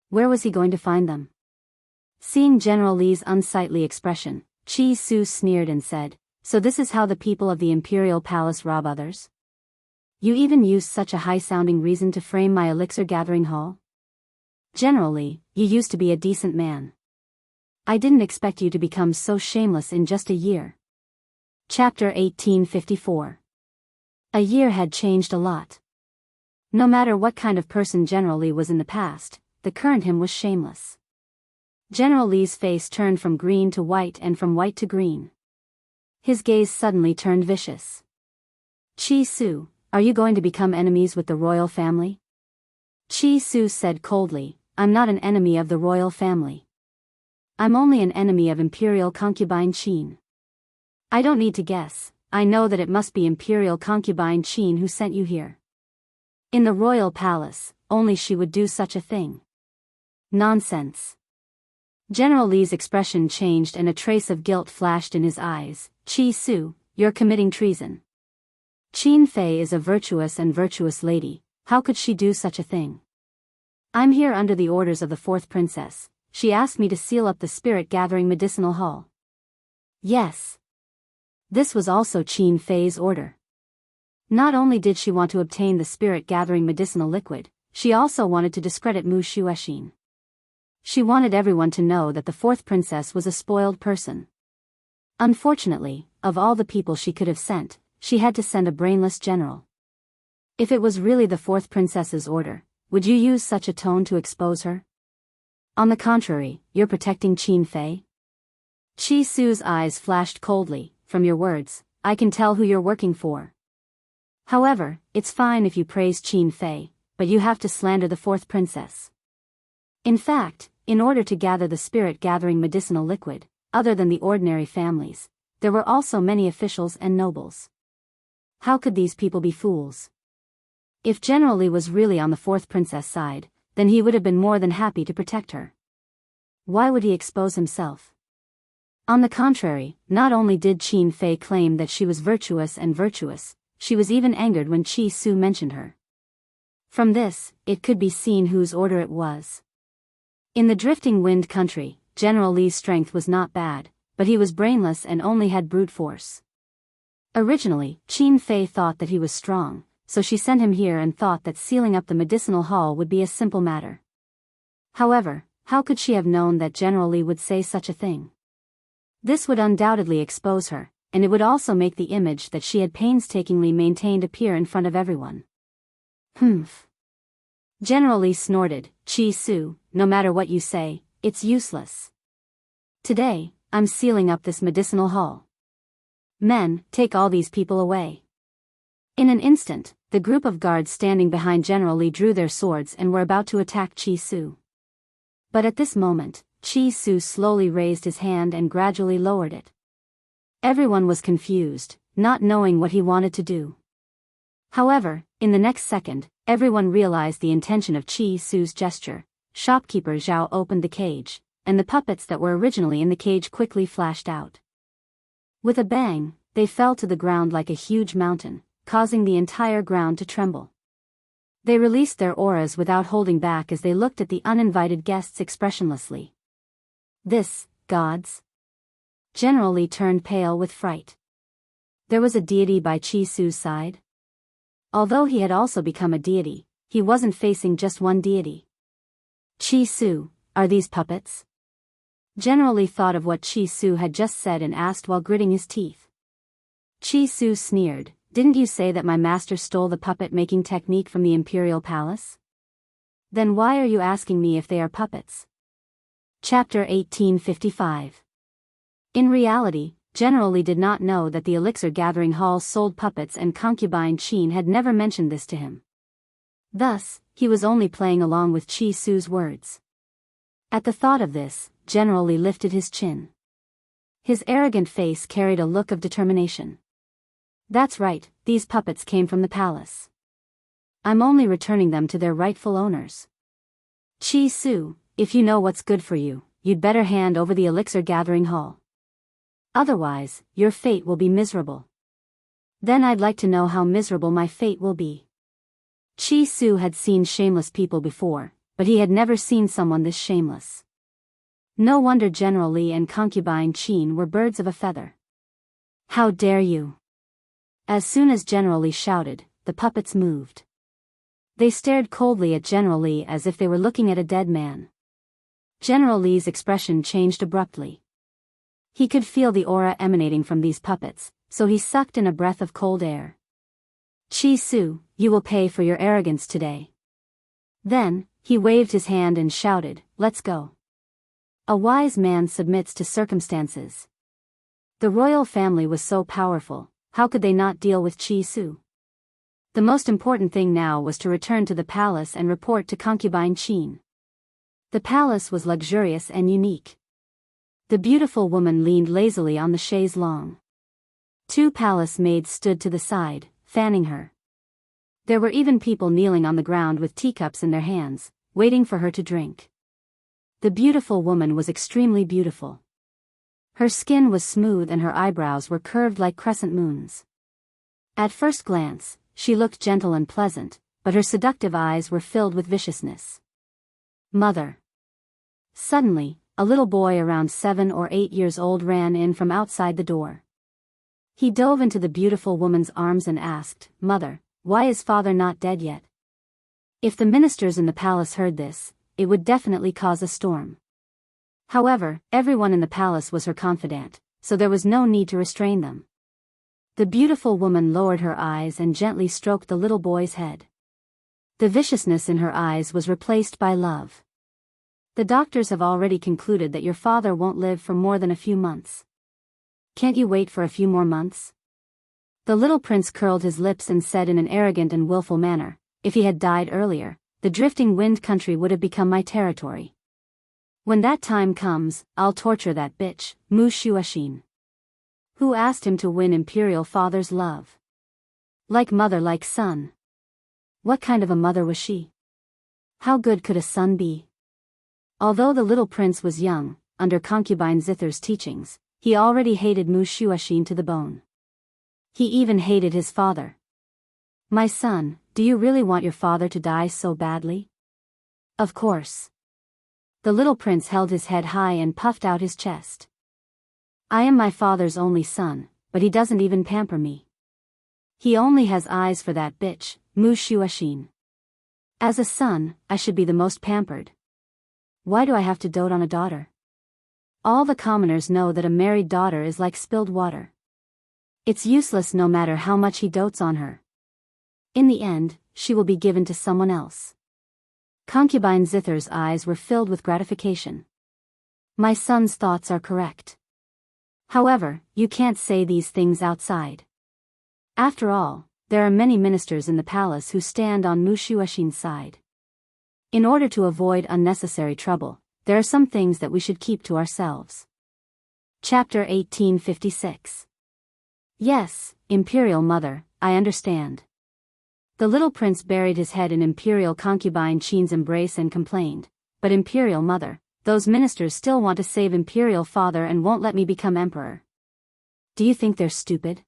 S1: Where was he going to find them? Seeing General Li's unsightly expression, Qi Su sneered and said, "So this is how the people of the imperial palace rob others? You even used such a high-sounding reason to frame my elixir-gathering hall? General Li, you used to be a decent man. I didn't expect you to become so shameless in just a year." Chapter 1854. A year had changed a lot. No matter what kind of person General Li was in the past, the current him was shameless. General Li's face turned from green to white and from white to green. His gaze suddenly turned vicious. "Qi Su, are you going to become enemies with the royal family?" Qi Su said coldly, "I'm not an enemy of the royal family. I'm only an enemy of imperial concubine Qin. I don't need to guess, I know that it must be imperial concubine Qin who sent you here. In the royal palace, only she would do such a thing." "Nonsense." General Li's expression changed and a trace of guilt flashed in his eyes. "Qi Su, you're committing treason. Qin Fei is a virtuous lady, how could she do such a thing? I'm here under the orders of the fourth princess, she asked me to seal up the spirit-gathering medicinal hall." Yes. This was also Qin Fei's order. Not only did she want to obtain the spirit-gathering medicinal liquid, she also wanted to discredit Mu Xuexin. She wanted everyone to know that the fourth princess was a spoiled person. Unfortunately, of all the people she could have sent, she had to send a brainless general. If it was really the fourth princess's order, would you use such a tone to expose her? On the contrary, you're protecting Qin Fei? Qi Su's eyes flashed coldly. "From your words, I can tell who you're working for. However, it's fine if you praise Qin Fei, but you have to slander the fourth princess. In fact, in order to gather the spirit-gathering medicinal liquid, other than the ordinary families, there were also many officials and nobles. How could these people be fools? If General Li was really on the fourth princess side, then he would have been more than happy to protect her. Why would he expose himself? On the contrary, not only did Qin Fei claim that she was virtuous, she was even angered when Qi Su mentioned her. From this, it could be seen whose order it was. In the Drifting Wind country, General Li's strength was not bad, but he was brainless and only had brute force. Originally, Qin Fei thought that he was strong, so she sent him here and thought that sealing up the medicinal hall would be a simple matter. However, how could she have known that General Li would say such a thing? This would undoubtedly expose her, and it would also make the image that she had painstakingly maintained appear in front of everyone. Humph. General Li snorted, "Qi Su, no matter what you say, it's useless. Today, I'm sealing up this medicinal hall. Men, take all these people away." In an instant, the group of guards standing behind General Li drew their swords and were about to attack Qi Su. But at this moment, Qi Su slowly raised his hand and gradually lowered it. Everyone was confused, not knowing what he wanted to do. However, in the next second, everyone realized the intention of Qi Su's gesture. Shopkeeper Zhao opened the cage, and the puppets that were originally in the cage quickly flashed out. With a bang, they fell to the ground like a huge mountain, causing the entire ground to tremble. They released their auras without holding back as they looked at the uninvited guests expressionlessly. This, gods? General Li turned pale with fright. There was a deity by Qi Su's side? Although he had also become a deity, he wasn't facing just one deity. "Qi Su, are these puppets?" General Li thought of what Qi Su had just said and asked while gritting his teeth. Qi Su sneered, "Didn't you say that my master stole the puppet-making technique from the imperial palace? Then why are you asking me if they are puppets?" Chapter 1855. In reality, General Li did not know that the elixir-gathering hall sold puppets, and concubine Qin had never mentioned this to him. Thus, he was only playing along with Qi Su's words. At the thought of this, General Li lifted his chin. His arrogant face carried a look of determination. "That's right, these puppets came from the palace. I'm only returning them to their rightful owners. Qi Su, if you know what's good for you, you'd better hand over the elixir-gathering hall." Otherwise, your fate will be miserable. Then I'd like to know how miserable my fate will be. Chi Su had seen shameless people before, but he had never seen someone this shameless. No wonder General Li and Concubine Qin were birds of a feather. How dare you! As soon as General Li shouted, the puppets moved. They stared coldly at General Li as if they were looking at a dead man. General Li's expression changed abruptly. He could feel the aura emanating from these puppets, so he sucked in a breath of cold air. Chi Su, you will pay for your arrogance today. Then, he waved his hand and shouted, let's go. A wise man submits to circumstances. The royal family was so powerful, how could they not deal with Chi Su? The most important thing now was to return to the palace and report to Concubine Qin. The palace was luxurious and unique. The beautiful woman leaned lazily on the chaise longue. 2 palace maids stood to the side, fanning her. There were even people kneeling on the ground with teacups in their hands, waiting for her to drink. The beautiful woman was extremely beautiful. Her skin was smooth and her eyebrows were curved like crescent moons. At first glance, she looked gentle and pleasant, but her seductive eyes were filled with viciousness. Mother. Suddenly, a little boy around 7 or 8 years old ran in from outside the door. He dove into the beautiful woman's arms and asked, Mother, why is father not dead yet? If the ministers in the palace heard this, it would definitely cause a storm. However, everyone in the palace was her confidant, so there was no need to restrain them. The beautiful woman lowered her eyes and gently stroked the little boy's head. The viciousness in her eyes was replaced by love. The doctors have already concluded that your father won't live for more than a few months. Can't you wait for a few more months? The little prince curled his lips and said in an arrogant and willful manner, if he had died earlier, the drifting wind country would have become my territory. When that time comes, I'll torture that bitch, Mu Shuashin. Who asked him to win imperial father's love? Like mother like son. What kind of a mother was she? How good could a son be? Although the little prince was young, under concubine Zither's teachings, he already hated Mu Shuashin to the bone. He even hated his father. My son, do you really want your father to die so badly? Of course. The little prince held his head high and puffed out his chest. I am my father's only son, but he doesn't even pamper me. He only has eyes for that bitch, Mu Shuashin. As a son, I should be the most pampered. Why do I have to dote on a daughter? All the commoners know that a married daughter is like spilled water. It's useless no matter how much he dotes on her. In the end, she will be given to someone else. Concubine Zither's eyes were filled with gratification. My son's thoughts are correct. However, you can't say these things outside. After all, there are many ministers in the palace who stand on Mu Shuashin's side. In order to avoid unnecessary trouble, there are some things that we should keep to ourselves. Chapter 1856. Yes, Imperial Mother, I understand. The little prince buried his head in Imperial Concubine Qin's embrace and complained, but Imperial Mother, those ministers still want to save Imperial Father and won't let me become Emperor. Do you think they're stupid?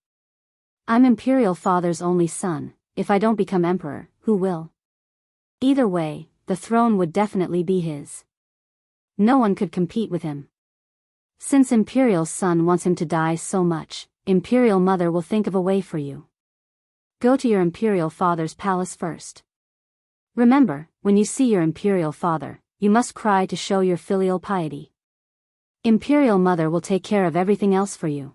S1: I'm Imperial Father's only son, if I don't become Emperor, who will? Either way, the throne would definitely be his. No one could compete with him. Since Imperial son wants him to die so much, Imperial Mother will think of a way for you. Go to your Imperial Father's palace first. Remember, when you see your Imperial Father, you must cry to show your filial piety. Imperial Mother will take care of everything else for you.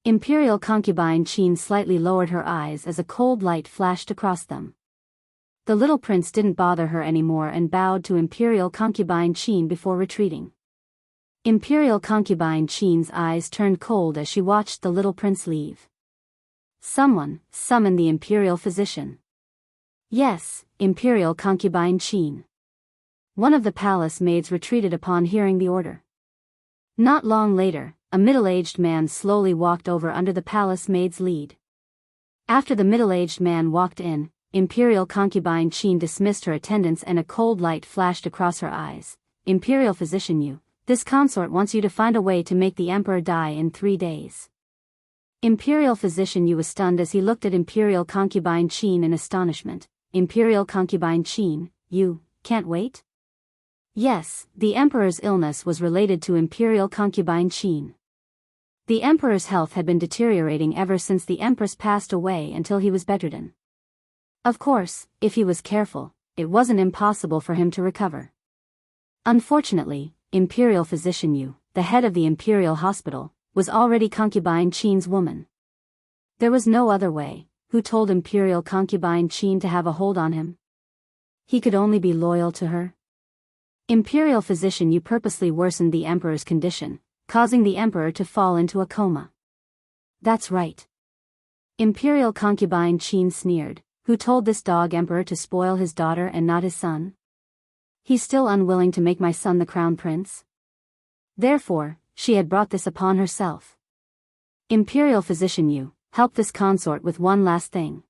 S1: Imperial Concubine Qin slightly lowered her eyes as a cold light flashed across them. The little prince didn't bother her anymore and bowed to Imperial Concubine Qin before retreating. Imperial Concubine Qin's eyes turned cold as she watched the little prince leave. Someone, summon the Imperial Physician. Yes, Imperial Concubine Qin. One of the palace maids retreated upon hearing the order. Not long later, a middle-aged man slowly walked over under the palace maid's lead. After the middle-aged man walked in, Imperial Concubine Qin dismissed her attendants and a cold light flashed across her eyes. Imperial Physician, you, This consort wants you to find a way to make the emperor die in 3 days. Imperial physician Yu was stunned as he looked at Imperial concubine Qin in astonishment. Imperial concubine Qin, you can't wait? Yes, the emperor's illness was related to Imperial concubine Qin. The emperor's health had been deteriorating ever since the empress passed away until he was bedridden. Of course, if he was careful, it wasn't impossible for him to recover. Unfortunately, Imperial physician Yu, the head of the Imperial hospital, was already concubine Qin's woman. There was no other way. Who told Imperial concubine Qin to have a hold on him? He could only be loyal to her. Imperial physician Yu purposely worsened the emperor's condition, causing the emperor to fall into a coma. That's right. Imperial concubine Qin sneered. Who told this dog emperor to spoil his daughter and not his son? He's still unwilling to make my son the crown prince. Therefore, she had brought this upon herself. Imperial physician Yu, help this consort with one last thing.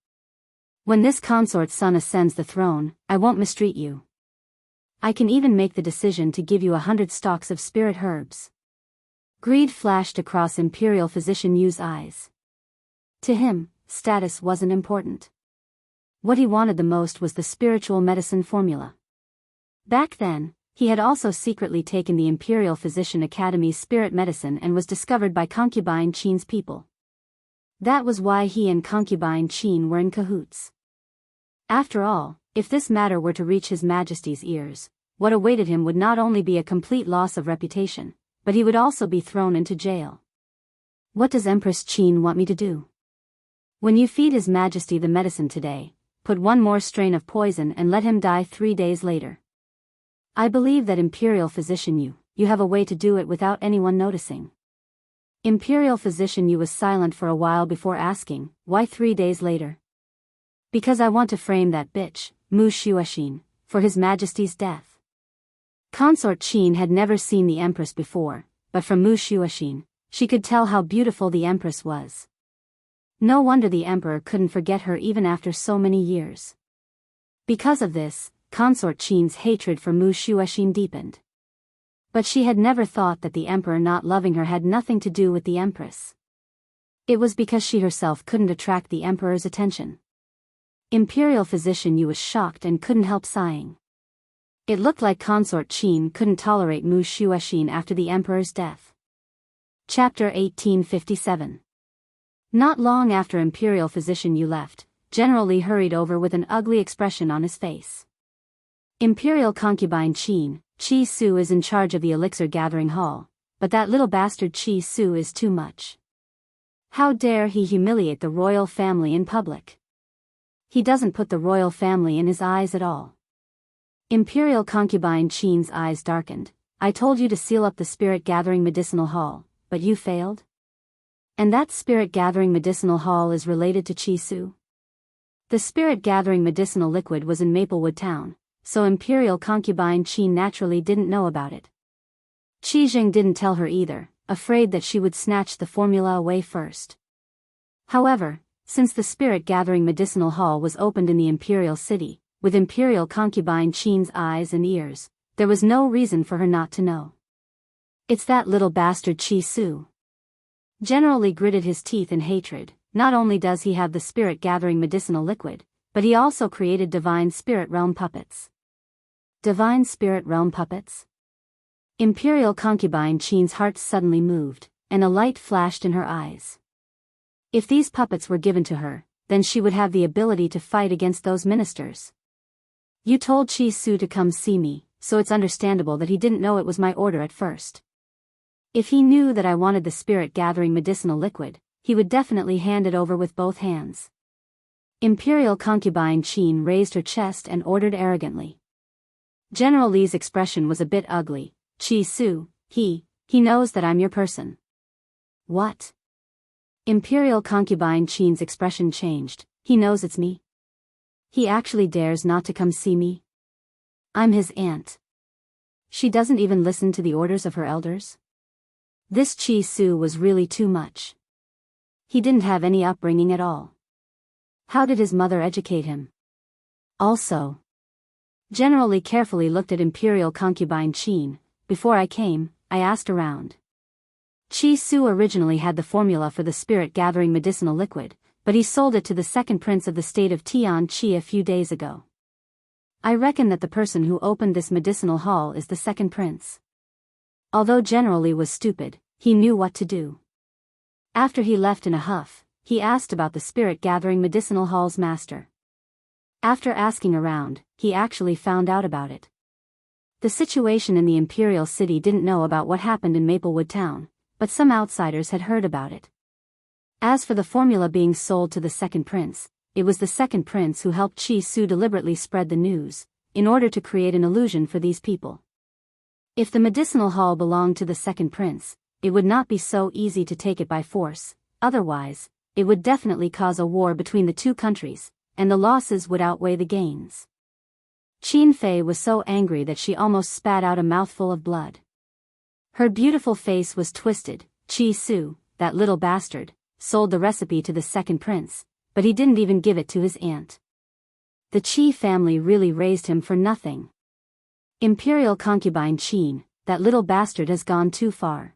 S1: When this consort's son ascends the throne, I won't mistreat you. I can even make the decision to give you 100 stalks of spirit herbs. Greed flashed across Imperial physician Yu's eyes. To him, status wasn't important. What he wanted the most was the spiritual medicine formula. Back then, he had also secretly taken the Imperial Physician Academy's spirit medicine and was discovered by concubine Qin's people. That was why he and concubine Qin were in cahoots. After all, if this matter were to reach His Majesty's ears, what awaited him would not only be a complete loss of reputation, but he would also be thrown into jail. What does Empress Qin want me to do? When you feed His Majesty the medicine today, put one more strain of poison and let him die 3 days later. I believe that Imperial physician Yu, you have a way to do it without anyone noticing. Imperial physician Yu was silent for a while before asking, why 3 days later? Because I want to frame that bitch, Mu Shuaxin, for His Majesty's death. Consort Qin had never seen the Empress before, but from Mu Shuaxin, she could tell how beautiful the Empress was. No wonder the Emperor couldn't forget her even after so many years. Because of this, Consort Qin's hatred for Mu Shuaxin deepened. But she had never thought that the Emperor not loving her had nothing to do with the Empress. It was because she herself couldn't attract the Emperor's attention. Imperial physician Yu was shocked and couldn't help sighing. It looked like Consort Qin couldn't tolerate Mu Shuaxin after the Emperor's death. Chapter 1857. Not long after Imperial physician Yu left, General Li hurried over with an ugly expression on his face. Imperial concubine Qin, Qi Su is in charge of the elixir gathering hall, but that little bastard Qi Su is too much. How dare he humiliate the royal family in public? He doesn't put the royal family in his eyes at all. Imperial concubine Qin's eyes darkened. I told you to seal up the spirit gathering medicinal hall, but you failed? And that spirit gathering medicinal hall is related to Qi Su? The spirit gathering medicinal liquid was in Maplewood Town, so Imperial concubine Qin naturally didn't know about it. Qi Jing didn't tell her either, afraid that she would snatch the formula away first. However, since the spirit gathering medicinal hall was opened in the Imperial City, with Imperial concubine Qin's eyes and ears, there was no reason for her not to know. It's that little bastard Qi Su. General Li gritted his teeth in hatred. Not only does he have the spirit gathering medicinal liquid, but he also created divine spirit realm puppets. Divine spirit realm puppets? Imperial concubine Qin's heart suddenly moved, and a light flashed in her eyes. If these puppets were given to her, then she would have the ability to fight against those ministers. You told Qi Su to come see me, so it's understandable that he didn't know it was my order at first. If he knew that I wanted the spirit gathering medicinal liquid, he would definitely hand it over with both hands. Imperial concubine Qin raised her chest and ordered arrogantly. General Li's expression was a bit ugly. Qi Su, he knows that I'm your person. What? Imperial concubine Qin's expression changed. He knows it's me? He actually dares not to come see me? I'm his aunt. She doesn't even listen to the orders of her elders? This Qi Su was really too much. He didn't have any upbringing at all. How did his mother educate him? Also, General Li carefully looked at Imperial concubine Qin. Before I came, I asked around. Chi Su originally had the formula for the spirit-gathering medicinal liquid, but he sold it to the second prince of the state of Tian Chi a few days ago. I reckon that the person who opened this medicinal hall is the second prince. Although generally was stupid, he knew what to do. After he left in a huff, he asked about the spirit-gathering medicinal hall's master. After asking around, he actually found out about it. The situation in the Imperial City didn't know about what happened in Maplewood Town, but some outsiders had heard about it. As for the formula being sold to the second prince, it was the second prince who helped Chi Su deliberately spread the news, in order to create an illusion for these people. If the medicinal hall belonged to the second prince, it would not be so easy to take it by force, otherwise, it would definitely cause a war between the two countries, and the losses would outweigh the gains. Qin Fei was so angry that she almost spat out a mouthful of blood. Her beautiful face was twisted. Chi Su, that little bastard, sold the recipe to the second prince, but he didn't even give it to his aunt. The Qi family really raised him for nothing. Imperial concubine Qin, that little bastard has gone too far.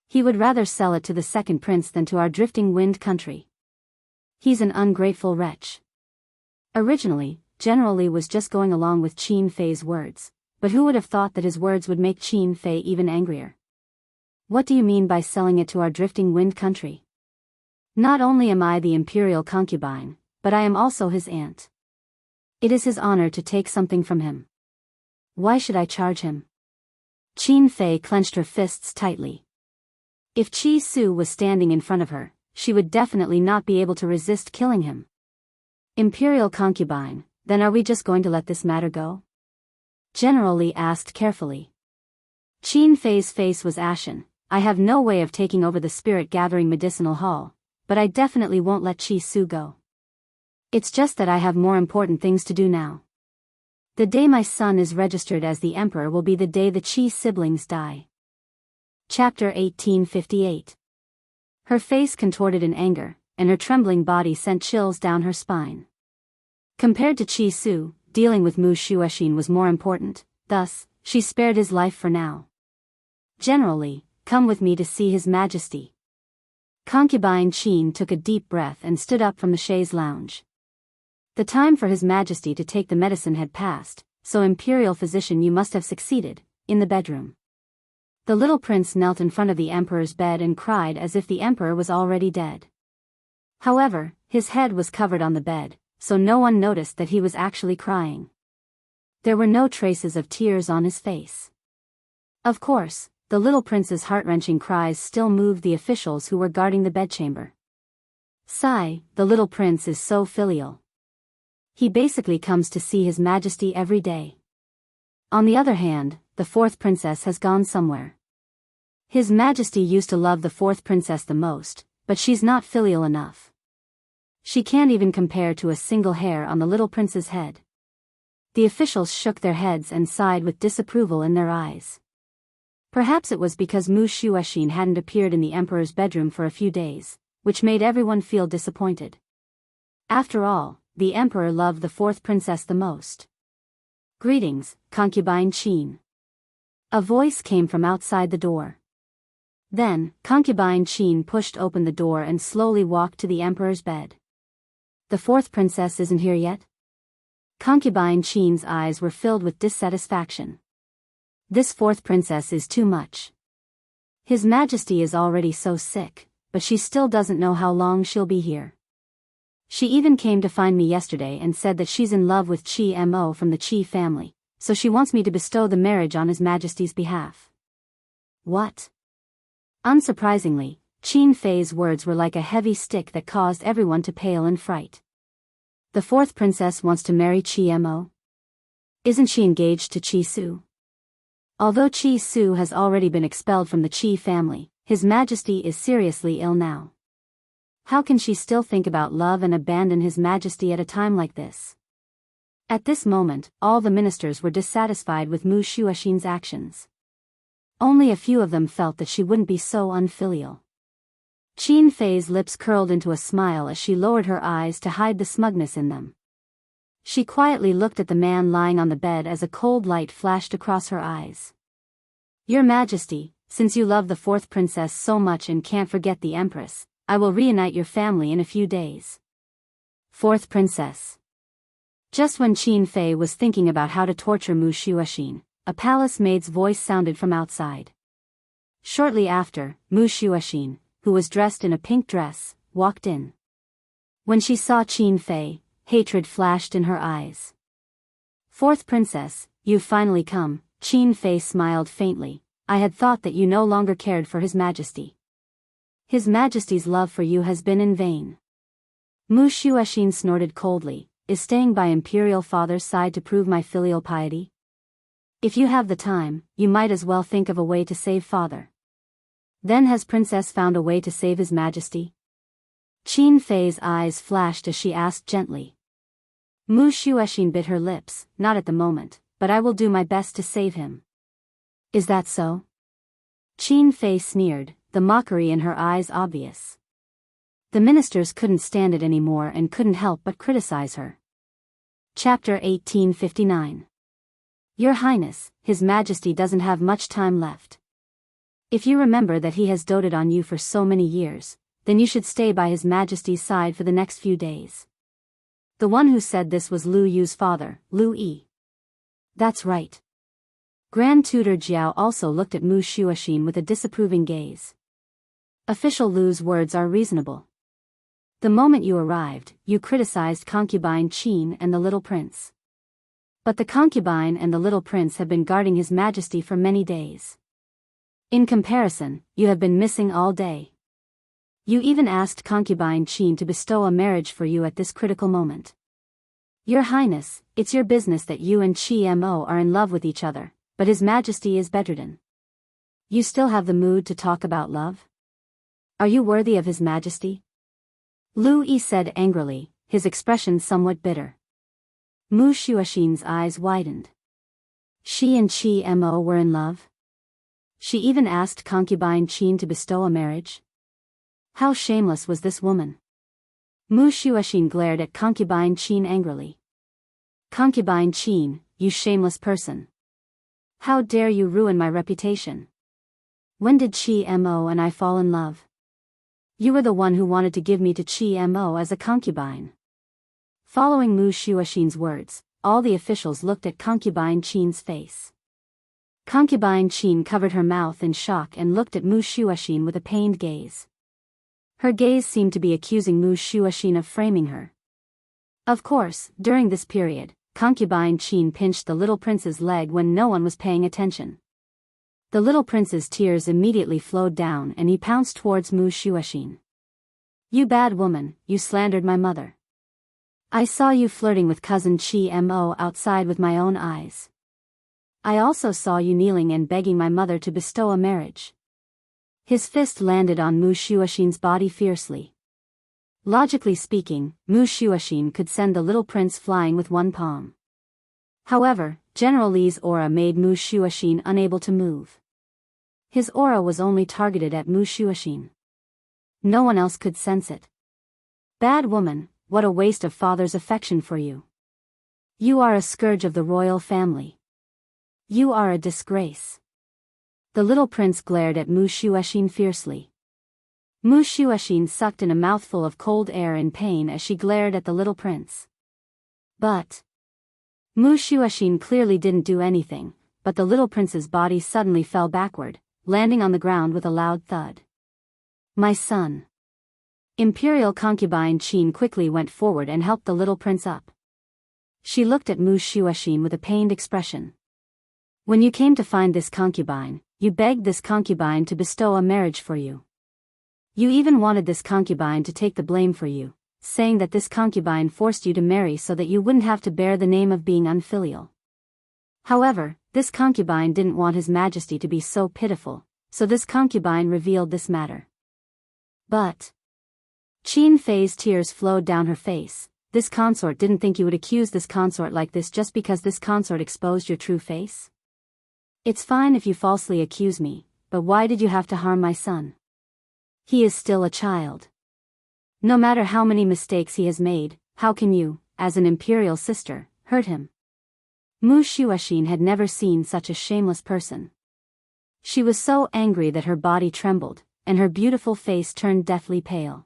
S1: He would rather sell it to the second prince than to our drifting wind country. He's an ungrateful wretch. Originally, General Li was just going along with Qin Fei's words, but who would have thought that his words would make Qin Fei even angrier? What do you mean by selling it to our drifting wind country? Not only am I the imperial concubine, but I am also his aunt. It is his honor to take something from him. Why should I charge him? Qin Fei clenched her fists tightly. If Chi Su was standing in front of her, she would definitely not be able to resist killing him. Imperial concubine, then are we just going to let this matter go? General Li asked carefully. Qin Fei's face was ashen. I have no way of taking over the spirit-gathering medicinal hall, but I definitely won't let Chi Su go. It's just that I have more important things to do now. The day my son is registered as the emperor will be the day the Qi siblings die. Chapter 1858. Her face contorted in anger, and her trembling body sent chills down her spine. Compared to Chi Su, dealing with Mu Shuexin was more important, thus, she spared his life for now. General Li, come with me to see His Majesty. Concubine Qin took a deep breath and stood up from the chaise lounge. The time for His Majesty to take the medicine had passed, so Imperial Physician, you must have succeeded, in the bedroom. The little prince knelt in front of the emperor's bed and cried as if the emperor was already dead. However, his head was covered on the bed, so no one noticed that he was actually crying. There were no traces of tears on his face. Of course, the little prince's heart-wrenching cries still moved the officials who were guarding the bedchamber. Sigh, the little prince is so filial. He basically comes to see His Majesty every day. On the other hand, the fourth princess has gone somewhere. His Majesty used to love the fourth princess the most, but she's not filial enough. She can't even compare to a single hair on the little prince's head. The officials shook their heads and sighed with disapproval in their eyes. Perhaps it was because Mu Shuexin hadn't appeared in the emperor's bedroom for a few days, which made everyone feel disappointed. After all, the emperor loved the fourth princess the most. Greetings, concubine Qin. A voice came from outside the door. Then, concubine Qin pushed open the door and slowly walked to the emperor's bed. The fourth princess isn't here yet? Concubine Qin's eyes were filled with dissatisfaction. This fourth princess is too much. His Majesty is already so sick, but she still doesn't know how long she'll be here. She even came to find me yesterday and said that she's in love with Qi Mo from the Qi family, so she wants me to bestow the marriage on His Majesty's behalf. What? Unsurprisingly, Qin Fei's words were like a heavy stick that caused everyone to pale in fright. The fourth princess wants to marry Qi Mo? Isn't she engaged to Qi Su? Although Qi Su has already been expelled from the Qi family, His Majesty is seriously ill now. How can she still think about love and abandon His Majesty at a time like this? At this moment, all the ministers were dissatisfied with Mu Shuexin's actions. Only a few of them felt that she wouldn't be so unfilial. Qin Fei's lips curled into a smile as she lowered her eyes to hide the smugness in them. She quietly looked at the man lying on the bed as a cold light flashed across her eyes. Your Majesty, since you love the fourth princess so much and can't forget the Empress, I will reunite your family in a few days. Fourth princess. Just when Qin Fei was thinking about how to torture Mu Shuoxin, a palace maid's voice sounded from outside. Shortly after, Mu Shuoxin, who was dressed in a pink dress, walked in. When she saw Qin Fei, hatred flashed in her eyes. Fourth princess, you've finally come. Qin Fei smiled faintly. I had thought that you no longer cared for His Majesty. His Majesty's love for you has been in vain. Mu Shuoxin snorted coldly. Is staying by Imperial Father's side to prove my filial piety? If you have the time, you might as well think of a way to save Father. Then has Princess found a way to save His Majesty? Qin Fei's eyes flashed as she asked gently. Mu Shuoxin bit her lips. Not at the moment, but I will do my best to save him. Is that so? Qin Fei sneered, the mockery in her eyes obvious. The ministers couldn't stand it anymore and couldn't help but criticize her. Chapter 1859. Your Highness, His Majesty doesn't have much time left. If you remember that he has doted on you for so many years, then you should stay by His Majesty's side for the next few days. The one who said this was Lu Yu's father, Lu Yi. That's right. Grand Tutor Jiao also looked at Mu Shuoxin with a disapproving gaze. Official Lu's words are reasonable. The moment you arrived, you criticized concubine Qin and the little prince. But the concubine and the little prince have been guarding His Majesty for many days. In comparison, you have been missing all day. You even asked concubine Qin to bestow a marriage for you at this critical moment. Your Highness, it's your business that you and Qi Mo are in love with each other, but His Majesty is bedridden. You still have the mood to talk about love? Are you worthy of His Majesty? Lu Yi said angrily, his expression somewhat bitter. Mu Shuoxin's eyes widened. She and Qi Mo were in love? She even asked concubine Qin to bestow a marriage? How shameless was this woman? Mu Shuoxin glared at concubine Qin angrily. Concubine Qin, you shameless person. How dare you ruin my reputation? When did Qi Mo and I fall in love? You were the one who wanted to give me to Qi Mo as a concubine. Following Mu Shuoxin's words, all the officials looked at concubine Qin's face. Concubine Qin covered her mouth in shock and looked at Mu Shuoxin with a pained gaze. Her gaze seemed to be accusing Mu Shuoxin of framing her. Of course, during this period, concubine Qin pinched the little prince's leg when no one was paying attention. The little prince's tears immediately flowed down and he pounced towards Mu Shuoxin. You bad woman, you slandered my mother. I saw you flirting with cousin Qi Mo outside with my own eyes. I also saw you kneeling and begging my mother to bestow a marriage. His fist landed on Mu Shuoxin's body fiercely. Logically speaking, Mu Shuoxin could send the little prince flying with one palm. However, General Li's aura made Mu Shuoxin unable to move. His aura was only targeted at Mu Shuoxin. No one else could sense it. Bad woman, what a waste of father's affection for you. You are a scourge of the royal family. You are a disgrace. The little prince glared at Mu Shuoxin fiercely. Mu Shuoxin sucked in a mouthful of cold air in pain as she glared at the little prince. But Mu Shuoxin clearly didn't do anything, but the little prince's body suddenly fell backward, landing on the ground with a loud thud. My son. Imperial concubine Qin quickly went forward and helped the little prince up. She looked at Mu Shuoxin with a pained expression. When you came to find this concubine, you begged this concubine to bestow a marriage for you. You even wanted this concubine to take the blame for you, saying that this concubine forced you to marry so that you wouldn't have to bear the name of being unfilial. However, this concubine didn't want His Majesty to be so pitiful, so this concubine revealed this matter. But Qin Fei's tears flowed down her face. This consort didn't think you would accuse this consort like this just because this consort exposed your true face? It's fine if you falsely accuse me, but why did you have to harm my son? He is still a child. No matter how many mistakes he has made, how can you, as an imperial sister, hurt him? Mu Shuoxin had never seen such a shameless person. She was so angry that her body trembled, and her beautiful face turned deathly pale.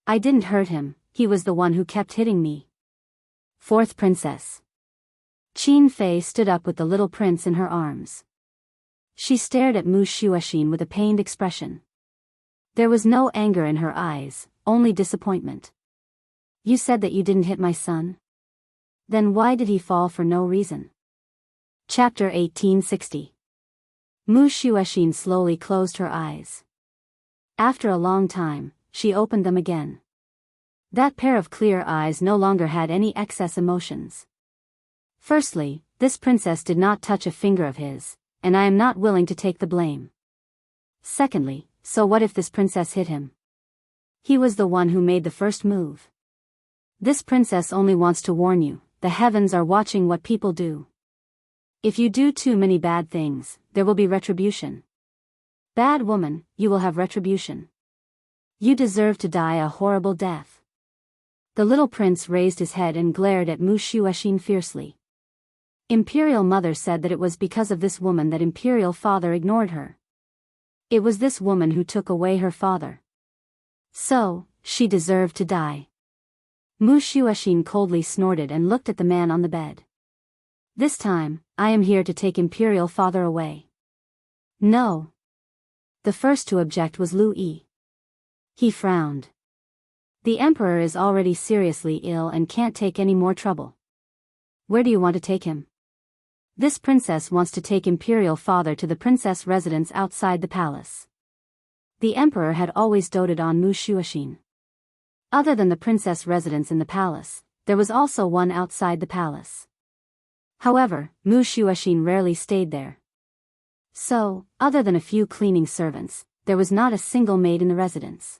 S1: I didn't hurt him, he was the one who kept hitting me. Fourth princess. Qin Fei stood up with the little prince in her arms. She stared at Mu Shuoxin with a pained expression. There was no anger in her eyes, only disappointment. You said that you didn't hit my son? Then why did he fall for no reason? Chapter 1860. Mu Shuoxin slowly closed her eyes. After a long time, she opened them again. That pair of clear eyes no longer had any excess emotions. Firstly, this princess did not touch a finger of his, and I am not willing to take the blame. Secondly, so what if this princess hit him? He was the one who made the first move. This princess only wants to warn you, the heavens are watching what people do. If you do too many bad things, there will be retribution. Bad woman, you will have retribution. You deserve to die a horrible death. The little prince raised his head and glared at Mu Shuoxin fiercely. Imperial Mother said that it was because of this woman that Imperial Father ignored her. It was this woman who took away her father. So, she deserved to die. Mu Shuoxin coldly snorted and looked at the man on the bed. This time, I am here to take Imperial Father away. No. The first to object was Lu Yi. He frowned. The Emperor is already seriously ill and can't take any more trouble. Where do you want to take him? This princess wants to take Imperial Father to the princess residence outside the palace. The Emperor had always doted on Mu Shuoxin. Other than the princess residence in the palace, there was also one outside the palace. However, Mu Shuoxin rarely stayed there. So, other than a few cleaning servants, there was not a single maid in the residence.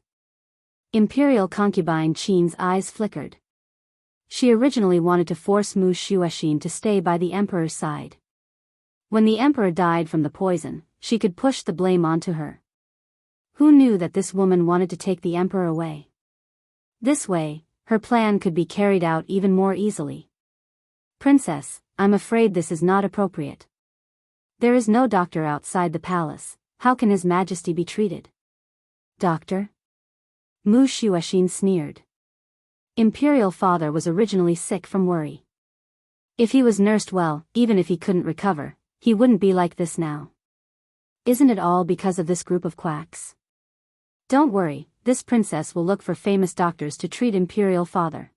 S1: Imperial concubine Qin's eyes flickered. She originally wanted to force Mu Shuoxin to stay by the emperor's side. When the emperor died from the poison, she could push the blame onto her. Who knew that this woman wanted to take the emperor away? This way, her plan could be carried out even more easily. Princess, I'm afraid this is not appropriate. There is no doctor outside the palace, how can His Majesty be treated? Doctor? Mu Shuoxin sneered. Imperial Father was originally sick from worry. If he was nursed well, even if he couldn't recover, he wouldn't be like this now. Isn't it all because of this group of quacks? Don't worry, this princess will look for famous doctors to treat Imperial Father.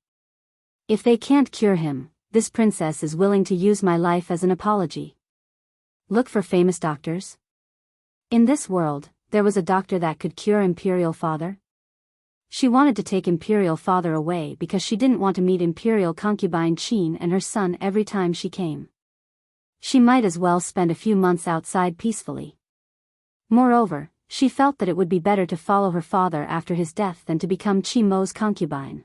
S1: If they can't cure him, this princess is willing to use my life as an apology. Look for famous doctors? In this world, there was a doctor that could cure Imperial Father? She wanted to take Imperial Father away because she didn't want to meet Imperial concubine Qin and her son every time she came. She might as well spend a few months outside peacefully. Moreover, she felt that it would be better to follow her father after his death than to become Qi Mo's concubine.